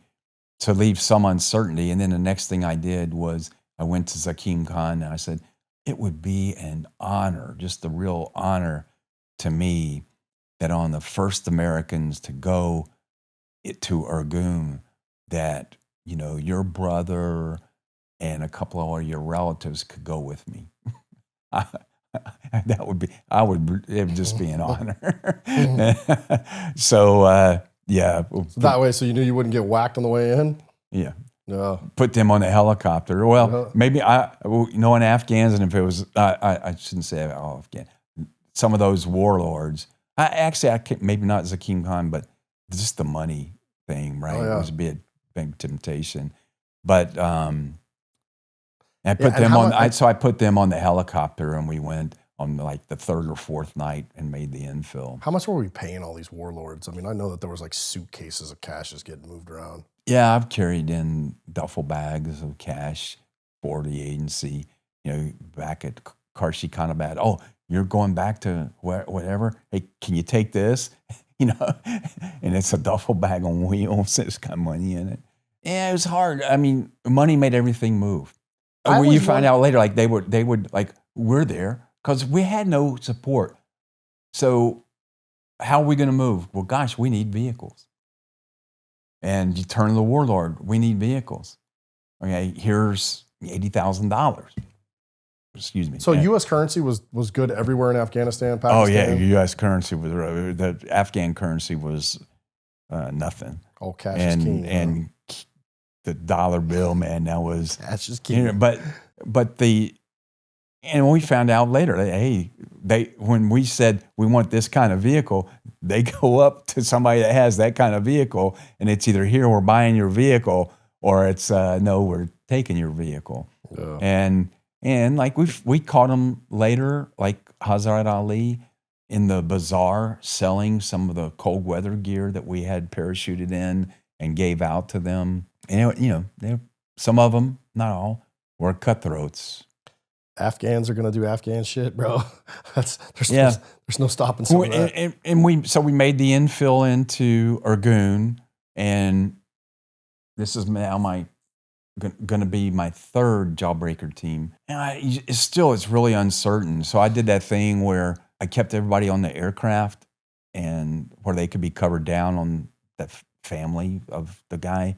to leave some uncertainty. And then the next thing I did was I went to Hakim Khan and I said, it would be an honor, just a real honor to me, that on the first Americans to go to Irgun, that, your brother and a couple of your relatives could go with me. It would just be an honor. So, Yeah.
So that way, so you knew you wouldn't get whacked on the way in?
Yeah.
No.
Put them on the helicopter. Well, maybe knowing Afghans, and if it was, I shouldn't say all Afghan, some of those warlords. I can't, maybe not Zakim Khan, but just the money thing, right?
Oh, yeah.
It was a big temptation. But I put I put them on the helicopter, and we went on like the third or fourth night and made the infill.
How much were we paying all these warlords? I mean, I know that there was like suitcases of cash just getting moved around.
Yeah, I've carried in duffel bags of cash for the agency, back at Karshi Khanabad. Oh, you're going back to whatever. Hey, can you take this? And it's a duffel bag on wheels. It's got money in it. Yeah, it was hard. I mean, money made everything move. When you find out later, like they would like, we're there because we had no support. So how are we going to move? Well, gosh, we need vehicles. And you turn to the warlord, we need vehicles. Okay, here's $80,000. Excuse me.
So U.S. currency was good everywhere in Afghanistan, Pakistan?
Oh, yeah, U.S. currency was, the Afghan currency was nothing.
Oh, cash is king.
And the dollar bill, man, that was.
That's just king.
But and we found out later, when we said we want this kind of vehicle, they go up to somebody that has that kind of vehicle, and it's either here we're buying your vehicle, or it's no, we're taking your vehicle. Yeah. And like we caught them later, like Hazrat Ali in the bazaar selling some of the cold weather gear that we had parachuted in and gave out to them. And some of them, not all, were cutthroats.
Afghans are gonna do Afghan shit, bro. There's no stopping some of that.
And we made the infill into Urgun, and this is now going to be my third jawbreaker team. And it's really uncertain. So I did that thing where I kept everybody on the aircraft, and where they could be covered down on that family of the guy.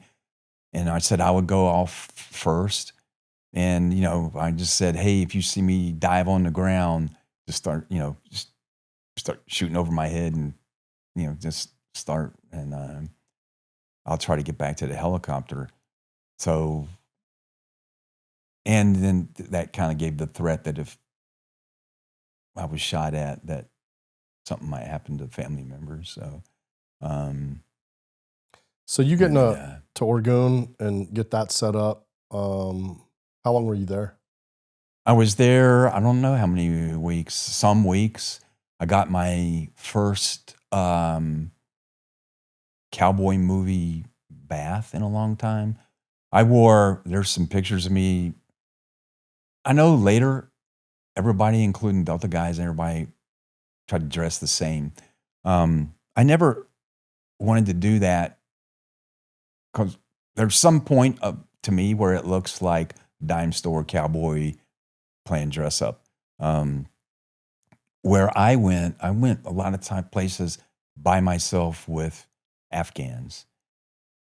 And I said I would go off first. And, I just said, hey, if you see me dive on the ground, just start shooting over my head and, just start. And I'll try to get back to the helicopter. So, and then that kind of gave the threat that if I was shot at, that something might happen to family members. So,
so you get to Urgun and get that set up. How long were you there?
I was there, I don't know how many weeks, some weeks. I got my first cowboy movie bath in a long time. There's some pictures of me. I know later, everybody, including Delta guys, and everybody tried to dress the same. I never wanted to do that because there's some point to me where it looks like dime store cowboy playing dress up. Where I went a lot of places by myself with Afghans.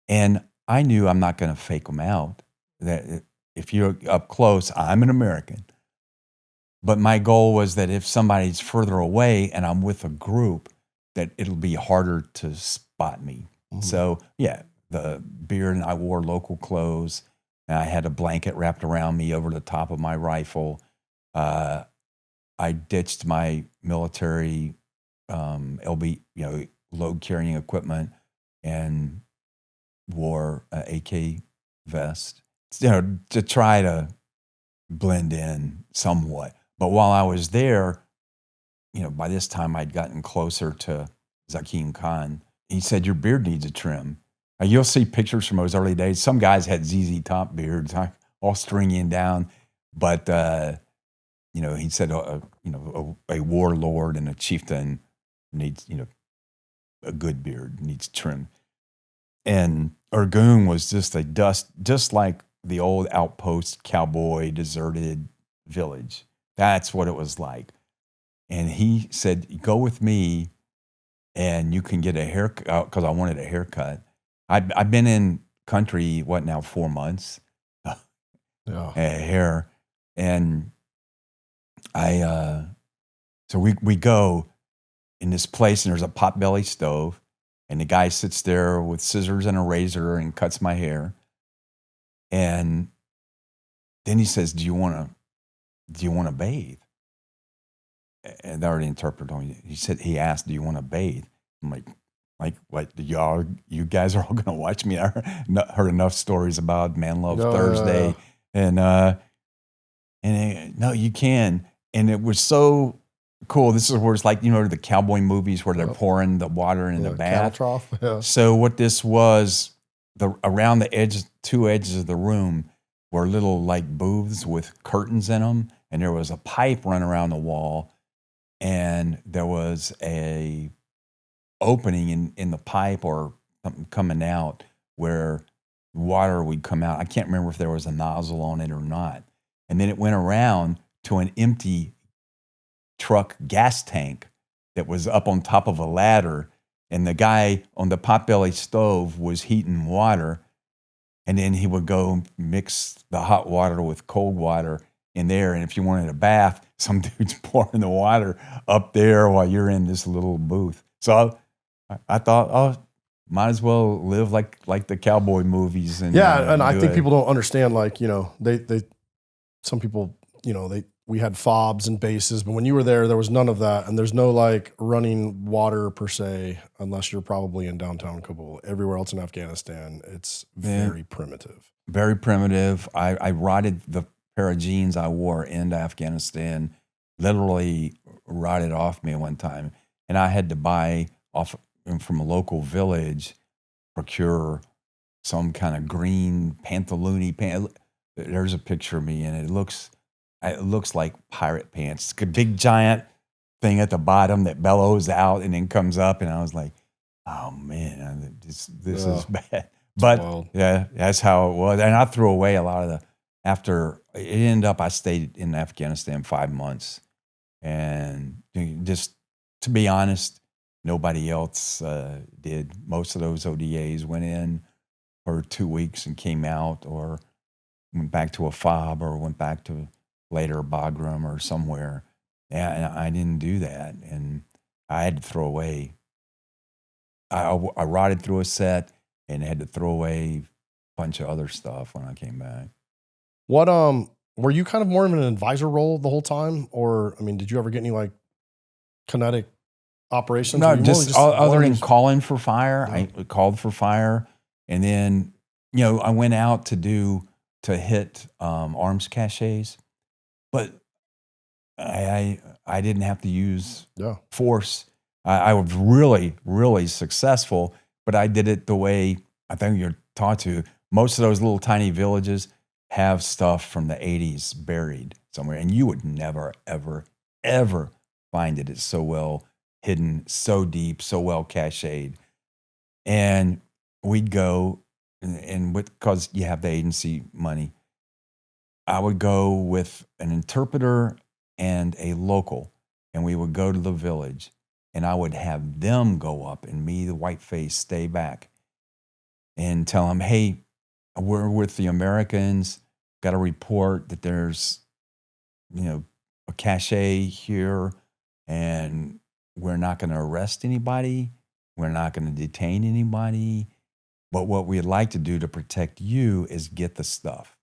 And I knew I'm not going to fake them out. That if you're up close, I'm an American. But my goal was that if somebody's further away and I'm with a group, that it'll be harder to spot me. Mm-hmm. So yeah, the beard, and I wore local clothes. And I had a blanket wrapped around me over the top of my rifle. I ditched my military LB, load carrying equipment, and wore an AK vest, to try to blend in somewhat. But while I was there, by this time I'd gotten closer to Zakim Khan. He said, "Your beard needs a trim." You'll see pictures from those early days. Some guys had ZZ Top beards, all stringy and down. But, he said, a warlord and a chieftain needs, a good beard, needs trim. And Urgun was just like the old outpost cowboy deserted village. That's what it was like. And he said, go with me and you can get a haircut, because I wanted a haircut. I've been in country, 4 months?
Yeah.
Hair. And so we go in this place, and there's a potbelly stove, And the guy sits there with scissors and a razor and cuts my hair. And then he says, do you want to bathe? And I already interpreted him. He asked, do you want to bathe? I'm like what, you guys are all going to watch me? I heard enough stories about Man Love Thursday. And no, you can. And it was so cool. This is where it's like, the cowboy movies where they're pouring the water in the bath.
Trough. Yeah.
So what this was, around the two edges of the room were little like booths with curtains in them. And there was a pipe running around the wall. And there was a opening in the pipe or something coming out where water would come out. I can't remember if there was a nozzle on it or not. And then it went around to an empty truck gas tank that was up on top of a ladder. And the guy on the potbelly stove was heating water. And then he would go mix the hot water with cold water in there. And if you wanted a bath, some dude's pouring the water up there while you're in this little booth. So I thought, might as well live like the cowboy movies. And
and I think people don't understand, like, some people, we had fobs and bases, but when you were there was none of that. And there's no like running water per se, unless you're probably in downtown Kabul. Everywhere else in Afghanistan, it's very primitive.
Very primitive. I rotted the pair of jeans I wore into Afghanistan, literally rotted off me one time. And I had to buy off from a local village, procure some kind of green pantaloony pant. There's a picture of me, and it looks like pirate pants. It's a big giant thing at the bottom that bellows out and then comes up. And I was like, oh man, this is bad. But yeah, that's how it was. And I threw away a lot of after it ended up, I stayed in Afghanistan 5 months. And just to be honest, nobody else did. Most of those ODAs went in for 2 weeks and came out, or went back to a fob, or went back to later Bagram or somewhere. And I didn't do that. And I had to throw away. I rotted through a set and had to throw away a bunch of other stuff when I came back.
What, were you kind of more in an advisor role the whole time? Or, I mean, did you ever get any like kinetic operations?
No, just other than calling for fire.
Yeah.
I called for fire. And then, I went out to hit arms caches, but I didn't have to use force. I was really, really successful, but I did it the way I think you're taught to. Most of those little tiny villages have stuff from the 80s buried somewhere, and you would never, ever, ever find it. It's so well hidden, so deep, so well cached. And we'd go, and because you have the agency money, I would go with an interpreter and a local, and we would go to the village, and I would have them go up, and me, the white face, stay back and tell them, hey, we're with the Americans, got a report that there's, a cache here, and we're not going to arrest anybody. We're not going to detain anybody. But what we'd like to do to protect you is get the stuff.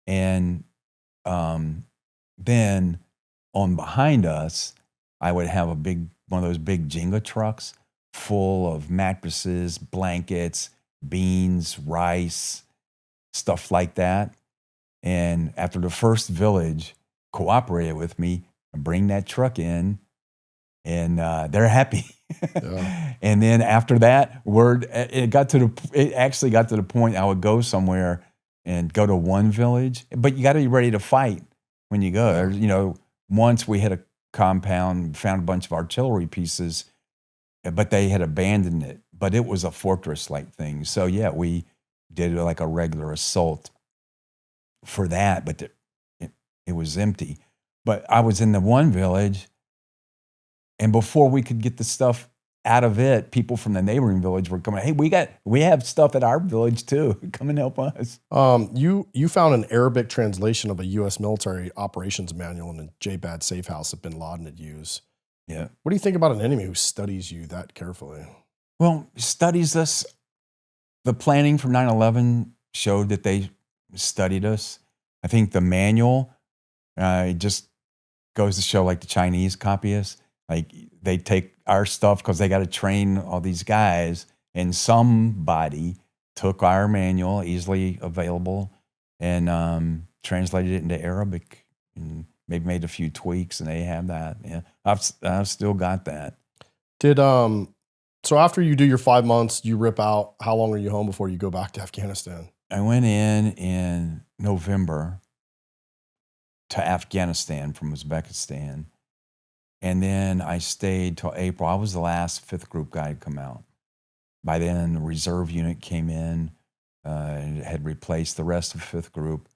And then on behind us, I would have one of those big Jenga trucks full of mattresses, blankets, beans, rice, stuff like that. And after the first village cooperated with me, I bring that truck in, and they're happy. Yeah. And then after that, it actually got to the point I would go somewhere and go to one village, but you got to be ready to fight when you go. Once we hit a compound, found a bunch of artillery pieces, but they had abandoned it. But it was a fortress-like thing. So yeah, we did like a regular assault for that, but it was empty. But I was in the one village, and before we could get the stuff out of it, people from the neighboring village were coming. Hey, we have stuff at our village too. Come and help us.
You found an Arabic translation of a U.S. military operations manual in a J-Bad safe house that bin Laden had used.
Yeah.
What do you think about an enemy who studies you that carefully?
Well, studies us. The planning for 9/11 showed that they studied us. I think the manual it just goes to show, like the Chinese copy us. Like they take our stuff because they got to train all these guys, and somebody took our manual, easily available, and translated it into Arabic, and maybe made a few tweaks, and they have that. Yeah, I've still got that.
Did so after you do your 5 months, you rip out. How long are you home before you go back to Afghanistan?
I went in November to Afghanistan from Uzbekistan, and then I stayed till April. I was the last 5th group guy to come out. By then, the reserve unit came in and had replaced the rest of 5th group,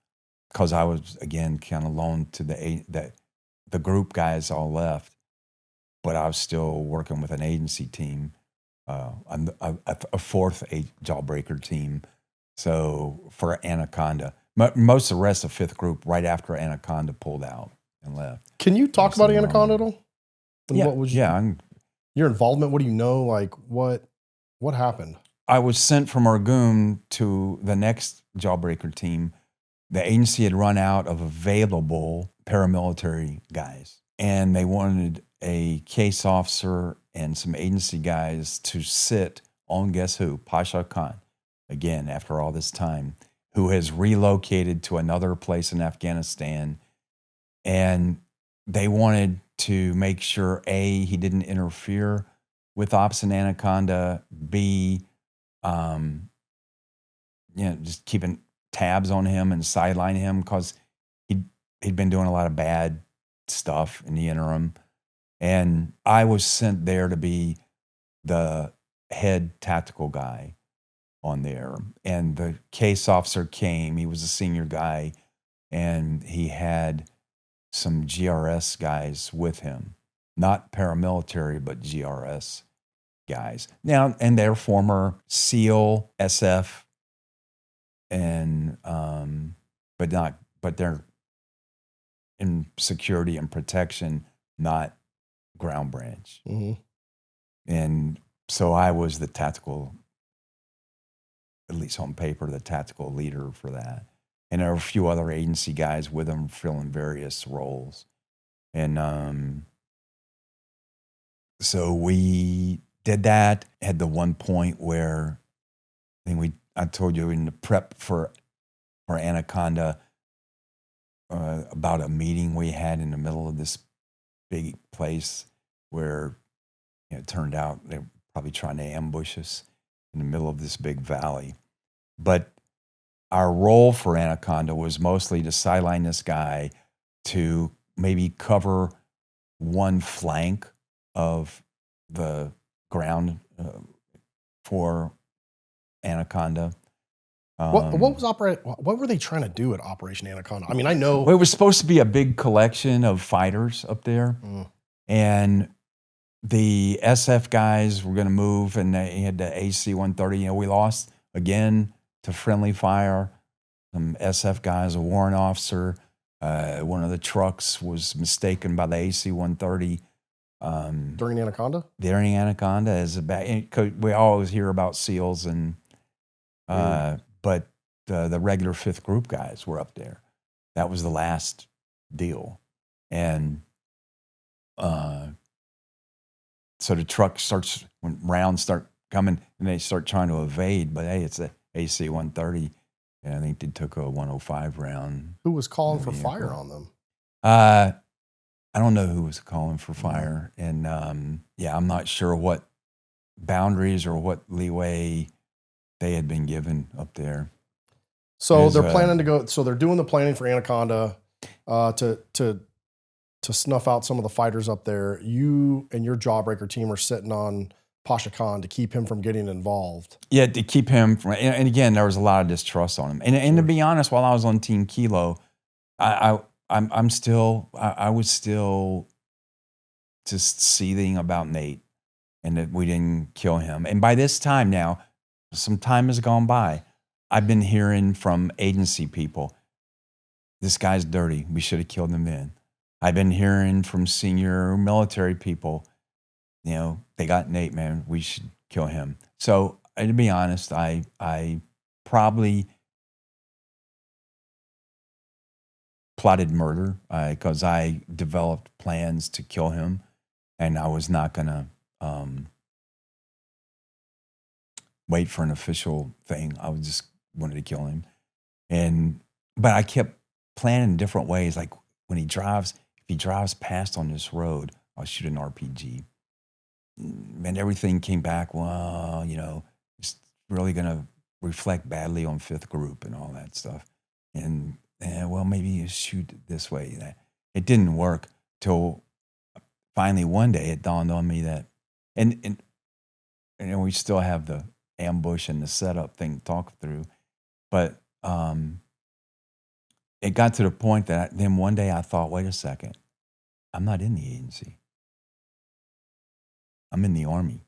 because I was, again, kind of loaned to the group guys all left, but I was still working with an agency team, a 4th jawbreaker team. So for Anaconda, most of the rest of 5th group, right after Anaconda pulled out and left.
Can you talk about Anaconda at all? And
Yeah,
what was your involvement? What do you know? Like what happened?
I was sent from Argoon to the next jawbreaker team. The agency had run out of available paramilitary guys, and they wanted a case officer and some agency guys to sit on, guess who? Pacha Khan, again, after all this time, who has relocated to another place in Afghanistan. And they wanted to make sure, A, he didn't interfere with ops in Anaconda, B, just keeping tabs on him and sidelining him, because he'd been doing a lot of bad stuff in the interim. And I was sent there to be the head tactical guy on there. And the case officer came. He was a senior guy, and he had some GRS guys with him, not paramilitary, but GRS guys. Now, and they're former SEAL, SF, and but they're in security and protection, not ground branch.
Mm-hmm.
And so I was the tactical, at least on paper, the tactical leader for that. And there were a few other agency guys with him filling various roles. And so we did that. Had the one point where I told you in the prep for Anaconda, about a meeting we had in the middle of this big place where it turned out they were probably trying to ambush us in the middle of this big valley. But our role for Anaconda was mostly to sideline this guy, to maybe cover one flank of the ground for Anaconda.
What were they trying to do at Operation Anaconda? I mean, I know
Well, it was supposed to be a big collection of fighters up there, and the SF guys were going to move, and they had the AC-130. We lost again to friendly fire. Some SF guys, a warrant officer. One of the trucks was mistaken by the AC-130.
during Anaconda?
During Anaconda, we always hear about SEALs, and but the regular 5th group guys were up there. That was the last deal. And so the truck starts, when rounds start coming, and they start trying to evade, but hey, it's a AC-130, and I think they took a 105 round.
Who was calling for fire on them?
I don't know who was calling for fire. And I'm not sure what boundaries or what leeway they had been given up there.
So they're planning to go. So they're doing the planning for Anaconda to snuff out some of the fighters up there. You and your jawbreaker team are sitting on Pacha Khan to keep him from getting involved. Yeah,
to keep him from. And again, there was a lot of distrust on him. And to be honest, while I was on Team Kilo, I was still just seething about Nate, and that we didn't kill him. And by this time now, some time has gone by. I've been hearing from agency people, this guy's dirty. We should have killed him then. I've been hearing from senior military people, they got Nate, man. We should kill him. So to be honest, I probably plotted murder because I developed plans to kill him, and I was not gonna wait for an official thing. I was just wanted to kill him, but I kept planning in different ways. Like when he drives, if he drives past on this road, I'll shoot an RPG. And everything came back, well, it's really going to reflect badly on fifth group and all that stuff. And well, maybe you shoot it this way. It didn't work till finally one day it dawned on me that, and we still have the ambush and the setup thing to talk through, but it got to the point that then one day I thought, wait a second, I'm not in the agency. I'm in the Army.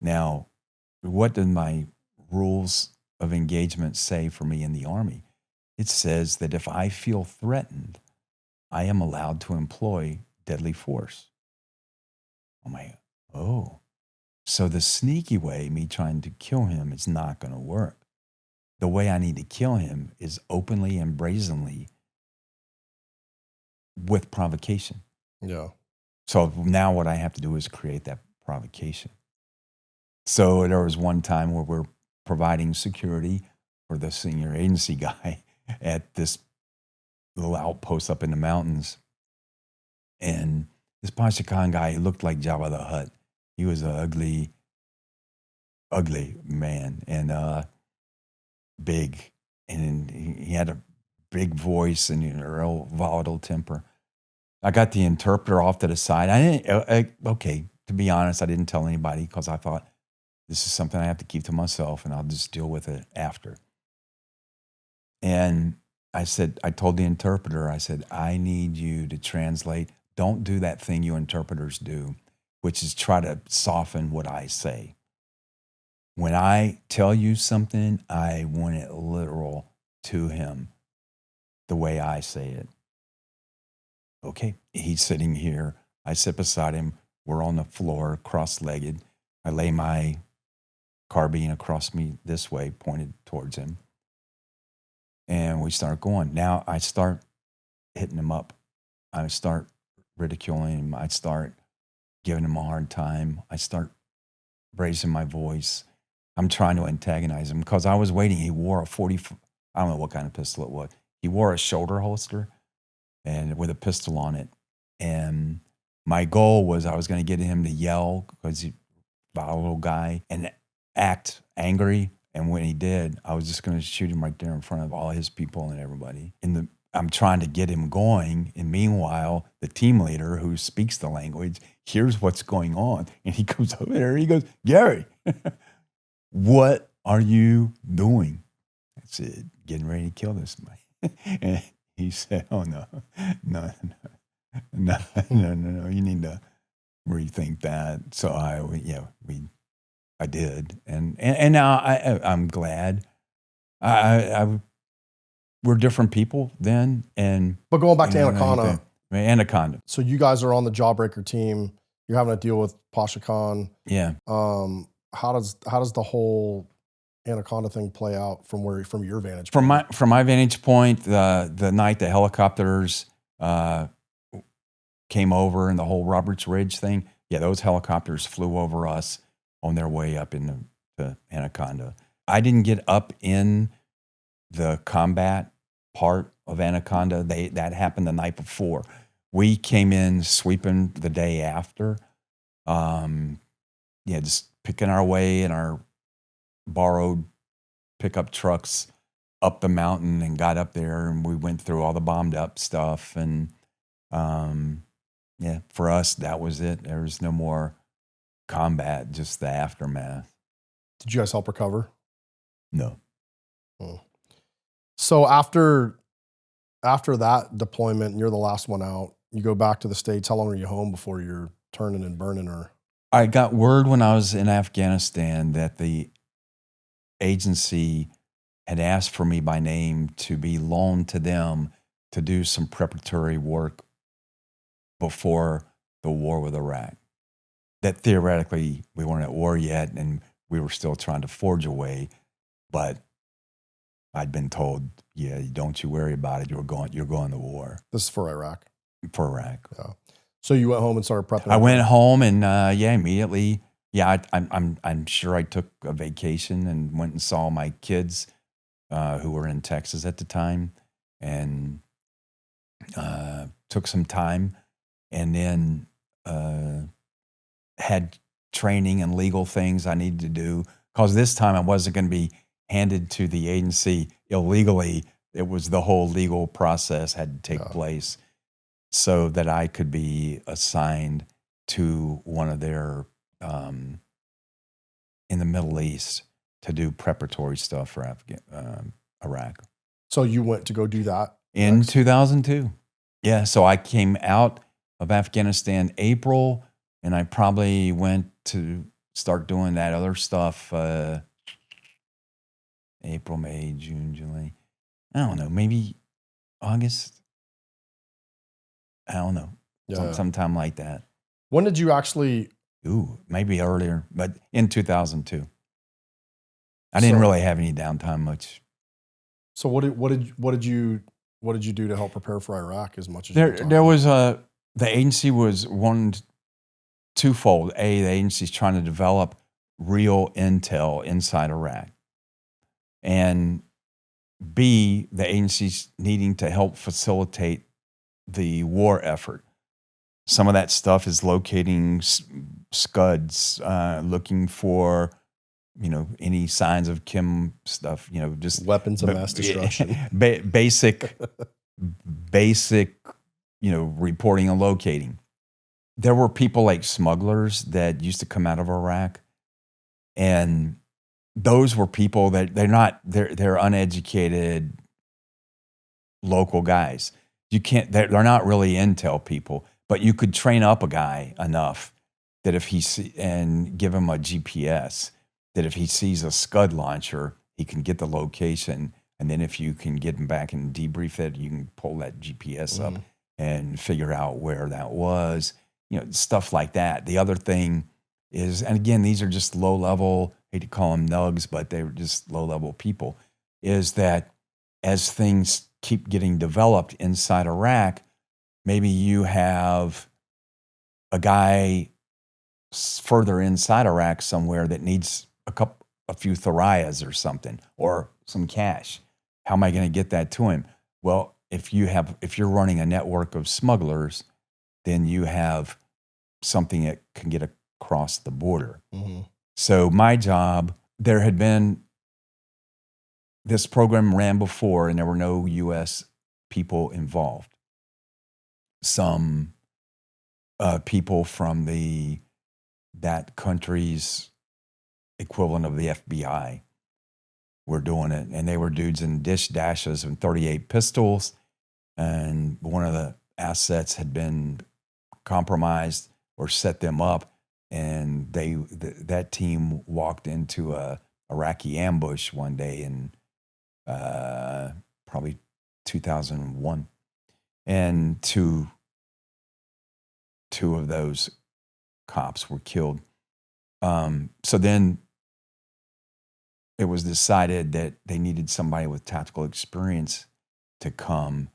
Now, what do my rules of engagement say for me in the Army? It says that if I feel threatened, I am allowed to employ deadly force. I'm like, oh. So the sneaky way, me trying to kill him, is not going to work. The way I need to kill him is openly and brazenly with provocation.
Yeah.
So now what I have to do is create that provocation. So there was one time where we're providing security for the senior agency guy at this little outpost up in the mountains. And this Pacha Khan guy, he looked like Jabba the Hutt. He was an ugly man and big. And he had a big voice and a real volatile temper. I got the interpreter off to the side. Okay, to be honest, I didn't tell anybody because I thought this is something I have to keep to myself and I'll just deal with it after. And I told the interpreter, I said, I need you to translate. Don't do that thing you interpreters do, which is try to soften what I say. When I tell you something, I want it literal to him the way I say it. Okay, he's sitting here. I sit beside him. We're on the floor, cross-legged. I lay my carbine across me this way, pointed towards him. And we start going. Now I start hitting him up. I start ridiculing him. I start giving him a hard time. I start raising my voice. I'm trying to antagonize him because I was waiting. He wore a 40, I don't know what kind of pistol it was. He wore a shoulder holster and with a pistol on it. And my goal was I was going to get him to yell because he's a volatile guy and act angry. And when he did, I was just going to shoot him right there in front of all his people and everybody. I'm trying to get him going. And meanwhile, the team leader who speaks the language hears what's going on. And he comes over there and he goes, Gary, what are you doing? I said, getting ready to kill this man. And he said, oh, no, you need to rethink that. So I did. And now I'm glad. We're different people then.
But going back to Anaconda.
Anaconda.
So you guys are on the Jawbreaker team. You're having to deal with Pacha Khan.
Yeah.
How does the whole Anaconda thing play out from your vantage
point? From my vantage point, the night the helicopters came over and the whole Roberts Ridge thing, yeah, those helicopters flew over us on their way up in the Anaconda. I didn't get up in the combat part of Anaconda. That happened the night before. We came in sweeping the day after. Just picking our way in our borrowed pickup trucks up the mountain and got up there and we went through all the bombed up stuff. And for us, that was it. There was no more combat, just the aftermath.
Did you guys help recover?
No.
So after that deployment, and you're the last one out, you go back to the States. How long are you home before you're turning and burning? Or
I got word when I was in Afghanistan that the agency had asked for me by name to be loaned to them to do some preparatory work before the war with Iraq. that theoretically we weren't at war yet and we were still trying to forge a way, but I'd been told, yeah, don't you worry about it. You're going to war.
This is for Iraq.
For Iraq.
Yeah. So you went home and started prepping.
I went home and immediately. Yeah, I'm sure I took a vacation and went and saw my kids who were in Texas at the time, and took some time, and then had training and legal things I needed to do, because this time I wasn't going to be handed to the agency illegally. It was the whole legal process had to take place so that I could be assigned to one of their, in the Middle East, to do preparatory stuff for Iraq.
So you went to go do that?
In 2002. Yeah, so I came out of Afghanistan April, and I probably went to start doing that other stuff April, May, June, July. I don't know, maybe August. I don't know. Sometime like that.
When did you actually?
Ooh, maybe earlier, but in 2002. I didn't really have any downtime much.
So what did you do to help prepare for Iraq as much as
there was the agency was twofold. A, the agency's trying to develop real intel inside Iraq. And B, the agency's needing to help facilitate the war effort. Some of that stuff is locating scuds, looking for, any signs of chem stuff, just
weapons of mass destruction.
Basic, reporting and locating. There were people like smugglers that used to come out of Iraq, and those were people that they're uneducated local guys. They're not really intel people, but you could train up a guy enough that if and give him a GPS, that if he sees a scud launcher, he can get the location. And then if you can get him back and debrief it, you can pull that GPS up and figure out where that was, stuff like that. The other thing is, and again, these are just low level, I hate to call them nugs, but they were just low level people, is that as things keep getting developed inside Iraq, maybe you have a guy further inside Iraq somewhere that needs a few thorias or something, or some cash. How am I going to get that to him? Well, if you're running a network of smugglers, then you have something that can get across the border. Mm-hmm. So my job, there had been this program ran before, and there were no U.S. people involved. Some people from that country's equivalent of the FBI were doing it, and they were dudes in dish dashes and 38 pistols, and one of the assets had been compromised or set them up, and that team walked into a Iraqi ambush one day in probably 2001, and two of those cops were killed. So then it was decided that they needed somebody with tactical experience to come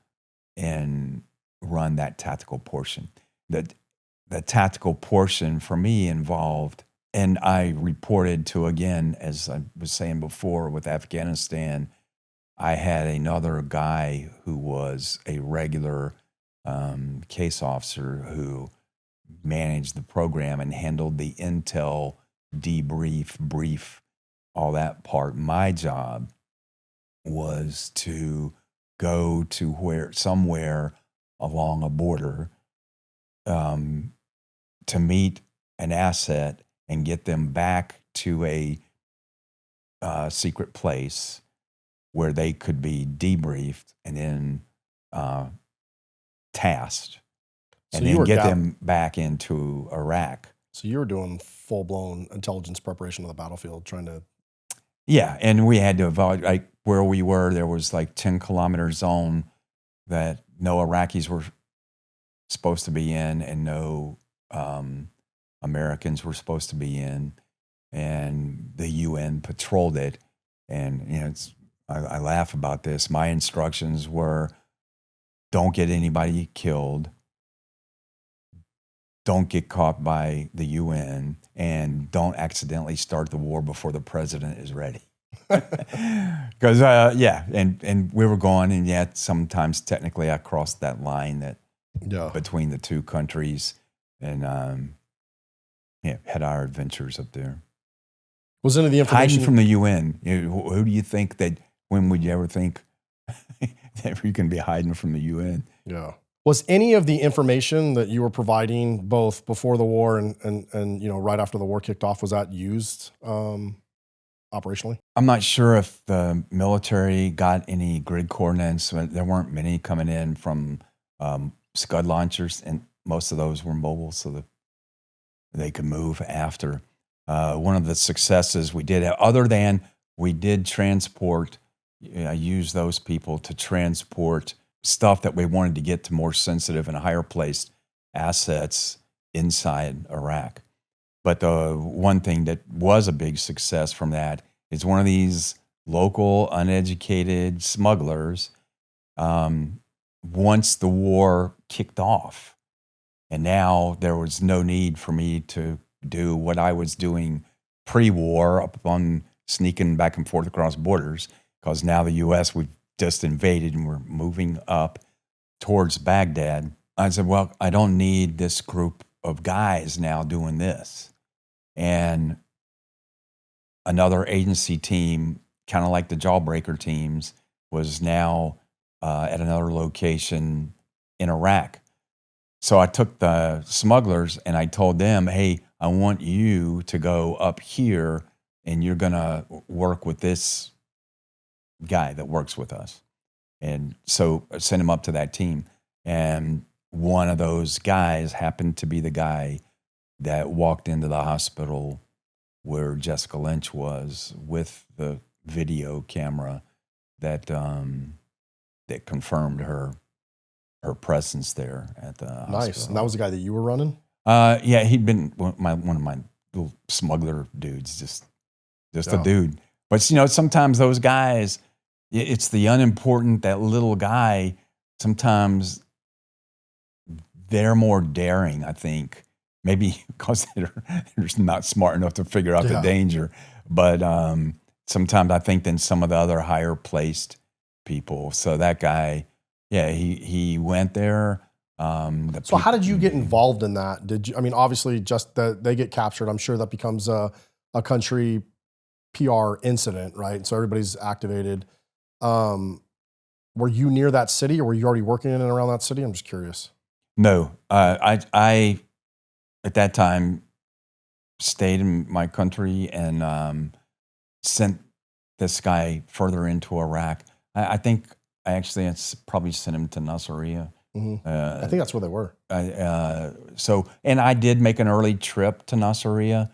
and run that tactical portion. The tactical portion for me involved, and I reported to, again, as I was saying before with Afghanistan, I had another guy who was a regular case officer who managed the program and handled the intel, debrief, brief, all that part. My job was to go to somewhere along a border to meet an asset and get them back to a secret place where they could be debriefed and then tasked, and then get them back into Iraq.
So you were doing full-blown intelligence preparation of the battlefield, trying to...
Yeah, and we had to evaluate where we were. There was like 10-kilometer zone that no Iraqis were supposed to be in, and no Americans were supposed to be in, and the UN patrolled it. And I laugh about this. My instructions were, don't get anybody killed, don't get caught by the UN, and don't accidentally start the war before the president is ready. Because and we were going, and yet sometimes technically I crossed that line that between the two countries, and had our adventures up there.
Was any of the information
hiding from the UN? Who do you think that? When would you ever think that you can be hiding from the UN?
Yeah. Was any of the information that you were providing both before the war and right after the war kicked off, was that used operationally?
I'm not sure if the military got any grid coordinates. There weren't many coming in from Scud launchers, and most of those were mobile, so that they could move after. One of the successes we did, other than we did transport, I used those people to transport stuff that we wanted to get to more sensitive and higher placed assets inside Iraq. But the one thing that was a big success from that is one of these local uneducated smugglers, once the war kicked off, and now there was no need for me to do what I was doing pre-war up on sneaking back and forth across borders, because now the U.S., we've just invaded and we're moving up towards Baghdad. I said, well, I don't need this group of guys now doing this. And another agency team, kind of like the Jawbreaker teams, was now at another location in Iraq. So I took the smugglers and I told them, hey, I want you to go up here and you're going to work with this guy that works with us. And so I sent him up to that team. And one of those guys happened to be the guy that walked into the hospital where Jessica Lynch was, with the video camera that that confirmed her presence there at the hospital.
Nice. And that was the guy that you were running?
Yeah, he'd been one of my little smuggler dudes, just a dude. But sometimes those guys, it's the unimportant, that little guy. Sometimes they're more daring, I think. Maybe because they're not smart enough to figure out the danger. But sometimes I think than some of the other higher placed people. So that guy, he went there.
So how did you get involved in that? Did you? I mean, obviously, just that they get captured, I'm sure that becomes a country PR incident, right? So everybody's activated. Were you near that city, or were you already working in and around that city? I'm just curious.
No, I at that time stayed in my country and sent this guy further into Iraq. I think I actually probably sent him to Nasiriyah.
Mm-hmm. I think that's where they were.
And I did make an early trip to Nasiriyah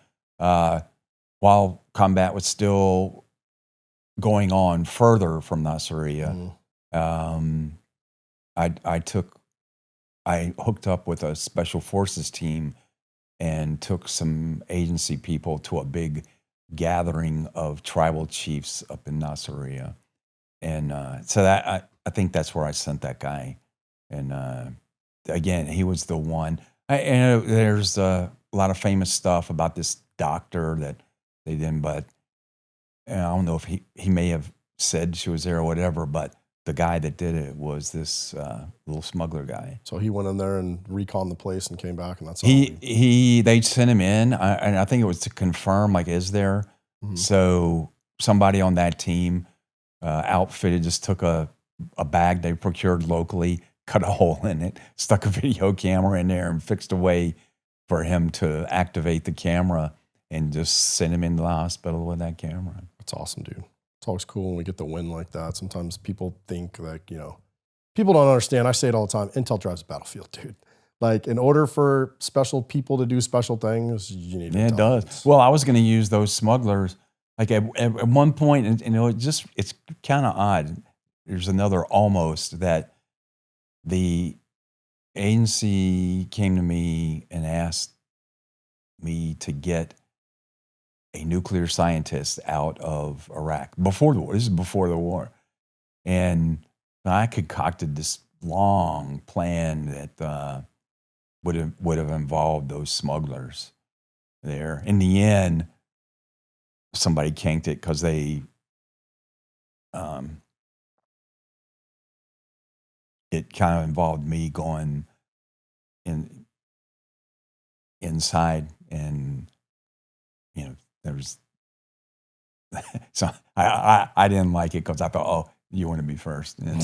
while combat was still going on further from Nasiriyah. Mm-hmm. I hooked up with a special forces team and took some agency people to a big gathering of tribal chiefs up in Nasiriyah. And so that I think that's where I sent that guy. And again, he was the one. And there's a lot of famous stuff about this doctor that they didn't, but I don't know if he may have said she was there or whatever, but the guy that did it was this little smuggler guy.
So he went in there and reconned the place and came back, and that's all.
They sent him in, and I think it was to confirm, like, is there? Mm-hmm. So somebody on that team outfitted, just took a bag they procured locally, cut a hole in it, stuck a video camera in there, and fixed a way for him to activate the camera and just send him into the hospital with that camera.
That's awesome, dude. It's always cool when we get the win like that. Sometimes people think like, people don't understand. I say it all the time. Intel drives a battlefield, dude. Like, in order for special people to do special things, you need
it does. Well, I was going to use those smugglers. Like at one point, and it's kind of odd. There's another almost that the agency came to me and asked me to get a nuclear scientist out of Iraq before the war. This is before the war. And I concocted this long plan that would have involved those smugglers there. In the end, somebody canked it because they it kind of involved me going inside, and there was so I didn't like it because I thought, oh, you want to be first, and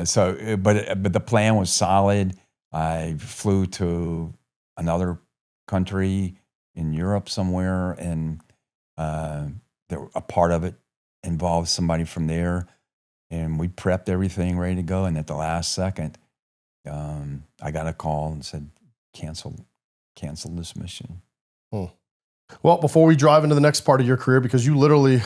so but the plan was solid. I flew to another country in Europe somewhere, and a part of it involved somebody from there, and we prepped everything ready to go. And at the last second, I got a call and said, cancel this mission.
Well, before we drive into the next part of your career, because you literally, I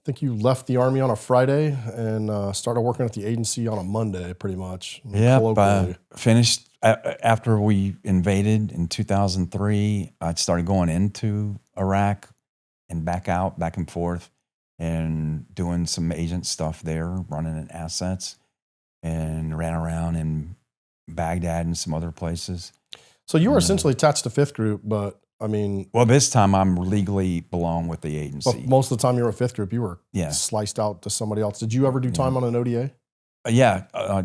think you left the Army on a Friday and started working at the agency on a Monday, pretty much.
Yeah, finished after we invaded in 2003. I started going into Iraq and back out, back and forth, and doing some agent stuff there, running in assets, and ran around in Baghdad and some other places.
So you were essentially attached to 5th Group, but I mean...
Well, this time I'm legally belong with the agency.
But most of the time you were at 5th Group, you were sliced out to somebody else. Did you ever do time on an ODA?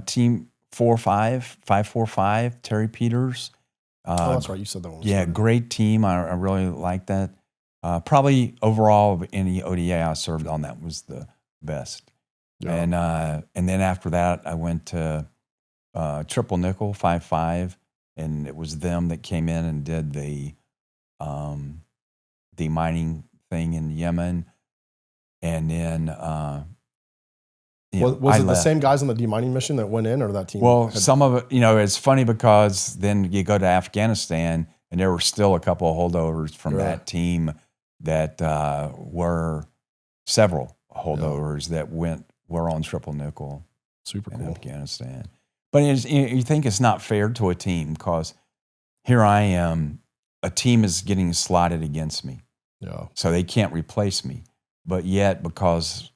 Team 545, Terry Peters.
Oh, that's right. You said that one.
Yeah, great team. I really like that. Probably overall of any ODA I served on, that was the best. Yeah. And then after that, I went to Triple Nickel 55, and it was them that came in and did the mining thing in Yemen. And then
was it the same guys on the demining mission that went in, or that team?
Well, some of it, it's funny because then you go to Afghanistan, and there were still a couple of holdovers from that team that were several holdovers that were on Triple Nickel.
Super cool.
Afghanistan. But you think it's not fair to a team, because here I am, a team is getting slotted against me.
Yeah.
So they can't replace me. But yet, because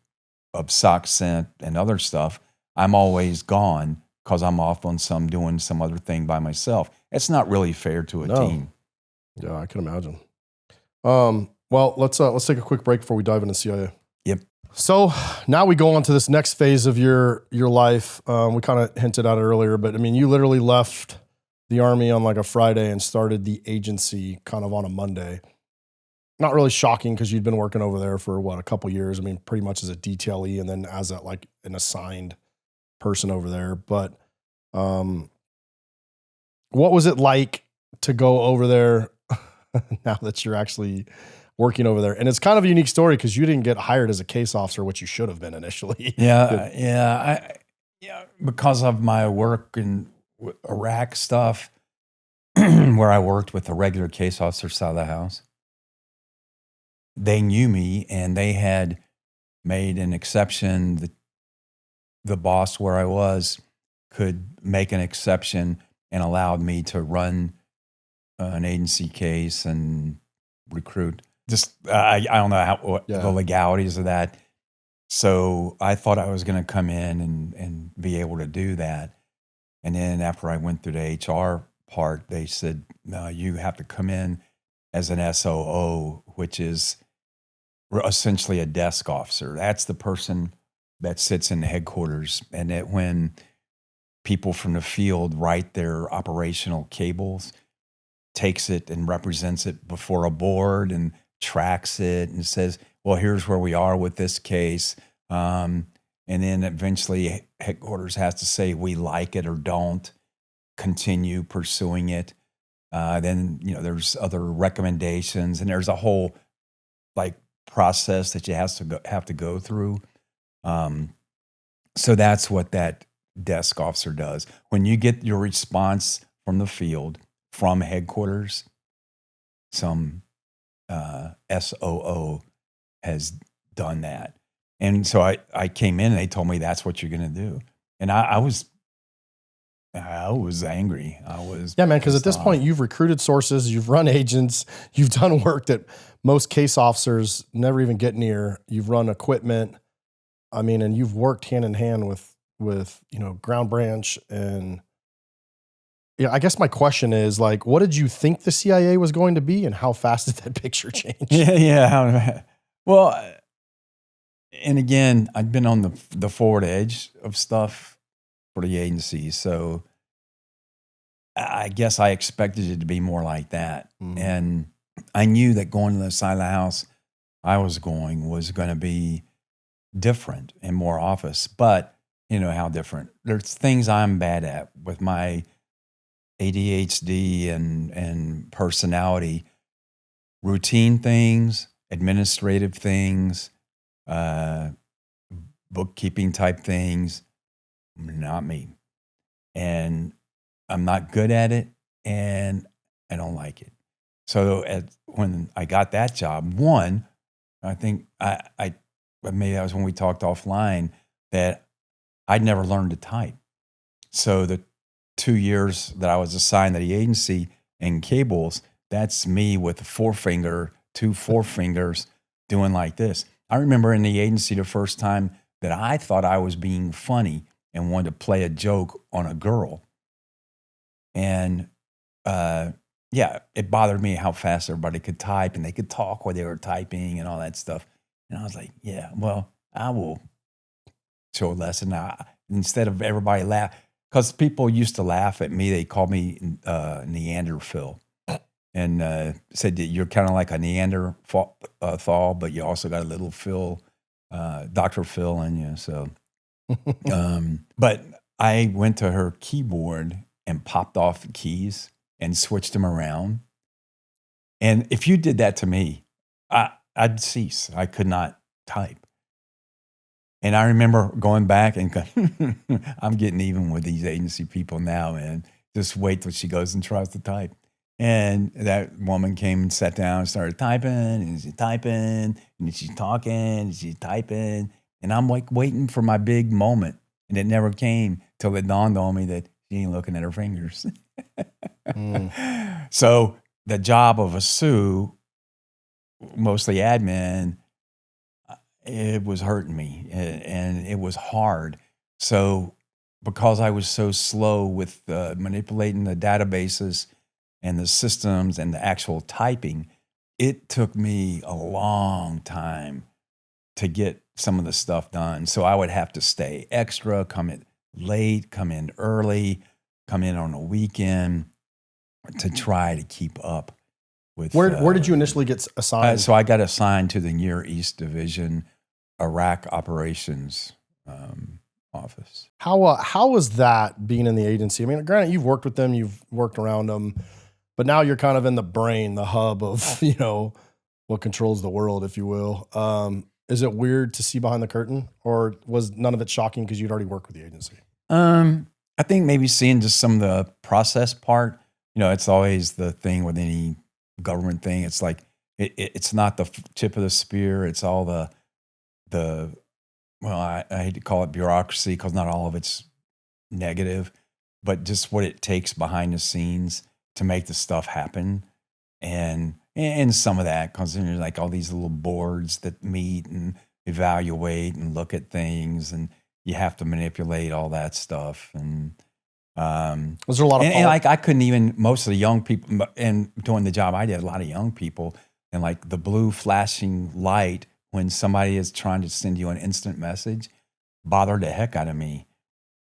of SOC Scent and other stuff, I'm always gone because I'm off on doing some other thing by myself. It's not really fair to a team.
Yeah, I can imagine. Well, let's take a quick break before we dive into CIA.
Yep.
So now we go on to this next phase of your life. We kind of hinted at it earlier, but I mean, you literally left the Army on like a Friday and started the agency kind of on a Monday. Not really shocking, because you'd been working over there for a couple years. I mean, pretty much as a detailee, and then as an assigned person over there. But what was it like to go over there now that you're actually working over there? And it's kind of a unique story because you didn't get hired as a case officer, which you should have been initially.
Yeah. Because of my work in Iraq stuff, where I worked with the regular case officer side of the house, they knew me, and they had made an exception. The boss where I was could make an exception and allowed me to run an agency case and recruit. Just I don't know the legalities of that. So I thought I was going to come in and be able to do that. And then after I went through the HR part, they said, no, you have to come in as an SOO, which is essentially a desk officer. That's the person that sits in the headquarters. And that when people from the field write their operational cables, takes it and represents it before a board and tracks it and says, well, here's where we are with this case. And then eventually headquarters has to say, we like it or don't continue pursuing it. Then, there's other recommendations, and there's a whole process that you have to go through. So that's what that desk officer does. When you get your response from the field, from headquarters, some SOO has done that. And so I came in, and they told me that's what you're going to do. And I was I was angry.
Yeah, man, because at this
pissed off.
point, you've recruited sources, you've run agents, you've done work that most case officers never even get near. You've run equipment. I mean, and you've worked hand in hand with ground branch. And yeah, I guess my question is, like, what did you think the CIA was going to be, and how fast did that picture change?
Yeah. Well, and again, I've been on the forward edge of stuff for the agency, so I guess I expected it to be more like that.
Mhm.
And I knew that going to the side of the house I was going to be different and more office. But you know how different. There's things I'm bad at with my ADHD and personality, routine things, administrative things, bookkeeping type things, not me. And I'm not good at it, and I don't like it. So when I got that job, one, I think I maybe that was when we talked offline, that I'd never learned to type. So the 2 years that I was assigned to the agency and cables, that's me with two forefingers doing like this. I remember in the agency the first time that I thought I was being funny and wanted to play a joke on a girl. And yeah, it bothered me how fast everybody could type and they could talk while they were typing and all that stuff. And I was like, yeah, well, I will show a lesson now. Instead of everybody laugh, because people used to laugh at me. They called me Neanderthal, and said that you're kind of like a Neanderthal, but you also got a little Phil, Dr. Phil in you. So, but I went to her keyboard and popped off the keys and switched them around. And if you did that to me, I'd cease. I could not type. And I remember going back and going, I'm getting even with these agency people now, man. Just wait till she goes and tries to type. And that woman came and sat down and started typing, and she's typing, and she's talking, and she's typing. And I'm like waiting for my big moment. And it never came till it dawned on me that she ain't looking at her fingers. So the job of a SUE, mostly admin, it was hurting me, and it was hard. So because I was so slow with manipulating the databases and the systems and the actual typing, it took me a long time to get some of the stuff done. So I would have to stay extra, come in late, come in early, come in on a weekend to try to keep up with.
Where did you initially get assigned?
So I got assigned to the Near East Division, Iraq Operations Office.
How was that being in the agency? I mean, granted, you've worked with them, you've worked around them, but now you're kind of in the brain, the hub of what controls the world, if you will. Is it weird to see behind the curtain, or was none of it shocking because you'd already worked with the agency?
I think maybe seeing just some of the process part. It's always the thing with any government thing. It's like it's not the tip of the spear. It's all the I hate to call it bureaucracy because not all of it's negative, but just what it takes behind the scenes to make the stuff happen. And some of that, because there's like all these little boards that meet and evaluate and look at things, and you have to manipulate all that stuff. And
was there a lot of
and like I couldn't even, most of the young people, and doing the job I did, a lot of young people, and like the blue flashing light when somebody is trying to send you an instant message bothered the heck out of me.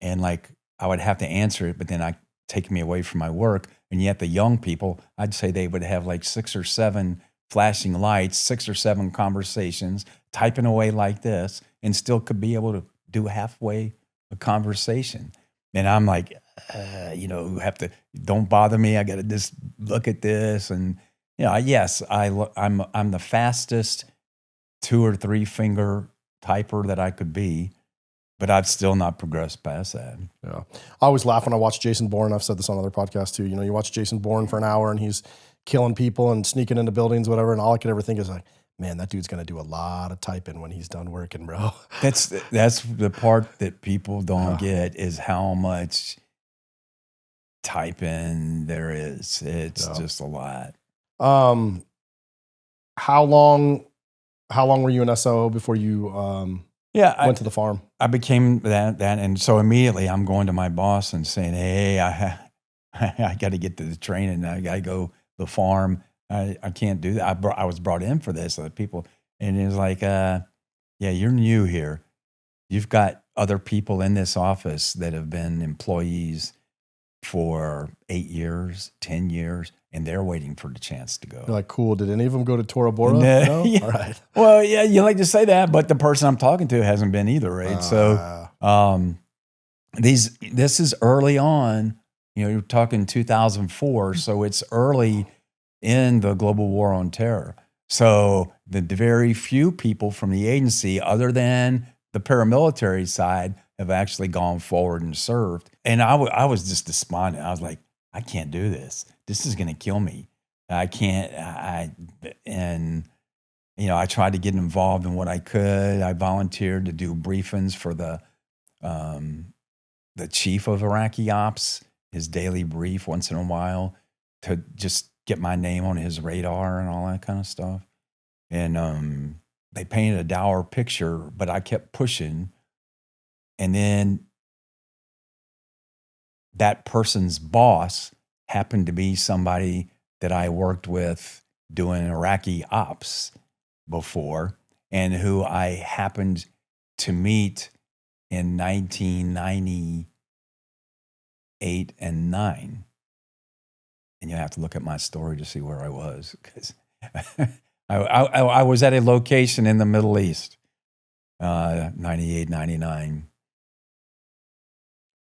And like I would have to answer it, but then I take me away from my work. And yet the young people, I'd say they would have like 6 or 7 flashing lights, 6 or 7 conversations, typing away like this, and still could be able to do halfway a conversation. And I'm like, have to, don't bother me. I got to just look at this. And, yes, I'm the fastest 2 or 3 finger typer that I could be, but I've still not progressed past that.
Yeah. I always laugh when I watch Jason Bourne. I've said this on other podcasts too. You watch Jason Bourne for an hour and he's killing people and sneaking into buildings, whatever. And all I could ever think is like, man, that dude's going to do a lot of typing when he's done working, bro.
That's the part that people don't get, is how much type in there is. It's just a lot.
How long were you in SO before you went to the farm?
I became that, and so immediately I'm going to my boss and saying, "Hey, I got to get to the training. I got to go to the farm. I can't do that. I was brought in for this. Other people." And it was like, "Yeah, you're new here. You've got other people in this office that have been employees for 8 years, 10 years, and they're waiting for the chance to go."
You're like, cool. Did any of them go to Tora Bora?
No? Yeah.
All right.
Well, yeah, you like to say that, but the person I'm talking to hasn't been either, right? So this is early on. You're talking 2004, so it's early in the global war on terror. So the very few people from the agency, other than the paramilitary side, have actually gone forward and served. And I was just despondent. I was like, I can't do this. This is going to kill me. I can't. And I tried to get involved in what I could. I volunteered to do briefings for the chief of Iraqi ops, his daily brief once in a while, to just get my name on his radar and all that kind of stuff. And they painted a dour picture, but I kept pushing. And then that person's boss happened to be somebody that I worked with doing Iraqi ops before, and who I happened to meet in 1998 and 9. And you have to look at my story to see where I was, because I was at a location in the Middle East, 98, 99.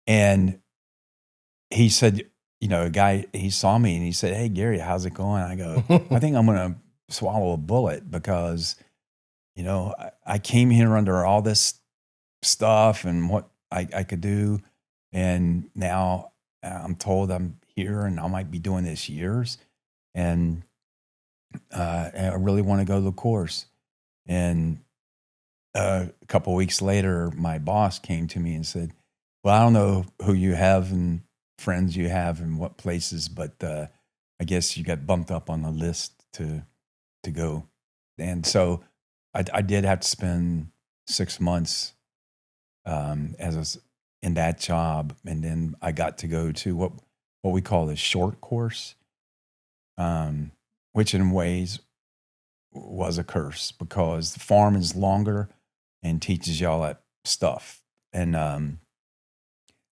And he said, a guy, he saw me and he said, "Hey, Gary, how's it going?" I go, "I think I'm going to swallow a bullet, because, I came here under all this stuff and what I could do. And now I'm told I'm here and I might be doing this years. And I really want to go to the course." And a couple of weeks later, my boss came to me and said, "Well, I don't know who you have and friends you have in what places, but I guess you got bumped up on the list to go." And so I did have to spend 6 months in that job, and then I got to go to what we call the short course, which in ways was a curse, because the farm is longer and teaches you all that stuff. And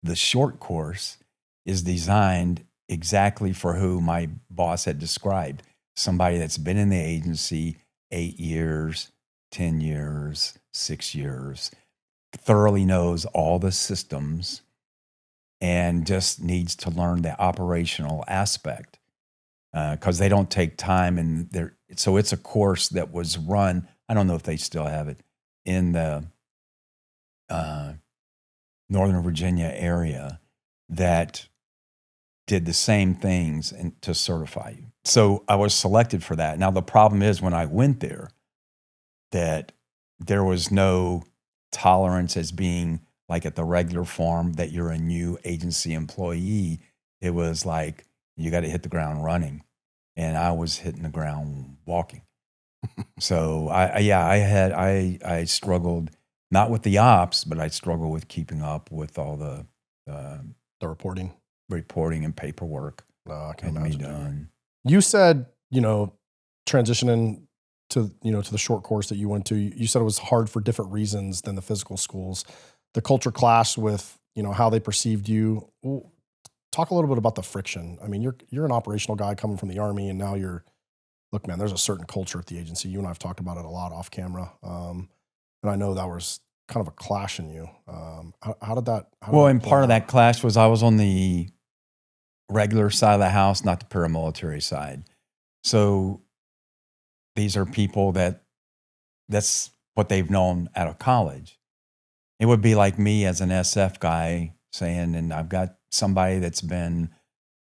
the short course is designed exactly for who my boss had described: somebody that's been in the agency 8 years, 10 years, 6 years, thoroughly knows all the systems, and just needs to learn the operational aspect, because they don't take time. And so it's a course that was run, I don't know if they still have it, in the Northern Virginia area, that did the same things to certify you. So I was selected for that. Now, the problem is, when I went there, that there was no tolerance as being like at the regular farm that you're a new agency employee. It was like, you got to hit the ground running. And I was hitting the ground walking. So I struggled, not with the ops, but I struggled with keeping up with all the
reporting
and paperwork.
I can
and
imagine.
Me done.
You said, transitioning to the short course that you went to, you said it was hard for different reasons than the physical schools. The culture clash with, how they perceived you. Well, talk a little bit about the friction. I mean, you're an operational guy coming from the Army, and now look, man, there's a certain culture at the agency. You and I have talked about it a lot off camera. And I know that was kind of a clash in you. How did that?
Part of that clash was I was on the regular side of the house, not the paramilitary side. So these are people that's what they've known out of college. It would be like me as an SF guy saying, and I've got somebody that's been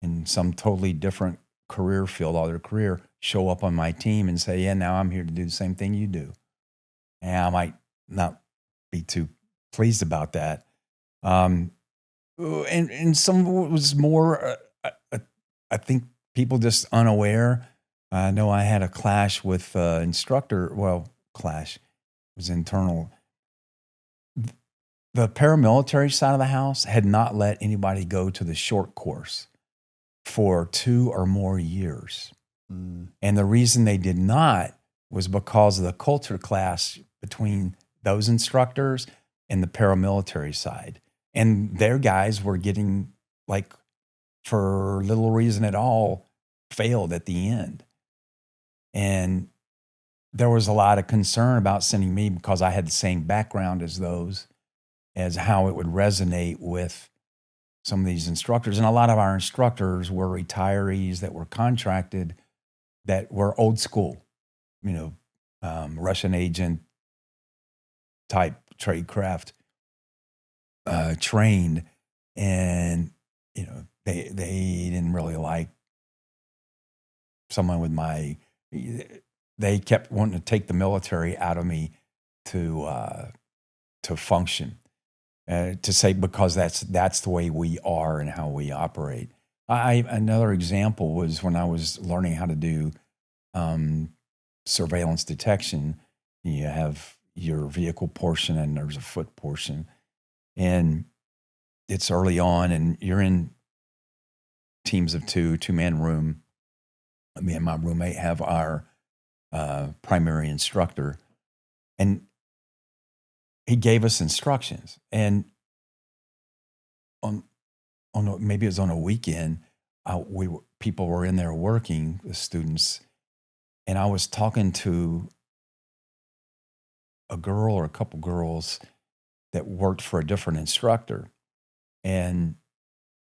in some totally different career field all their career, show up on my team and say, "Yeah, now I'm here to do the same thing you do." And I might not be too pleased about that. And some was more I think people just unaware. I know I had a clash with instructor. Well, clash, it was internal. The paramilitary side of the house had not let anybody go to the short course for 2 or more years. And the reason they did not was because of the culture clash between those instructors and the paramilitary side. And their guys were getting, like, for little reason at all, failed at the end. And there was a lot of concern about sending me because I had the same background as those, as how it would resonate with some of these instructors. And a lot of our instructors were retirees that were contracted, that were old school, Russian agent type tradecraft trained. And, they didn't really like someone with they kept wanting to take the military out of me to function. To say, because that's the way we are and how we operate. Another example was when I was learning how to do surveillance detection. You have your vehicle portion and there's a foot portion, and it's early on, and you're in teams of 2-man room. Me and my roommate have our primary instructor, and he gave us instructions. And maybe it was on a weekend, people were in there working, the students, and I was talking to a girl or a couple girls that worked for a different instructor, and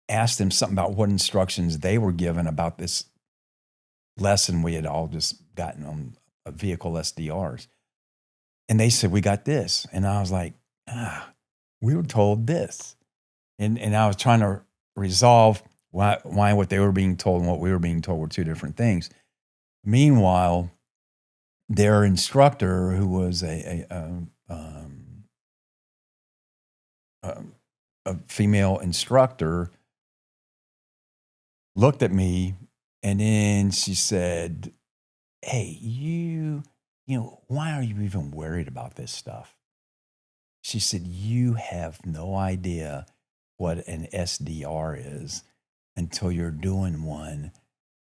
asked them something about what instructions they were given about this lesson we had all just gotten on vehicle SDRs. And they said, we got this. And I was like, we were told this. And I was trying to resolve why what they were being told and what we were being told were two different things. Meanwhile, their instructor, who was a female instructor, looked at me, and then she said, hey, you know, why are you even worried about this stuff? She said, you have no idea what an SDR is until you're doing one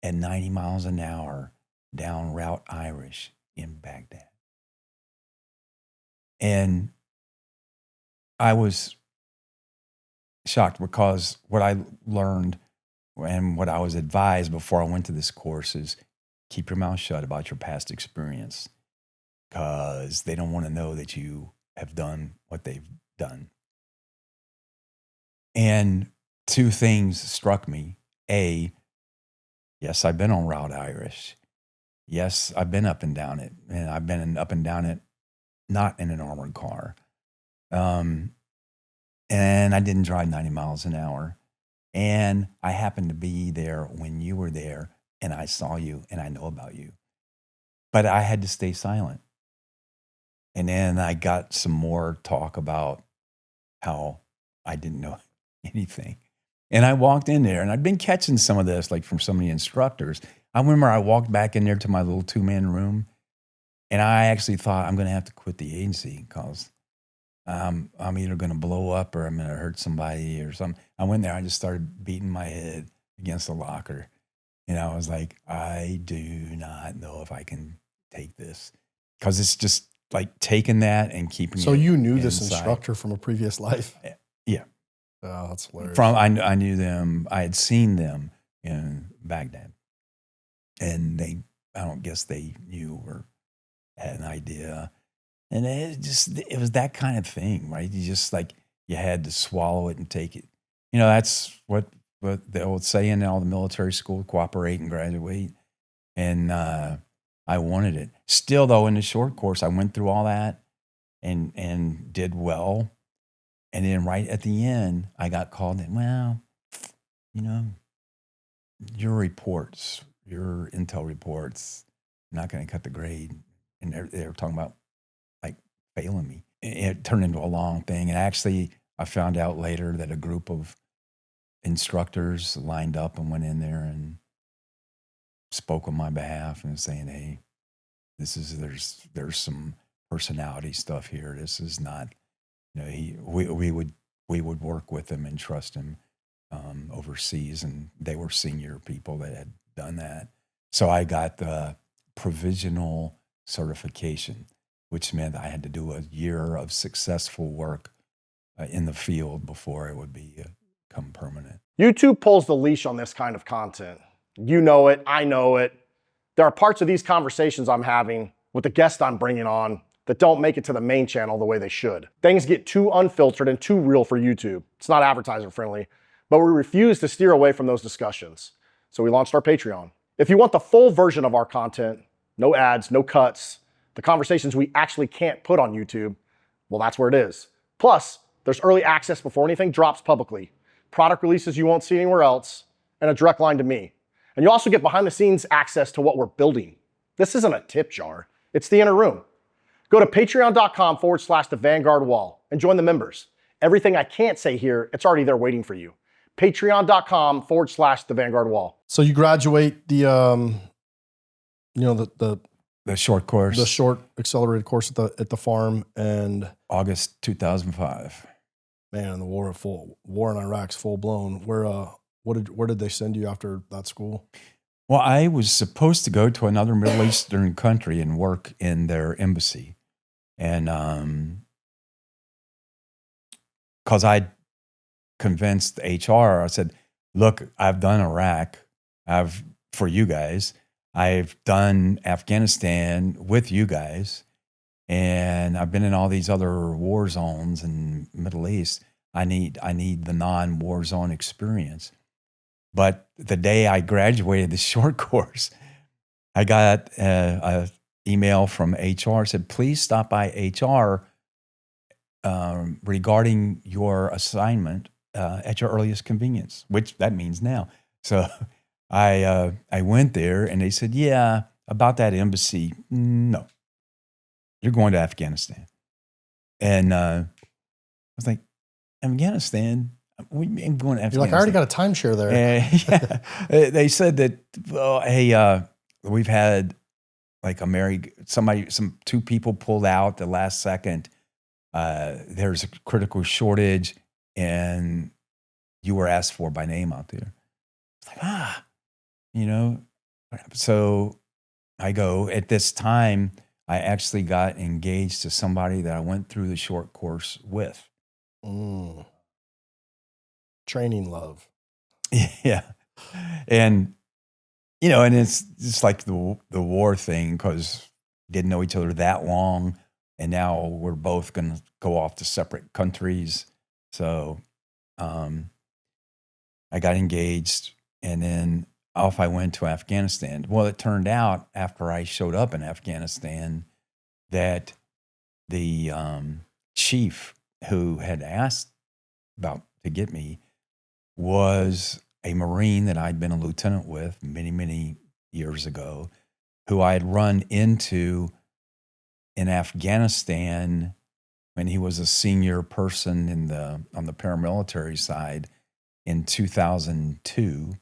at 90 miles an hour down Route Irish in Baghdad. And I was shocked, because what I learned and what I was advised before I went to this course is keep your mouth shut about your past experience, because they don't want to know that you have done what they've done. And two things struck me. A, yes, I've been on Route Irish. Yes, I've been up and down it. And I've been up and down it, not in an armored car. And I didn't drive 90 miles an hour. And I happened to be there when you were there, and I saw you, and I know about you. But I had to stay silent. And then I got some more talk about how I didn't know anything. And I walked in there, and I'd been catching some of this, like from some of the instructors. I remember I walked back in there to my little 2-man room, and I actually thought, I'm going to have to quit the agency, because I'm either going to blow up or I'm going to hurt somebody or something. I went there, I just started beating my head against the locker. And I was like, I do not know if I can take this, because it's just like taking that and keeping it.
So you knew
inside.
this instructor from a previous life?
Yeah.
Oh, that's hilarious.
I knew them. I had seen them in Baghdad, and I don't guess they knew or had an idea. And it was that kind of thing, right? You just you had to swallow it and take it. You know, that's what the old saying in all the military school, cooperate and graduate. And I wanted it. Still, though, in the short course, I went through all that and did well. And then right at the end, I got called in. Well, you know, your reports, your intel reports, not going to cut the grade. And they were talking about failing me. It turned into a long thing. And actually, I found out later that a group of instructors lined up and went in there and spoke on my behalf and saying, hey, there's some personality stuff here. This is not, we would work with him and trust him overseas, and they were senior people that had done that. So I got the provisional certification, which meant I had to do a year of successful work in the field before it would become permanent.
YouTube pulls the leash on this kind of content. You know it, I know it. There are parts of these conversations I'm having with the guest I'm bringing on that don't make it to the main channel the way they should. Things get too unfiltered and too real for YouTube. It's not advertiser friendly, but we refuse to steer away from those discussions. So we launched our Patreon. If you want the full version of our content, no ads, no cuts, the conversations we actually can't put on YouTube, well, that's where it is. Plus, there's early access before anything drops publicly, product releases you won't see anywhere else, and a direct line to me. And you also get behind the scenes access to what we're building. This isn't a tip jar, it's the inner room. Go to patreon.com/The Vanguard Wall and join the members. Everything I can't say here, it's already there waiting for you. Patreon.com/The Vanguard Wall.
So you graduate the
short course,
the short accelerated course at the farm, and
August 2005.
Man, the war in Iraq's full blown. Where did they send you after that school?
Well, I was supposed to go to another Middle Eastern country and work in their embassy. And because I convinced HR, I said, look, I've done Iraq for you guys. I've done Afghanistan with you guys. And I've been in all these other war zones in Middle East. I need the non-war zone experience. But the day I graduated the short course, I got an email from HR, said, please stop by HR regarding your assignment at your earliest convenience, which that means now. So I went there and they said, yeah, about that embassy, no, you're going to Afghanistan. And I was like, Afghanistan? What do you mean going to Afghanistan?
You're like, I already got a timeshare there.
Yeah. They said that, well, hey, we've had like two people pulled out the last second. There's a critical shortage and you were asked for by name out there. It's like, So I go. At this time, I actually got engaged to somebody that I went through the short course with.
Training love.
Yeah. And, and it's just like the war thing, because didn't know each other that long. And now we're both going to go off to separate countries. So I got engaged and then off I went to Afghanistan. Well, it turned out after I showed up in Afghanistan that the chief who had asked to get me was a Marine that I'd been a lieutenant with many, many years ago, who I had run into in Afghanistan when he was a senior person on the paramilitary side in 2002,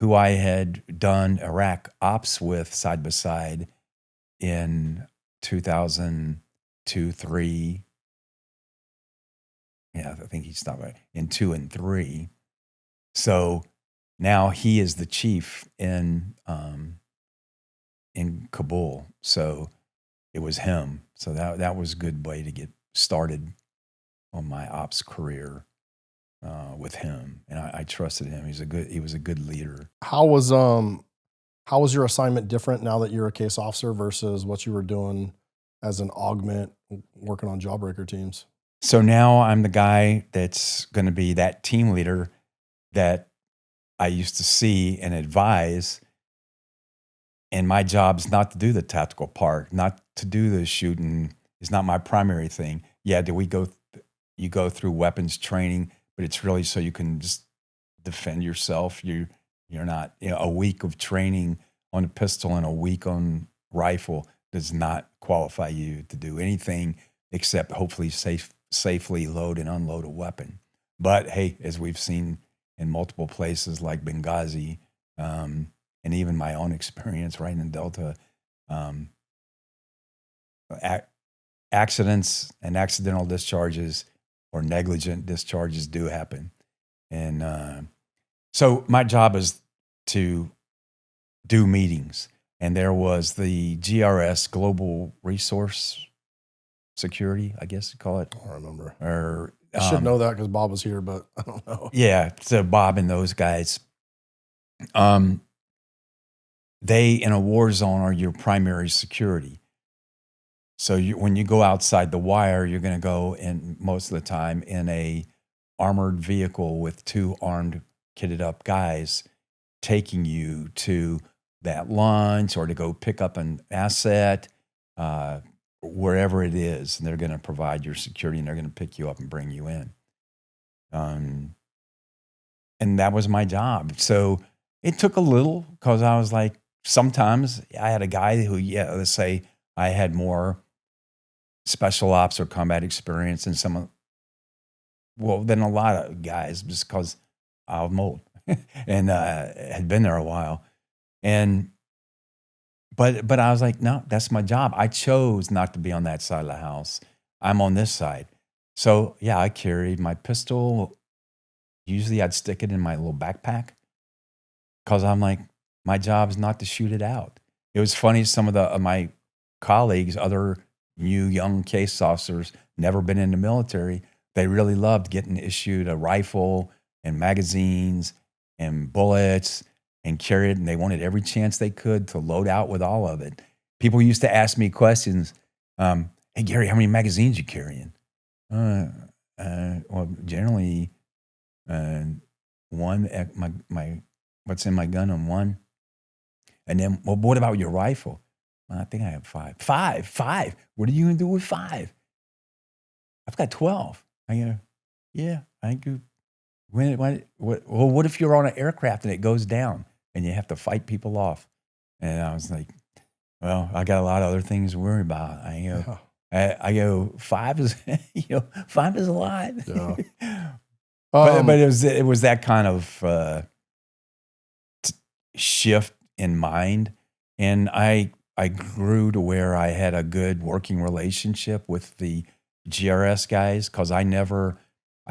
who I had done Iraq ops with side by side in 2002, 3. Yeah, I think he stopped in 2 and 3. So now he is the chief in Kabul. So it was him. So that was a good way to get started on my ops career with him, and I trusted him. He was a good leader.
How was your assignment different now that you're a case officer versus what you were doing as an augment working on jawbreaker teams?
So now I'm the guy that's going to be that team leader that I used to see and advise. And my job's not to do the tactical part, not to do the shooting. Is not my primary thing. Yeah, you go through weapons training, but it's really so you can just defend yourself. You're not, a week of training on a pistol and a week on rifle does not qualify you to do anything except hopefully safely load and unload a weapon. But hey, as we've seen in multiple places like Benghazi, and even my own experience right in Delta. Um, Accidents and accidental discharges or negligent discharges do happen. And so my job is to do meetings. And there was the GRS, Global Resource Security, I guess you call it.
I don't remember.
Or
I should know that because Bob was here, but I don't know.
Yeah, so Bob and those guys. They, in a war zone, are your primary security. So when you go outside the wire, you're going to go in most of the time in a armored vehicle with 2 armed, kitted up guys taking you to that lunch or to go pick up an asset, wherever it is. And they're going to provide your security and they're going to pick you up and bring you in. And that was my job. So it took a little because I was like, sometimes I had a guy who, let's say I had more special ops or combat experience than than a lot of guys, just because I'm old and had been there a while. But I was like, no, that's my job. I chose not to be on that side of the house. I'm on this side. So yeah, I carried my pistol. Usually I'd stick it in my little backpack because I'm like, my job is not to shoot it out. It was funny. Some of my colleagues, other new young case officers, never been in the military. They really loved getting issued a rifle and magazines and bullets and carry it. And they wanted every chance they could to load out with all of it. People used to ask me questions. Hey, Gary, how many magazines you carrying? Well, generally, one, what's in my gun on one. And then, well, what about your rifle? Well, I think I have 5. 5? What are you going to do with 5? I've got 12. I go, yeah, I do. What if you're on an aircraft and it goes down and you have to fight people off? And I was like, well, I got a lot of other things to worry about. I go, 5 is, 5 is a lot.
Yeah.
But it was that kind of shift in mind. And I grew to where I had a good working relationship with the GRS guys because I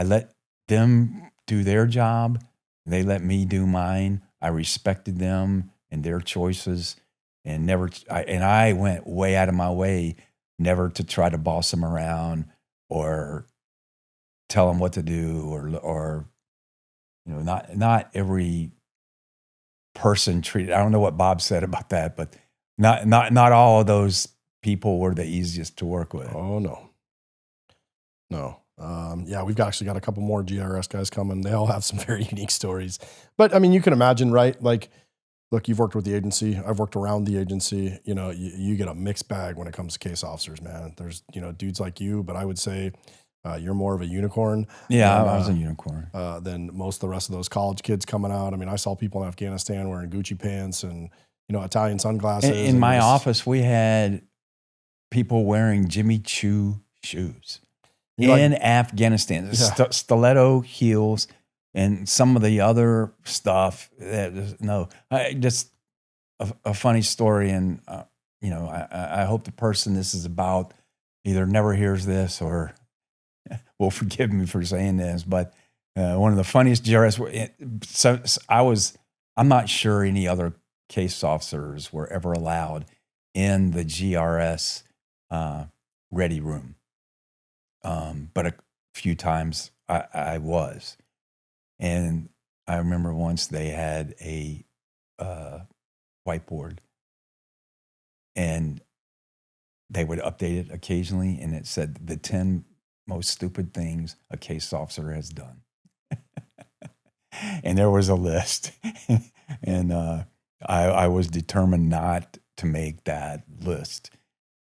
let them do their job. They let me do mine. I respected them and their choices and I went way out of my way never to try to boss them around or tell them what to do or not every person treated. I don't know what Bob said about that, but not all of those people were the easiest to work with.
Oh no. Yeah, we've actually got a couple more GRS guys coming. They all have some very unique stories. But I mean, you can imagine, right? Like, look, you've worked with the agency. I've worked around the agency. You get a mixed bag when it comes to case officers, man. There's, dudes like you, but I would say you're more of a unicorn.
Yeah, I was a unicorn.
Than most of the rest of those college kids coming out. I mean, I saw people in Afghanistan wearing Gucci pants and, Italian sunglasses.
In my office, we had people wearing Jimmy Choo shoes in Afghanistan.
Yeah.
Stiletto heels and some of the other stuff. Just a funny story. And, I hope the person this is about either never hears this or will forgive me for saying this, but one of the funniest GRS. I'm not sure any other case officers were ever allowed in the GRS ready room, but a few times I was, and I remember once they had a whiteboard, and they would update it occasionally, and it said the 10 most stupid things a case officer has done. And there was a list. And I was determined not to make that list.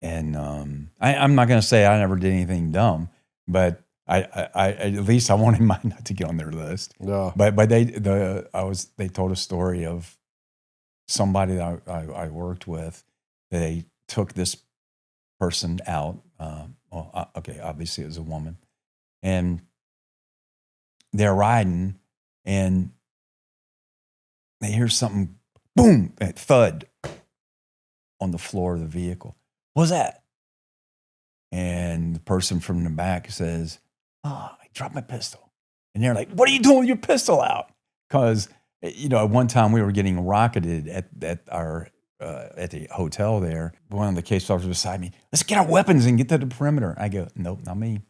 And I'm not going to say I never did anything dumb, but I at least I wanted mine not to get on their list.
Yeah.
But they told a story of somebody that I worked with. They took this person out. Obviously it was a woman, and they're riding, and they hear something, boom, that thud on the floor of the vehicle. What's that? And the person from the back says, I dropped my pistol. And they're like, what are you doing with your pistol out? Because, at one time we were getting rocketed at the hotel there. One of the case officers beside me, let's get our weapons and get to the perimeter. I go, nope, not me.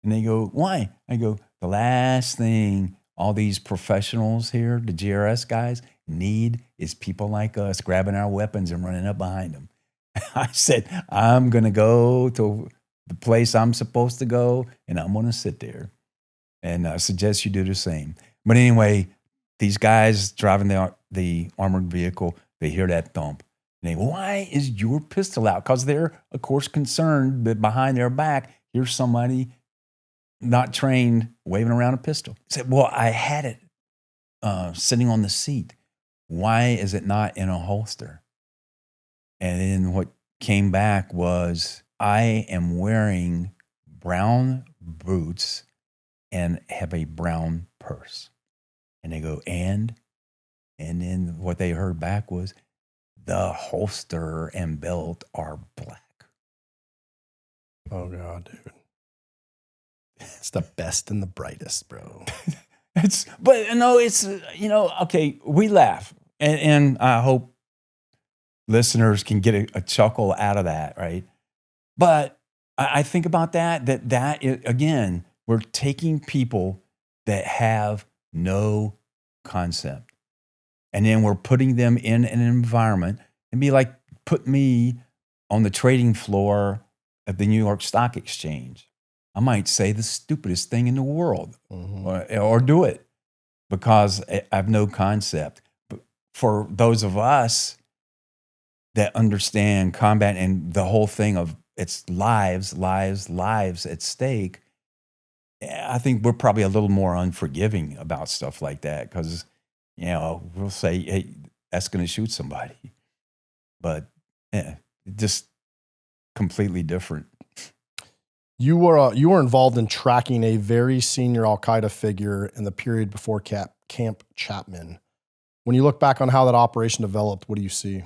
And they go, why? I go, the last thing all these professionals here, the GRS guys, need is people like us grabbing our weapons and running up behind them. I said, I'm going to go to the place I'm supposed to go, and I'm going to sit there. And I suggest you do the same. But anyway, these guys driving the armored vehicle, they hear that thump. And they, why is your pistol out? Because they're, of course, concerned that behind their back, here's somebody not trained waving around a pistol. I said, well, I had it sitting on the seat. Why is it not in a holster? And then what came back was, I am wearing brown boots and have a brown purse. And they go, and then what they heard back was, the holster and belt are black.
Oh, God, dude. It's the best and the brightest, bro.
Okay, we laugh. And I hope listeners can get a chuckle out of that, right? But I think about that is, again, we're taking people that have no concept. And then we're putting them in an environment, and be like, put me on the trading floor of the New York Stock Exchange. I might say the stupidest thing in the world, or do it because I have no concept. But for those of us that understand combat and the whole thing of it's lives at stake, I think we're probably a little more unforgiving about stuff like that because, we'll say, hey, that's going to shoot somebody. But just completely different.
You were involved in tracking a very senior Al-Qaeda figure in the period before Camp Chapman. When you look back on how that operation developed, what do you see?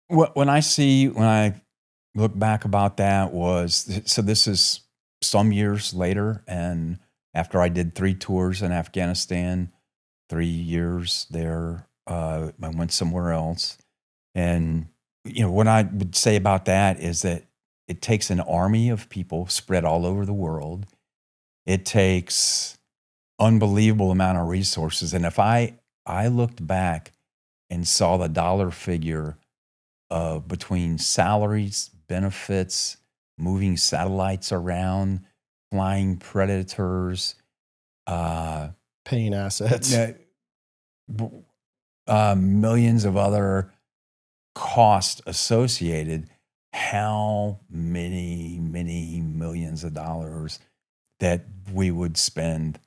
When I look back about that so this is some years later, and after I did 3 tours in Afghanistan, 3 years there, I went somewhere else. And, what I would say about that is that it takes an army of people spread all over the world. It takes unbelievable amount of resources. And if I looked back and saw the dollar figure between salaries, benefits, moving satellites around, flying predators,
paying assets,
millions of other costs associated, how many millions of dollars that we would spend.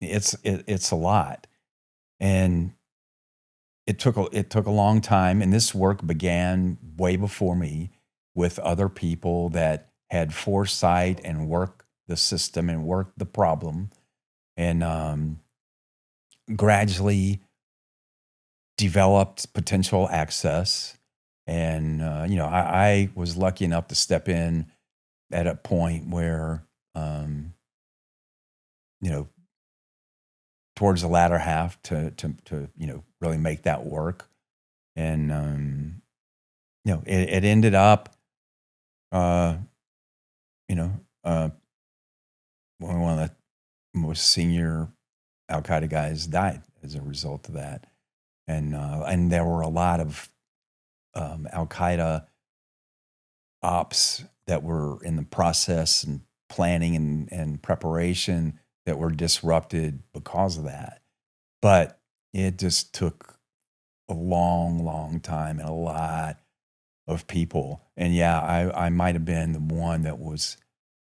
It's a lot. And it took a long time, and this work began way before me with other people that had foresight and worked the system and worked the problem, and gradually developed potential access. And I was lucky enough to step in at a point where towards the latter half to really make that work. And it ended up one of the most senior Al-Qaeda guys died as a result of that. And there were a lot of Al-Qaeda ops that were in the process and planning and preparation that were disrupted because of that. But it just took a long time and a lot of people. And yeah, I might have been the one that was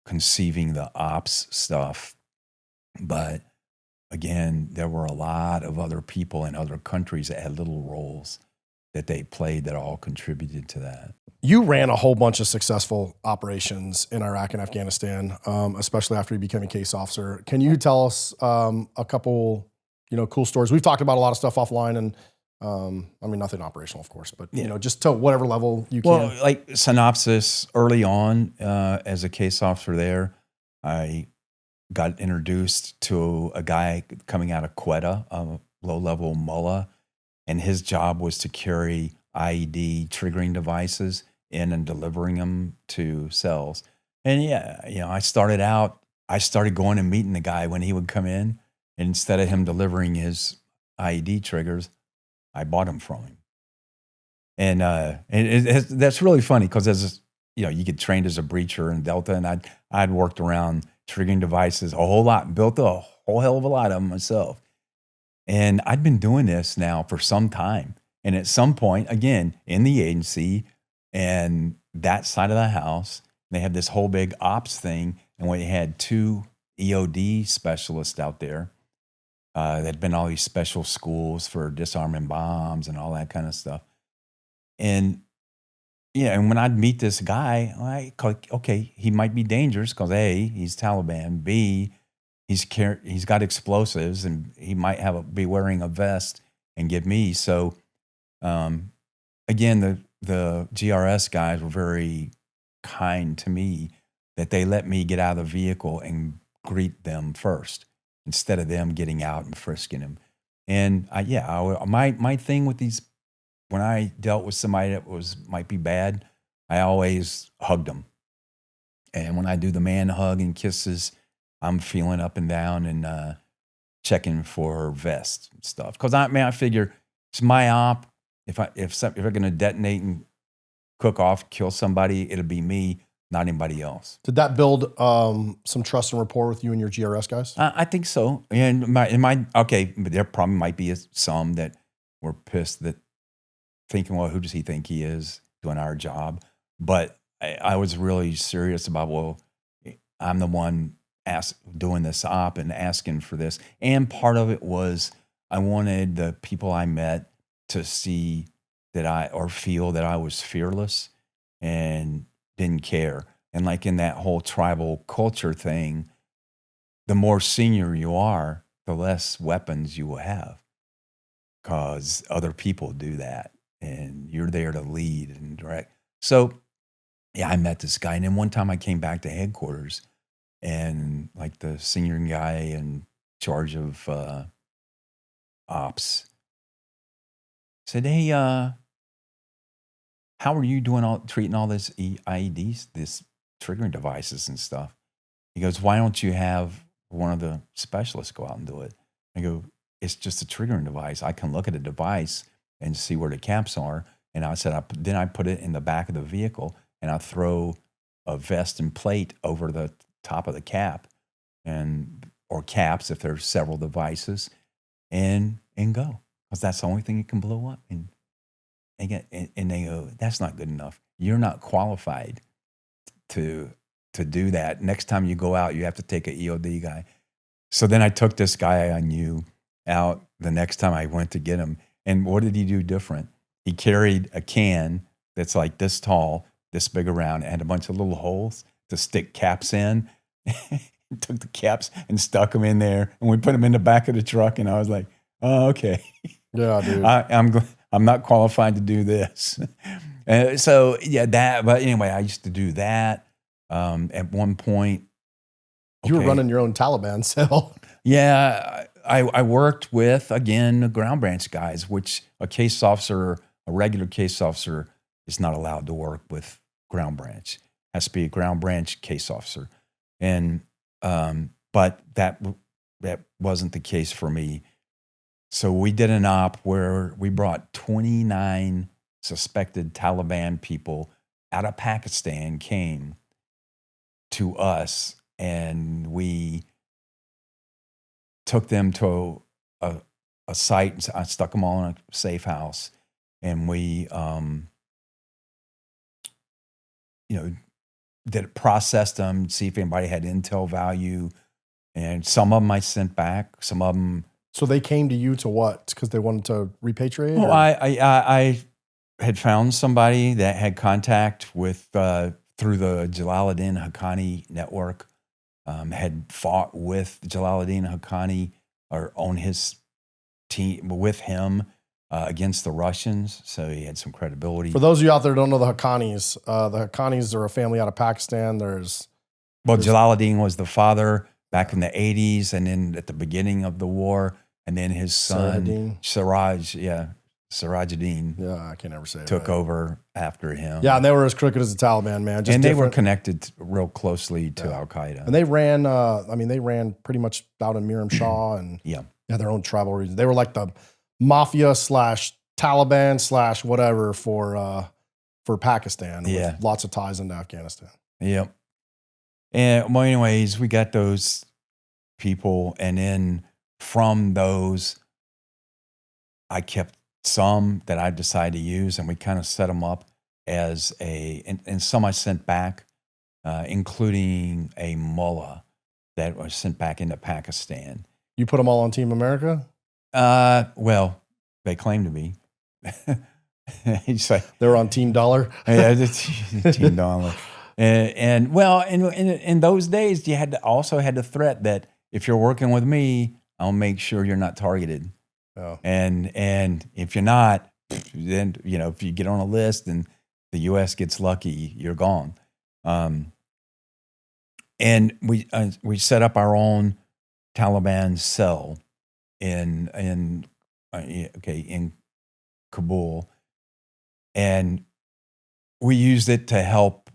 conceiving the ops stuff. But again, there were a lot of other people in other countries that had little roles that they played that all contributed to that.
You ran a whole bunch of successful operations in Iraq and Afghanistan, especially after you became a case officer. Can you tell us a couple, cool stories? We've talked about a lot of stuff offline, and nothing operational, of course, but just to whatever level you can.
Well, like synopsis, early on as a case officer there, I got introduced to a guy coming out of Quetta, a low-level mullah, and his job was to carry IED triggering devices in and delivering them to cells. And I started going and meeting the guy when he would come in, and instead of him delivering his IED triggers, I bought them from him. And that's really funny because you get trained as a breacher in Delta, and I'd worked around triggering devices a whole lot, built a whole hell of a lot of them myself. And I'd been doing this now for some time. And at some point, again, in the agency and that side of the house, they had this whole big ops thing. And we had 2 EOD specialists out there that had been all these special schools for disarming bombs and all that kind of stuff. And and when I'd meet this guy, okay, he might be dangerous because A, he's Taliban, B, he's got explosives, and he might be wearing a vest and get me. So, again, the GRS guys were very kind to me that they let me get out of the vehicle and greet them first instead of them getting out and frisking him. And my thing with these, when I dealt with somebody that might be bad, I always hugged them. And when I do the man hug and kisses, I'm feeling up and down and checking for vests and stuff. Because I figure it's my op. If I'm going to detonate and cook off, kill somebody, it'll be me, not anybody else.
Did that build some trust and rapport with you and your GRS guys?
I think so. And but there probably might be some that were pissed that thinking, well, who does he think he is doing our job? But I was really serious about, I'm the one doing this op and asking for this. And part of it was I wanted the people I met to see feel that I was fearless and didn't care. And like in that whole tribal culture thing, the more senior you are, the less weapons you will have because other people do that. And you're there to lead and direct. So, I met this guy. And then one time I came back to headquarters and like the senior guy in charge of ops said, hey, how are you treating all this IEDs, this triggering devices and stuff? He goes, why don't you have one of the specialists go out and do it? I go, it's just a triggering device. I can look at a device and see where the caps are. And I said, then I put it in the back of the vehicle and I throw a vest and plate over the top of the cap or caps if there's several devices and go. Because that's the only thing that can blow up. And they go, that's not good enough. You're not qualified to do that. Next time you go out, you have to take an EOD guy. So then I took this guy I knew out the next time I went to get him. And what did he do different? He carried a can that's like this tall, this big around, and had a bunch of little holes to stick caps in. Took the caps and stuck them in there, and we put them in the back of the truck. And I was like, "Oh, okay,
yeah, dude.
I'm not qualified to do this." But anyway, I used to do that. At one point,
you were running your own Taliban cell.
Yeah. I worked with, again, the ground branch guys, which a regular case officer is not allowed to work with ground branch. Has to be a ground branch case officer. And, but that wasn't the case for me. So we did an op where we brought 29 suspected Taliban people out of Pakistan came to us, and we took them to a site and I stuck them all in a safe house, and we, processed them, see if anybody had intel value, and some of them I sent back, some of them.
So they came to you to what? Because they wanted to repatriate?
Well, I had found somebody that had contact with through the Jalaluddin Haqqani network. Had fought with Jalaluddin Haqqani or on his team with him against the Russians, so he had some credibility.
For those of you out there who don't know the Haqqanis are a family out of Pakistan.
Jalaluddin was the father back in the 80s, and then at the beginning of the war, and then his son Sirajuddin.
Yeah, I can't ever say it.
Took over after him.
Yeah, and they were as crooked as the Taliban, man.
And they were connected real closely to Al Qaeda.
And they ran. They ran pretty much out in Miram Shah, and had their own tribal region. They were like the mafia / Taliban / whatever for Pakistan. With lots of ties into Afghanistan.
Yep. And well, anyways, we got those people, and then from those, I kept some that I decided to use, and we kind of set them up as and some I sent back, including a mullah that was sent back into Pakistan.
You put them all on Team America?
Well, they claim to be.
They were on Team Dollar?
Yeah, Team Dollar. And in those days, you also had the threat that if you're working with me, I'll make sure you're not targeted.
Oh.
And if you're not, then if you get on a list and the U.S. gets lucky, you're gone. And we set up our own Taliban cell in Kabul, and we used it to help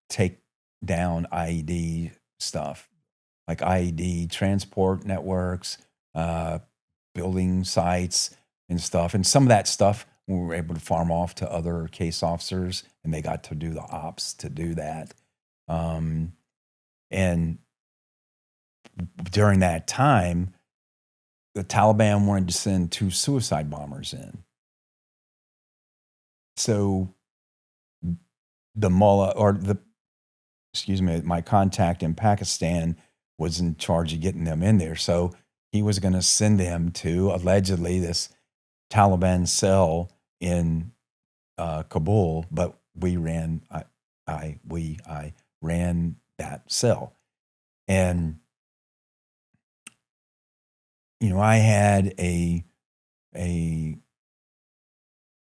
take down IED stuff, like IED transport networks, building sites and stuff. And some of that stuff we were able to farm off to other case officers, and they got to do the ops to do that. And during that time, the Taliban wanted to send 2 suicide bombers in. So the mullah, my contact in Pakistan was in charge of getting them in there. So he was going to send them to allegedly this Taliban cell in Kabul, but we ran. I ran that cell, and I had a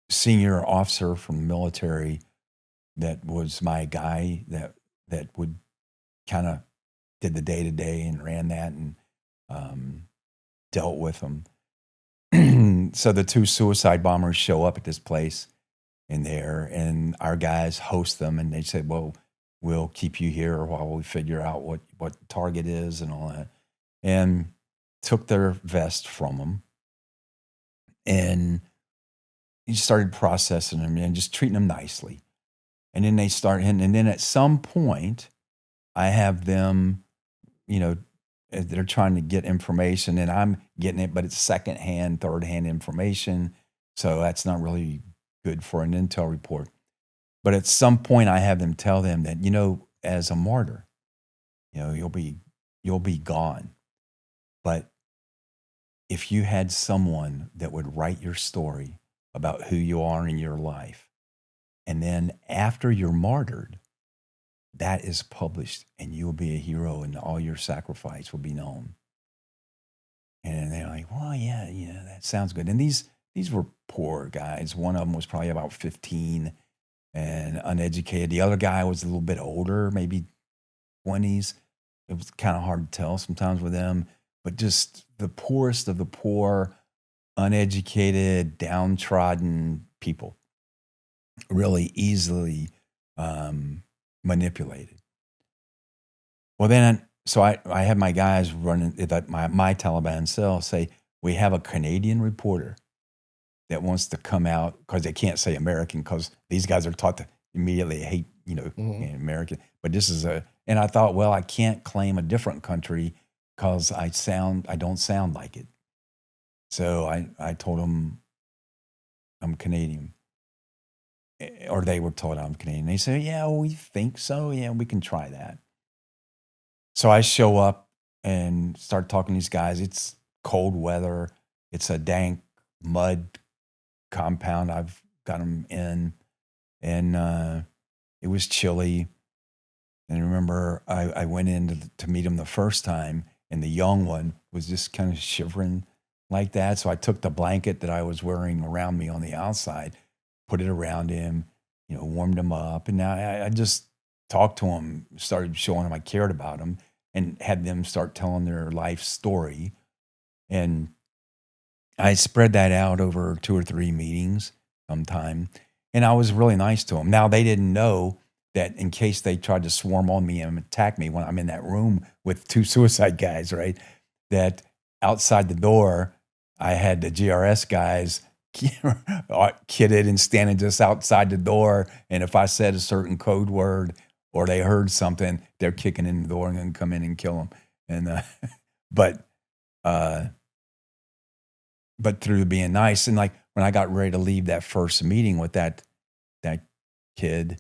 senior officer from the military that was my guy that would kind of did the day-to-day and ran that and dealt with them. So the 2 suicide bombers show up at this place in there, and our guys host them, and they said, well, we'll keep you here while we figure out what the target is and all that. And took their vest from them, and he started processing them and just treating them nicely. And then they start, and then at some point, I have them, they're trying to get information, and I'm getting it, but it's secondhand, third-hand information, so that's not really good for an intel report. But at some point, I have them tell them that, as a martyr, you'll be gone. But if you had someone that would write your story about who you are in your life, and then after you're martyred, that is published, and you'll be a hero, and all your sacrifice will be known. And they're like, well, yeah, that sounds good. And these were poor guys. One of them was probably about 15 and uneducated. The other guy was a little bit older, maybe 20s. It was kind of hard to tell sometimes with them, but just the poorest of the poor, uneducated, downtrodden people, really easily manipulated. Well, then, so I had my guys running my Taliban cell say, we have a Canadian reporter that wants to come out, because they can't say American, because these guys are taught to immediately hate, American. But this is and I thought, well, I can't claim a different country because I don't sound like it. So I told them I'm Canadian. Or they were told I'm Canadian. They said, yeah, we think so. Yeah, we can try that. So I show up and start talking to these guys. It's cold weather. It's a dank mud compound I've got them in, and it was chilly. And I remember I went in to meet him the first time, and the young one was just kind of shivering like that. So I took the blanket that I was wearing around me on the outside, put it around him, warmed him up. And now I just talked to him, started showing him I cared about him, and had them start telling their life story. And I spread that out over 2 or 3 meetings sometime. And I was really nice to them. Now, they didn't know that in case they tried to swarm on me and attack me when I'm in that room with 2 suicide guys, right? That outside the door, I had the GRS guys kitted and standing just outside the door. And if I said a certain code word or they heard something, they're kicking in the door and then come in and kill them. And but through being nice, and like when I got ready to leave that first meeting with that kid,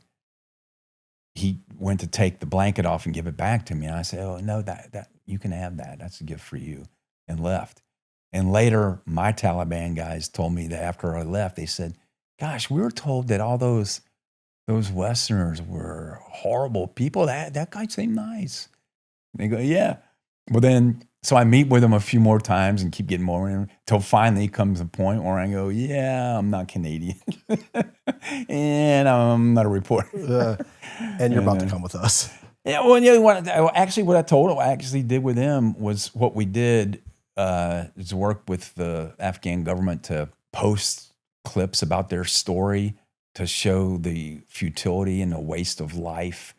he went to take the blanket off and give it back to me. And I said, "Oh no, that you can have that. That's a gift for you," and left. And later, my Taliban guys told me that after I left, they said, "Gosh, we were told that all those Westerners were horrible people. That guy seemed nice." And they go, "Yeah." Well, then, so I meet with him a few more times and keep getting more in until finally comes a point where I go, "Yeah, I'm not Canadian, and I'm not a reporter."
And you're about to come with us.
Yeah, well, what I actually did with him was what we did is work with the Afghan government to post clips about their story to show the futility and the waste of life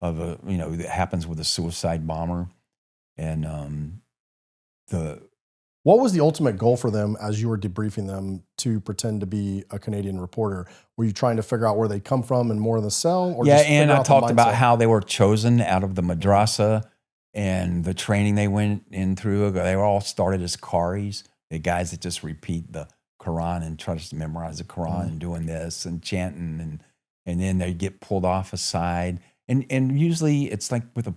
of that happens with a suicide bomber. And
what was the ultimate goal for them as you were debriefing them to pretend to be a Canadian reporter? Were you trying to figure out where they come from and more in the cell? Or just
and I talked about
mindset?
how they were chosen out of the madrasa and the training they went in through. They were all started as qaris, the guys that just repeat the Quran and try to memorize the Quran and doing this and chanting, and then they get pulled off aside. And usually it's like with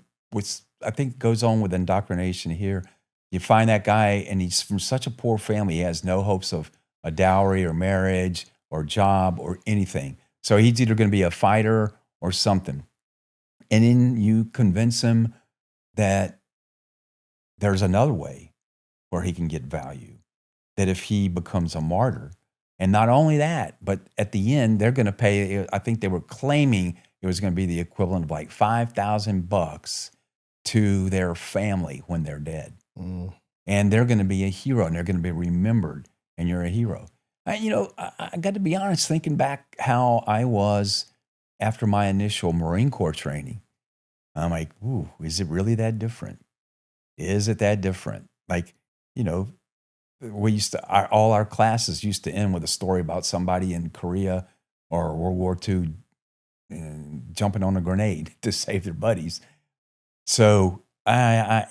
I think goes on with indoctrination here. You find that guy and he's from such a poor family, he has no hopes of a dowry or marriage or job or anything. So he's either going to be a fighter or something. And then you convince him that there's another way where he can get value, that if he becomes a martyr. And not only that, but at the end, they're going to pay, I think they were claiming it was going to be the equivalent of like $5,000 to their family when they're dead. And they're going to be a hero and they're going to be remembered, and you're a hero. I got to be honest, thinking back how I was after my initial Marine Corps training, I'm like, ooh, is it really that different? Is it that different? Like, we used to, all our classes used to end with a story about somebody in Korea or World War II jumping on a grenade to save their buddies. So I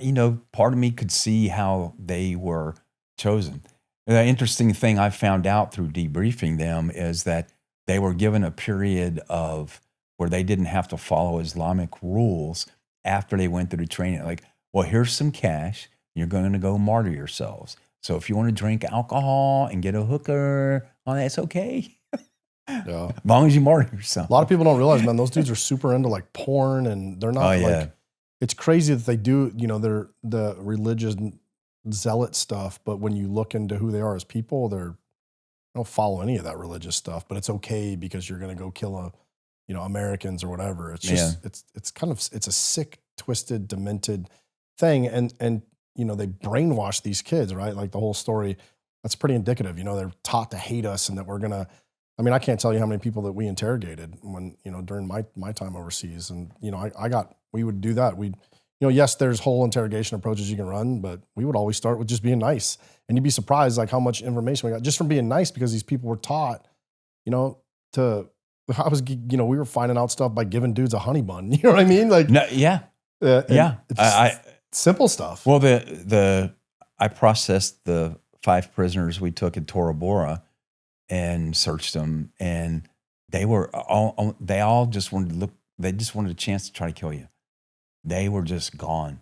part of me could see how they were chosen. The interesting thing I found out through debriefing them is that they were given a period of where they didn't have to follow Islamic rules after they went through the training. Like, well, here's some cash. You're going to go martyr yourselves. So if you want to drink alcohol and get a hooker, that's okay.
Yeah.
As long as you martyr yourself.
A lot of people don't realize, man, those dudes are super into like porn, and they're not it's crazy that they do, they're the religious zealot stuff. But when you look into who they are as people, they don't follow any of that religious stuff, but it's okay because you're going to go kill Americans or whatever. It's just, it's a sick, twisted, demented thing. And they brainwash these kids, right? Like the whole story, that's pretty indicative. They're taught to hate us and that we're going to, I can't tell you how many people that we interrogated when, during my time overseas. And, we would do that. Yes, there's whole interrogation approaches you can run, but we would always start with just being nice. And you'd be surprised like how much information we got just from being nice, because these people were taught, we were finding out stuff by giving dudes a honey bun. You know what I mean? Like,
no, yeah.
It's simple stuff.
Well, I processed the 5 prisoners we took at Tora Bora and searched them, and they all just wanted to look. They just wanted a chance to try to kill you. They were just gone.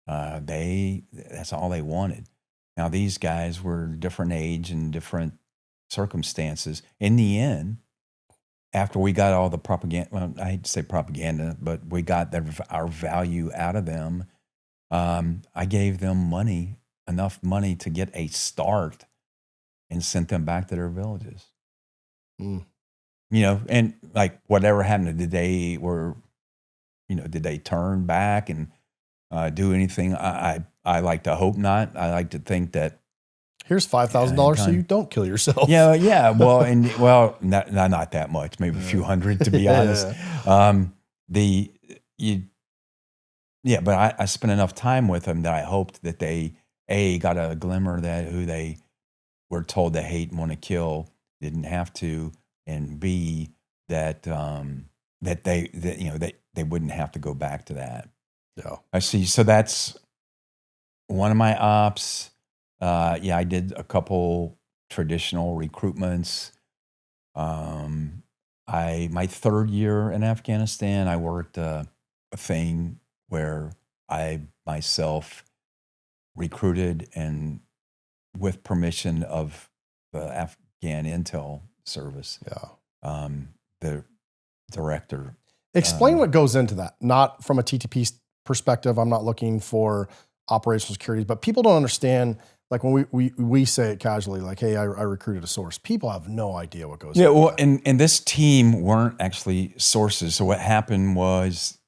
That's all they wanted. Now these guys were different age and different circumstances. In the end, after we got all the propaganda, well, I hate to say propaganda, but we got our value out of them. I gave them money, enough money to get a start, and sent them back to their villages.
Mm.
You know, and like whatever happened, did they turn back and do anything? I like to hope not. I like to think that
Here's $5,000 so you don't kill yourself.
yeah. Not that much, maybe a few hundred, to be honest. But I spent enough time with them that I hoped that they got a glimmer that who they were told to hate and want to kill didn't have to, and B, that they wouldn't have to go back to that.
Yeah,
I see. So that's one of my ops. I did a couple traditional recruitments. My third year in Afghanistan, I worked a thing where I myself recruited, and with permission of the Afghan Intel Service, the director.
Explain what goes into that. Not from a TTP perspective. I'm not looking for operational security, but people don't understand. Like when we say it casually, like, hey, I recruited a source. People have no idea what goes on.
Yeah, well, and this team weren't actually sources. So what happened was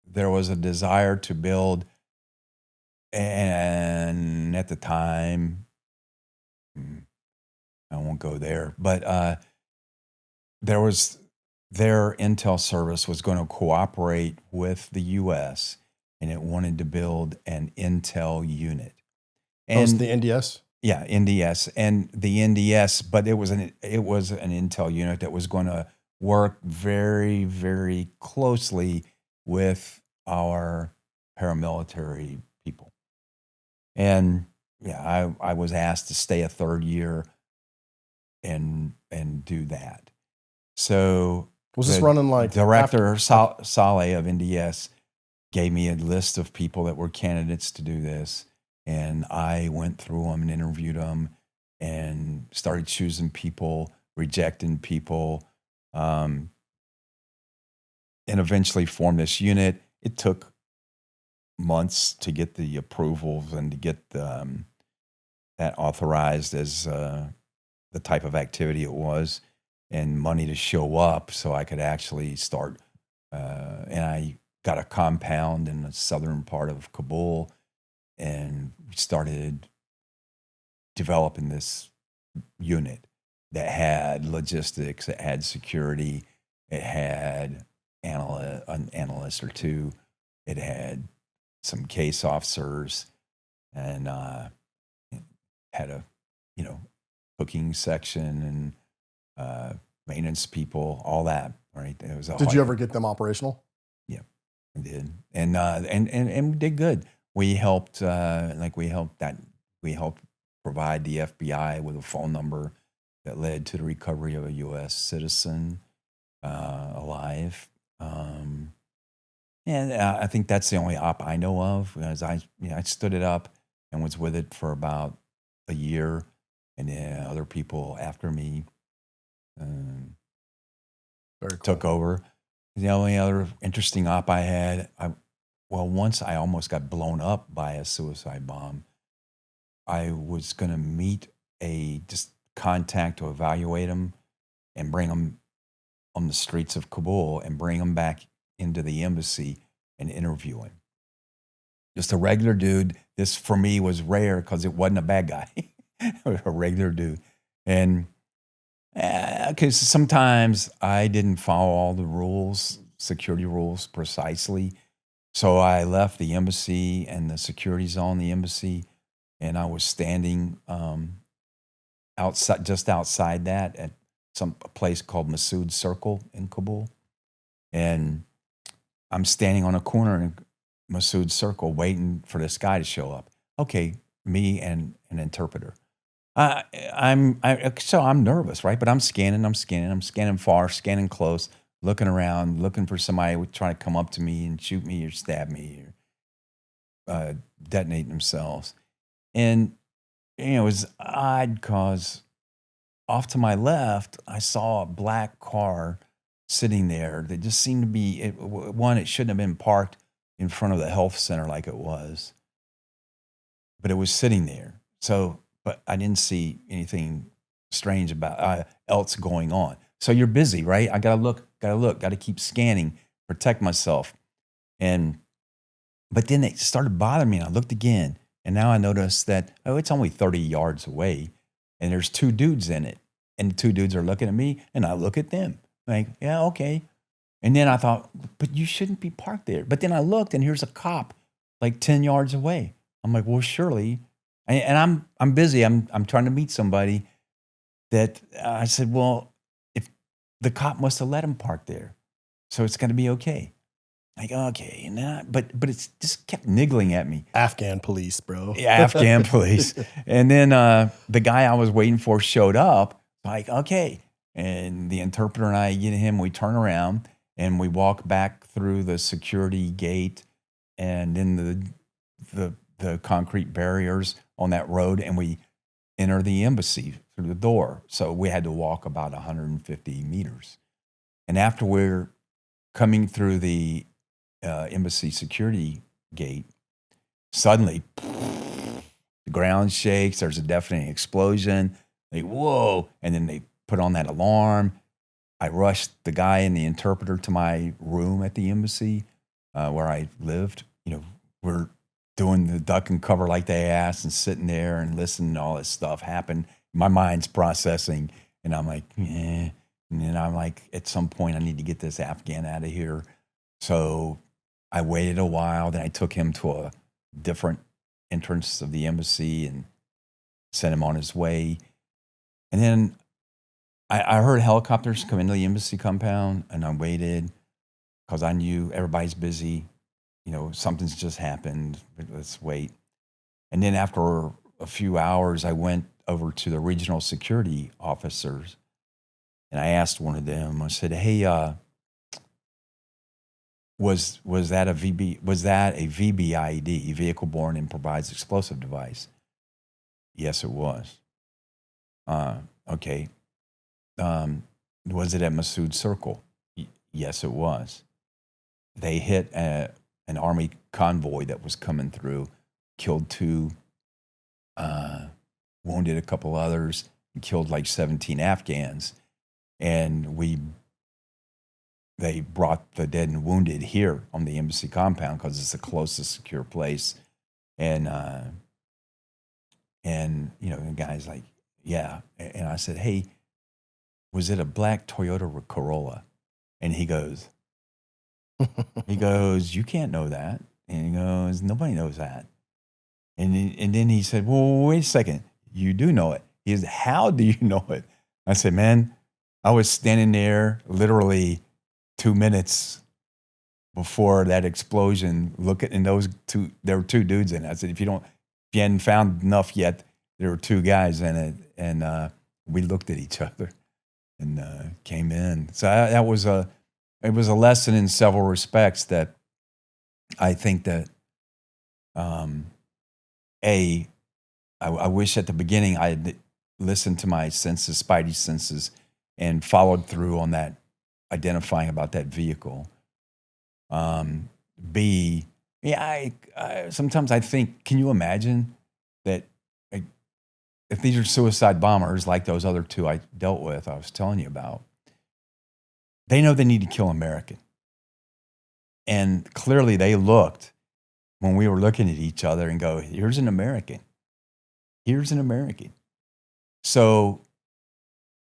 there was a desire to build, and at the time, I won't go there, but their intel service was going to cooperate with the U.S., and it wanted to build an intel unit.
And the NDS?
Yeah, NDS. And the NDS, but it was an intel unit that was going to work very, very closely with our paramilitary people. And yeah, I was asked to stay a third year and do that. So
was this running like
Director Saleh of NDS gave me a list of people that were candidates to do this. And I went through them and interviewed them and started choosing people, rejecting people, and eventually formed this unit. It took months to get the approvals and to get that authorized as the type of activity it was, and money to show up so I could actually start. And I got a compound in the southern part of Kabul, and we started developing this unit that had logistics, it had security, it had an analyst or two, it had some case officers, and had a cooking section and maintenance people, all that. Right? It was.
Did you ever get them operational?
Yeah, I did, and we did good. We helped, we helped provide the FBI with a phone number that led to the recovery of a U.S. citizen alive. And I think that's the only op I know of, because I stood it up and was with it for about a year, and then other people after me took over. The only other interesting op I had, once I almost got blown up by a suicide bomb. I was going to meet just contact to evaluate him and bring him on the streets of Kabul and bring him back into the embassy and interview him. Just a regular dude. This for me was rare because it wasn't a bad guy. A regular dude. And because sometimes I didn't follow all the rules, security rules precisely. So I left the embassy and the security zone, the embassy, and I was standing just outside that at a place called Masood Circle in Kabul. And I'm standing on a corner in Masood Circle waiting for this guy to show up. Okay, me and an interpreter. I'm nervous, right? But I'm scanning far, scanning close, looking around, looking for somebody trying to come up to me and shoot me or stab me or detonate themselves. And it was odd because off to my left, I saw a black car sitting there that just seemed to be, one, it shouldn't have been parked in front of the health center like it was, but it was sitting there. So, but I didn't see anything strange about else going on. So you're busy, right? I gotta look, gotta keep scanning, protect myself. But then it started bothering me, and I looked again, and now I noticed that, it's only 30 yards away, and there's two dudes in it, and the two dudes are looking at me, and I look at them, like, yeah, okay. And then I thought, but you shouldn't be parked there. But then I looked, and here's a cop like 10 yards away. I'm like, well, surely, and I'm busy. I'm trying to meet somebody that I said, well, if the cop must have let him park there, so it's going to be okay. Like, okay, and then but it's just kept niggling at me.
Afghan police, bro.
Yeah, Afghan police. And then the guy I was waiting for showed up. Like, okay. And the interpreter and I get him, we turn around and we walk back through the security gate and then the concrete barriers on that road, and we enter the embassy through the door. So we had to walk about 150 meters. And after we're coming through the embassy security gate, suddenly the ground shakes. There's a deafening explosion. Like, whoa. And then they put on that alarm. I rushed the guy and the interpreter to my room at the embassy where I lived. We're doing the duck and cover like they asked and sitting there and listening to all this stuff happen. My mind's processing, and I'm like, eh. And then I'm like, at some point, I need to get this Afghan out of here. So I waited a while. Then I took him to a different entrance of the embassy and sent him on his way. And then I heard helicopters come into the embassy compound, and I waited because I knew everybody's busy. Something's just happened, but let's wait. And then after a few hours, I went over to the regional security officers, and I asked one of them, I said, hey, was that a VBIED, vehicle borne improvised explosive device? Yes, it was. Okay. Was it at Massoud Circle? Yes, it was. They hit an army convoy that was coming through, killed 2, wounded a couple others, and killed like 17 Afghans. And they brought the dead and wounded here on the embassy compound because it's the closest secure place. And the guy's like, yeah. And I said, hey, was it a black Toyota Corolla? And he goes, you can't know that. And he goes, nobody knows that. And then he said, well, wait a second. You do know it. He said, how do you know it? I said, man, I was standing there literally 2 minutes before that explosion. And those two, there were 2 dudes in it. I said, if you hadn't found enough yet, there were 2 guys in it. And we looked at each other and came in. So it was a lesson in several respects that I think that, I wish at the beginning I had listened to my senses, spidey senses, and followed through on that, identifying about that vehicle. B, I sometimes I think, can you imagine that if these are suicide bombers like those other 2 I dealt with, I was telling you about, they know they need to kill American. And clearly they looked when we were looking at each other and go, here's an American. Here's an American. So,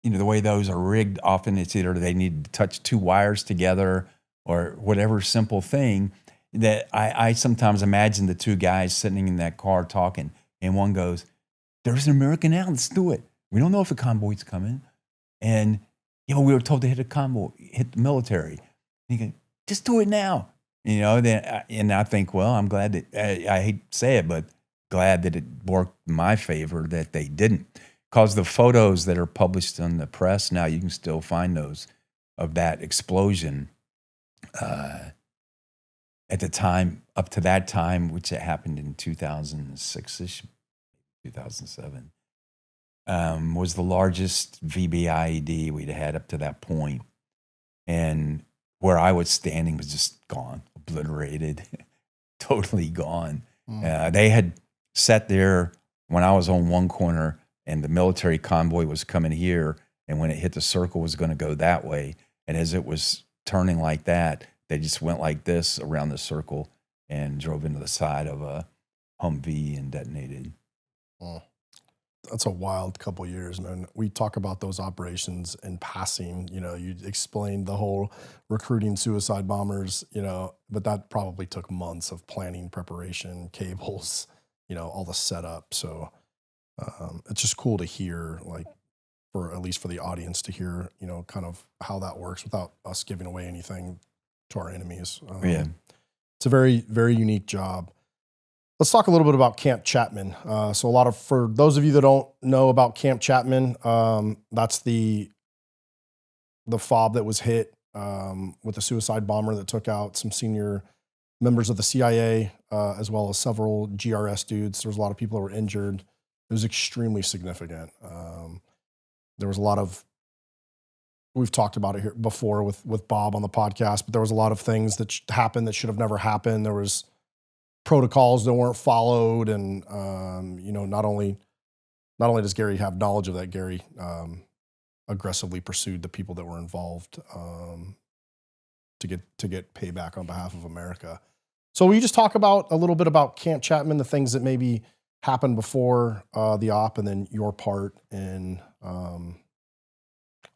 the way those are rigged, often it's either they need to touch 2 wires together or whatever simple thing that I sometimes imagine the 2 guys sitting in that car talking, and one goes, there's an American out, let's do it. We don't know if a convoy's coming. And, we were told to hit a convoy, hit the military. And he goes, just do it now. And I think, well, I'm glad that, I hate to say it, but glad that it worked in my favor that they didn't. Because the photos that are published in the press now, you can still find those of that explosion at the time, up to that time, which it happened in 2006-ish, 2007, was the largest VBIED we'd had up to that point. And where I was standing was just gone, obliterated, totally gone. They had sat there when I was on one corner and the military convoy was coming here. And when it hit the circle, it was going to go that way. And as it was turning like that, they just went like this around the circle and drove into the side of a Humvee and detonated.
That's a wild couple years, man. We talk about those operations in passing. You know, you explained the whole recruiting suicide bombers, you know, but that probably took months of planning, preparation, cables, you know, all the setup. So it's just cool to hear, like, for at least for the audience to hear, you know, kind of how that works without us giving away anything to our enemies. It's a very, very unique job. Let's talk a little bit about Camp Chapman. So for those of you that don't know about Camp Chapman, that's the FOB that was hit with a suicide bomber that took out some senior members of the CIA, as well as several GRS dudes. There was a lot of people that were injured. It was extremely significant. There was a lot of, we've talked about it here before with Bob on the podcast, but there was a lot of things that happened that should have never happened. There was protocols that weren't followed. And, you know, not only does Gary have knowledge of that, Gary aggressively pursued the people that were involved to get payback on behalf of America. So will you just talk about a little bit about Camp Chapman, the things that maybe happened before the op, and then your part in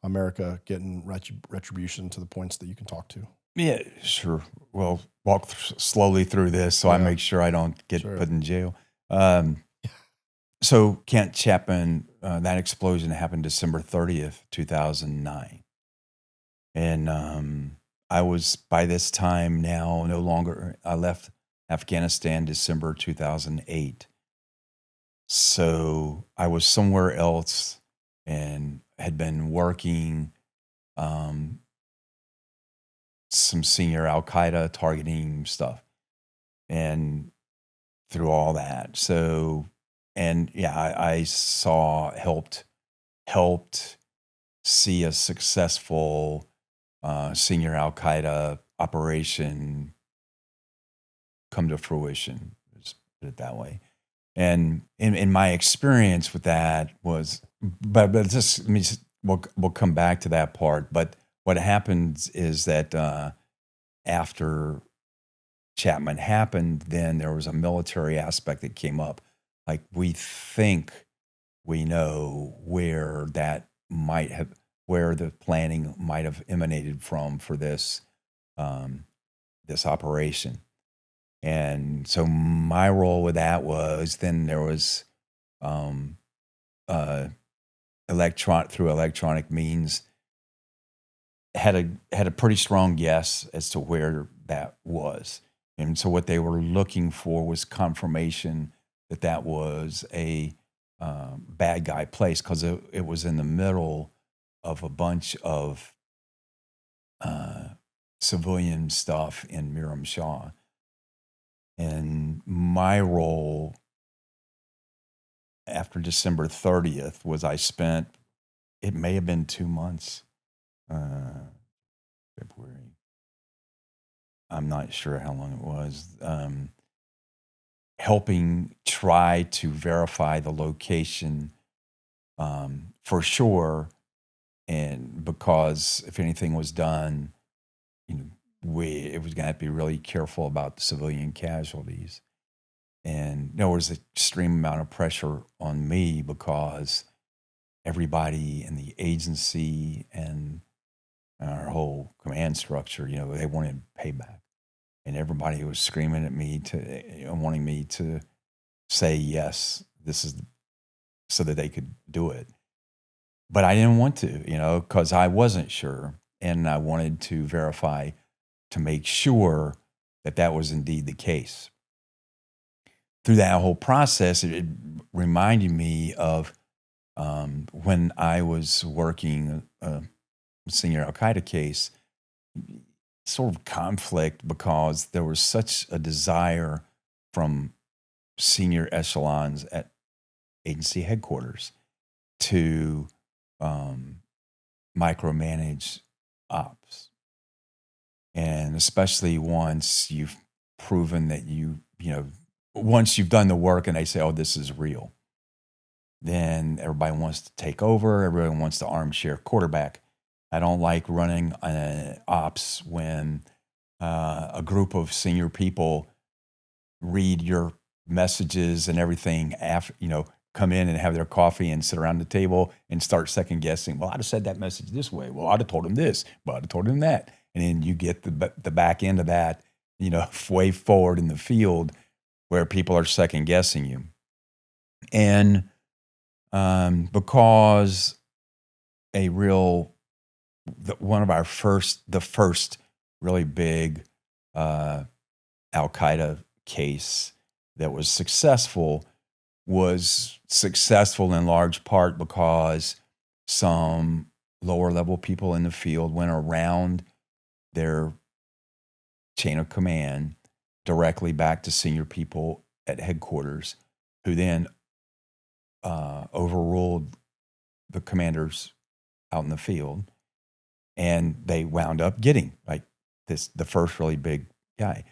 America getting retribution to the points that you can talk to?
Yeah, sure. Well, walk slowly through this so I make sure I don't get put in jail. So Camp Chapman, that explosion happened December 30th, 2009. And I was, by this time now, no longer, I left Afghanistan December 2008. So I was somewhere else and had been working some senior Al-Qaeda targeting stuff and through all that. So, and yeah, I helped see a successful senior Al-Qaeda operation come to fruition, let's put it that way. And in my experience with that was, but just, we'll come back to that part. But what happens is that after Chapman happened, then there was a military aspect that came up. Like, we think we know where the planning might have emanated from for this operation. And so my role with that was, then there was through electronic means, had a pretty strong guess as to where that was. And so what they were looking for was confirmation that that was a bad guy place, because it was in the middle of a bunch of civilian stuff in Miram Shah. And my role after December 30th was, I spent, it may have been 2 months, February. I'm not sure how long it was, helping try to verify the location for sure. And because if anything was done, you know, it was going to have to be really careful about the civilian casualties. And there was an extreme amount of pressure on me because everybody in the agency and our whole command structure, you know, they wanted payback. And everybody was screaming at me wanting me to say, yes, this is, so that they could do it. But I didn't want to, you know, because I wasn't sure. And I wanted to verify to make sure that that was indeed the case. Through that whole process, it reminded me of when I was working a senior Al-Qaeda case, sort of conflict, because there was such a desire from senior echelons at agency headquarters to micromanage ops. And especially once you've proven that once you've done the work and they say, oh, this is real, then everybody wants to take over. Everyone wants to armchair quarterback. I don't like running ops when a group of senior people read your messages and everything after, come in and have their coffee and sit around the table and start second guessing. Well, I'd have said that message this way. Well, I'd have told him this, but I'd have told him that. And then you get the back end of that, way forward in the field where people are second guessing you. And because one of the first really big Al-Qaeda case that was successful in large part because some lower level people in the field went around their chain of command directly back to senior people at headquarters, who then overruled the commanders out in the field, and they wound up getting the first really big guy.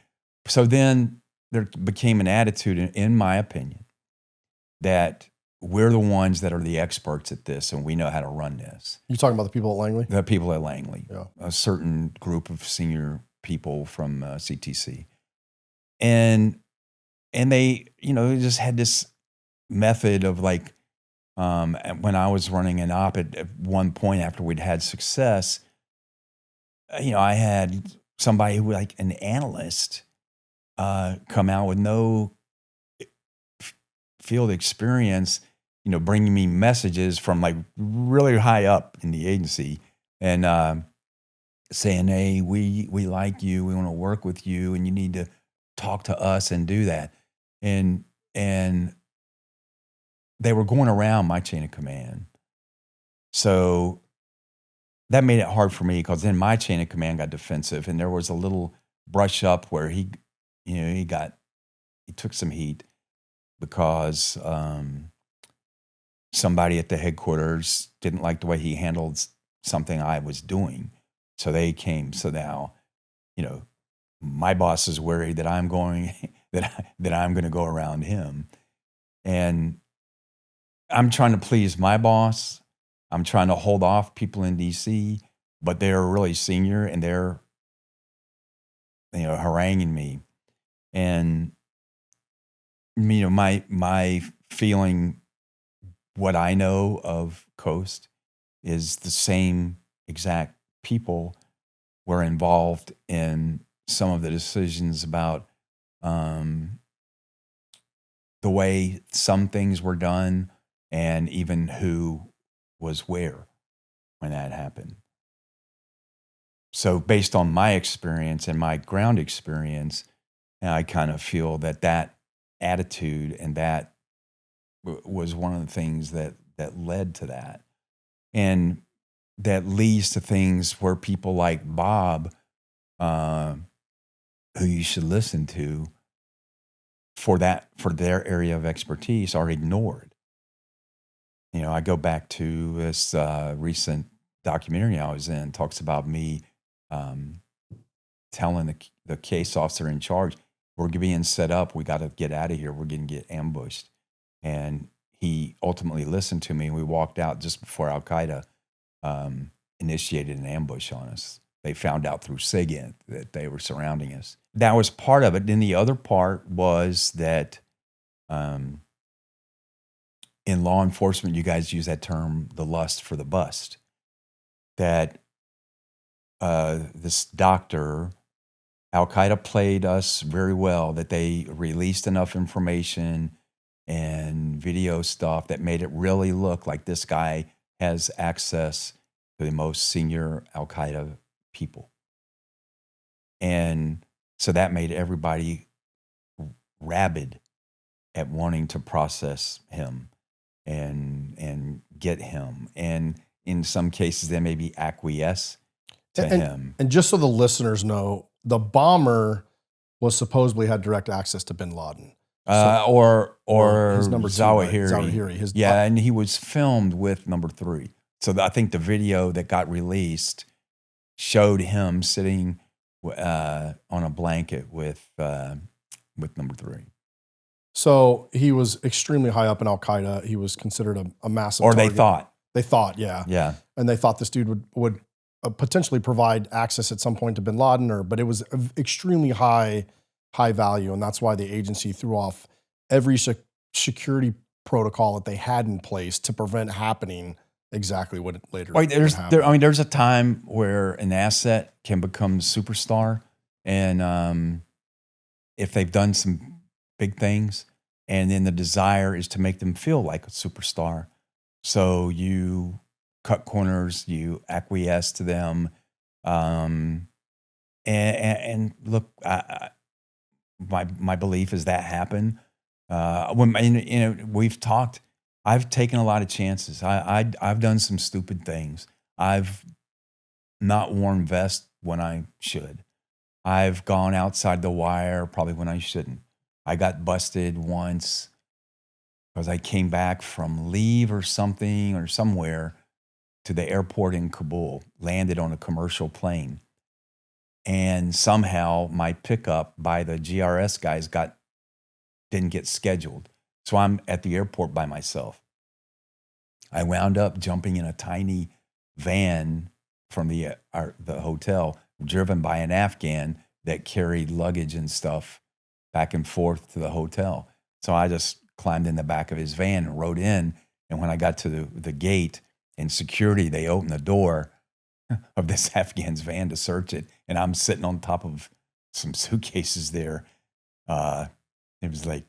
So then there became an attitude, in my opinion, that we're the ones that are the experts at this and we know how to run this.
You talking about the people at Langley?
The people at Langley,
Yeah.
A certain group of senior people from CTC. And they, just had this method of when I was running an op at one point after we'd had success, I had somebody who an analyst come out with no field experience, bringing me messages from really high up in the agency and saying, hey, we like you, we want to work with you, and you need to talk to us and do that. And they were going around my chain of command. So that made it hard for me because then my chain of command got defensive, and there was a little brush up where he took some heat because somebody at the headquarters didn't like the way he handled something I was doing. So they came. So now, my boss is worried that I'm going to go around him, and I'm trying to please my boss. I'm trying to hold off people in DC, but they're really senior and they're, haranguing me. And, my feeling, what I know of Coast is the same exact people were involved in some of the decisions about the way some things were done and even who was where when that happened. So based on my experience and my ground experience, I kind of feel that attitude and that was one of the things that led to that. And that leads to things where people like Bob, who you should listen to for their area of expertise, are ignored. I go back to this recent documentary I was in, talks about me telling the case officer in charge, we're being set up, we got to get out of here, we're going to get ambushed. And he ultimately listened to me, and we walked out just before Al-Qaeda initiated an ambush on us. They found out through SIGINT that they were surrounding us. That was part of it. Then the other part was that in law enforcement, you guys use that term, the lust for the bust. That this doctor, Al-Qaeda played us very well, that they released enough information and video stuff that made it really look like this guy has access to the most senior Al-Qaeda people. And so that made everybody rabid at wanting to process him and get him. And in some cases, they maybe acquiesce to him.
And just so the listeners know, the bomber was supposedly had direct access to bin Laden.
Or
his number two,
Zawahiri.
Right? Zawahiri.
And he was filmed with number 3. So I think the video that got released showed him sitting on a blanket with number 3.
So he was extremely high up in Al Qaeda. He was considered a massive.
Or
target.
they thought.
They thought, yeah.
Yeah.
And they thought this dude would potentially provide access at some point to bin Laden, but it was extremely high value. And that's why the agency threw off every security protocol that they had in place to prevent happening exactly what it later happened.
There's a time where an asset can become a superstar. And if they've done some big things, and then the desire is to make them feel like a superstar. So you cut corners, you acquiesce to them. And look, my belief is that happened. We've talked, I've taken a lot of chances. I've done some stupid things. I've not worn vest when I should. I've gone outside the wire probably when I shouldn't. I got busted once because I came back from leave or something or somewhere to the airport in Kabul, landed on a commercial plane. And somehow my pickup by the GRS guys didn't get scheduled. So I'm at the airport by myself. I wound up jumping in a tiny van from the hotel, driven by an Afghan that carried luggage and stuff back and forth to the hotel. So I just climbed in the back of his van and rode in. And when I got to the gate and security, they opened the door of this Afghan's van to search it. And I'm sitting on top of some suitcases there. It was like,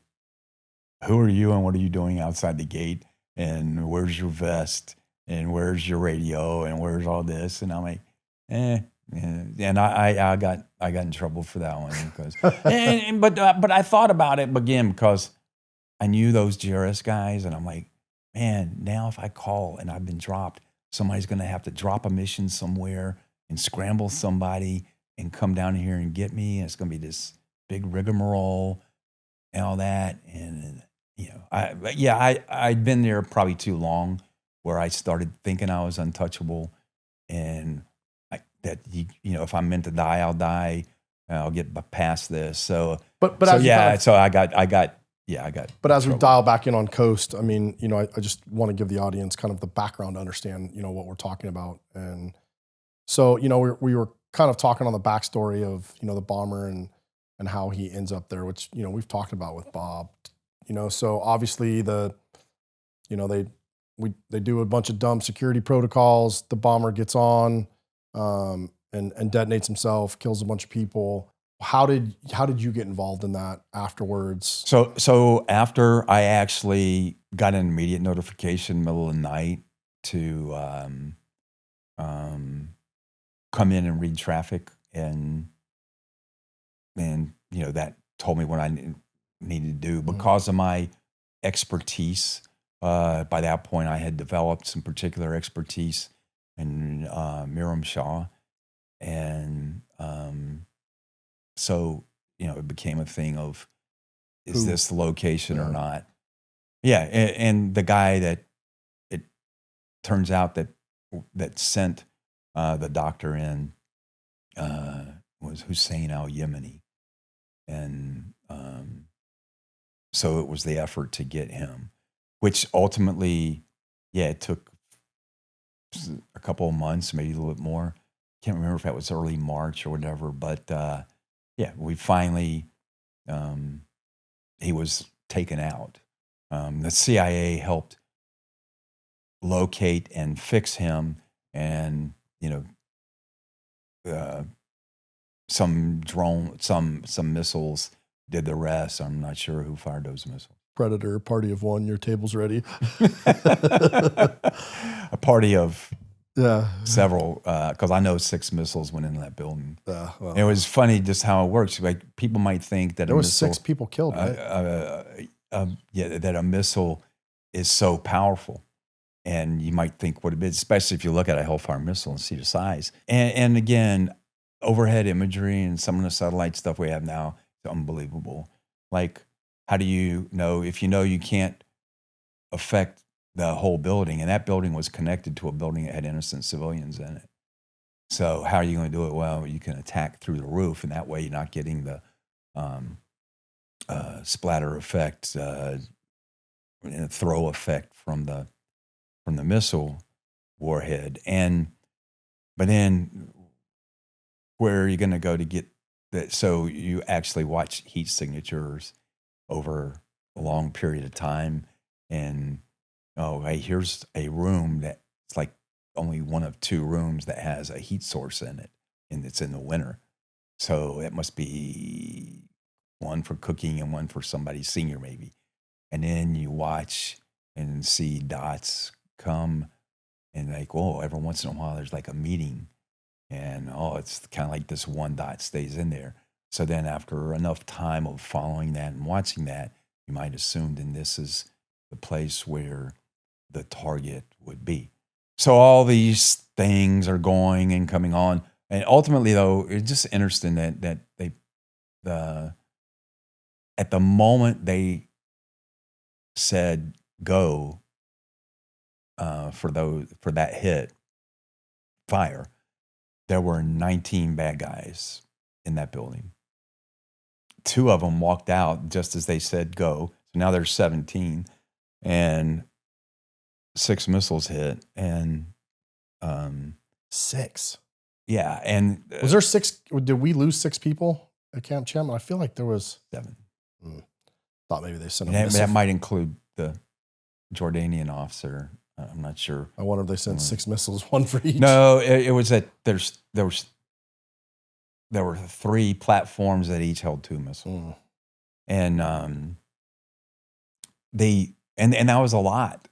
who are you and what are you doing outside the gate? And where's your vest? And where's your radio? And where's all this? And I'm like, And I got in trouble for that one because, but I thought about it again because I knew those GRS guys, and I'm like, man, now if I call and I've been dropped, somebody's going to have to drop a mission somewhere and scramble somebody and come down here and get me, and it's going to be this big rigmarole and all that. And I'd been there probably too long, where I started thinking I was untouchable, and if I'm meant to die, I'll die. I'll get past this. So, But
as we dial back in on Coast, I mean, I just want to give the audience kind of the background to understand, what we're talking about. And so, we were kind of talking on the backstory of, the bomber and how he ends up there, which, we've talked about with Bob, so obviously they do a bunch of dumb security protocols. The bomber gets on, and detonates himself, kills a bunch of people. How did you get involved in that afterwards?
So after I actually got an immediate notification middle of the night to come in and read traffic, and that told me what I needed to do because of my expertise. By that point, I had developed some particular expertise in Miram Shah, and so it became a thing of, is this the location or not? Yeah, and the guy that it turns out that sent the doctor in was Hussein al-Yemeni, and so it was the effort to get him, which ultimately, it took a couple of months, maybe a little bit more. Can't remember if that was early March or whatever, but we finally, he was taken out. The CIA helped locate and fix him, and some missiles did the rest. I'm not sure who fired those missiles.
Predator, party of one, your table's ready.
A party of several, because I know 6 missiles went into that building. Well, it was funny just how it works. Like, people might think that
there was 6 people killed, right?
That a missile is so powerful, and you might think what it is, especially if you look at a Hellfire missile and see the size. And again, overhead imagery and some of the satellite stuff we have now is unbelievable. Like, how do you know if you can't affect the whole building? And that building was connected to a building that had innocent civilians in it. So how are you going to do it? Well, you can attack through the roof, and that way you're not getting the splatter effect, and throw effect from the missile warhead. But then where are you going to go to get that? So you actually watch heat signatures over a long period of time, and hey, here's a room that's like only one of 2 rooms that has a heat source in it, and it's in the winter. So it must be one for cooking and one for somebody senior maybe. And then you watch and see dots come, and like, oh, every once in a while there's like a meeting, and it's kind of like this one dot stays in there. So then after enough time of following that and watching that, you might assume then this is the place where the target would be. So all these things are going and coming on. And ultimately, though, it's just interesting that at the moment they said go for that hit, fire, there were 19 bad guys in that building. 2 of them walked out just as they said go. So now there's 17, and 6 missiles hit, and
6.
Yeah, and
Was there 6? Did we lose 6 people at Camp Chapman? I feel like there was
7.
Thought maybe they sent a
That
missile.
might include the Jordanian officer. I'm not sure.
I wonder if they sent 6 missiles, 1 for each.
No, it was that there were 3 platforms that each held 2 missiles, and and that was a lot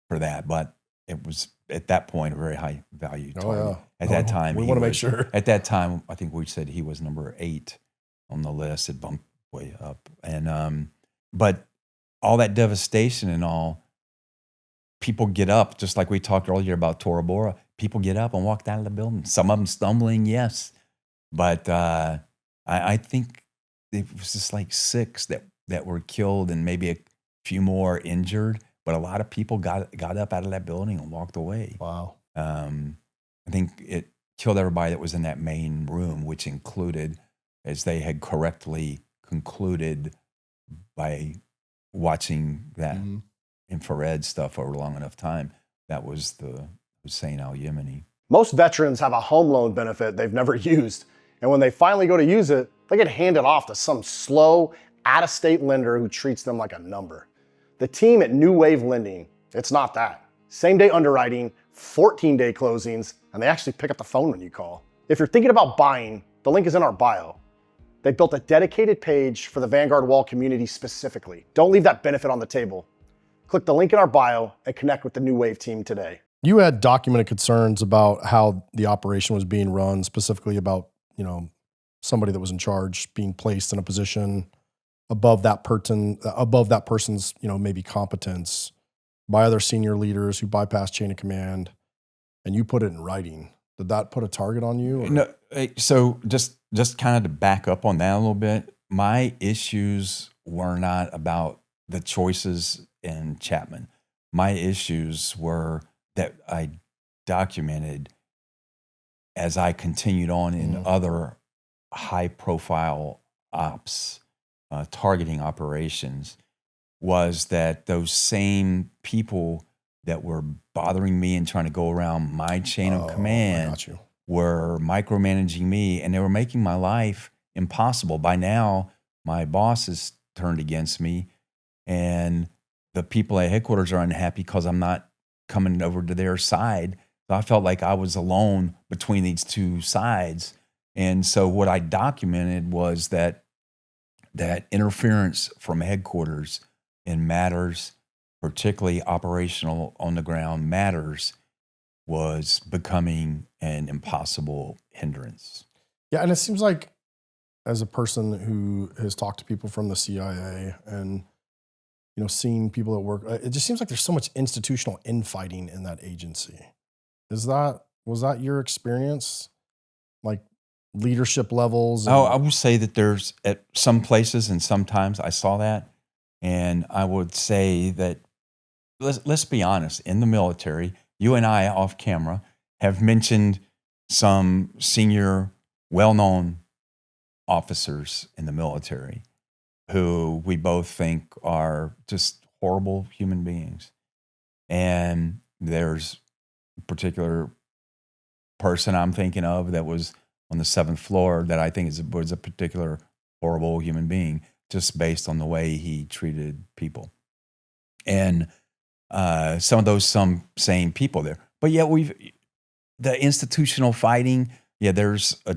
for that, but it was at that point a very high value target. At that time,
we want to make sure.
At that time, I think we said he was number 8 on the list. It bumped way up, and but all that devastation and all, people get up, just like we talked earlier about Tora Bora. People get up and walk out of the building. Some of them stumbling, yes, but I think it was just like 6 that were killed and maybe a few more injured. But a lot of people got up out of that building and walked away.
Wow.
I think it killed everybody that was in that main room, which included, as they had correctly concluded by watching that infrared stuff over long enough time, that was the Hussein al-Yemeni.
Most veterans have a home loan benefit they've never used. And when they finally go to use it, they get handed off to some slow, out-of-state lender who treats them like a number. The team at New Wave Lending, it's not that. Same-day underwriting, 14-day closings, and they actually pick up the phone when you call. If you're thinking about buying, the link is in our bio. They built a dedicated page for the Vanguard Wall community specifically. Don't leave that benefit on the table. Click the link in our bio and connect with the New Wave team today.
You had documented concerns about how the operation was being run, specifically about, somebody that was in charge being placed in a position above that person's, maybe competence by other senior leaders who bypassed chain of command, and you put it in writing. Did that put a target on you? Or?
No. So just kind of to back up on that a little bit, my issues were not about the choices in Chapman. My issues were that I documented as I continued on in other high-profile ops, targeting operations, was that those same people that were bothering me and trying to go around my chain of command were micromanaging me, and they were making my life impossible. By now, my boss has turned against me, and the people at headquarters are unhappy because I'm not coming over to their side. So I felt like I was alone between these 2 sides. And so what I documented was that interference from headquarters in matters, particularly operational on the ground matters, was becoming an impossible hindrance.
Yeah, and it seems like, as a person who has talked to people from the CIA and seen people at work, it just seems like there's so much institutional infighting in that agency. Was that your experience? Like leadership levels?
I would say that there's at some places and sometimes I saw that. And I would say that, let's be honest, in the military, you and I off camera have mentioned some senior, well-known officers in the military who we both think are just horrible human beings. And there's a particular person I'm thinking of that was on the 7th floor that I think was a particular horrible human being, just based on the way he treated people. And some of those same people there. But yet the institutional fighting, there's a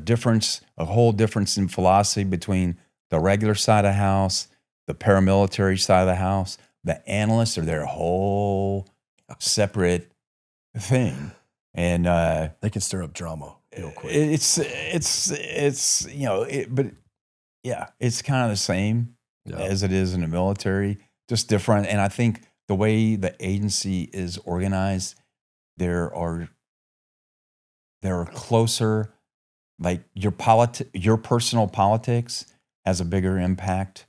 whole difference in philosophy between the regular side of the house, the paramilitary side of the house. The analysts are their whole separate thing. And
they can stir up drama real quick.
It's kind of the same as it is in the military, just different. And I think the way the agency is organized, there are closer, like your personal politics has a bigger impact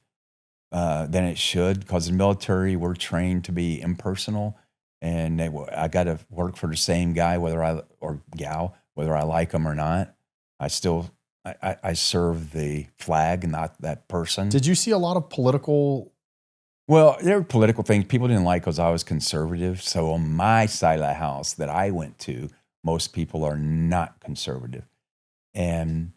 than it should, because in the military we're trained to be impersonal, and I got to work for the same guy or gal, whether I like them or not. I serve the flag, not that person.
Did you see a lot of political?
Well, there were political things people didn't like because I was conservative. So on my side of the house that I went to, most people are not conservative. And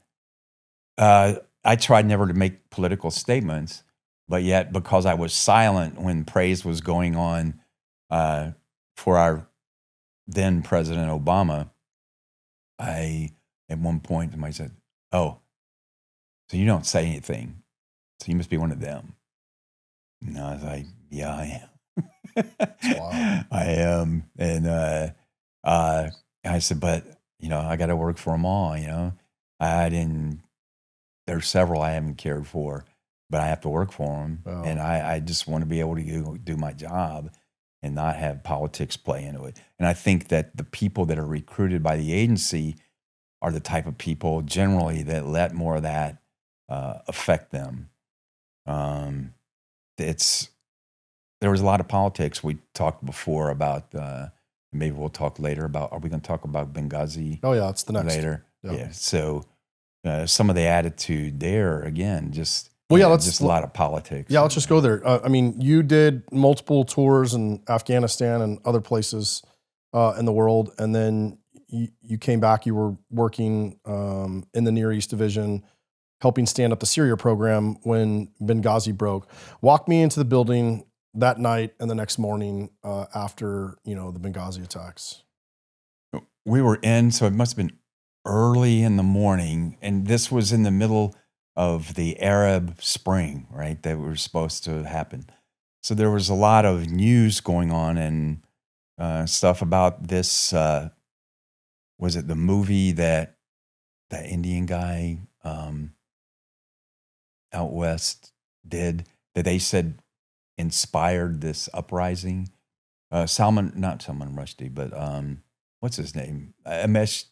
I tried never to make political statements, but yet because I was silent when praise was going on for our then President Obama, I, at one point, somebody said, "Oh, so you don't say anything. So you must be one of them." And I was like, "Yeah, I am."
Wow.
I am. And I said, "But, I got to work for them all, there's several I haven't cared for, but I have to work for them.
Oh.
And I just want to be able to do my job and not have politics play into it." And I think that the people that are recruited by the agency are the type of people generally that let more of that affect them. There was a lot of politics. We talked before about, maybe we'll talk later about, are we going to talk about Benghazi?
Oh yeah, it's the next
later.
Yeah.
Yeah. So some of the attitude there, again, just
let's
a lot of politics.
Yeah, let's just go there. I mean, you did multiple tours in Afghanistan and other places in the world, and then you came back. You were working in the Near East Division, helping stand up the Syria program when Benghazi broke. Walk me into the building that night and the next morning after the Benghazi attacks.
We were in, so it must have been early in the morning, and this was in the middle of the Arab Spring, right, that was supposed to happen. So there was a lot of news going on and stuff about this. Was it the movie that Indian guy out west did that they said inspired this uprising? Not Salman Rushdie, but what's his name? Amesh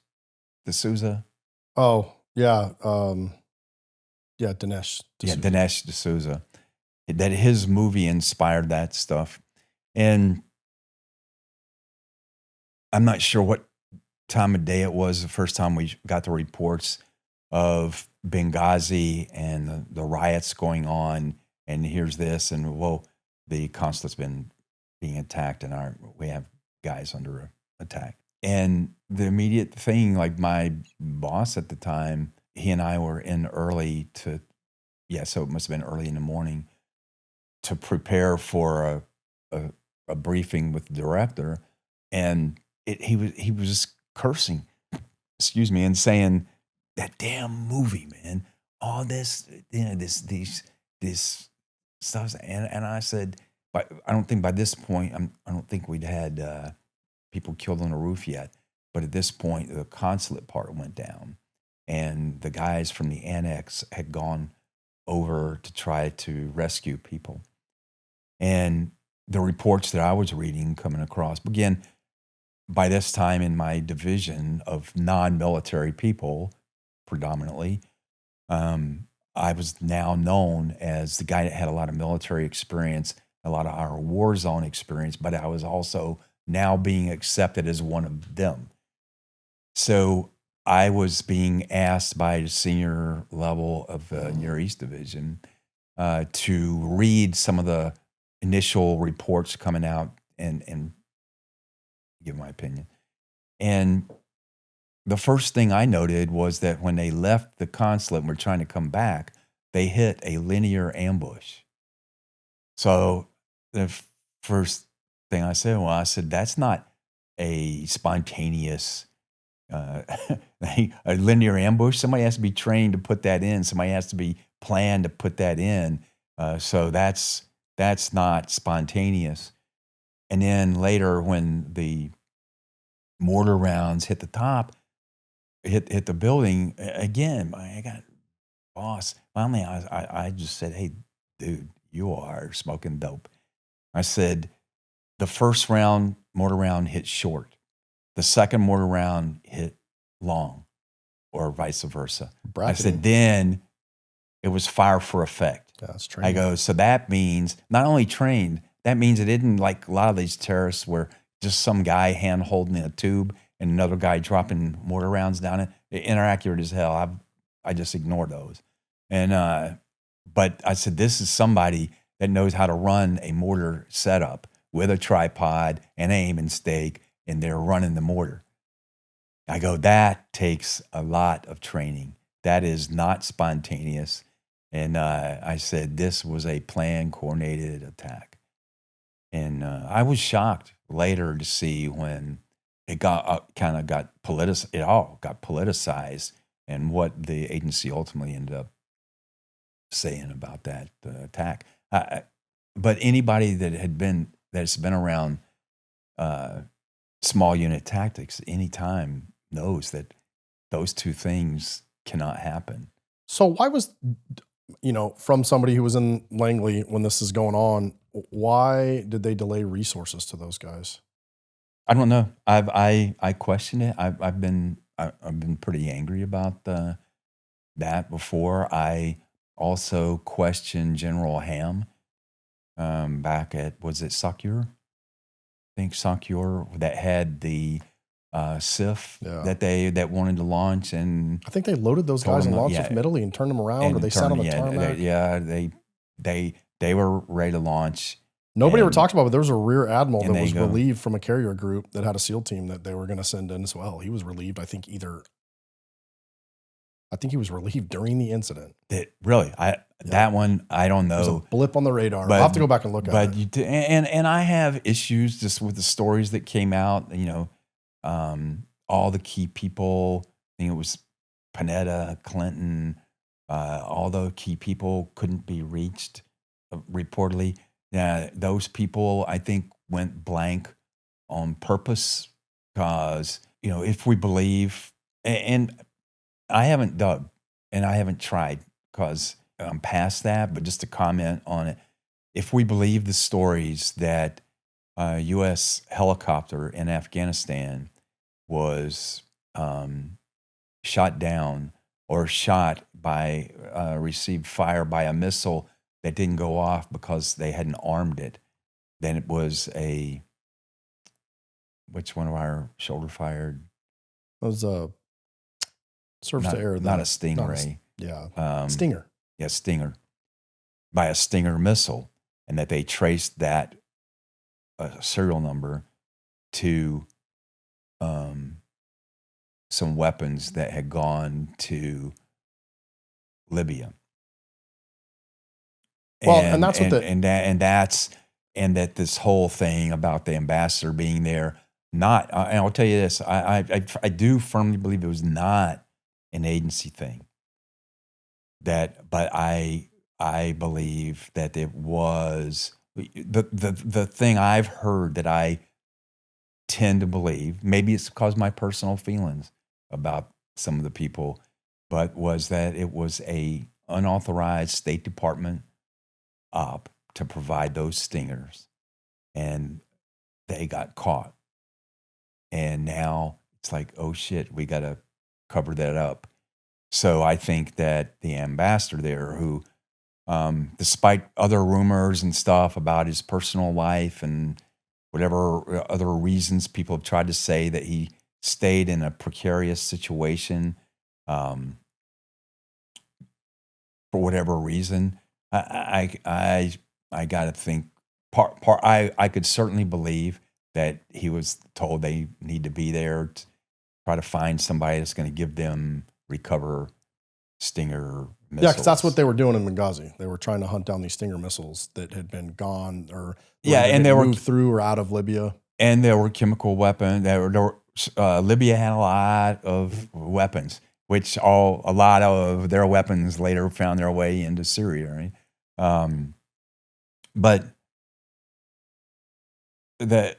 D'Souza.
Oh yeah, yeah, Dinesh.
Yeah, Dinesh D'Souza. That his movie inspired that stuff, and I'm not sure what time of day it was the first time we got the reports of Benghazi and the riots going on, and here's this, and the consulate's been being attacked, and we have guys under attack. And the immediate thing, like my boss at the time, he and I were in early so it must have been early in the morning to prepare for a briefing with the director, and he was just cursing, and saying, "That damn movie, man, all this, this stuff." And I said, "But I don't think by this point, I don't think we'd had people killed on the roof yet. But at this point, the consulate part went down, and the guys from the annex had gone over to try to rescue people. And the reports that I was reading coming across, again, by this time in my division of non-military people, predominantly, I was now known as the guy that had a lot of military experience, a lot of our war zone experience, but I was also now being accepted as one of them. So I was being asked by the senior level of the Near East Division to read some of the initial reports coming out and give my opinion. And the first thing I noted was that when they left the consulate and were trying to come back, they hit a linear ambush. So the first thing I said, that's not a spontaneous a linear ambush. Somebody has to be trained to put that in. Somebody has to be planned to put that in. So that's not spontaneous. And then later, when the mortar rounds hit the top, hit the building again, I got boss. Finally, I just said, "Hey, dude, you are smoking dope." I said, the first mortar round hit short. The second mortar round hit long, or vice versa. I said, then it was fire for effect.
Yeah, that's training.
I go, so that means not only trained, that means it didn't like a lot of these terrorists where just some guy hand holding a tube and another guy dropping mortar rounds down it. Inaccurate as hell. I just ignore those. And but I said, this is somebody that knows how to run a mortar setup with a tripod and aim and stake, and they're running the mortar. I go, that takes a lot of training. That is not spontaneous. And I said, this was a planned, coordinated attack. And I was shocked later to see when it got politicized, and what the agency ultimately ended up saying about that attack. But anybody that's been around small unit tactics anytime knows that those two things cannot happen.
So why was, from somebody who was in Langley when this is going on, why did they delay resources to those guys?
I don't know. I question it. I've been pretty angry about that before. I also questioned General Ham back at, was it Sakure? I think Sakure, that had the SIF that wanted to launch, and
I think they loaded those guys and launched from Italy and turned them around, or they sat on the tarmac.
They were ready to launch.
Nobody ever talked about it, but there was a rear admiral that was relieved from a carrier group that had a SEAL team that they were going to send in as well. He was relieved, I think he was relieved during the incident.
That one, I don't know.
It was a blip on the radar. I'll have to go back and look at it.
And I have issues just with the stories that came out, all the key people. I think it was Panetta, Clinton, all the key people couldn't be reached, reportedly. Those people, I think, went blank on purpose because, if we believe, and I haven't dug and I haven't tried because I'm past that, but just to comment on it, if we believe the stories that a U.S. helicopter in Afghanistan was shot down or received fire by a missile that didn't go off because they hadn't armed it, then it was which one of our shoulder fired?
It was a surface to air.
Not a Stingray.
Stinger.
Yeah, Stinger. By a Stinger missile, and that they traced that serial number to some weapons that had gone to Libya.
Well, and that's what
that this whole thing about the ambassador being there, and I'll tell you this, I do firmly believe it was not an agency thing. But I believe that it was the thing I've heard that I tend to believe. Maybe it's because of my personal feelings about some of the people, but was that it was a unauthorized State Department op to provide those stingers, and they got caught. And now it's like, oh shit, we got to cover that up. So I think that the ambassador there, who, despite other rumors and stuff about his personal life and whatever other reasons people have tried to say that he stayed in a precarious situation for whatever reason. I got to think. I could certainly believe that he was told they need to be there to try to find somebody that's going to give them recover Stinger missiles.
Yeah, because that's what they were doing in Benghazi. They were trying to hunt down these Stinger missiles that had been gone or
and they were
moved through or out of Libya.
And there were chemical weapons. Libya had a lot of weapons, which a lot of their weapons later found their way into Syria. Right? But I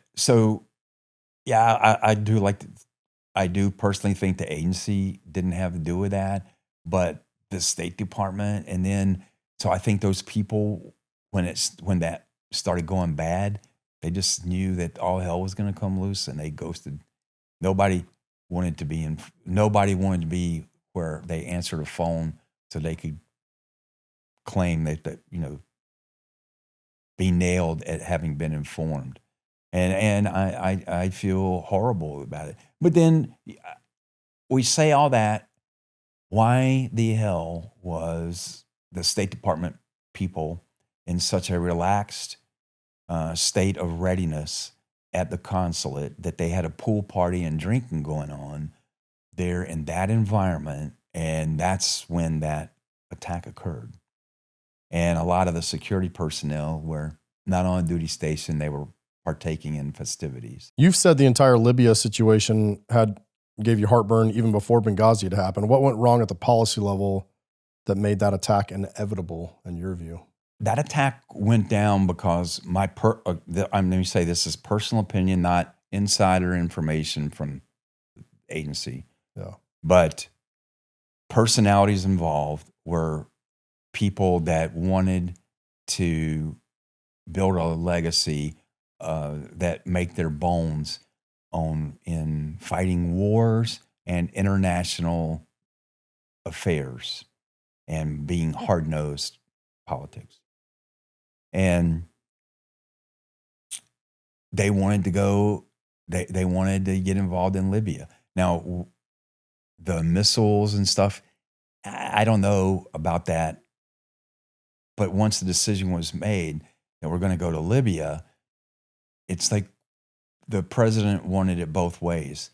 do personally think the agency didn't have to do with that, but the State Department, and then so I think those people when that started going bad, they just knew that all hell was going to come loose, and they ghosted. Nobody wanted to be where they answered a phone so they could claim that be nailed at having been informed. And I feel horrible about it. But then we say all that. Why the hell was the State Department people in such a relaxed state of readiness at the consulate that they had a pool party and drinking going on there in that environment? And that's when that attack occurred. And a lot of the security personnel were not on duty station. They were partaking in festivities.
You've said the entire Libya situation gave you heartburn even before Benghazi had happened. What went wrong at the policy level that made that attack inevitable in your view?
That attack went down because let me say this is personal opinion, not insider information from the agency.
Yeah.
But personalities involved were people that wanted to build a legacy that make their bones in fighting wars and international affairs and being hard-nosed politics. And they wanted to go, they wanted to get involved in Libya. Now, the missiles and stuff, I don't know about that. But once the decision was made that we're going to go to Libya, it's like the president wanted it both ways.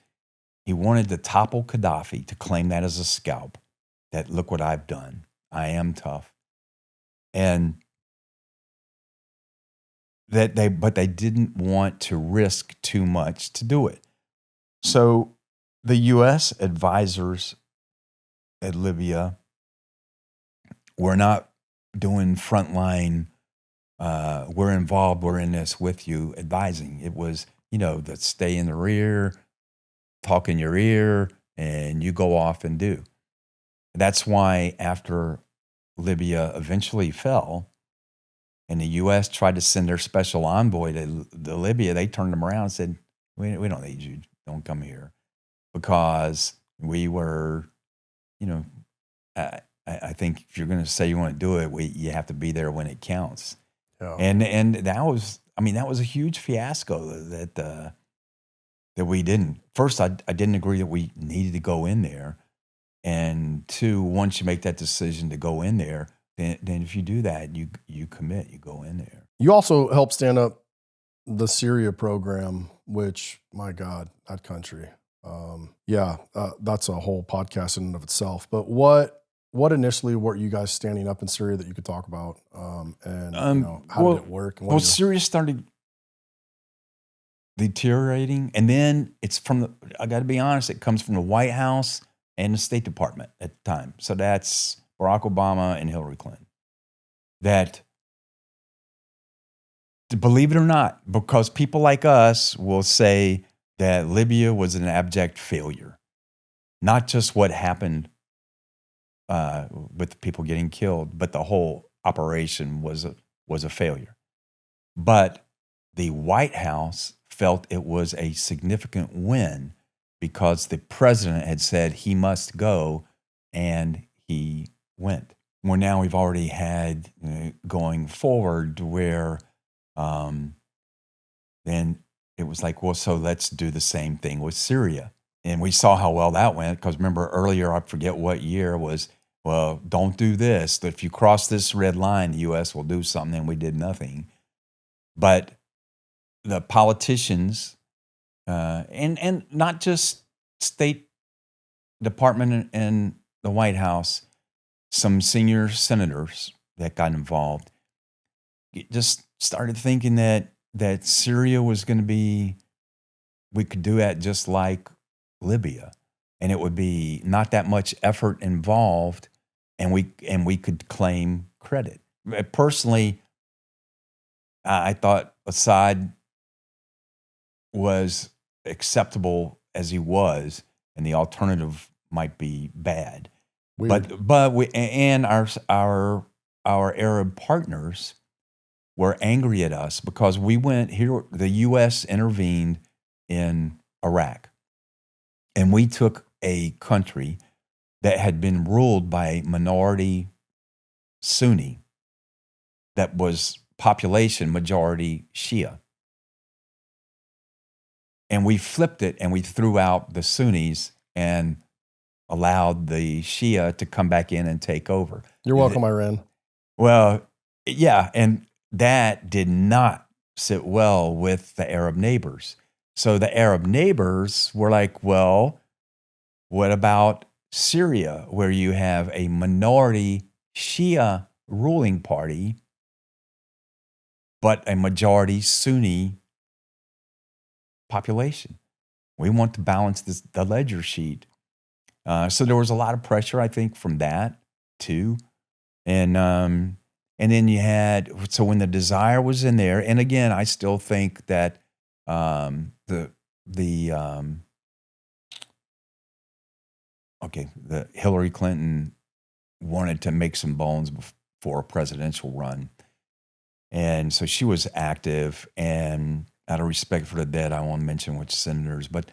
He wanted to topple Gaddafi, to claim that as a scalp, that look what I've done. I am tough. And but they didn't want to risk too much to do it. So the U.S. advisors at Libya were not doing frontline, we're involved, we're in this with you, advising. It was, that stay in the rear, talk in your ear, and you go off and do. That's why after Libya eventually fell, and the U.S. tried to send their special envoy to Libya, they turned them around and said, we don't need you, don't come here. Because we were, I think if you're going to say you want to do it, you have to be there when it counts. Yeah. And that was a huge fiasco that we didn't. First, I didn't agree that we needed to go in there. And two, once you make that decision to go in there, then if you do that, you commit, you go in there.
You also helped stand up the Syria program, which, my God, that country. That's a whole podcast in and of itself. But what initially were you guys standing up in Syria that you could talk about? How did it work? And
Syria started deteriorating, and then I got to be honest, it comes from the White House and the State Department at the time. So that's Barack Obama and Hillary Clinton. That, believe it or not, because people like us will say that Libya was an abject failure. Not just what happened with people getting killed, but the whole operation was a failure. But the White House felt it was a significant win because the president had said he must go, and he went. Well, now we've already had going forward where then it was like, well, so let's do the same thing with Syria. And we saw how well that went, because remember earlier, I forget what year was, well, don't do this. If you cross this red line, the U.S. will do something, and we did nothing. But the politicians, and not just State Department and the White House, some senior senators that got involved, just started thinking that Syria was going to be, we could do that just like Libya, and it would be not that much effort involved, and we could claim credit. Personally, I thought Assad was acceptable as he was, and the alternative might be bad.
Weird.
But we, and our Arab partners were angry at us because we went here. The U.S. intervened in Iraq, and we took a country that had been ruled by a minority Sunni that was population majority Shia. And we flipped it, and we threw out the Sunnis and allowed the Shia to come back in and take over.
You're welcome, Iran.
Well, yeah, and that did not sit well with the Arab neighbors. So the Arab neighbors were like, well, what about Syria, where you have a minority Shia ruling party, but a majority Sunni population? We want to balance the ledger sheet. So there was a lot of pressure, I think, from that too. And then you had, so when the desire was in there, and again, I still think that the Hillary Clinton wanted to make some bones before a presidential run. And so she was active, and out of respect for the dead, I won't mention which senators, but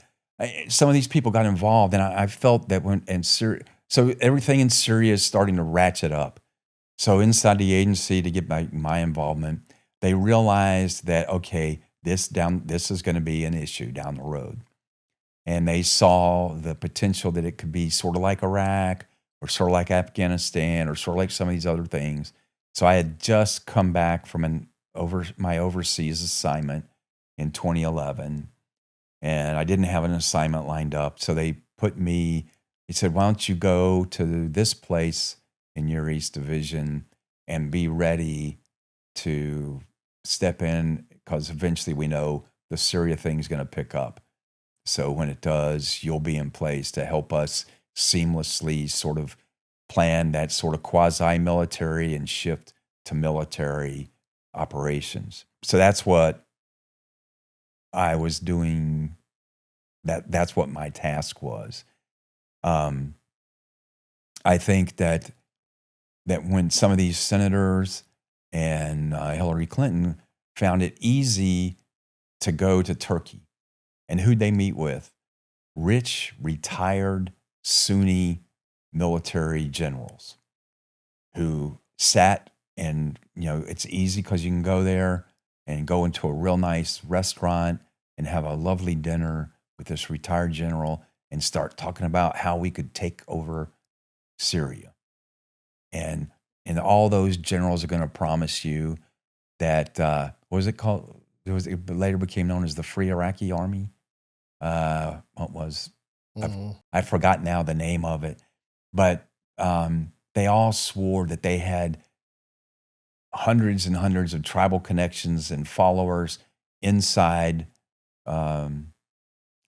some of these people got involved, and I felt that so everything in Syria is starting to ratchet up. So inside the agency, to get my involvement, they realized that, okay, this is going to be an issue down the road. And they saw the potential that it could be sort of like Iraq, or sort of like Afghanistan, or sort of like some of these other things. So I had just come back from my overseas assignment in 2011, and I didn't have an assignment lined up. So they said, why don't you go to this place in your East Division and be ready to step in, because eventually we know the Syria thing is going to pick up. So when it does, you'll be in place to help us seamlessly sort of plan that sort of quasi-military and shift to military operations. So that's what I was doing. That's what my task was. I think that when some of these senators and Hillary Clinton found it easy to go to Turkey, and who'd they meet with? Rich, retired Sunni military generals who sat, and it's easy because you can go there and go into a real nice restaurant and have a lovely dinner with this retired general and start talking about how we could take over Syria. And all those generals are going to promise you that, what was it called? It later became known as the Free Iraqi Army. What was, I've forgotten now the name of it, but they all swore that they had hundreds and hundreds of tribal connections and followers inside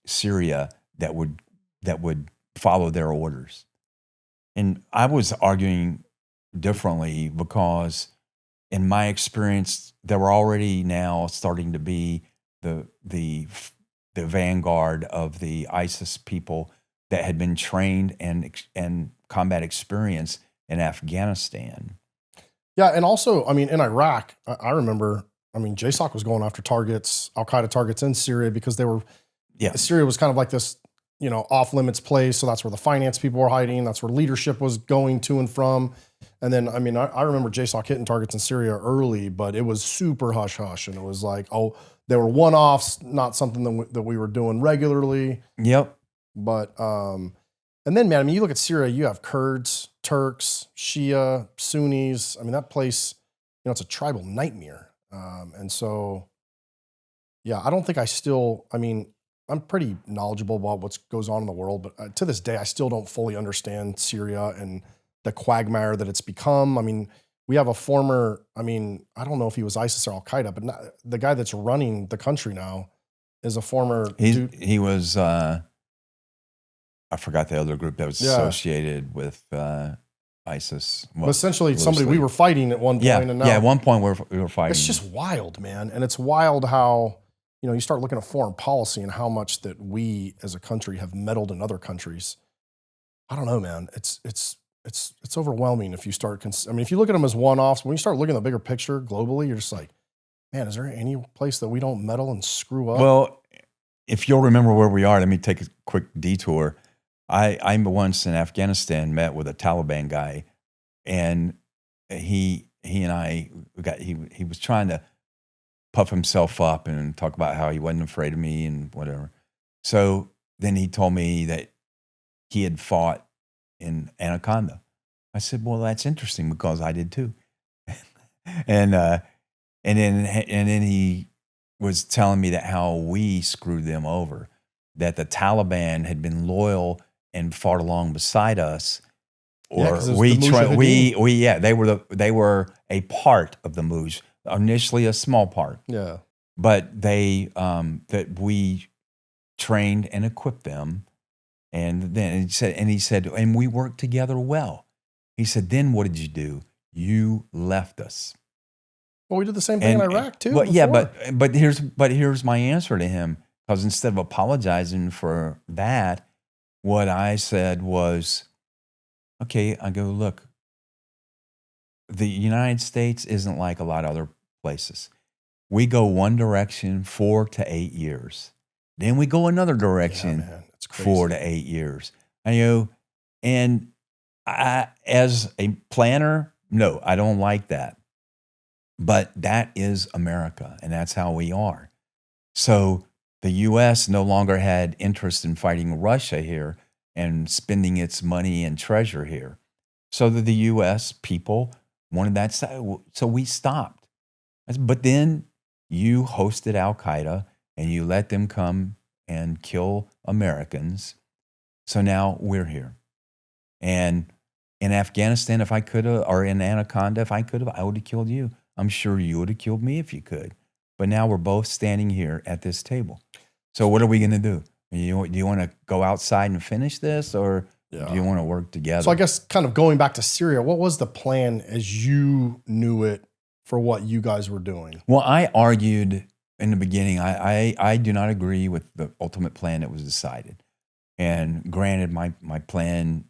Syria that would follow their orders. And I was arguing differently because, in my experience, there were already now starting to be the vanguard of the ISIS people that had been trained and combat experience in Afghanistan.
Yeah, and also, in Iraq, I remember, JSOC was going after targets, Al-Qaeda targets in Syria, because Syria was kind of like this, off-limits place, so that's where the finance people were hiding, that's where leadership was going to and from. And then, I remember JSOC hitting targets in Syria early, but it was super hush-hush, and it was like, they were one-offs, not something that we were doing regularly.
Yep.
But and then, man, I mean, you look at Syria, you have Kurds, Turks, Shia, Sunnis. I mean, that place, you know, it's a tribal nightmare. And so, yeah, I don't think I mean, I'm pretty knowledgeable about what goes on in the world, but to this day, I still don't fully understand Syria and the quagmire that it's become. I mean, we have a former, I mean, I don't know if he was ISIS or Al Qaeda, but the guy that's running the country now is a former dude.
He was, I forgot the other group that was associated with ISIS. Well,
essentially somebody we were fighting at one point.
Yeah,
and now,
at one point we were fighting.
It's just wild, man. And it's wild how, you know, you start looking at foreign policy and how much that we as a country have meddled in other countries. I don't know, man. It's overwhelming if you start, I mean, if you look at them as one-offs, when you start looking at the bigger picture globally, you're just like, man, is there any place that we don't meddle and screw up?
Well, if you'll remember where we are, let me take a quick detour. I once in Afghanistan met with a Taliban guy, and he and I he was trying to puff himself up and talk about how he wasn't afraid of me and whatever. So then he told me that he had fought in Anaconda. I said, well, that's interesting because I did too. and then he was telling me that how we screwed them over, that the Taliban had been loyal and fought along beside us, or they were a part of the Mujahideen, initially a small part.
Yeah.
But they that we trained and equipped them, and then he said, and we worked together well. He said, then what did you do? You left us.
Well, we did the same thing in Iraq too.
But yeah, but here's my answer to him, because instead of apologizing for that, what I said was, okay, I go, look, the United States isn't like a lot of other places. We go one direction 4 to 8 years. Then we go another direction 4 to 8 years. And I, as a planner, no, I don't like that. But that is America, and that's how we are. So the U.S. no longer had interest in fighting Russia here and spending its money and treasure here. So the U.S. people wanted that, so we stopped. But then you hosted Al Qaeda and you let them come and kill Americans. So now we're here. And in Afghanistan, if I could have, or in Anaconda, if I could have, I would have killed you. I'm sure you would have killed me if you could. But now we're both standing here at this table. So what are we going to do? Do you want to go outside and finish this, or do you want to work together?
So I guess kind of going back to Syria, what was the plan as you knew it for what you guys were doing?
Well, I argued in the beginning, I do not agree with the ultimate plan that was decided. And granted, my plan,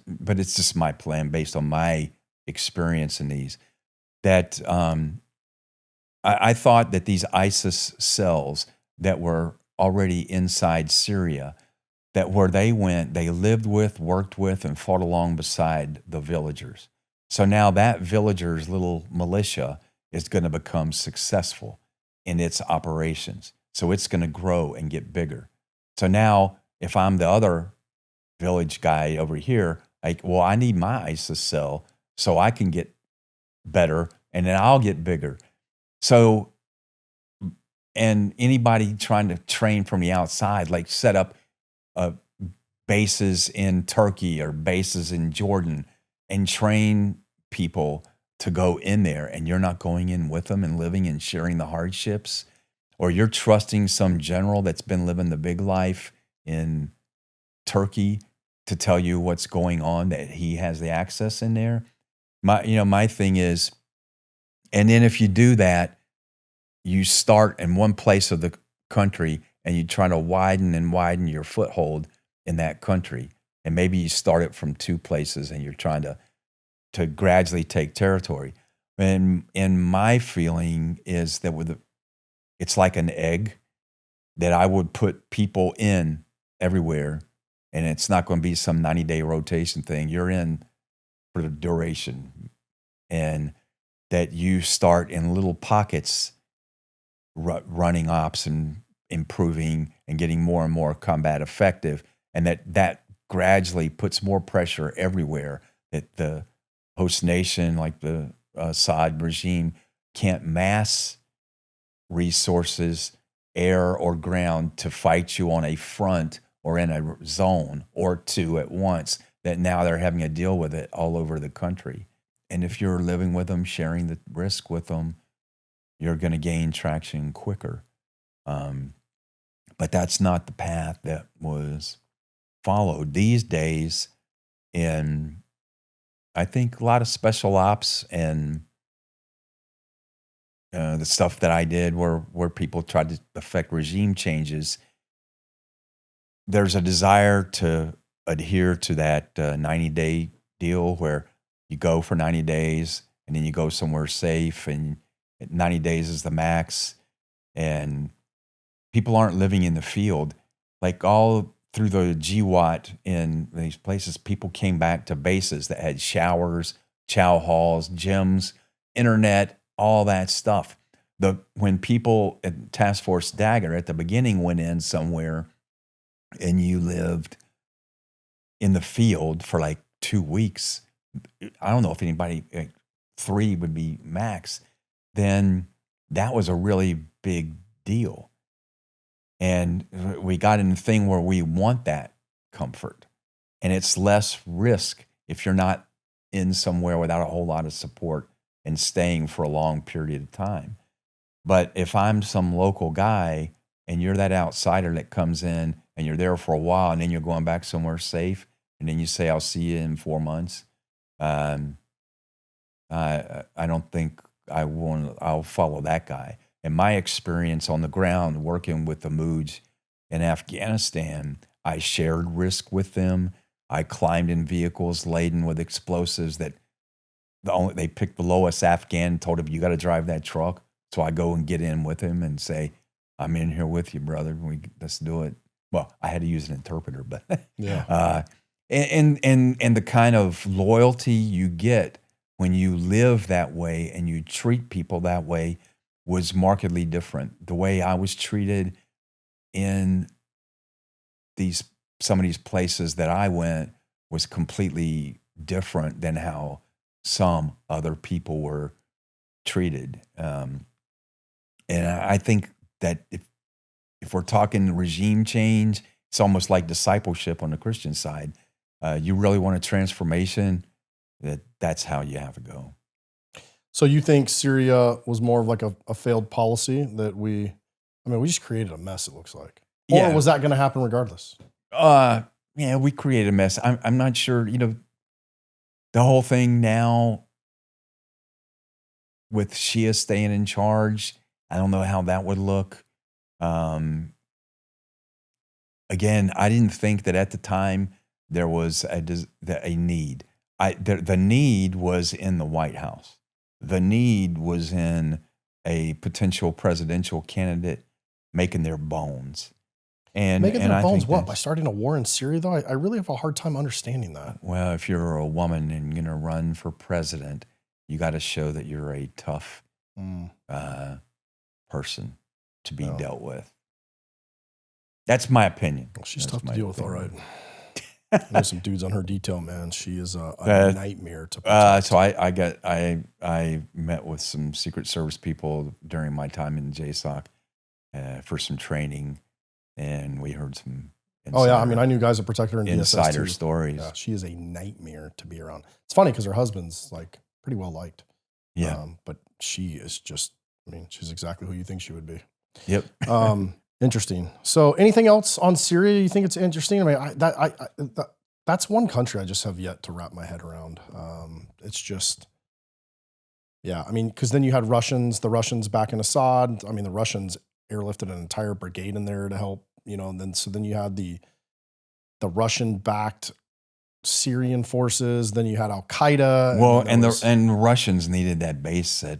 but it's just my plan based on my experience in these, that I thought that these ISIS cells that were already inside Syria, that where they went, they lived with, worked with, and fought along beside the villagers. So now that villagers' little militia is going to become successful in its operations. So it's going to grow and get bigger. So now if I'm the other village guy over here, like, well, I need my ISIS cell so I can get better, and then I'll get bigger. So, and anybody trying to train from the outside, like set up bases in Turkey or bases in Jordan and train people to go in there, and you're not going in with them and living and sharing the hardships, or you're trusting some general that's been living the big life in Turkey to tell you what's going on, that he has the access in there. My thing is, and then if you do that, you start in one place of the country and you try to widen your foothold in that country. And maybe you start it from 2 places and you're trying to gradually take territory. And my feeling is that it's like an egg that I would put people in everywhere, and it's not going to be some 90-day rotation thing. You're in for the duration, and that you start in little pockets running ops and improving and getting more and more combat effective, and that gradually puts more pressure everywhere that the host nation, like the Assad regime, can't mass resources, air or ground, to fight you on a front or in a zone or two at once, that now they're having to deal with it all over the country. And if you're living with them, sharing the risk with them, you're going to gain traction quicker. But that's not the path that was followed these days in, I think, a lot of special ops and the stuff that I did where people tried to affect regime changes. There's a desire to adhere to that 90-day deal where you go for 90 days and then you go somewhere safe, and 90 days is the max. And people aren't living in the field. Like all through the GWAT in these places, people came back to bases that had showers, chow halls, gyms, internet, all that stuff. When people at Task Force Dagger at the beginning went in somewhere and you lived in the field for like 2 weeks, I don't know if anybody, like 3 would be max, then that was a really big deal. And we got in the thing where we want that comfort. And it's less risk if you're not in somewhere without a whole lot of support and staying for a long period of time. But if I'm some local guy and you're that outsider that comes in and you're there for a while and then you're going back somewhere safe and then you say, I'll see you in 4 months, I don't think I'll follow that guy. In my experience on the ground working with the Moods in Afghanistan, I shared risk with them. I climbed in vehicles laden with explosives that they picked the lowest Afghan, told him, you got to drive that truck. So I go and get in with him and say, I'm in here with you, brother. Let's do it. Well, I had to use an interpreter, but
Yeah.
and the kind of loyalty you get when you live that way and you treat people that way was markedly different. The way I was treated in some of these places that I went was completely different than how some other people were treated. And I think that if we're talking regime change, it's almost like discipleship on the Christian side. You really want a transformation, that's how you have to go.
So you think Syria was more of like a failed policy that we just created a mess, it looks like. Or was that going to happen regardless?
Yeah, we created a mess. I'm not sure, the whole thing now with Shia staying in charge, I don't know how that would look. Again, I didn't think that at the time there was a need. The need was in the White House. The need was in a potential presidential candidate making their bones.
Making their
I
bones
think
what? By starting a war in Syria, though? I really have a hard time understanding that.
Well, if you're a woman and you're going to run for president, you got to show that you're a tough person to be dealt with. That's my opinion.
Well, she's tough to deal with, all right. There's some dudes on her detail, man. She is a nightmare to protect.
So I met with some Secret Service people during my time in JSOC for some training, and we heard some.
I knew guys that protect her in
insider
DSS too.
stories.
Yeah, she is a nightmare to be around. It's funny because her husband's like pretty well liked.
Yeah,
but she is just. She's exactly who you think she would be.
Yep.
Interesting. So, anything else on Syria you think it's interesting? That's one country I just have yet to wrap my head around. It's just, because then you had the Russians back in Assad. The Russians airlifted an entire brigade in there to help, and then you had the Russian-backed Syrian forces. Then you had Al Qaeda.
Well, and Russians needed that base at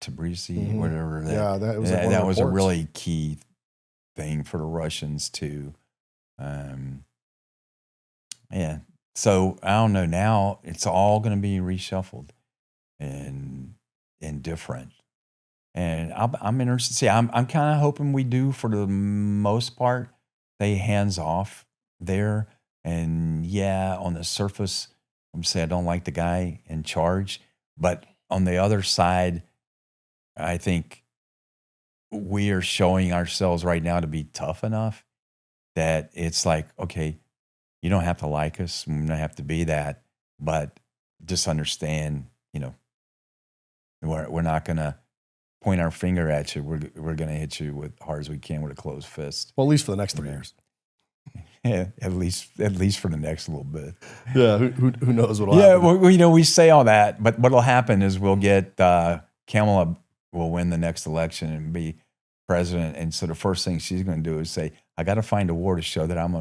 Tbilisi, whatever. That was a really key thing for the Russians too. So I don't know. Now it's all going to be reshuffled and different. And I'm interested to see. I'm kind of hoping we do, for the most part, stay hands off there. And yeah, on the surface, I'm saying I don't like the guy in charge, but on the other side, I think we are showing ourselves right now to be tough enough that it's like, okay, you don't have to like us, we don't have to be that, but just understand, we're not gonna point our finger at you. We're gonna hit you with hard as we can with a closed fist.
Well, at least for the next 3 years.
Yeah, at least for the next little bit.
Yeah, who knows what'll
Yeah,
happen?
we say all that, but what'll happen is we'll get Kamala will win the next election and be president, and so the first thing she's going to do is say, "I got to find a war to show that I'm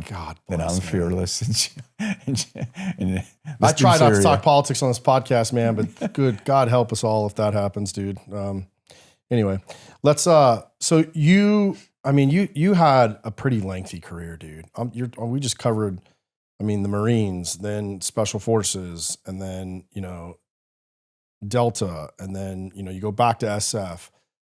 fearless." And
I try not to talk politics on this podcast, man, but good God help us all if that happens, dude. Anyway, let's. So you had a pretty lengthy career, dude. We just covered, the Marines, then Special Forces, and then Delta, and then you go back to SF.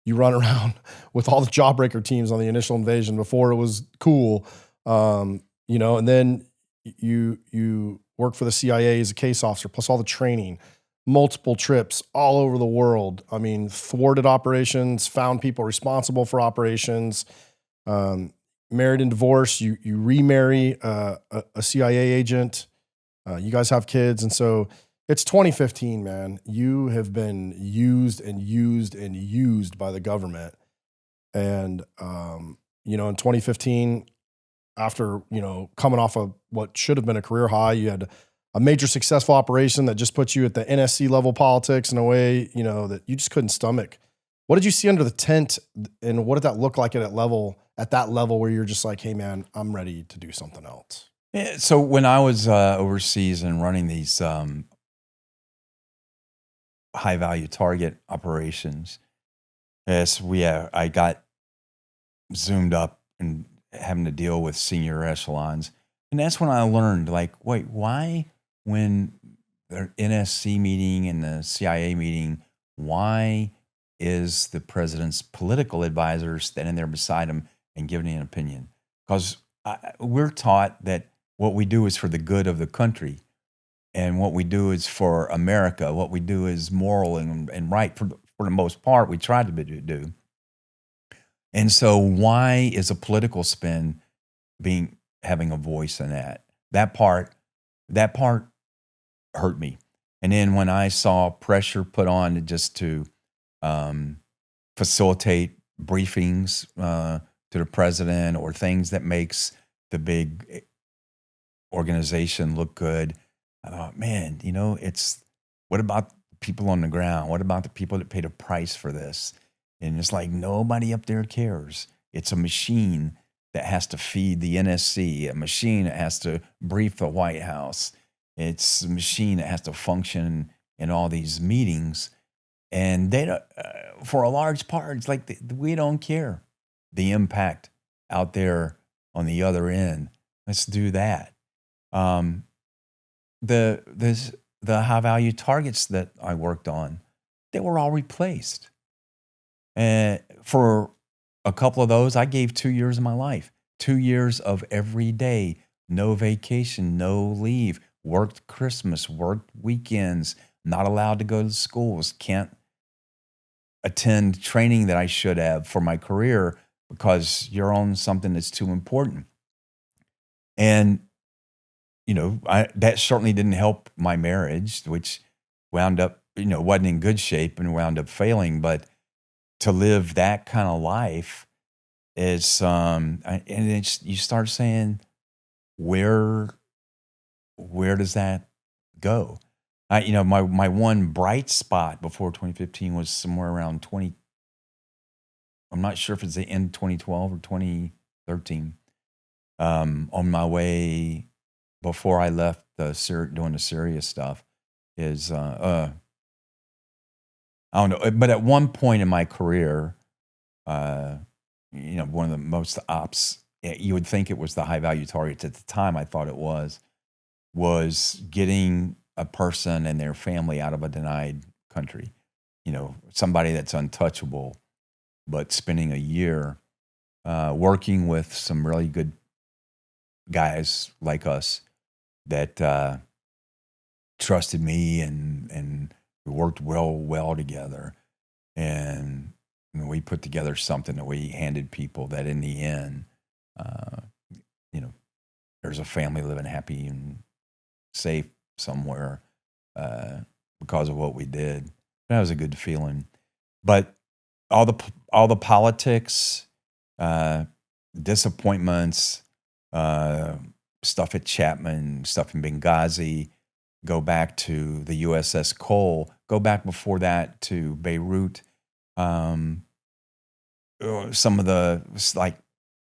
You run around with all the jawbreaker teams on the initial invasion before it was cool, and then you work for the CIA as a case officer, plus all the training, multiple trips all over the world. Thwarted operations, found people responsible for operations. Married and divorced. You remarry a CIA agent. You guys have kids, and so. It's 2015, man. You have been used and used and used by the government. And, in 2015, after, coming off of what should have been a career high, you had a major successful operation that just put you at the NSC level politics in a way, that you just couldn't stomach. What did you see under the tent, and what did that look like at that level where you're just like, hey, man, I'm ready to do something else?
Yeah, so when I was overseas and running these high value target operations, I got zoomed up and having to deal with senior echelons. And that's when I learned, like, wait, why when the NSC meeting and the CIA meeting, why is the president's political advisor standing there beside him and giving an opinion? Because we're taught that what we do is for the good of the country. And what we do is for America. What we do is moral and right for the most part. We try to do. And so, why is a political spin having a voice in that? That part hurt me. And then when I saw pressure put on just to facilitate briefings to the president or things that makes the big organization look good. I thought, man, what about the people on the ground? What about the people that paid a price for this? And it's like, nobody up there cares. It's a machine that has to feed the NSC, a machine that has to brief the White House. It's a machine that has to function in all these meetings. And they don't, for a large part, it's like we don't care the impact out there on the other end. Let's do that. The high value targets that I worked on, they were all replaced. And for a couple of those, I gave 2 years of my life, 2 years of every day, no vacation, no leave, worked Christmas, worked weekends, not allowed to go to schools, can't attend training that I should have for my career because you're on something that's too important. And that certainly didn't help my marriage, which wound up, wasn't in good shape and wound up failing. But to live that kind of life is, you start saying, where does that go? My one bright spot before 2015 was somewhere around I'm not sure if it's the end of 2012 or 2013. On my way before I left doing the serious stuff is, I don't know. But at one point in my career, one of the most ops, you would think it was the high value targets. At the time, I thought it was getting a person and their family out of a denied country. Somebody that's untouchable but spending a year working with some really good guys like us that trusted me and we worked well together. And we put together something that we handed people that in the end, there's a family living happy and safe somewhere because of what we did. That was a good feeling. But all the politics, disappointments, stuff at Chapman, stuff in Benghazi, go back to the USS Cole, go back before that to Beirut. Some of the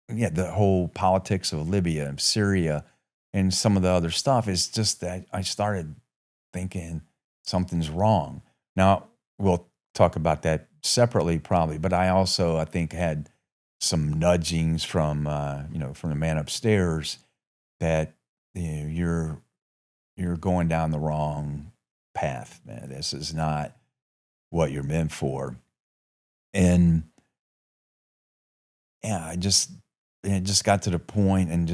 the whole politics of Libya and Syria and some of the other stuff is just that I started thinking something's wrong. Now, we'll talk about that separately probably, but I think had some nudgings from the man upstairs that you're going down the wrong path, man. This is not what you're meant for. And yeah, it just got to the point, and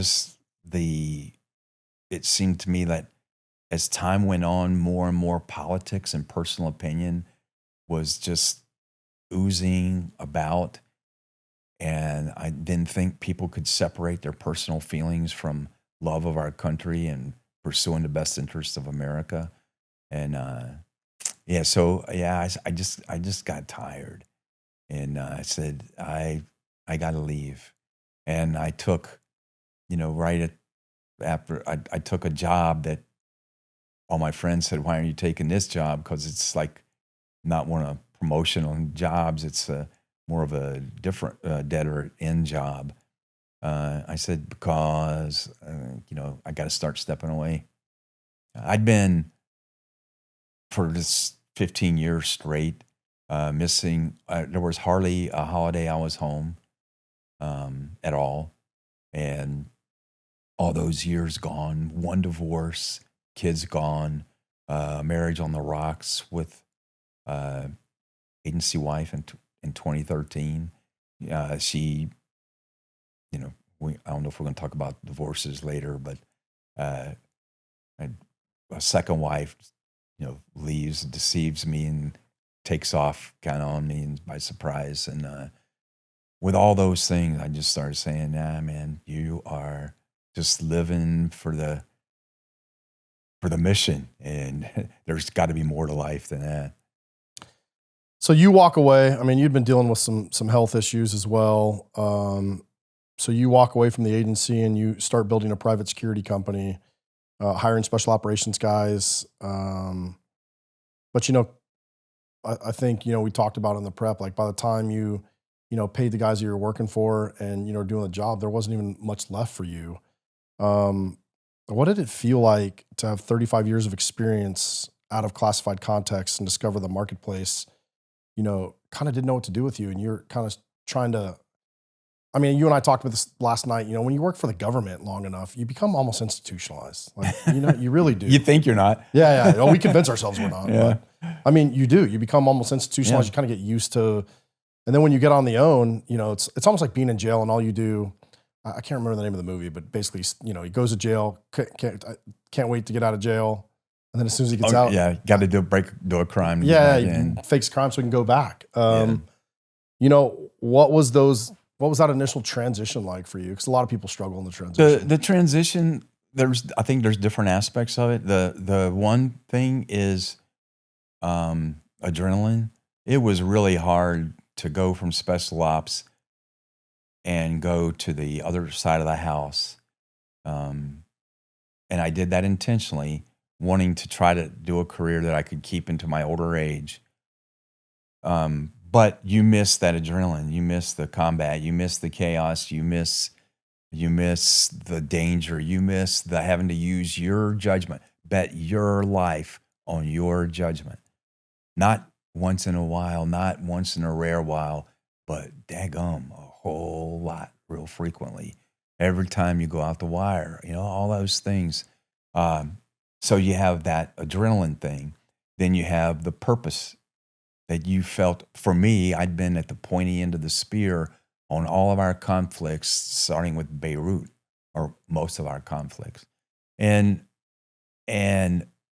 it seemed to me that as time went on, more and more politics and personal opinion was just oozing about. And I didn't think people could separate their personal feelings from love of our country and pursuing the best interests of America. And I just got tired. And I said, I got to leave. And I took, after I took a job that all my friends said, why aren't you taking this job? Because it's like not one of promotional jobs. It's more of a different dead or end job. I said, because, I got to start stepping away. I'd been for this 15 years straight, missing. There was hardly a holiday I was home at all. And all those years gone, one divorce, kids gone, marriage on the rocks with agency wife in 2013. She, I don't know if we're going to talk about divorces later, but a second wife, leaves, deceives me, and takes off kind of on me by surprise. And with all those things, I just started saying, nah, man, you are just living for the mission, and there's got to be more to life than that.
So you walk away. I mean, you'd been dealing with some health issues as well. So you walk away from the agency and you start building a private security company, hiring special operations guys. But I think we talked about in the prep. Like by the time you paid the guys that you were working for and doing the job, there wasn't even much left for you. What did it feel like to have 35 years of experience out of classified context and discover the marketplace? Kind of didn't know what to do with you, and you're kind of trying to. I mean, you and I talked about this last night. When you work for the government long enough, you become almost institutionalized. Like, you really do.
You think you're not?
Yeah. Well, we convince ourselves we're not.
Yeah.
But, I mean, you do. You become almost institutionalized.
Yeah.
You kind of get used to, and then when you get on the own, it's almost like being in jail, and all you do. I can't remember the name of the movie, but basically, he goes to jail, can't wait to get out of jail, and then as soon as he gets out,
got to do a crime.
He fakes crime so he can go back. What was that initial transition like for you? Because a lot of people struggle in the transition.
The transition, I think there's different aspects of it. The one thing is adrenaline. It was really hard to go from special ops and go to the other side of the house. And I did that intentionally, wanting to try to do a career that I could keep into my older age. But you miss that adrenaline, you miss the combat, you miss the chaos, you miss the danger, you miss the having to use your judgment, bet your life on your judgment. Not once in a while, not once in a rare while, but daggum, a whole lot, real frequently. Every time you go out the wire, all those things. So you have that adrenaline thing. Then you have the purpose that you felt, for me, I'd been at the pointy end of the spear on all of our conflicts, starting with Beirut, or most of our conflicts. And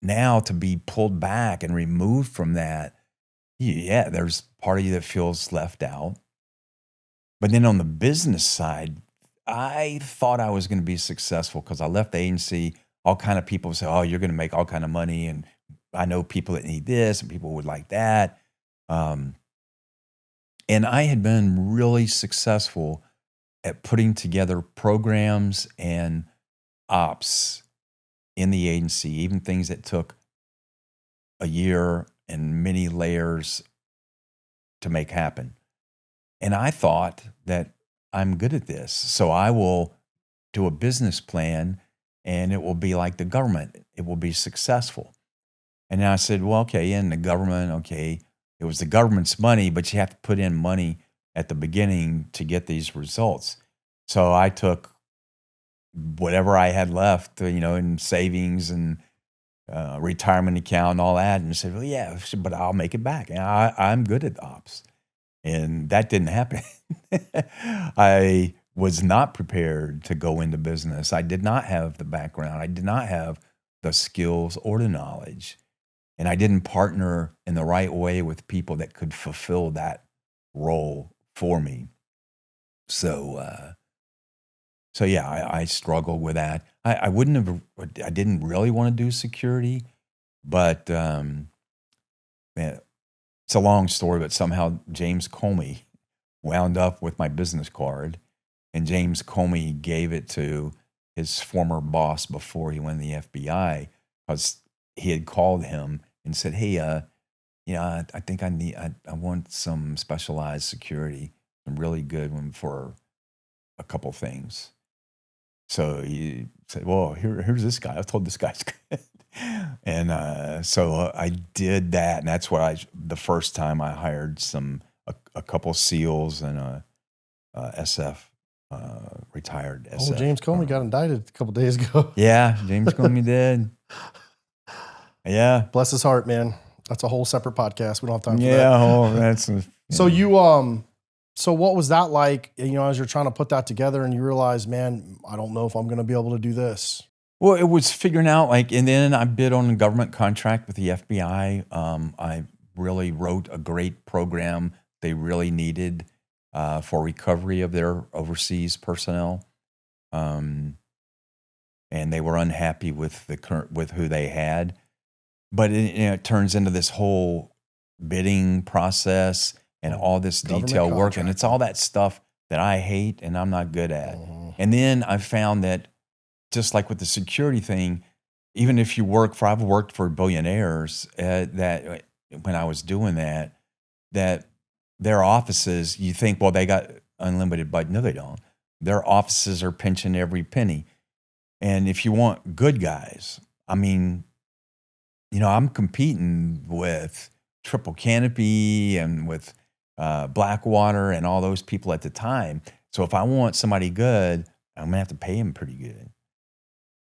now to be pulled back and removed from that, yeah, there's part of you that feels left out. But then on the business side, I thought I was going to be successful because I left the agency. All kind of people say, "Oh, you're going to make all kind of money," and I know people that need this and people would like that. And I had been really successful at putting together programs and ops in the agency, even things that took a year and many layers to make happen. And I thought that I'm good at this, so I will do a business plan and it will be like the government. It will be successful. And then I said, well, okay, in the government, okay, it was the government's money, but you have to put in money at the beginning to get these results. So I took whatever I had left, in savings and retirement account and all that, and said, well, yeah, but I'll make it back. And I'm good at ops. And that didn't happen. I was not prepared to go into business. I did not have the background. I did not have the skills or the knowledge. And I didn't partner in the right way with people that could fulfill that role for me. So yeah, I struggled with that. I didn't really want to do security, but man, it's a long story, but somehow James Comey wound up with my business card, and James Comey gave it to his former boss before he went in the FBI, because he had called him and said, hey, I think I want some specialized security, a really good one for a couple things. So he said, well, here's this guy. I told this guy's good. And so I did that. And that's where the first time I hired a couple SEALs and a SF, retired SF.
Oh, James Comey got indicted a couple days ago.
Yeah, James Comey did. Yeah.
Bless his heart, man. That's a whole separate podcast. We don't have time for that.
Yeah, that's
So what was that like, as you're trying to put that together and you realize, man, I don't know if I'm going to be able to do this?
Well, it was figuring out and then I bid on a government contract with the FBI. I really wrote a great program they really needed for recovery of their overseas personnel. And they were unhappy with who they had. But it turns into this whole bidding process and all this detailed work. And it's all that stuff that I hate and I'm not good at. Mm-hmm. And then I found that just like with the security thing, even if you I've worked for billionaires that when I was doing that their offices, you think, well, they got unlimited budget. No, they don't. Their offices are pinching every penny. And if you want good guys, I mean, I'm competing with Triple Canopy and with Blackwater and all those people at the time. So if I want somebody good, I'm gonna have to pay him pretty good,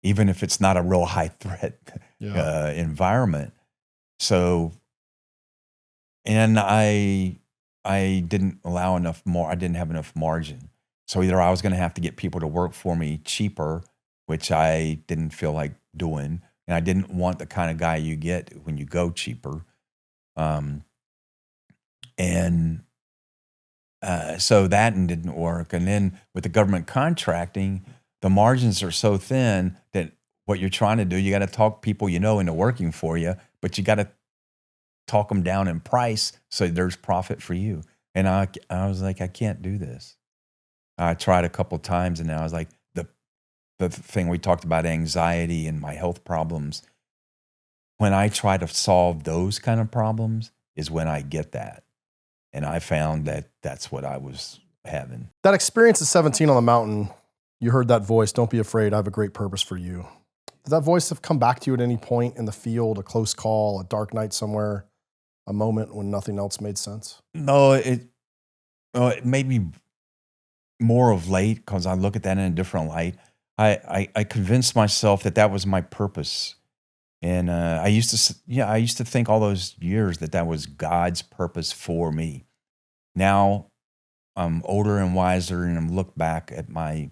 even if it's not a real high threat environment. So, and I didn't allow enough more. I didn't have enough margin. So either I was going to have to get people to work for me cheaper, which I didn't feel like doing, and I didn't want the kind of guy you get when you go cheaper. So that didn't work. And then with the government contracting, the margins are so thin that what you're trying to do, you got to talk people into working for you, but you got to talk them down in price so there's profit for you. And I was like, I can't do this. I tried a couple of times, and now I was like, the thing we talked about, anxiety and my health problems, when I try to solve those kind of problems is when I get that. And I found that that's what I was having.
That experience at 17 on the mountain, you heard that voice, don't be afraid, I have a great purpose for you. Did that voice have come back to you at any point in the field, a close call, a dark night somewhere, a moment when nothing else made sense?
No, it made me more of late, because I look at that in a different light. I convinced myself that was my purpose. And I used to think all those years that was God's purpose for me. Now I'm older and wiser, and I'm look back at my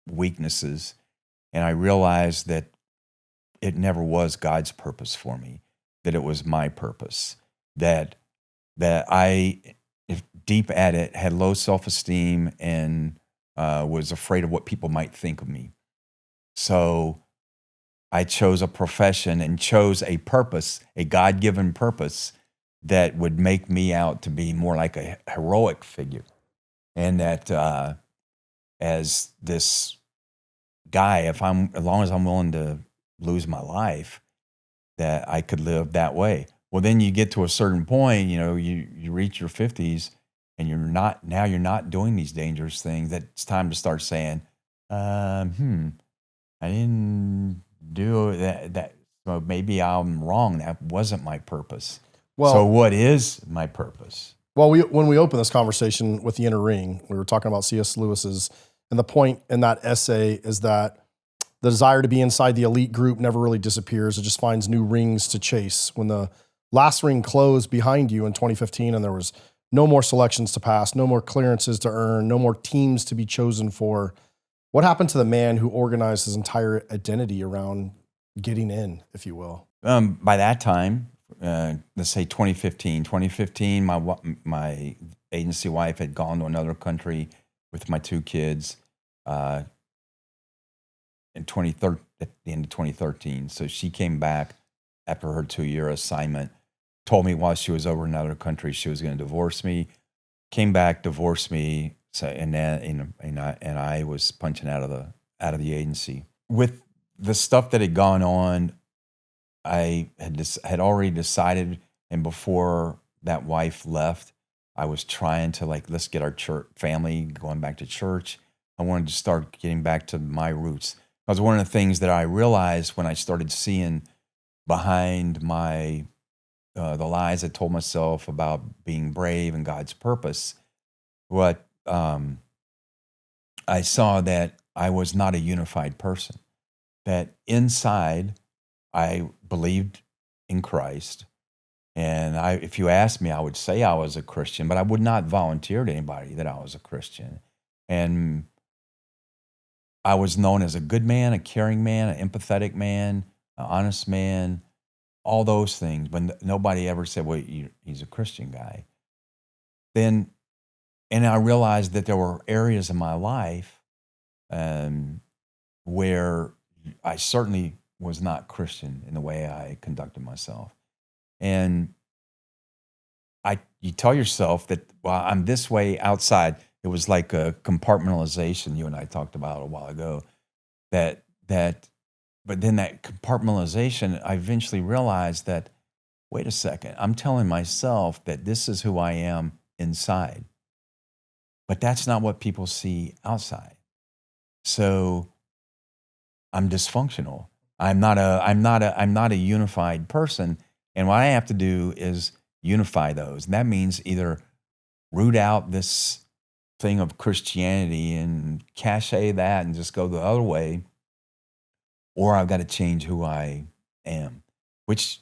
weaknesses, and I realize that it never was God's purpose for me, that it was my purpose, that I, if deep at it, had low self-esteem and was afraid of what people might think of me. So I chose a profession and chose a purpose, a God-given purpose that would make me out to be more like a heroic figure. And that as this guy, as long as I'm willing to lose my life, that I could live that way. Well, then you get to a certain point, you reach your 50s and you're not doing these dangerous things. That it's time to start saying, I didn't do that. So maybe I'm wrong. That wasn't my purpose.
Well,
so what is my purpose?
Well, when we opened this conversation with the inner ring, we were talking about C.S. Lewis's, and the point in that essay is that the desire to be inside the elite group never really disappears. It just finds new rings to chase. When the last ring closed behind you in 2015 and there was no more selections to pass, no more clearances to earn, no more teams to be chosen for, what happened to the man who organized his entire identity around getting in, if you will?
By that time, let's say 2015, my agency wife had gone to another country with my two kids at the end of 2013. So she came back after her 2-year assignment, told me while she was over in another country she was going to divorce me, came back, divorced me, so, and I was punching out of the agency. With the stuff that had gone on, I had already decided, and before that wife left, I was trying to let's get our church family going back to church. I wanted to start getting back to my roots. Because one of the things that I realized when I started seeing behind my the lies I told myself about being brave and God's purpose, what I saw that I was not a unified person. That inside, I believed in Christ. And if you asked me, I would say I was a Christian, but I would not volunteer to anybody that I was a Christian. And I was known as a good man, a caring man, an empathetic man, an honest man, all those things. But nobody ever said, well, he's a Christian guy. And I realized that there were areas in my life where I certainly was not Christian in the way I conducted myself. And you tell yourself that, well, I'm this way outside. It was like a compartmentalization you and I talked about a while ago. But then that compartmentalization, I eventually realized that, wait a second, I'm telling myself that this is who I am inside. But that's not what people see outside. So I'm dysfunctional. I'm not a unified person. And what I have to do is unify those. And that means either root out this thing of Christianity and cachet that and just go the other way, or I've got to change who I am, which,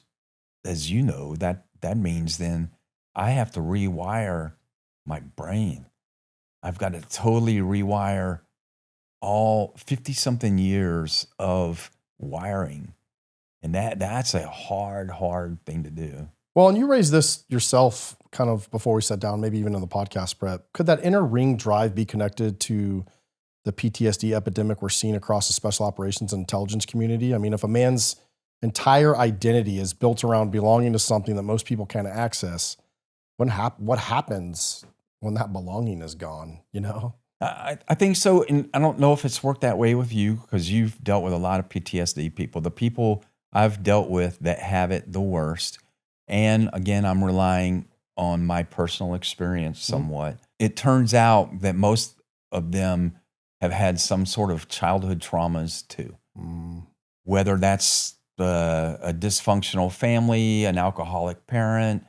as you know, that means then I have to rewire my brain. I've got to totally rewire all 50-something years of wiring. And that's a hard thing to do.
Well, and you raised this yourself kind of before we sat down, maybe even in the podcast prep. Could that inner ring drive be connected to the PTSD epidemic we're seeing across the special operations and intelligence community? I mean, if a man's entire identity is built around belonging to something that most people can't access, what happens when that belonging is gone,
I think so. And I don't know if it's worked that way with you because you've dealt with a lot of PTSD people. The people I've dealt with that have it the worst, and again, I'm relying on my personal experience somewhat. Mm-hmm. It turns out that most of them have had some sort of childhood traumas too. Mm. Whether that's a dysfunctional family, an alcoholic parent,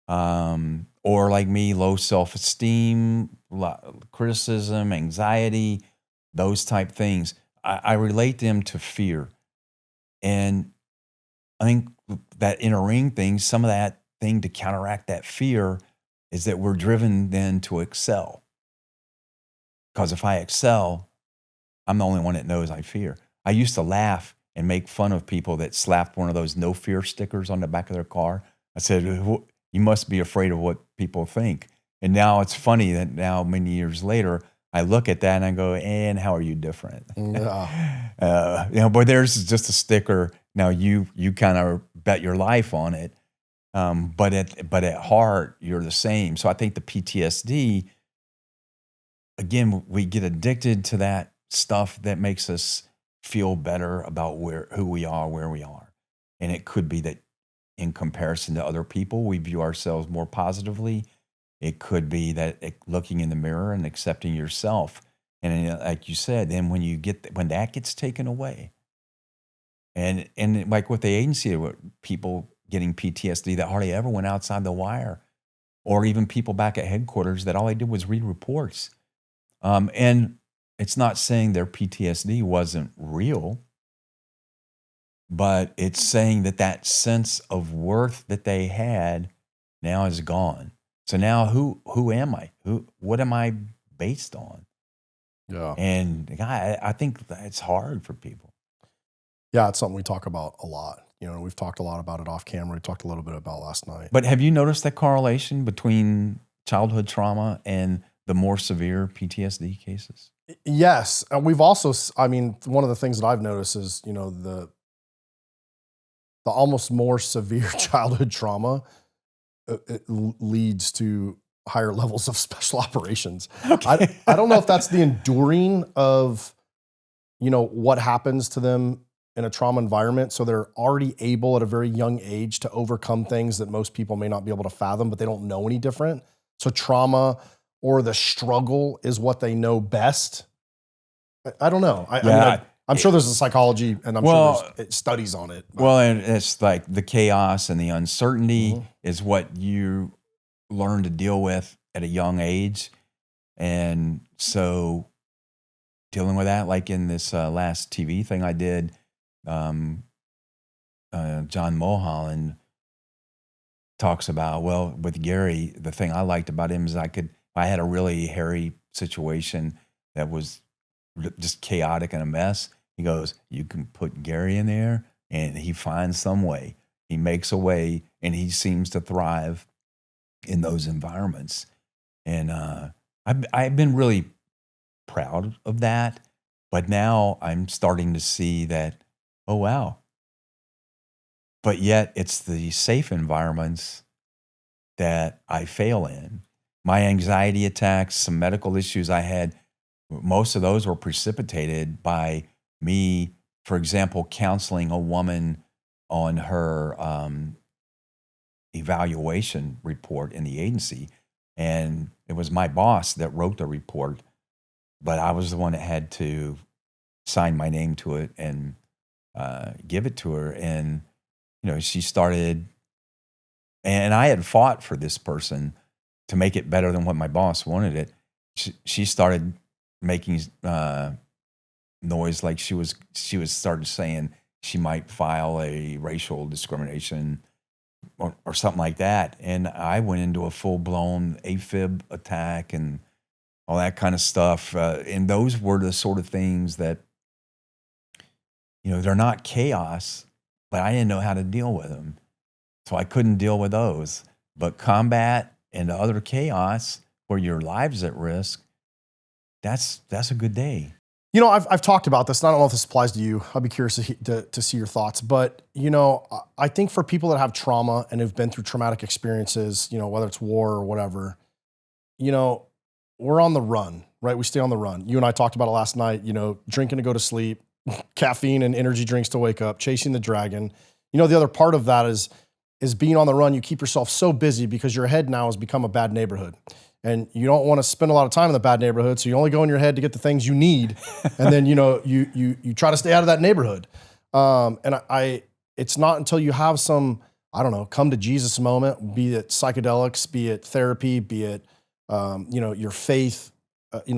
or like me, low self-esteem, criticism, anxiety, those type things. I relate them to fear. And I think that inner ring thing, some of that thing to counteract that fear is that we're driven then to excel. Because if I excel, I'm the only one that knows I fear. I used to laugh and make fun of people that slapped one of those no fear stickers on the back of their car. I said, you must be afraid of what people think. And now it's funny that now many years later, I look at that and I go, and how are you different?
Yeah.
But there's just a sticker. Now you kind of bet your life on it. But at heart, you're the same. So I think the PTSD, again, we get addicted to that stuff that makes us feel better about who we are, where we are. And it could be that in comparison to other people, we view ourselves more positively. It could be that looking in the mirror and accepting yourself. And like you said, then when that gets taken away, and like with the agency, people getting PTSD that hardly ever went outside the wire, or even people back at headquarters that all they did was read reports. And it's not saying their PTSD wasn't real, but it's saying that sense of worth that they had now is gone. So now who am I? What am I based on?
Yeah.
And I think it's hard for people.
Yeah, it's something we talk about a lot. We've talked a lot about it off camera. We talked a little bit about last night.
But have you noticed that correlation between childhood trauma and the more severe PTSD cases?
Yes. And we've also, one of the things that I've noticed is, the almost more severe childhood trauma it leads to higher levels of special operations.
Okay.
I don't know if that's the enduring of, what happens to them in a trauma environment. So they're already able at a very young age to overcome things that most people may not be able to fathom, but they don't know any different. So trauma or the struggle is what they know best. I don't know. I'm sure there's a psychology and I'm sure there's studies on it. But.
Well, and it's like the chaos and the uncertainty is what you learn to deal with at a young age. And so dealing with that, like in this last TV thing I did, John Mulholland talks about, with Gary, the thing I liked about him is I had a really hairy situation that was just chaotic and a mess. He goes, you can put Gary in there and he finds some way. He makes a way and he seems to thrive in those environments. And I've been really proud of that. But now I'm starting to see that, oh, wow. But yet it's the safe environments that I fail in. My anxiety attacks, some medical issues I had, most of those were precipitated by me, for example, counseling a woman on her evaluation report in the agency. And it was my boss that wrote the report, but I was the one that had to sign my name to it and give it to her. And, she started, and I had fought for this person to make it better than what my boss wanted it. She started making noise like she was started saying she might file a racial discrimination or something like that. And I went into a full-blown AFib attack and all that kind of stuff. And those were the sort of things that, they're not chaos, but I didn't know how to deal with them. So I couldn't deal with those. But combat and the other chaos where your life's at risk, that's a good day.
I've talked about this, and I don't know if this applies to you. I'll be curious to see your thoughts. But, I think for people that have trauma and have been through traumatic experiences, whether it's war or whatever, we're on the run, right? We stay on the run. You and I talked about it last night, drinking to go to sleep, caffeine and energy drinks to wake up, chasing the dragon. The other part of that is being on the run. You keep yourself so busy because your head now has become a bad neighborhood. And you don't want to spend a lot of time in the bad neighborhood, so you only go in your head to get the things you need, and then you try to stay out of that neighborhood. It's not until you have some, come to Jesus moment, be it psychedelics, be it therapy, be it your faith,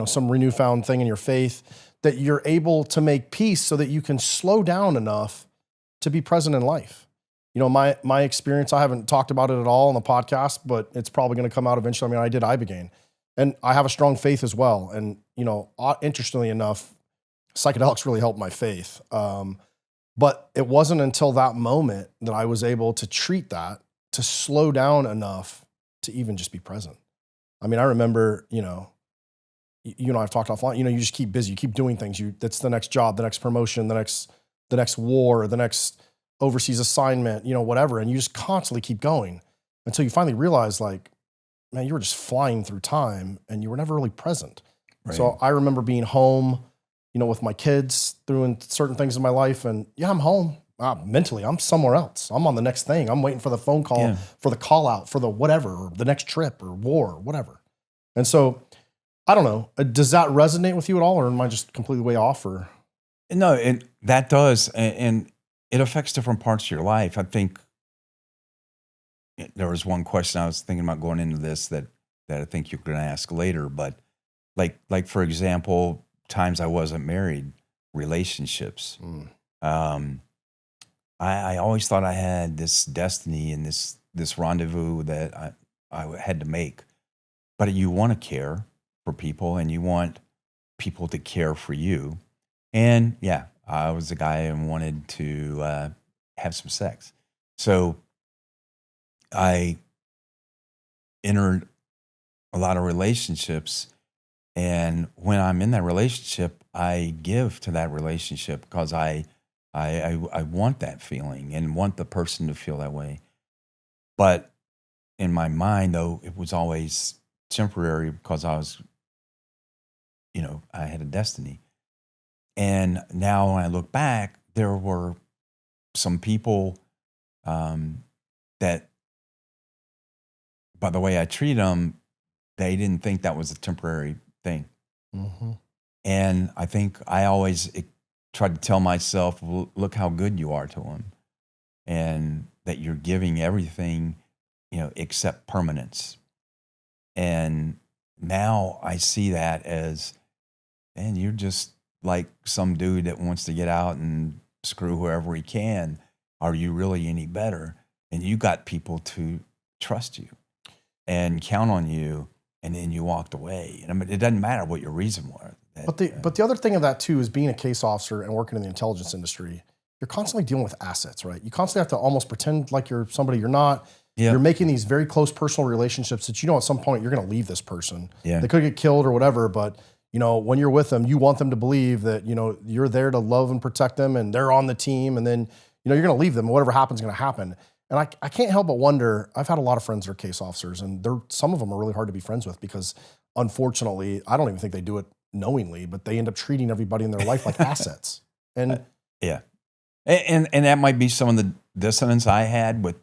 some newfound thing in your faith, that you're able to make peace so that you can slow down enough to be present in life. You know, my experience, I haven't talked about it at all on the podcast, but it's probably going to come out eventually. I mean, I did Ibogaine, and I have a strong faith as well. And, you know, interestingly enough, psychedelics really helped my faith. But it wasn't until that moment that I was able to treat that, to slow down enough to even just be present. I mean, I remember, you know, I've talked offline, you know, you just keep busy, you keep doing things. That's the next job, the next promotion, the next war, the next overseas assignment, you know, whatever. And you just constantly keep going until you finally realize, like, man, you were just flying through time and you were never really present. Right. So I remember being home, you know, with my kids, doing certain things in my life. And yeah, I'm home. Mentally, I'm somewhere else. I'm on the next thing. I'm waiting for the phone call, for the call out, for the whatever, or the next trip or war, or whatever. And so I don't know. Does that resonate with you at all, or am I just completely way off? Or
no, that does, and it affects different parts of your life. I think there was one question I was thinking about going into this that I think you're going to ask later, but like for example, times I wasn't married, relationships. I always thought I had this destiny and this rendezvous that I had to make. But you want to care for people and you want people to care for you. And yeah, I was a guy and wanted to have some sex. So I entered a lot of relationships. And when I'm in that relationship, I give to that relationship because I want that feeling and want the person to feel that way. But in my mind, though, it was always temporary because I was, you know, I had a destiny. And now when I look back, there were some people that, by the way I treat them, they didn't think that was a temporary thing. Mm-hmm. And I think I always tried to tell myself, look how good you are to them, and that you're giving everything, you know, except permanence. And now I see that as, man, you're just like some dude that wants to get out and screw whoever he can. Are you really any better? And you got people to trust you and count on you, and then you walked away. And I mean, it doesn't matter what your reason was.
But the other thing of that too is being a case officer and working in the intelligence industry, you're constantly dealing with assets, right? You constantly have to almost pretend like you're somebody you're not. Yep. You're making these very close personal relationships that you know at some point you're going to leave this person. Yeah. They could get killed or whatever, but you know, when you're with them, you want them to believe that, you know, you're there to love and protect them and they're on the team, and then, you know, you're going to leave them. Whatever happens is going to happen. And I can't help but wonder, I've had a lot of friends that are case officers, and some of them are really hard to be friends with because unfortunately, I don't even think they do it knowingly, but they end up treating everybody in their life like assets. And
yeah. And that might be some of the dissonance I had with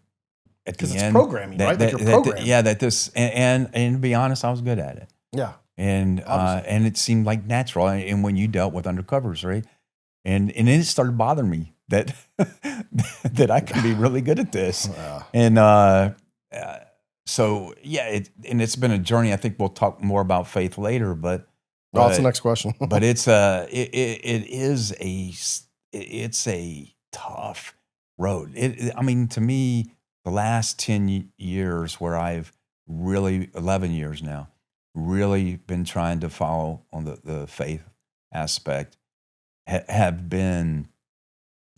at the end. Because
it's programming, right? Like you're programmed.
And to be honest, I was good at it.
Yeah.
And it seemed like natural. And when you dealt with undercovers, right? And then it started bothering me that that I can be really good at this. And so yeah, it's been a journey. I think we'll talk more about faith later, but
that's the next question.
But it's a tough road. I mean, to me, the last 10 years where I've really, 11 years now, really been trying to follow on the faith aspect have been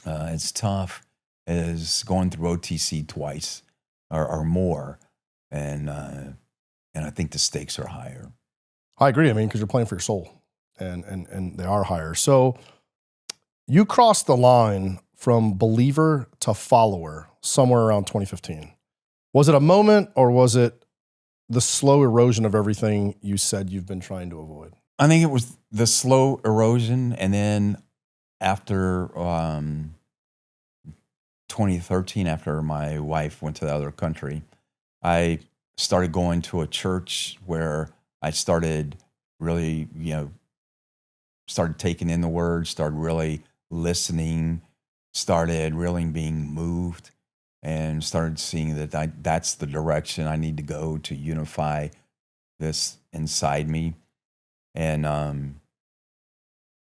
as tough as going through OTC twice or more. And I think the stakes are higher.
I agree. I mean, because you're playing for your soul, and they are higher. So you crossed the line from believer to follower somewhere around 2015. Was it a moment, or was it the slow erosion of everything you said you've been trying to avoid?
I think it was the slow erosion, and then after 2013, after my wife went to the other country, I started going to a church where I started really, started taking in the word, started really listening, started really being moved, and started seeing that that's the direction I need to go to unify this inside me. And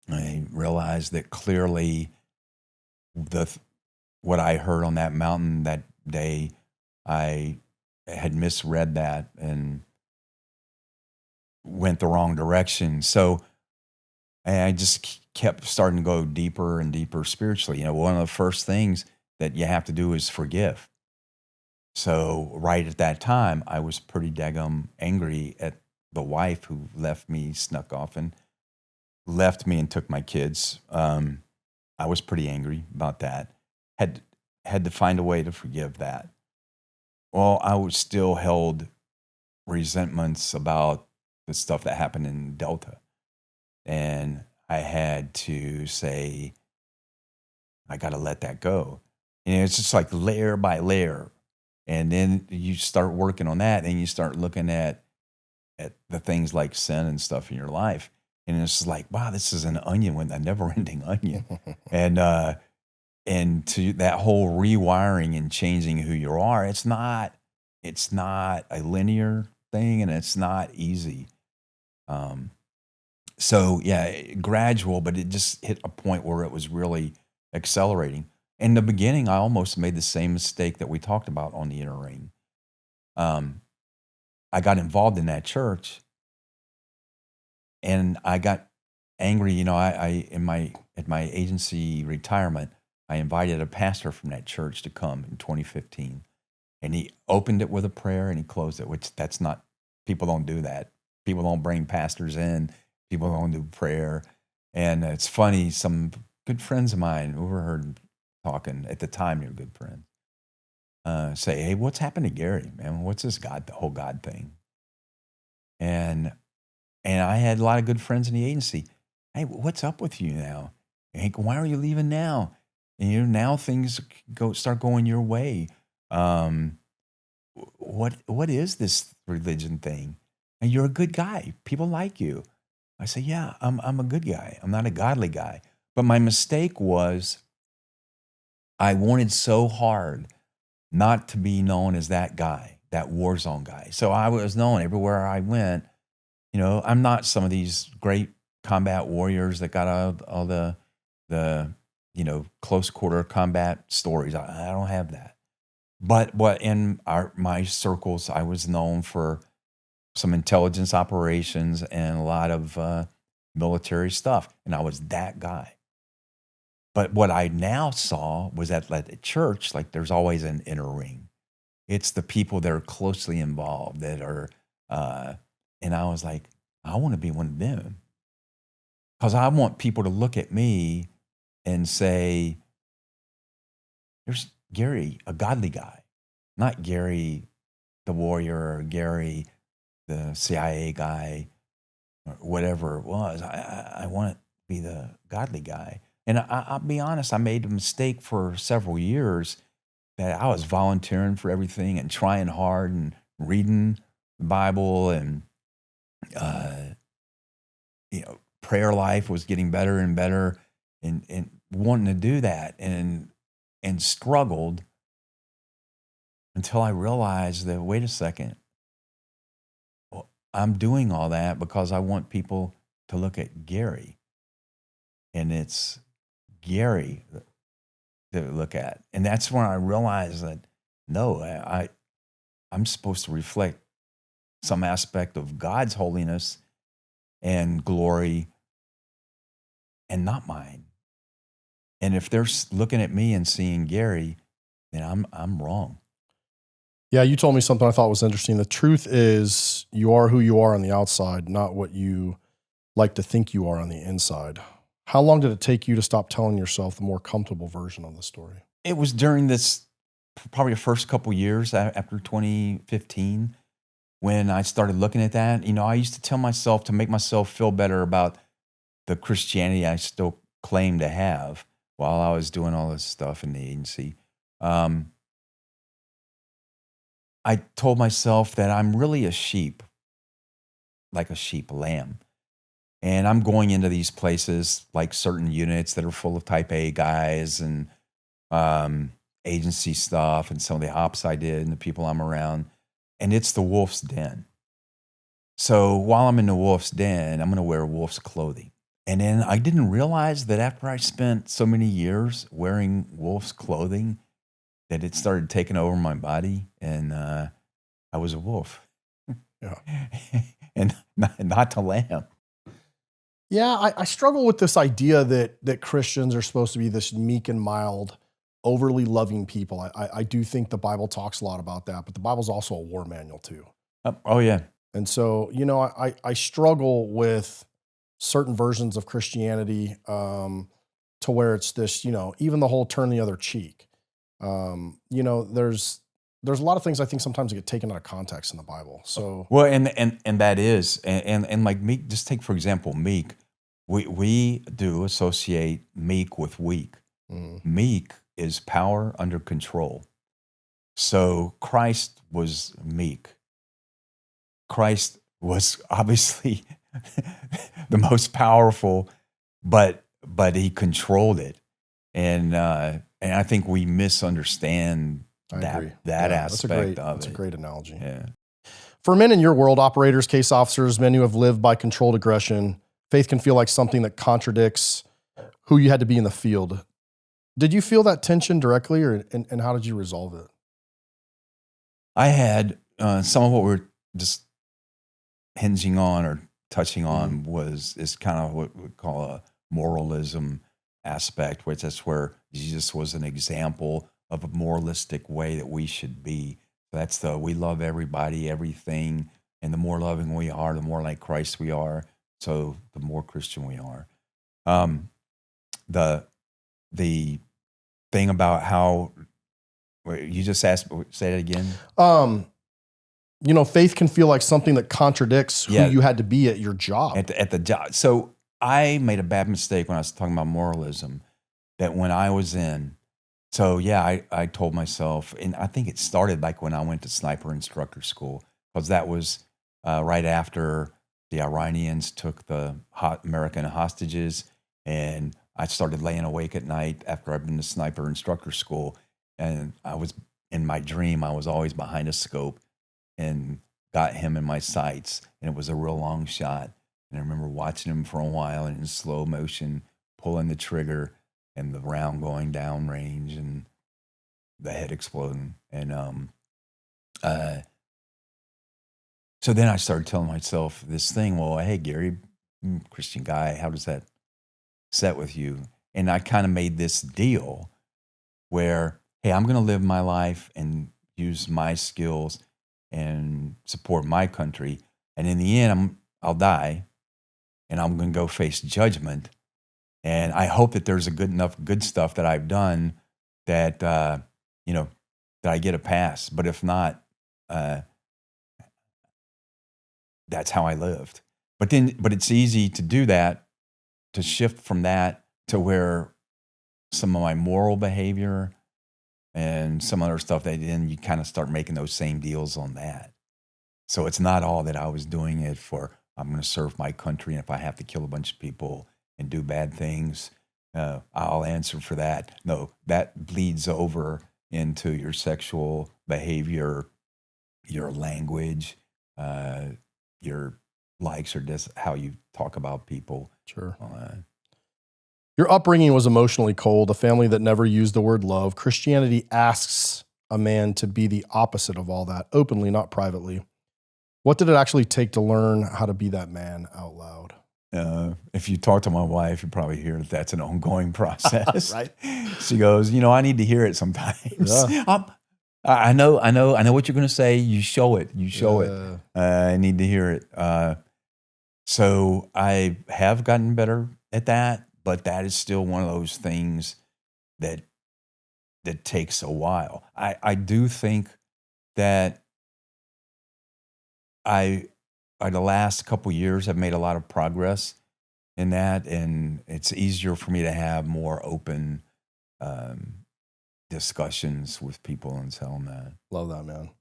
I realized that clearly what I heard on that mountain that day, I had misread that and went the wrong direction. So I just kept starting to go deeper and deeper spiritually. You know, one of the first things that you have to do is forgive. So right at that time, I was pretty daggum angry at the wife who left me, snuck off and left me and took my kids. I was pretty angry about that. Had to find a way to forgive that. Well, I was still held resentments about the stuff that happened in Delta. And I had to say, I got to let that go. And it's just like layer by layer. And then you start working on that and you start looking at the things like sin and stuff in your life. And it's just like, wow, this is an onion, with a never-ending onion. And to that whole rewiring and changing who you are, it's not a linear thing, and it's not easy. So yeah, gradual, but it just hit a point where it was really accelerating. In the beginning, I almost made the same mistake that we talked about on the inner ring. I got involved in that church, and I got angry. You know, at my agency retirement, I invited a pastor from that church to come in 2015, and he opened it with a prayer and he closed it. Which that's not, people don't do that. People don't bring pastors in. People don't do prayer. And it's funny, some good friends of mine overheard talking at the time, they were good friends, say, hey, what's happened to Gary, man? What's this God, the whole God thing? And I had a lot of good friends in the agency. Hey, what's up with you now? Hank, why are you leaving now? And you know, now things start going your way. What is this religion thing? And you're a good guy. People like you. I say, yeah, I'm a good guy. I'm not a godly guy. But my mistake was I wanted so hard not to be known as that guy, that war zone guy. So I was known everywhere I went. You know, I'm not some of these great combat warriors that got all the you know, close quarter combat stories. I don't have that. But what in my circles, I was known for some intelligence operations and a lot of military stuff, and I was that guy. But what I now saw was that at the church, like there's always an inner ring. It's the people that are closely involved that are, and I was like, I want to be one of them. Because I want people to look at me and say, there's Gary, a godly guy, not Gary the warrior or Gary the CIA guy or whatever it was. I want to be the godly guy. And I'll be honest, I made a mistake for several years that I was volunteering for everything and trying hard and reading the Bible, and you know, prayer life was getting better and better, and wanting to do that, and struggled until I realized that, wait a second, well, I'm doing all that because I want people to look at Gary, and it's Gary to look at. And that's when I realized that, no, I'm supposed to reflect some aspect of God's holiness and glory and not mine. And if they're looking at me and seeing Gary, then I'm wrong.
Yeah, you told me something I thought was interesting. The truth is you are who you are on the outside, not what you like to think you are on the inside. How long did it take you to stop telling yourself the more comfortable version of the story?
It was during this, probably the first couple years after 2015, when I started looking at that. You know, I used to tell myself to make myself feel better about the Christianity I still claim to have while I was doing all this stuff in the agency. I told myself that I'm really a sheep, like a sheep lamb. And I'm going into these places like certain units that are full of type A guys and agency stuff and some of the ops I did and the people I'm around. And it's the wolf's den. So while I'm in the wolf's den, I'm going to wear wolf's clothing. And then I didn't realize that after I spent so many years wearing wolf's clothing, that it started taking over my body, and I was a wolf.
Yeah.
And not to lamb.
Yeah, I struggle with this idea that Christians are supposed to be this meek and mild, overly loving people. I do think the Bible talks a lot about that, but the Bible's also a war manual too.
Oh, yeah.
And so, I struggle with certain versions of Christianity to where it's this, even the whole turn the other cheek. There's a lot of things I think sometimes get taken out of context in the Bible. So,
Well, and that is, and like meek, just take, for example, meek. We do associate meek with weak. Meek is power under control. So Christ was meek. Christ was obviously the most powerful, but he controlled it, and I think we misunderstand that aspect of it.
That's a great analogy.
Yeah.
For men in your world, operators, case officers, men who have lived by controlled aggression, faith can feel like something that contradicts who you had to be in the field. Did you feel that tension directly, and how did you resolve it?
I had some of what we're just hinging on or touching on is kind of what we call a moralism aspect, which is where Jesus was an example of a moralistic way that we should be. That's we love everybody, everything, and the more loving we are, the more like Christ we are. So the more Christian we are. The thing about how you just asked, say that again.
Faith can feel like something that contradicts who you had to be at your job.
At the job. So I made a bad mistake when I was talking about moralism, that when I was in, I told myself, and I think it started like when I went to sniper instructor school, because that was right after the Iranians took the American hostages, and I started laying awake at night after I'd been to sniper instructor school, and I was, in my dream, I was always behind a scope and got him in my sights, and it was a real long shot. And I remember watching him for a while and in slow motion, pulling the trigger and the round going down range and the head exploding. And so then I started telling myself this thing, well, hey, Gary, Christian guy, how does that set with you? And I kind of made this deal where, hey, I'm going to live my life and use my skills and support my country. And in the end, I'll die, and I'm going to go face judgment. And I hope that there's enough good stuff that I've done that, that I get a pass. But if not, that's how I lived. But it's easy to do that, to shift from that to where some of my moral behavior and some other stuff, then you kind of start making those same deals on that. So it's not all that I was doing it for, I'm going to serve my country, and if I have to kill a bunch of people and do bad things, I'll answer for that. No, that bleeds over into your sexual behavior, your language, your likes, or just how you talk about people.
Sure. Your upbringing was emotionally cold, a family that never used the word love. Christianity asks a man to be the opposite of all that, openly, not privately. What did it actually take to learn how to be that man out loud?
If you talk to my wife, you probably hear that that's an ongoing process.
Right.
She goes, I need to hear it sometimes.
Yeah.
I know what you're going to say. You show it. it. I need to hear it. So I have gotten better at that, but that is still one of those things that takes a while. I do think that the last couple years have made a lot of progress in that, and it's easier for me to have more open discussions with people and tell them that.
Love that, man.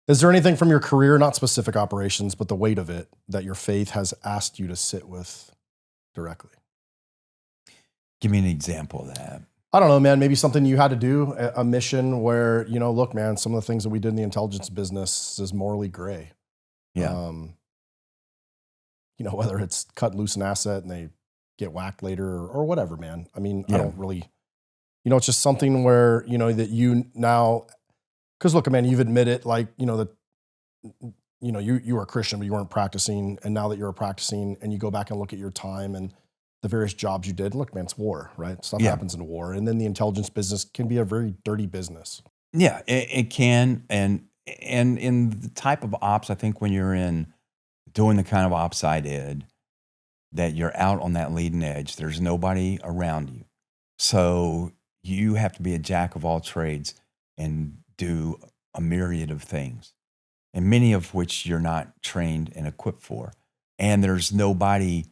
Is there anything from your career, not specific operations, but the weight of it, that your faith has asked you to sit with directly?
Give me an example of that.
I don't know, man. Maybe something you had to do, a mission where, look, man, some of the things that we did in the intelligence business is morally gray.
Yeah.
Whether it's cut loose an asset and they get whacked later or whatever, man. I mean, I
Yeah.
don't really, it's just something where, that you now, because look, man, you've admitted like, that, you were a Christian, but you weren't practicing. And now that you're practicing and you go back and look at your time and the various jobs you did, look, man, it's war, right? Stuff
Yeah.
happens in war. And then the intelligence business can be a very dirty business.
Yeah, it can. And in the type of ops, I think when you're doing the kind of ops I did, that you're out on that leading edge, there's nobody around you. So you have to be a jack of all trades and do a myriad of things, and many of which you're not trained and equipped for. And there's nobody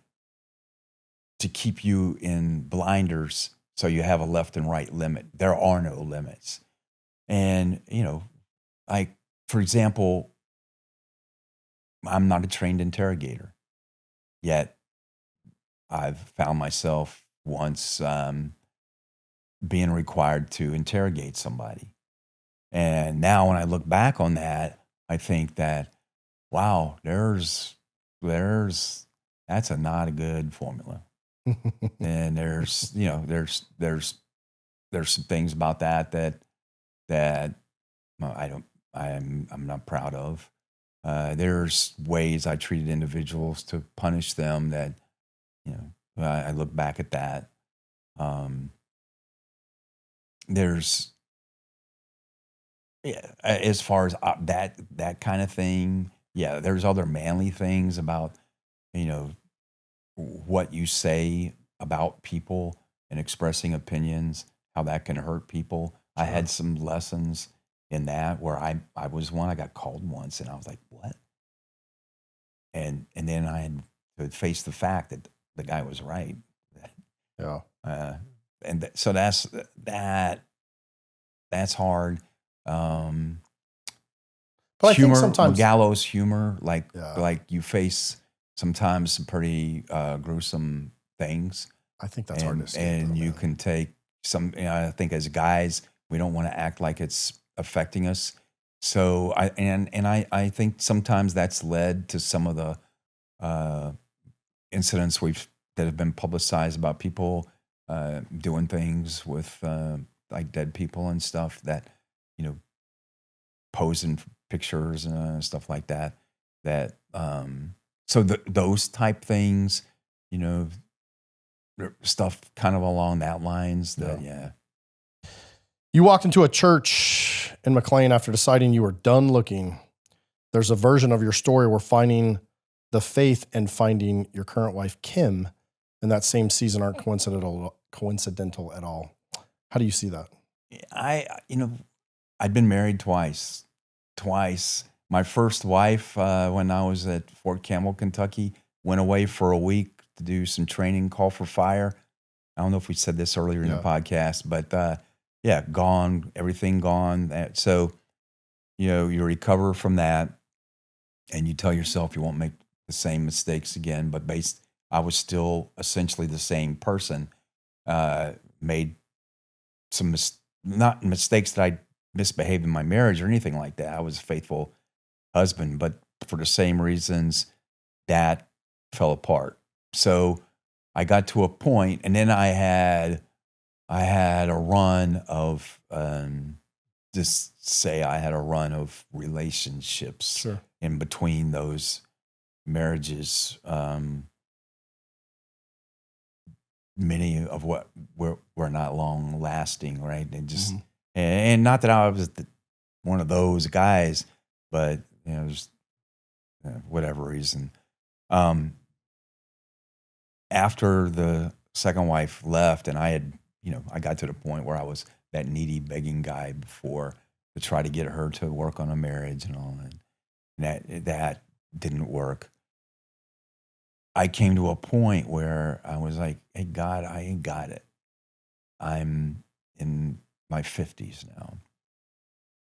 to keep you in blinders so you have a left and right limit. There are no limits. And, like, for example, I'm not a trained interrogator, yet I've found myself once being required to interrogate somebody. And now when I look back on that, I think that, wow, that's not a good formula. And there's some things about that I'm not proud of. There's ways I treated individuals to punish them that, I look back at that. There's, as far as that kind of thing, yeah, there's other manly things about, what you say about people and expressing opinions, how that can hurt people. Sure. I had some lessons in that where I got called once and I was like, what? And then I had to face the fact that the guy was right.
Yeah.
So that's hard.
But
humor,
I think sometimes
gallows humor, like
Yeah.
You face sometimes some pretty gruesome things.
I think that's hard to see.
And you can take some, I think as guys, we don't want to act like it's affecting us. So I think sometimes that's led to some of the incidents that have been publicized about people doing things with like dead people and stuff that, posing pictures and stuff like that. So those type things, stuff kind of along that lines. Yeah.
You walked into a church in McLean after deciding you were done looking. There's a version of your story where finding the faith and finding your current wife, Kim, in that same season aren't coincidental at all. How do you see that?
I'd been married twice. My first wife, when I was at Fort Campbell, Kentucky, went away for a week to do some training, call for fire. I don't know if we said this earlier in the podcast, but gone, everything gone. So, you recover from that and you tell yourself you won't make the same mistakes again. But I was still essentially the same person. Made some not mistakes that I misbehaved in my marriage or anything like that. I was a faithful husband, but for the same reasons that fell apart. So I got to a point, and then I had a run of relationships in between those marriages. Many of what were not long lasting, right? And just and not that I was one of those guys, but just whatever reason. After the second wife left, and I had, I got to the point where I was that needy begging guy before to try to get her to work on a marriage and all that. And that didn't work. I came to a point where I was like, hey, God, I ain't got it. I'm in my 50s now.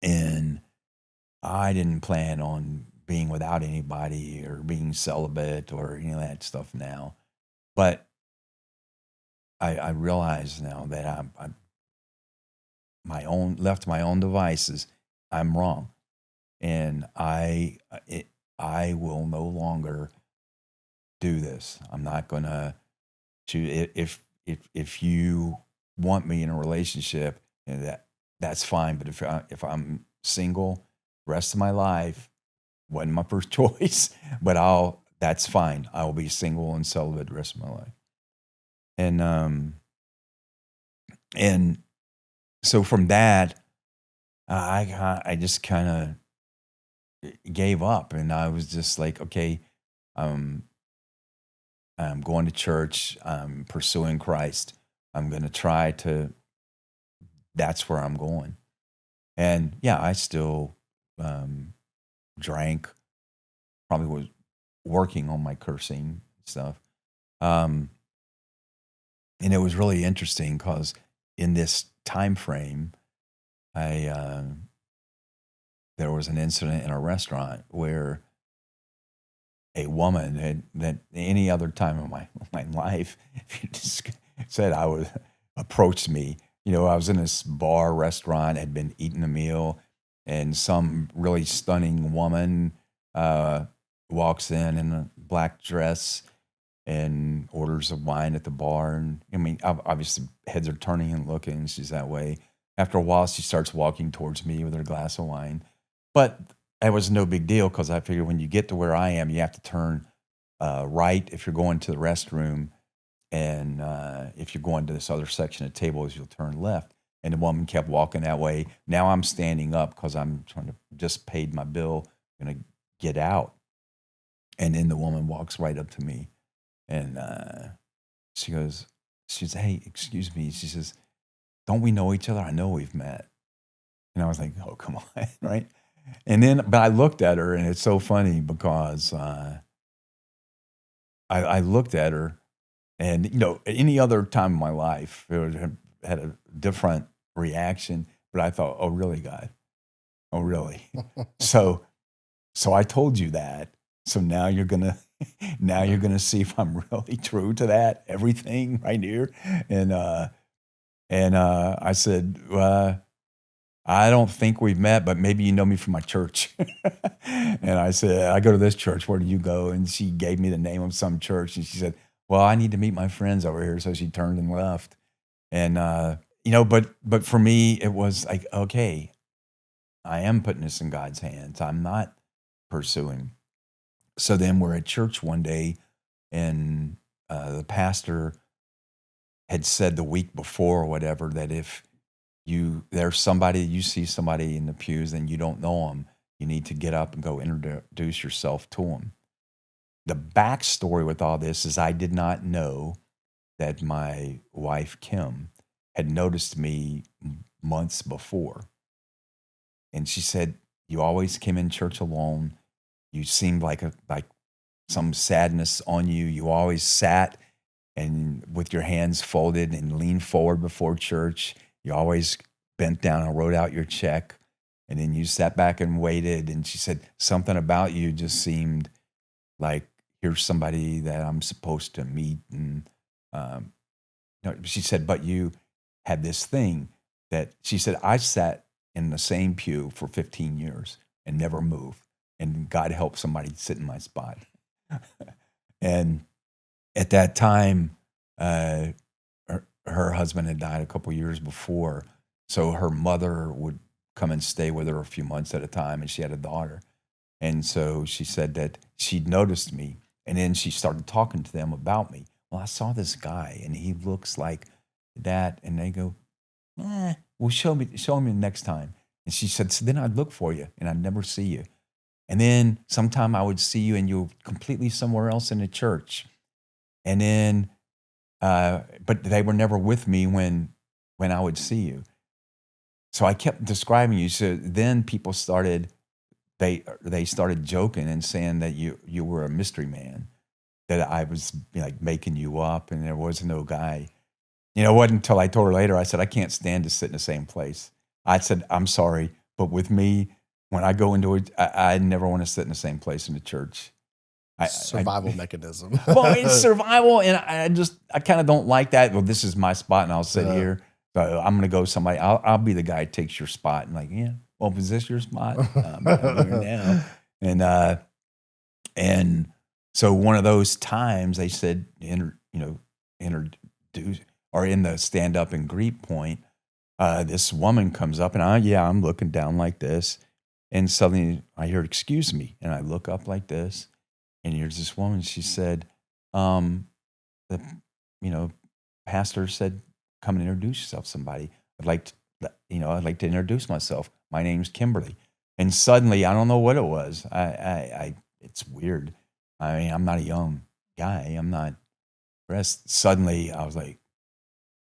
And I didn't plan on being without anybody or being celibate or any of that stuff now. But I realize now that I'm left to my own devices, I'm wrong. And I will no longer do this. I'm not going to if you want me in a relationship, that's fine. But if I'm single, rest of my life wasn't my first choice. But that's fine. I will be single and celibate the rest of my life. And so from that, I just kind of gave up, and I was just like, okay, I'm going to church. I'm pursuing Christ. I'm going to try to. That's where I'm going. And yeah, I still drank. Probably was working on my cursing stuff. And it was really interesting because in this time frame, there was an incident in a restaurant where a woman that any other time in my life, if you just said approached me. I was in this bar restaurant, had been eating a meal, and some really stunning woman walks in a black dress and orders a wine at the bar. And I mean, obviously heads are turning and looking. She's that way. After a while, she starts walking towards me with her glass of wine. But it was no big deal because I figured when you get to where I am, you have to turn right if you're going to the restroom. And if you're going to this other section of tables, you'll turn left. And the woman kept walking that way. Now I'm standing up because I'm trying to just paid my bill, going to get out. And then the woman walks right up to me. And she says, hey, excuse me. She says, don't we know each other? I know we've met. And I was like, oh, come on, right? But I looked at her, and it's so funny because I looked at her, and any other time in my life, it would have had a different reaction. But I thought, oh, really, God? Oh, really? So I told you that. So now you're gonna see if I'm really true to that, everything right here. And I said, I don't think we've met, but maybe you know me from my church. And I said, I go to this church. Where do you go? And she gave me the name of some church. And she said, well, I need to meet my friends over here. So she turned and left. And, but for me, it was like, okay, I am putting this in God's hands. I'm not pursuing. So then we're at church one day, and the pastor had said the week before or whatever that if you see somebody in the pews and you don't know them, you need to get up and go introduce yourself to them. The backstory with all this is I did not know that my wife, Kim, had noticed me months before. And she said, you always came in church alone. You seemed like some sadness on you. You always sat and with your hands folded and leaned forward before church. You always bent down and wrote out your check, and then you sat back and waited. And she said, something about you just seemed like here's somebody that I'm supposed to meet. And she said, but you had this thing that she said, I sat in the same pew for 15 years and never moved. And God help somebody sit in my spot. And at that time, her husband had died a couple years before. So her mother would come and stay with her a few months at a time, and she had a daughter. And so she said that she'd noticed me, and then she started talking to them about me. Well, I saw this guy, and he looks like that. And they go, well, show me next time. And she said, so then I'd look for you, and I'd never see you. And then sometime I would see you, and you're completely somewhere else in the church. And then, but they were never with me when I would see you. So I kept describing you. So then people started, they started joking and saying that you were a mystery man, that I was like making you up, and there was no guy. It wasn't until I told her later, I said, I can't stand to sit in the same place. I said, I'm sorry, but with me, when I go into it, I never want to sit in the same place in the church.
Survival mechanism.
Well, it's survival, and I kind of don't like that. Well, this is my spot, and I'll sit here. So I'm going to go somebody. I'll be the guy who takes your spot. And like, yeah, well, is this your spot? I'm here now. And so one of those times they said, introduce or in the stand up and greet point, this woman comes up and I'm looking down like this. And suddenly I hear, excuse me. And I look up like this and here's this woman. She said, the pastor said, come and introduce yourself to somebody. I'd like to introduce myself. My name's Kimberly. And suddenly, I don't know what it was. It's weird. I mean, I'm not a young guy. I'm not dressed. Suddenly, I was like,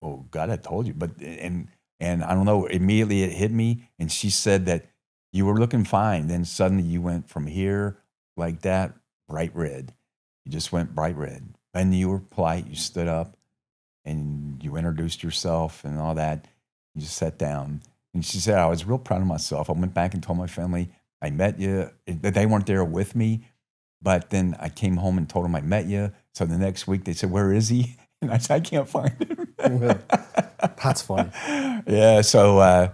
"Oh God, I told you." But and I don't know. Immediately, it hit me. And she said that you were looking fine. Then suddenly, you went from here like that, bright red. You just went bright red. And you were polite. You stood up, and you introduced yourself and all that. You just sat down. And she said, I was real proud of myself. I went back and told my family, I met you. They weren't there with me. But then I came home and told them I met you. So the next week they said, where is he? And I said, I can't find him.
That's funny.
Yeah. So,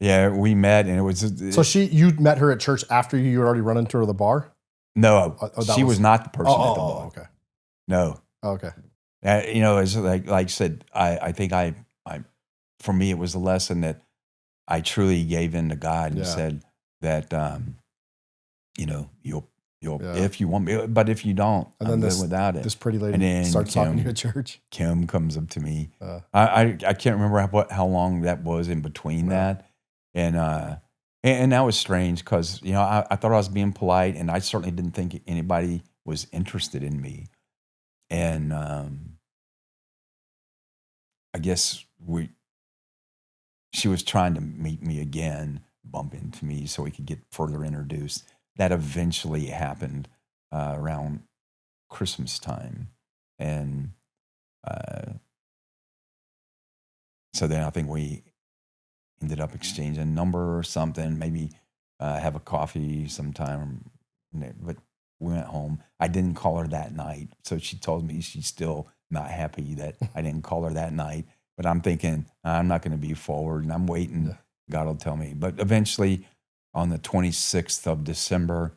we met and it was.
So you met her at church after you were already running to the bar?
No, she was not the person at the bar.
Okay.
No.
Okay.
It's like I said, I think for me, it was a lesson that I truly gave in to God and said that, you'll if you want me, but if you don't, and then without it.
This pretty lady starts talking to you at church.
Kim comes up to me. I can't remember how long that was in between that. And that was strange because, I thought I was being polite and I certainly didn't think anybody was interested in me. And I guess she was trying to meet me again, bump into me so we could get further introduced. That eventually happened around Christmas time. And so then I think we ended up exchanging a number or something, maybe have a coffee sometime. But we went home. I didn't call her that night. So she told me she's still not happy that I didn't call her that night. But I'm thinking, I'm not going to be forward, and I'm waiting. Yeah. God will tell me. But eventually, on the 26th of December,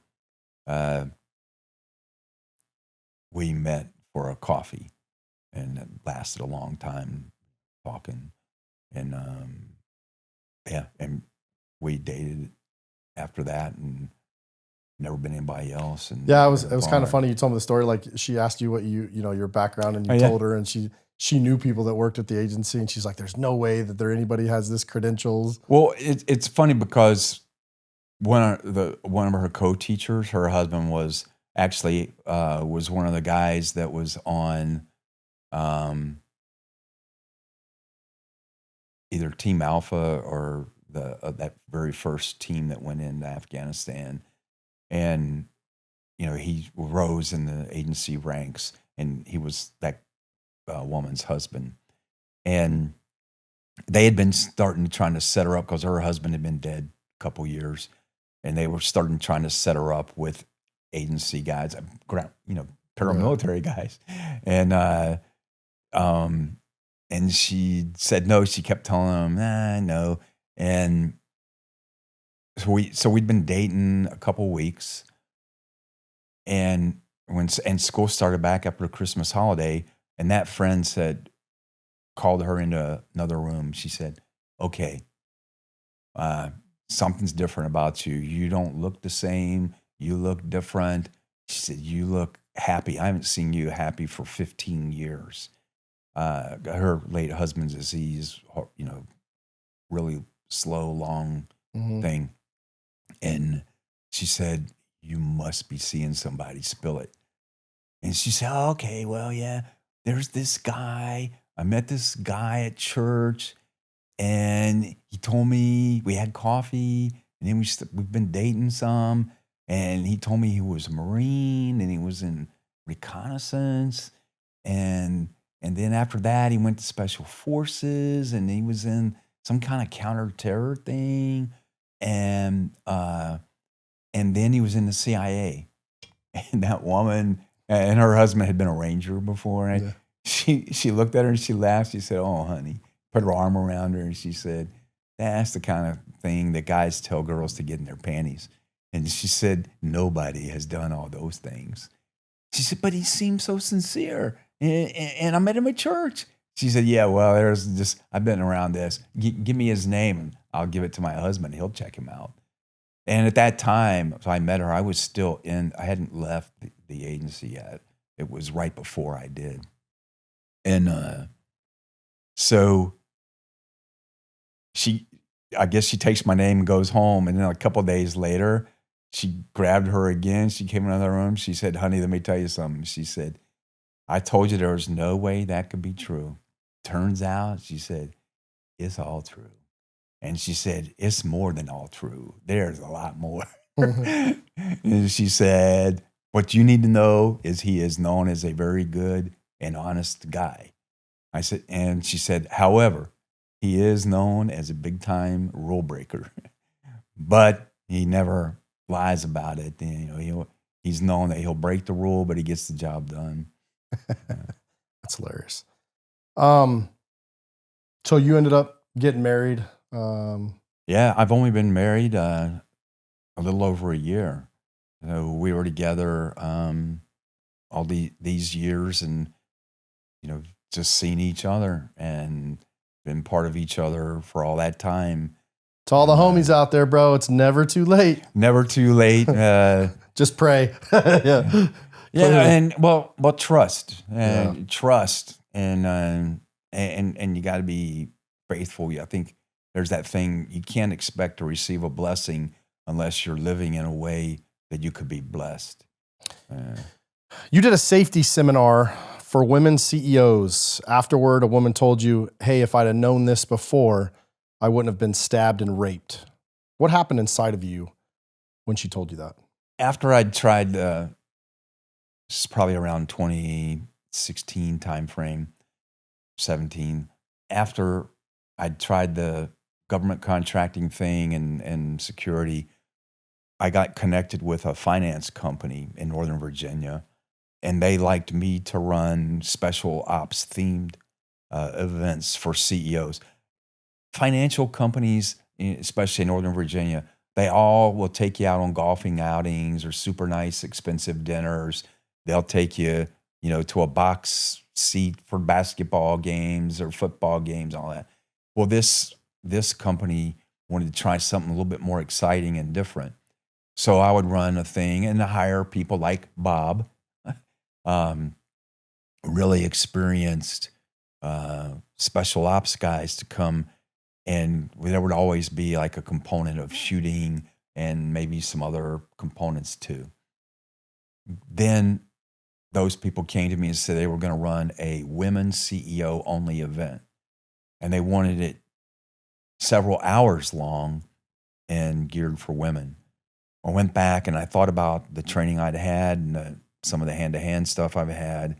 we met for a coffee, and it lasted a long time talking. And, and we dated after that and never been anybody else. And
it was kind of funny. You told me the story, like she asked you what your background, and you told her, and she knew people that worked at the agency, and she's like, there's no way that anybody has this credentials.
Well, it's funny because one of her co-teachers, her husband was actually was one of the guys that was on either Team Alpha or that very first team that went into Afghanistan. And, he rose in the agency ranks, and he was that woman's husband. And they had been trying to set her up because her husband had been dead a couple years. And they were trying to set her up with agency guys, paramilitary guys. And she said no. She kept telling them, no. And so we'd been dating a couple weeks, and school started back after the Christmas holiday, and that friend called her into another room. She said, "Okay, something's different about you. You don't look the same. You look different." She said, "You look happy. I haven't seen you happy for 15 years." Her late husband's disease, really slow, long thing. And she said, "You must be seeing somebody, spill it." And she said, "Oh, okay, well, yeah, there's this guy. I met this guy at church, and he told me we had coffee, and then we've been dating some, and he told me he was a Marine, and he was in reconnaissance, and then after that, he went to Special Forces, and he was in some kind of counter-terror thing, and then he was in the CIA." And that woman and her husband had been a ranger before, and she looked at her and she laughed. She said, "Oh, honey," put her arm around her, and she said, "That's the kind of thing that guys tell girls to get in their panties." And she said, "Nobody has done all those things." She said, "But he seemed so sincere." And I met him at church. She said, yeah, well, there's just, I've been around this. Give me his name and I'll give it to my husband. He'll check him out. And at that time, so I met her, I was still I hadn't left the agency yet. It was right before I did. And so I guess she takes my name and goes home. And then a couple of days later, she grabbed her again. She came into the room. She said, honey, let me tell you something. She said, I told you there was no way that could be true. Turns out, she said, it's all true. And she said, it's more than all true. There's a lot more. And she said, what you need to know is he is known as a very good and honest guy. I said, and she said, however, he is known as a big time rule breaker, but he never lies about it. And, he's known that he'll break the rule, but he gets the job done.
That's hilarious. So you ended up getting married.
Yeah, I've only been married a little over a year. We were together all these years, and just seeing each other and been part of each other for all that time.
To all the homies out there, bro, it's never too late.
Never too late.
Just pray. Yeah.
Yeah, and well, trust and trust, and you got to be faithful. I think there's that thing, you can't expect to receive a blessing unless you're living in a way that you could be blessed.
You did a safety seminar for women CEOs. Afterward, a woman told you, hey, if I'd have known this before, I wouldn't have been stabbed and raped. What happened inside of you when she told you that?
After I'd tried, this is probably around 2016 timeframe, 17. After I'd tried the government contracting thing and security, I got connected with a finance company in Northern Virginia, and they liked me to run special ops themed events for CEOs. Financial companies, especially in Northern Virginia, they all will take you out on golfing outings or super nice, expensive dinners. They'll take you, to a box seat for basketball games or football games, all that. Well, this company wanted to try something a little bit more exciting and different. So I would run a thing and hire people like Bob, really experienced special ops guys to come, and there would always be like a component of shooting and maybe some other components too. Then those people came to me and said they were going to run a women's CEO only event, and they wanted it several hours long and geared for women. I went back and I thought about the training I'd had and some of the hand-to-hand stuff I've had,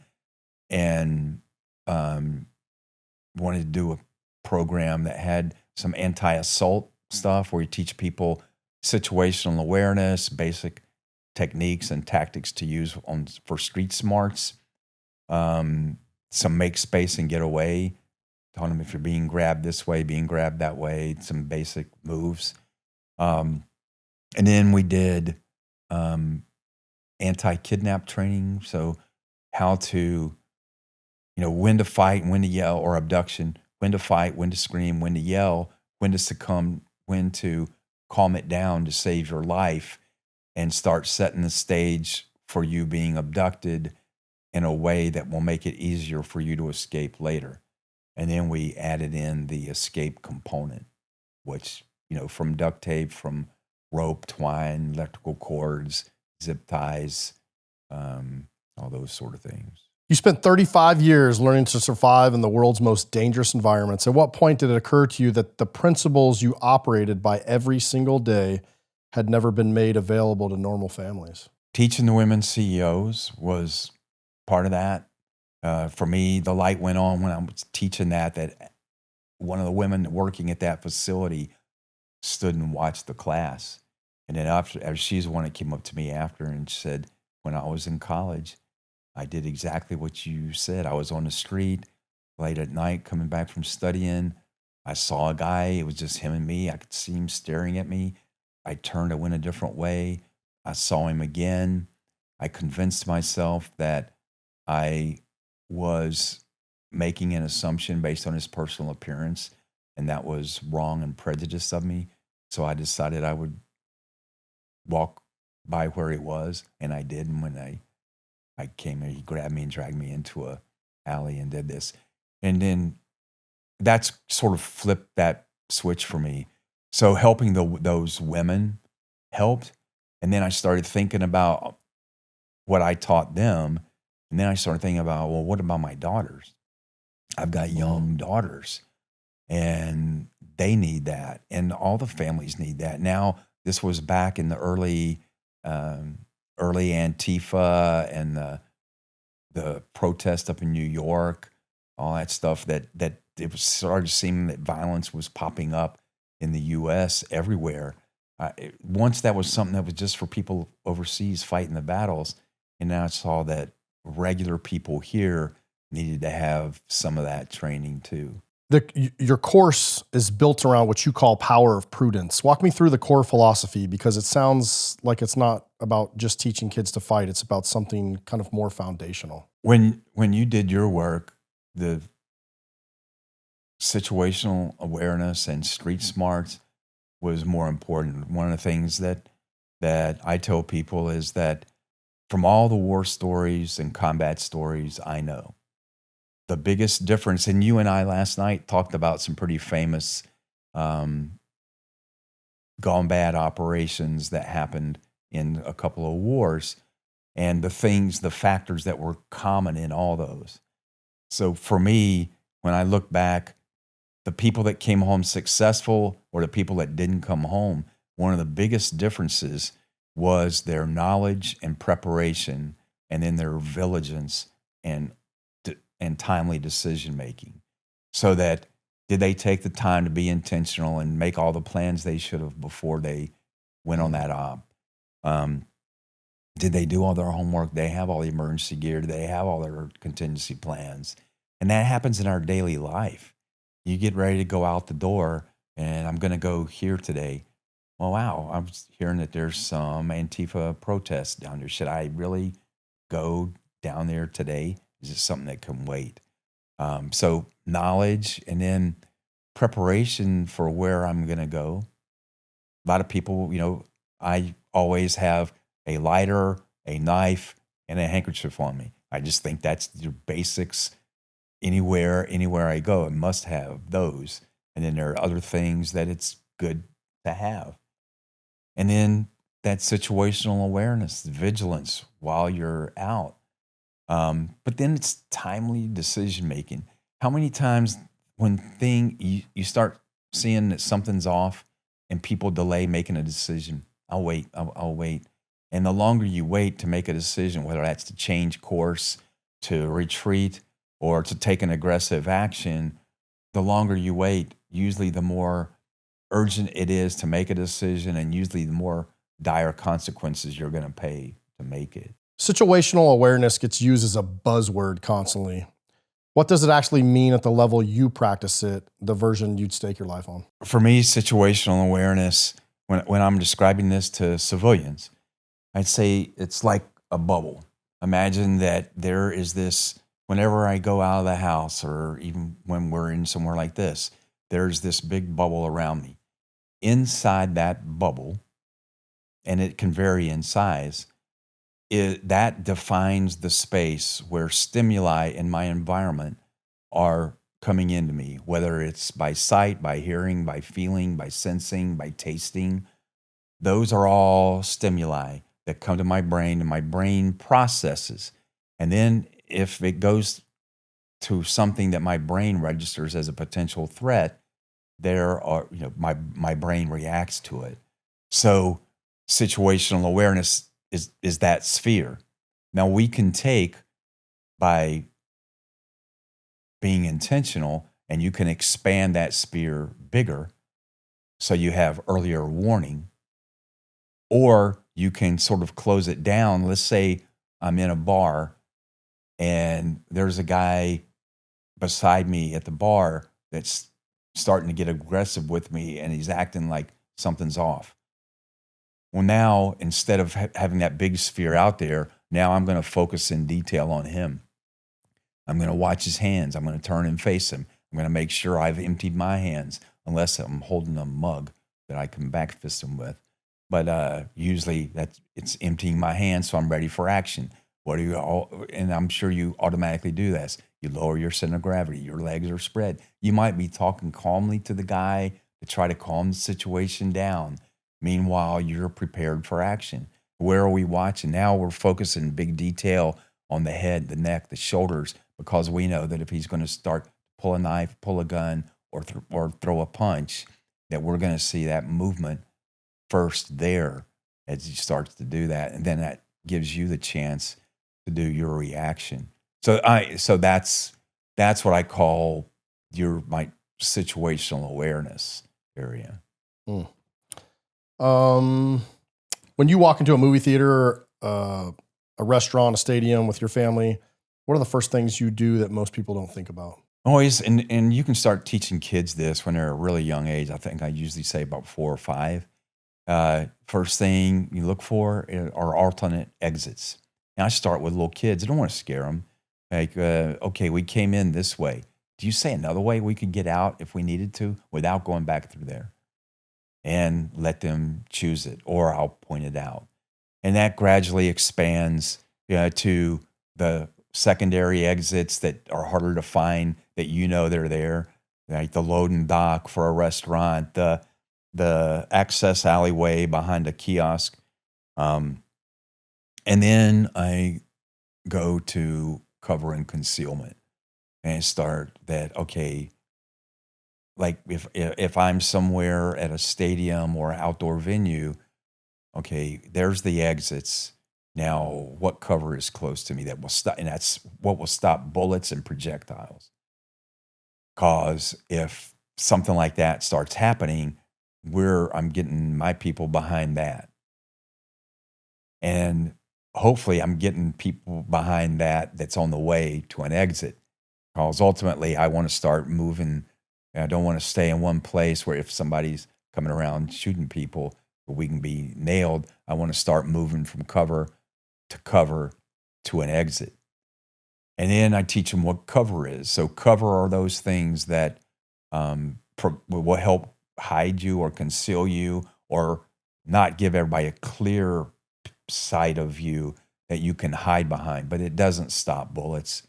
and wanted to do a program that had some anti-assault stuff where you teach people situational awareness, basic techniques and tactics to use for street smarts, some make space and get away, telling them if you're being grabbed this way, being grabbed that way, some basic moves. And then we did anti-kidnap training, so how to, when to fight, when to yell, or abduction, when to fight, when to scream, when to yell, when to succumb, when to calm it down to save your life, and start setting the stage for you being abducted in a way that will make it easier for you to escape later. And then we added in the escape component, which, from duct tape, from rope, twine, electrical cords, zip ties, all those sort of things.
You spent 35 years learning to survive in the world's most dangerous environments. At what point did it occur to you that the principles you operated by every single day had never been made available to normal families?
Teaching the women CEOs was part of that. For me, the light went on when I was teaching that one of the women working at that facility stood and watched the class. And then after, she's the one that came up to me after and said, when I was in college, I did exactly what you said. I was on the street late at night coming back from studying. I saw a guy. It was just him and me. I could see him staring at me. I turned, I went a different way. I saw him again. I convinced myself that I was making an assumption based on his personal appearance, and that was wrong and prejudiced of me. So I decided I would walk by where he was, and I did. And when I came there, he grabbed me and dragged me into a alley and did this. And then that's sort of flipped that switch for me. So helping those women helped. And then I started thinking about what I taught them. And then I started thinking about, well, what about my daughters? I've got young daughters, and they need that. And all the families need that. Now, this was back in the early Antifa and the protest up in New York, all that stuff that it was started seeming that violence was popping up in the U.S. everywhere. Once that was something that was just for people overseas fighting the battles, and now I saw that regular people here needed to have some of that training too.
Your course is built around what you call power of prudence. Walk me through the core philosophy, because it sounds like it's not about just teaching kids to fight. It's about something kind of more foundational.
When you did your work, the situational awareness and street smarts was more important. One of the things that I tell people is that from all the war stories and combat stories I know, the biggest difference, and you and I last night talked about some pretty famous gone bad operations that happened in a couple of wars, and the factors that were common in all those. So for me, when I look back, the people that came home successful or the people that didn't come home, one of the biggest differences was their knowledge and preparation, and then their vigilance and timely decision making. So that, did they take the time to be intentional and make all the plans they should have before they went on that op? Did they do all their homework? They have all the emergency gear? Do they have all their contingency plans? And that happens in our daily life. You get ready to go out the door, and I'm going to go here today. Well, wow, I'm hearing that there's some Antifa protests down there. Should I really go down there today? Is it something that can wait? So knowledge, and then preparation for where I'm going to go. A lot of people, I always have a lighter, a knife, and a handkerchief on me. I just think that's your basics. Anywhere I go, I must have those. And then there are other things that it's good to have. And then that situational awareness, vigilance while you're out. But then it's timely decision making. How many times when you start seeing that something's off and people delay making a decision? I'll wait. And the longer you wait to make a decision, whether that's to change course, to retreat, or to take an aggressive action, the longer you wait, usually the more urgent it is to make a decision, and usually the more dire consequences you're going to pay to make it.
Situational awareness gets used as a buzzword constantly. What does it actually mean at the level you practice it, the version you'd stake your life on?
For me, situational awareness, when I'm describing this to civilians, I'd say it's like a bubble. Imagine that there is this, whenever I go out of the house, or even when we're in somewhere like this, there's this big bubble around me. Inside that bubble, and it can vary in size, that defines the space where stimuli in my environment are coming into me, whether it's by sight, by hearing, by feeling, by sensing, by tasting. Those are all stimuli that come to my brain, and my brain processes. And then if it goes to something that my brain registers as a potential threat, my brain reacts to it. So situational awareness is that sphere. Now we can take, by being intentional, and you can expand that sphere bigger so you have earlier warning, or you can sort of close it down. Let's say I'm in a bar and there's a guy beside me at the bar that's starting to get aggressive with me, and he's acting like something's off. Well, now, instead of having that big sphere out there, now I'm going to focus in detail on him. I'm going to watch his hands. I'm going to turn and face him. I'm going to make sure I've emptied my hands, unless I'm holding a mug that I can back fist him with. But usually it's emptying my hands, so I'm ready for action. What do you all? And I'm sure you automatically do this. You lower your center of gravity. Your legs are spread. You might be talking calmly to the guy to try to calm the situation down. Meanwhile, you're prepared for action. Where are we watching? Now we're focusing big detail on the head, the neck, the shoulders, because we know that if he's going to start pull a knife, pull a gun, or throw a punch, that we're going to see that movement first there as he starts to do that, and then that gives you the chance to do your reaction. So that's what I call my situational awareness area.
When you walk into a movie theater, a restaurant, a stadium with your family, what are the first things you do that most people don't think about?
Always, and you can start teaching kids this when they're a really young age. I think I usually say about 4 or 5. First thing you look for are alternate exits. And I start with little kids. I don't want to scare them. Like, okay, we came in this way. Do you say another way we could get out if we needed to without going back through there? And let them choose it, or I'll point it out. And that gradually expands to the secondary exits that are harder to find, that they're there, like the load and dock for a restaurant, the access alleyway behind a kiosk. And then I go to cover and concealment and start that, okay, like if I'm somewhere at a stadium or outdoor venue, okay, there's the exits. Now, what cover is close to me that will stop? And that's what will stop bullets and projectiles. Because if something like that starts happening, I'm getting my people behind that. And hopefully I'm getting people behind that's on the way to an exit. Because ultimately I want to start moving. I don't want to stay in one place where if somebody's coming around shooting people, we can be nailed. I want to start moving from cover to an exit. And then I teach them what cover is. So cover are those things that will help hide you or conceal you, or not give everybody a clear sight of you that you can hide behind, but it doesn't stop bullets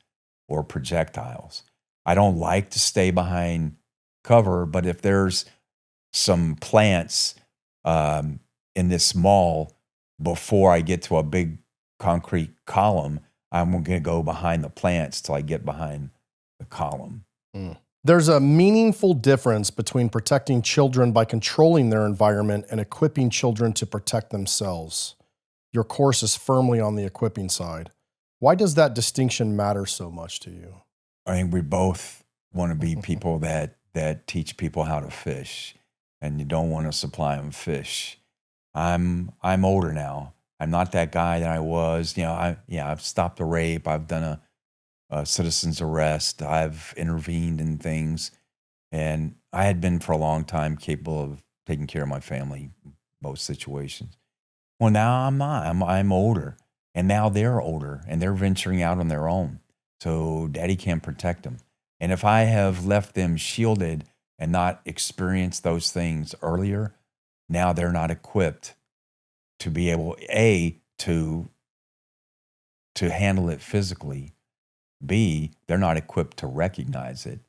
or projectiles. I don't like to stay behind cover, but if there's some plants in this mall before I get to a big concrete column, I'm going to go behind the plants till I get behind the column.
There's a meaningful difference between protecting children by controlling their environment and equipping children to protect themselves. Your course is firmly on the equipping side. Why does that distinction matter so much to you?
I think we both want to be people that teach people how to fish, and you don't want to supply them fish. I'm older now. I'm not that guy that I was. I've stopped a rape. I've done a citizen's arrest. I've intervened in things, and I had been for a long time capable of taking care of my family in most situations. Well, now I'm not. I'm older, and now they're older, and they're venturing out on their own. So Daddy can't protect them. And if I have left them shielded and not experienced those things earlier, now they're not equipped to be able, A, to handle it physically. B, they're not equipped to recognize it.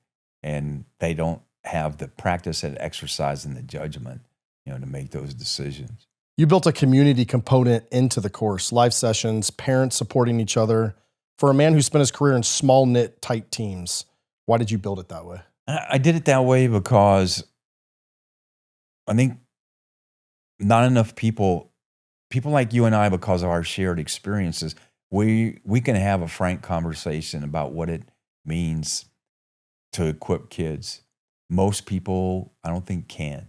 And they don't have the practice and exercise and the judgment, to make those decisions.
You built a community component into the course, live sessions, parents supporting each other. For a man who spent his career in small-knit, tight teams, why did you build it that way?
I did it that way because I think not enough people like you and I, because of our shared experiences, we can have a frank conversation about what it means to equip kids. Most people, I don't think, can.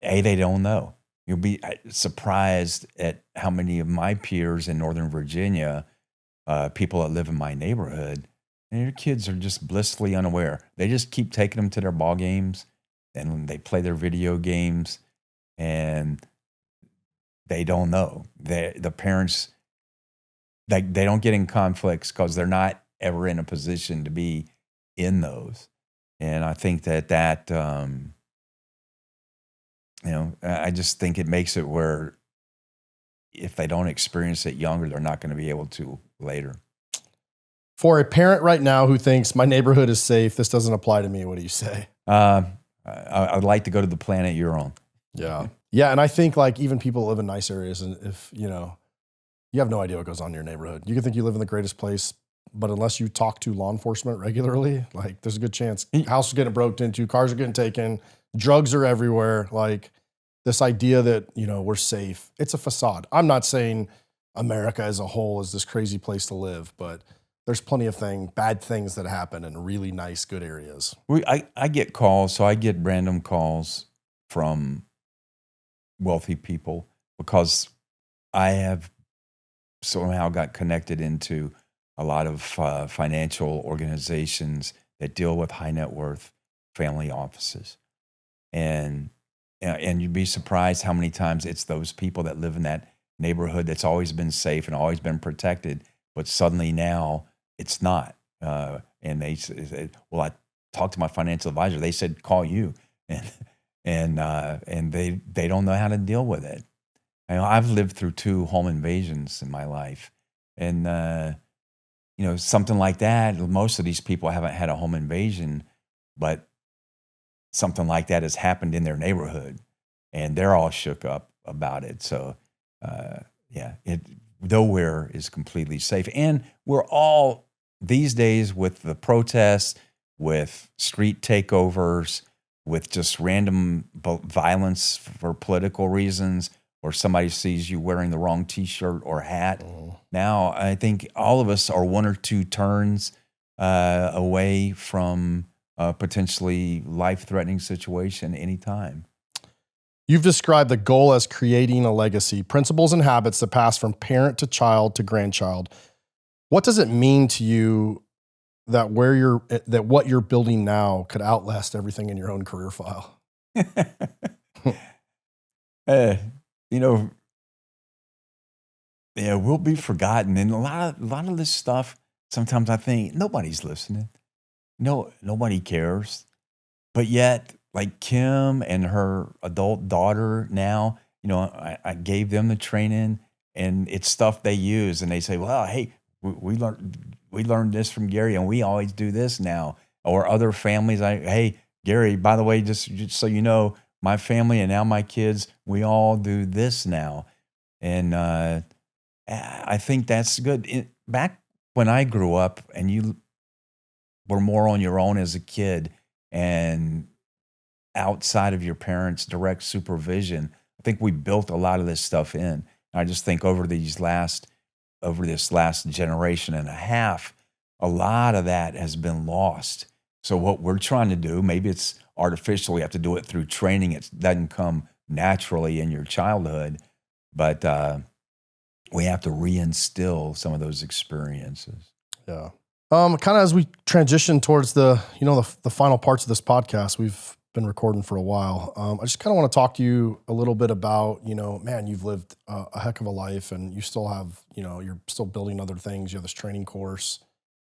They don't know. You'll be surprised at how many of my peers in Northern Virginia, people that live in my neighborhood, and their kids are just blissfully unaware. They just keep taking them to their ball games, and they play their video games, and they don't know. The parents, they don't get in conflicts because they're not ever in a position to be in those. And I think that I just think it makes it where if they don't experience it younger, they're not going to be able to later.
For a parent right now who thinks my neighborhood is safe, this doesn't apply to me, what do you say?
I'd like to go to the planet you're on.
Yeah. Yeah. And I think like even people that live in nice areas, and if, you have no idea what goes on in your neighborhood. You can think you live in the greatest place, but unless you talk to law enforcement regularly, like there's a good chance houses are getting broke into, cars are getting taken, drugs are everywhere. Like this idea that, we're safe, it's a facade. I'm not saying America as a whole is this crazy place to live, but there's plenty of bad things that happen in really nice, good areas.
I get calls, so I get random calls from wealthy people because I have somehow got connected into a lot of financial organizations that deal with high net worth family offices. And you'd be surprised how many times it's those people that live in that neighborhood that's always been safe and always been protected, but suddenly now it's not. And they said, well, I talked to my financial advisor. They said, call you. And they don't know how to deal with it. I've lived through 2 home invasions in my life. And, something like that, most of these people haven't had a home invasion, but something like that has happened in their neighborhood. And they're all shook up about it. So, nowhere is completely safe. And we're all, these days, with the protests, with street takeovers, with just random violence for political reasons, or somebody sees you wearing the wrong T-shirt or hat. Now, I think all of us are 1 or 2 turns away from a potentially life-threatening situation anytime.
You've described the goal as creating a legacy, principles and habits that pass from parent to child to grandchild. What does it mean to you that what you're building now could outlast everything in your own career file?
We'll be forgotten. And a lot of this stuff, sometimes I think nobody's listening. No, nobody cares. But yet, like Kim and her adult daughter now, I gave them the training, and it's stuff they use, and they say, well, hey, we learned this from Gary, and we always do this now. Or other families, hey, Gary, by the way, just so you know, my family and now my kids, we all do this now. And I think that's good. Back when I grew up and you were more on your own as a kid and outside of your parents' direct supervision, I think we built a lot of this stuff in. And I just think over this last generation and a half, a lot of that has been lost. So what we're trying to do, maybe it's artificial, we have to do it through training. It doesn't come naturally in your childhood, but we have to reinstill some of those experiences.
Yeah. Kind of as we transition towards the final parts of this podcast, we've been recording for a while. I just kind of want to talk to you a little bit about, man, you've lived a heck of a life, and you still have, you're still building other things. You have this training course.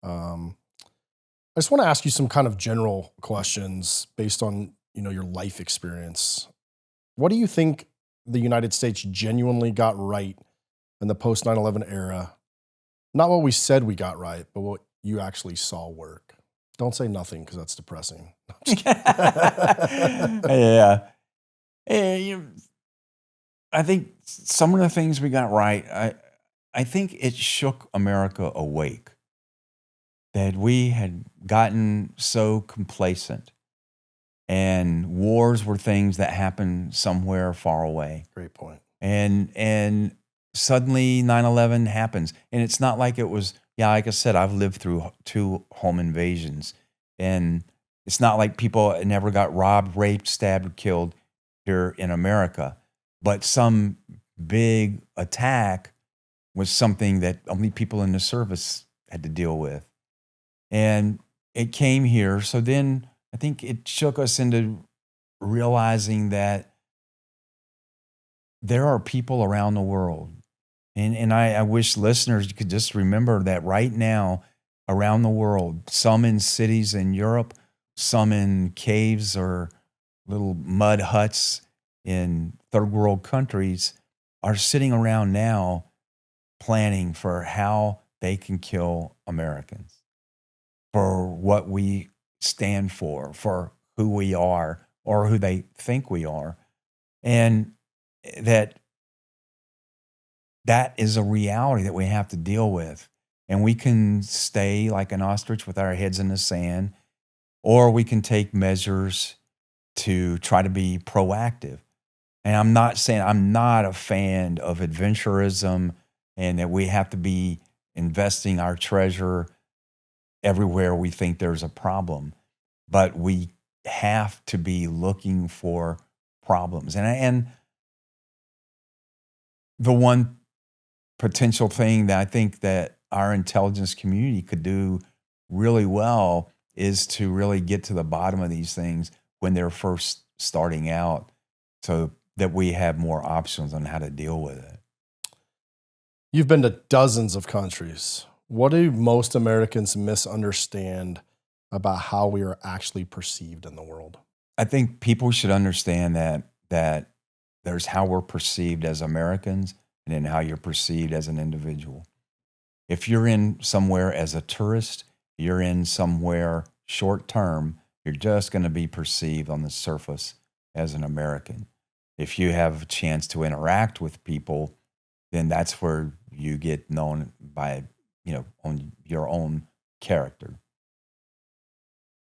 I just want to ask you some kind of general questions based on, your life experience. What do you think the United States genuinely got right in the post 9/11 era? Not what we said we got right, but what you actually saw work. Don't say nothing, because that's depressing. No, I'm just kidding.
Yeah. I think some of the things we got right, I think it shook America awake that we had gotten so complacent, and wars were things that happened somewhere far away.
Great point.
And suddenly 9/11 happens. And it's not like it was, like I said, I've lived through 2 home invasions. And it's not like people never got robbed, raped, stabbed, or killed here in America. But some big attack was something that only people in the service had to deal with. And it came here. So then I think it shook us into realizing that there are people around the world. And I wish listeners could just remember that right now, around the world, some in cities in Europe, some in caves or little mud huts in third world countries, are sitting around now planning for how they can kill Americans, for what we stand for who we are or who they think we are. And that is a reality that we have to deal with. And we can stay like an ostrich with our heads in the sand, or we can take measures to try to be proactive. And I'm not saying I'm not a fan of adventurism and that we have to be investing our treasure everywhere we think there's a problem, but we have to be looking for problems. And the one potential thing that I think that our intelligence community could do really well is to really get to the bottom of these things when they're first starting out, so that we have more options on how to deal with it.
You've been to dozens of countries. What do most Americans misunderstand about how we are actually perceived in the world?
I think people should understand that there's how we're perceived as Americans and then how you're perceived as an individual. If you're in somewhere as a tourist, you're in somewhere short term, you're just going to be perceived on the surface as an American. If you have a chance to interact with people, then that's where you get known by, on your own character.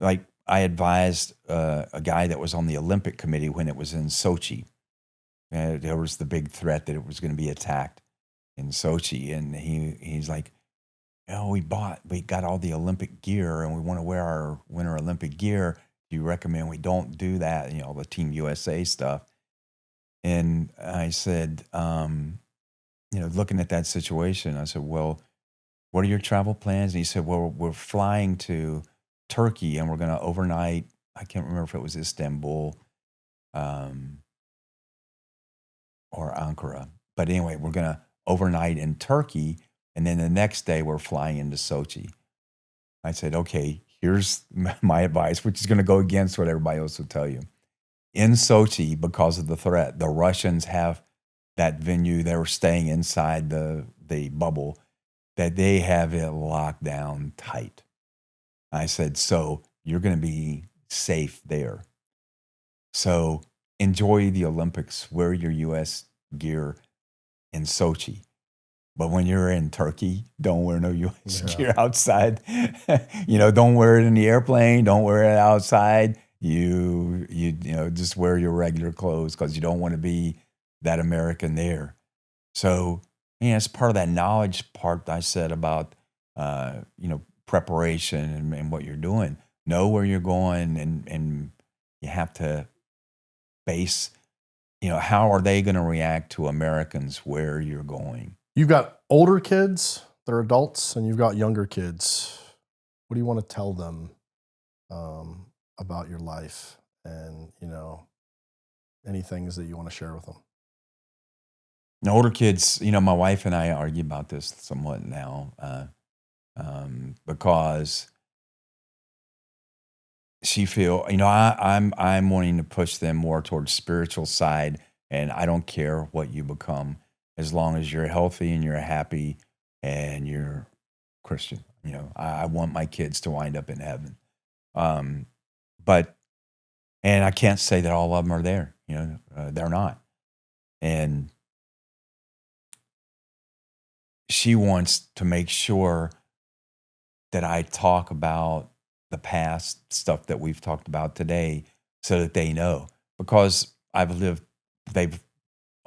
Like I advised a guy that was on the Olympic committee when it was in Sochi. There was the big threat that it was going to be attacked in Sochi. And he's like, we got all the Olympic gear and we want to wear our Winter Olympic gear. Do you recommend we don't do that? The Team USA stuff. And I said, looking at that situation, I said, well, what are your travel plans? And he said, well, we're flying to Turkey and we're going to overnight. I can't remember if it was Istanbul or Ankara. But anyway, we're going to overnight in Turkey. And then the next day we're flying into Sochi. I said, okay, here's my advice, which is going to go against what everybody else will tell you. In Sochi, because of the threat, the Russians have that venue. They were staying inside the bubble, that they have it locked down tight. I said, so you're going to be safe there. So enjoy the Olympics, wear your U.S. gear in Sochi. But when you're in Turkey, don't wear no U.S. gear outside. Don't wear it in the airplane. Don't wear it outside. You just wear your regular clothes because you don't want to be that American there. So, it's part of that knowledge part I said about, preparation and what you're doing. Know where you're going, and you have to base, how are they going to react to Americans where you're going?
You've got older kids, they're adults, and you've got younger kids. What do you want to tell them about your life and, any things that you want to share with them?
The older kids, my wife and I argue about this somewhat now because she feel, I'm wanting to push them more towards spiritual side, and I don't care what you become as long as you're healthy and you're happy and you're Christian. I want my kids to wind up in heaven. And I can't say that all of them are there. They're not. And she wants to make sure that I talk about the past stuff that we've talked about today so that they know. Because they've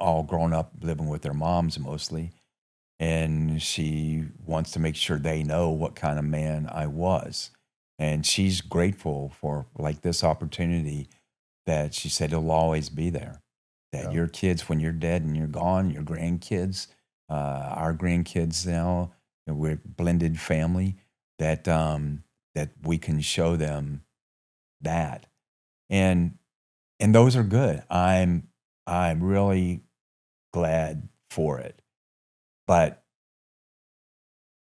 all grown up living with their moms mostly. And she wants to make sure they know what kind of man I was. And she's grateful for this opportunity that she said it'll always be there. That your kids, when you're dead and you're gone, your grandkids, our grandkids now, we're a blended family, that we can show them that. And those are good. I'm really glad for it. But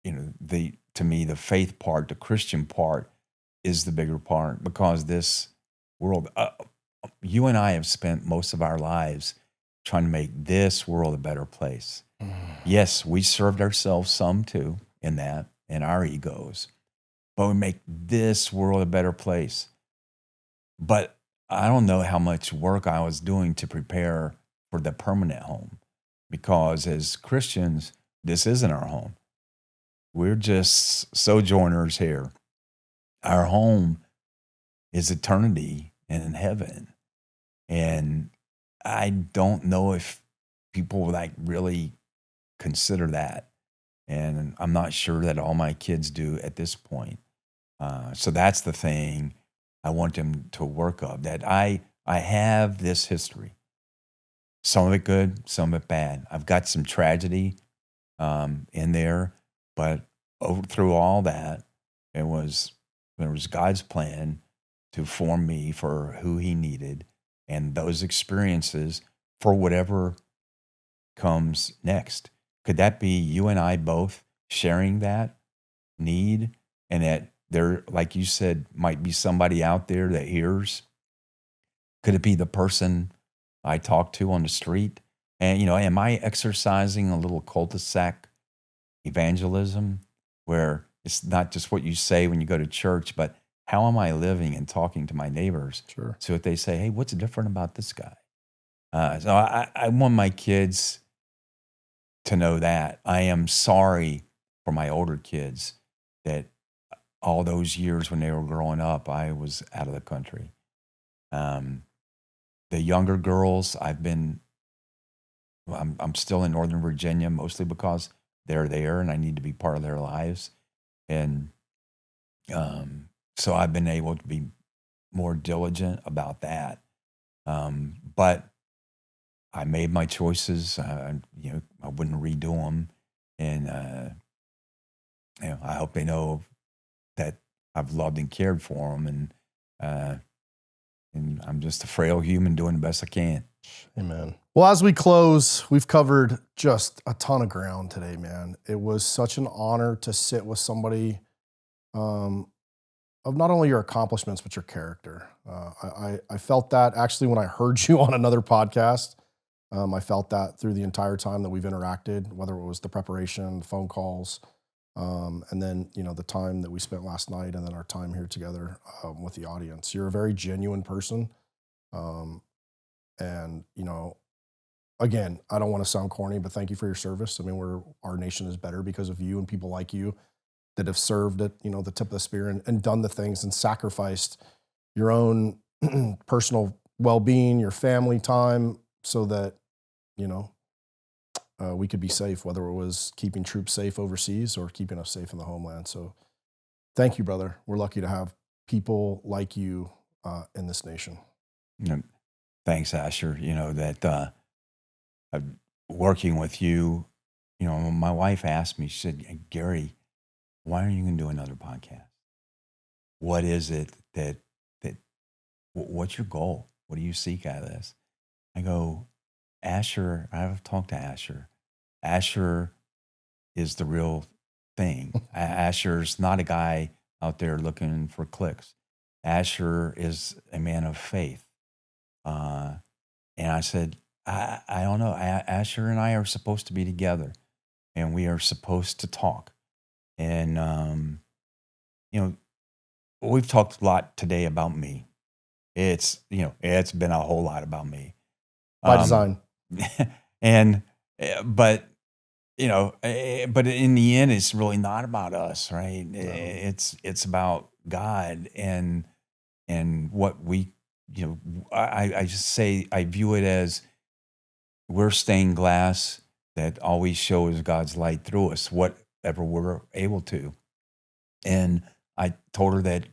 to me, the faith part, the Christian part is the bigger part, because this world, you and I have spent most of our lives trying to make this world a better place. Yes, we served ourselves some too in that, and our egos, but we make this world a better place. But I don't know how much work I was doing to prepare for the permanent home, because as Christians, this isn't our home. We're just sojourners here. Our home is eternity and in heaven. And I don't know if people like really consider that. And I'm not sure that all my kids do at this point. So that's the thing I want them to work up, that I have this history. Some of it good, some of it bad. I've got some tragedy in there, but through all that, there was God's plan to form me for who he needed, and those experiences for whatever comes next. Could that be you and I both sharing that need, and that there, like you said, might be somebody out there that hears? Could it be the person I talk to on the street? And, am I exercising a little cul-de-sac evangelism, where it's not just what you say when you go to church, but how am I living and talking to my neighbors?
Sure.
So if they say, hey, what's different about this guy? So I want my kids to know that. I am sorry for my older kids that all those years when they were growing up, I was out of the country. The younger girls, I'm still in Northern Virginia, mostly because they're there and I need to be part of their lives. And so I've been able to be more diligent about that. But I made my choices. I wouldn't redo them. And, I hope they know that I've loved and cared for them. And I'm just a frail human doing the best I can.
Amen. Well, as we close, we've covered just a ton of ground today, man. It was such an honor to sit with somebody of not only your accomplishments, but your character. I felt that actually when I heard you on another podcast. I felt that through the entire time that we've interacted, whether it was the preparation, the phone calls, and then, the time that we spent last night, and then our time here together with the audience. You're a very genuine person. And, again, I don't want to sound corny, but thank you for your service. I mean, our nation is better because of you and people like you that have served at, the tip of the spear and done the things and sacrificed your own personal well-being, your family time, so that, we could be safe, whether it was keeping troops safe overseas or keeping us safe in the homeland. So thank you, brother. We're lucky to have people like you in this nation.
Thanks, Asher. That working with you, my wife asked me, she said, Gary, why are you going to do another podcast? What is it that what's your goal? What do you seek out of this? I go, Asher, I've talked to Asher. Asher is the real thing. Asher's not a guy out there looking for clicks. Asher is a man of faith. And I said, I don't know. Asher and I are supposed to be together, and we are supposed to talk. And, we've talked a lot today about me. It's been a whole lot about me.
By design.
But in the end, it's really not about us, right? No. It's about God and what we, I just say, I view it as we're stained glass that always shows God's light through us, whatever we're able to. And I told her that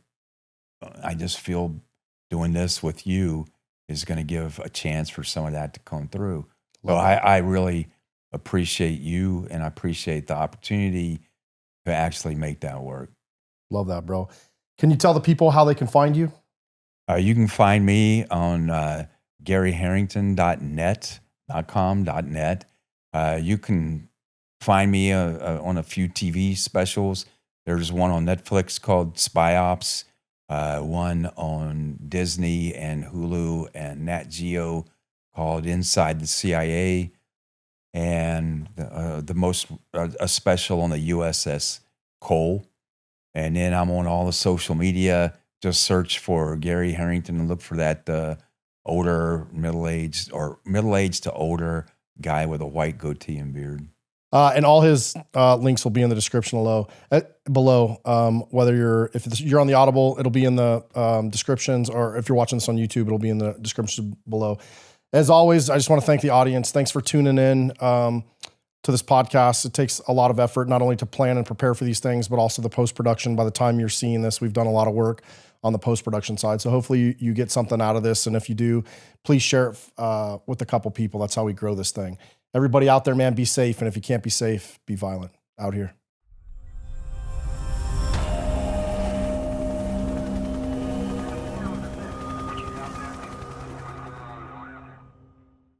I just feel doing this with you is going to give a chance for some of that to come through. So I really appreciate you, and I appreciate the opportunity to actually make that work.
Love that, bro. Can you tell the people how they can find you?
You can find me on GaryHarrington.net.com.net. You can find me on a few TV specials. There's one on Netflix called Spy Ops, one on Disney and Hulu and Nat Geo called Inside the CIA, and a special on the USS Cole. And then I'm on all the social media. Just search for Gary Harrington and look for that older, middle-aged to older guy with a white goatee and beard.
And all his links will be in the description below. Whether if you're on the Audible, it'll be in the descriptions, or if you're watching this on YouTube, it'll be in the description below. As always, I just want to thank the audience. Thanks for tuning in to this podcast. It takes a lot of effort, not only to plan and prepare for these things, but also the post-production. By the time you're seeing this, we've done a lot of work on the post-production side. So hopefully you get something out of this. And if you do, please share it with a couple people. That's how we grow this thing. Everybody out there, man, be safe. And if you can't be safe, be violent out here.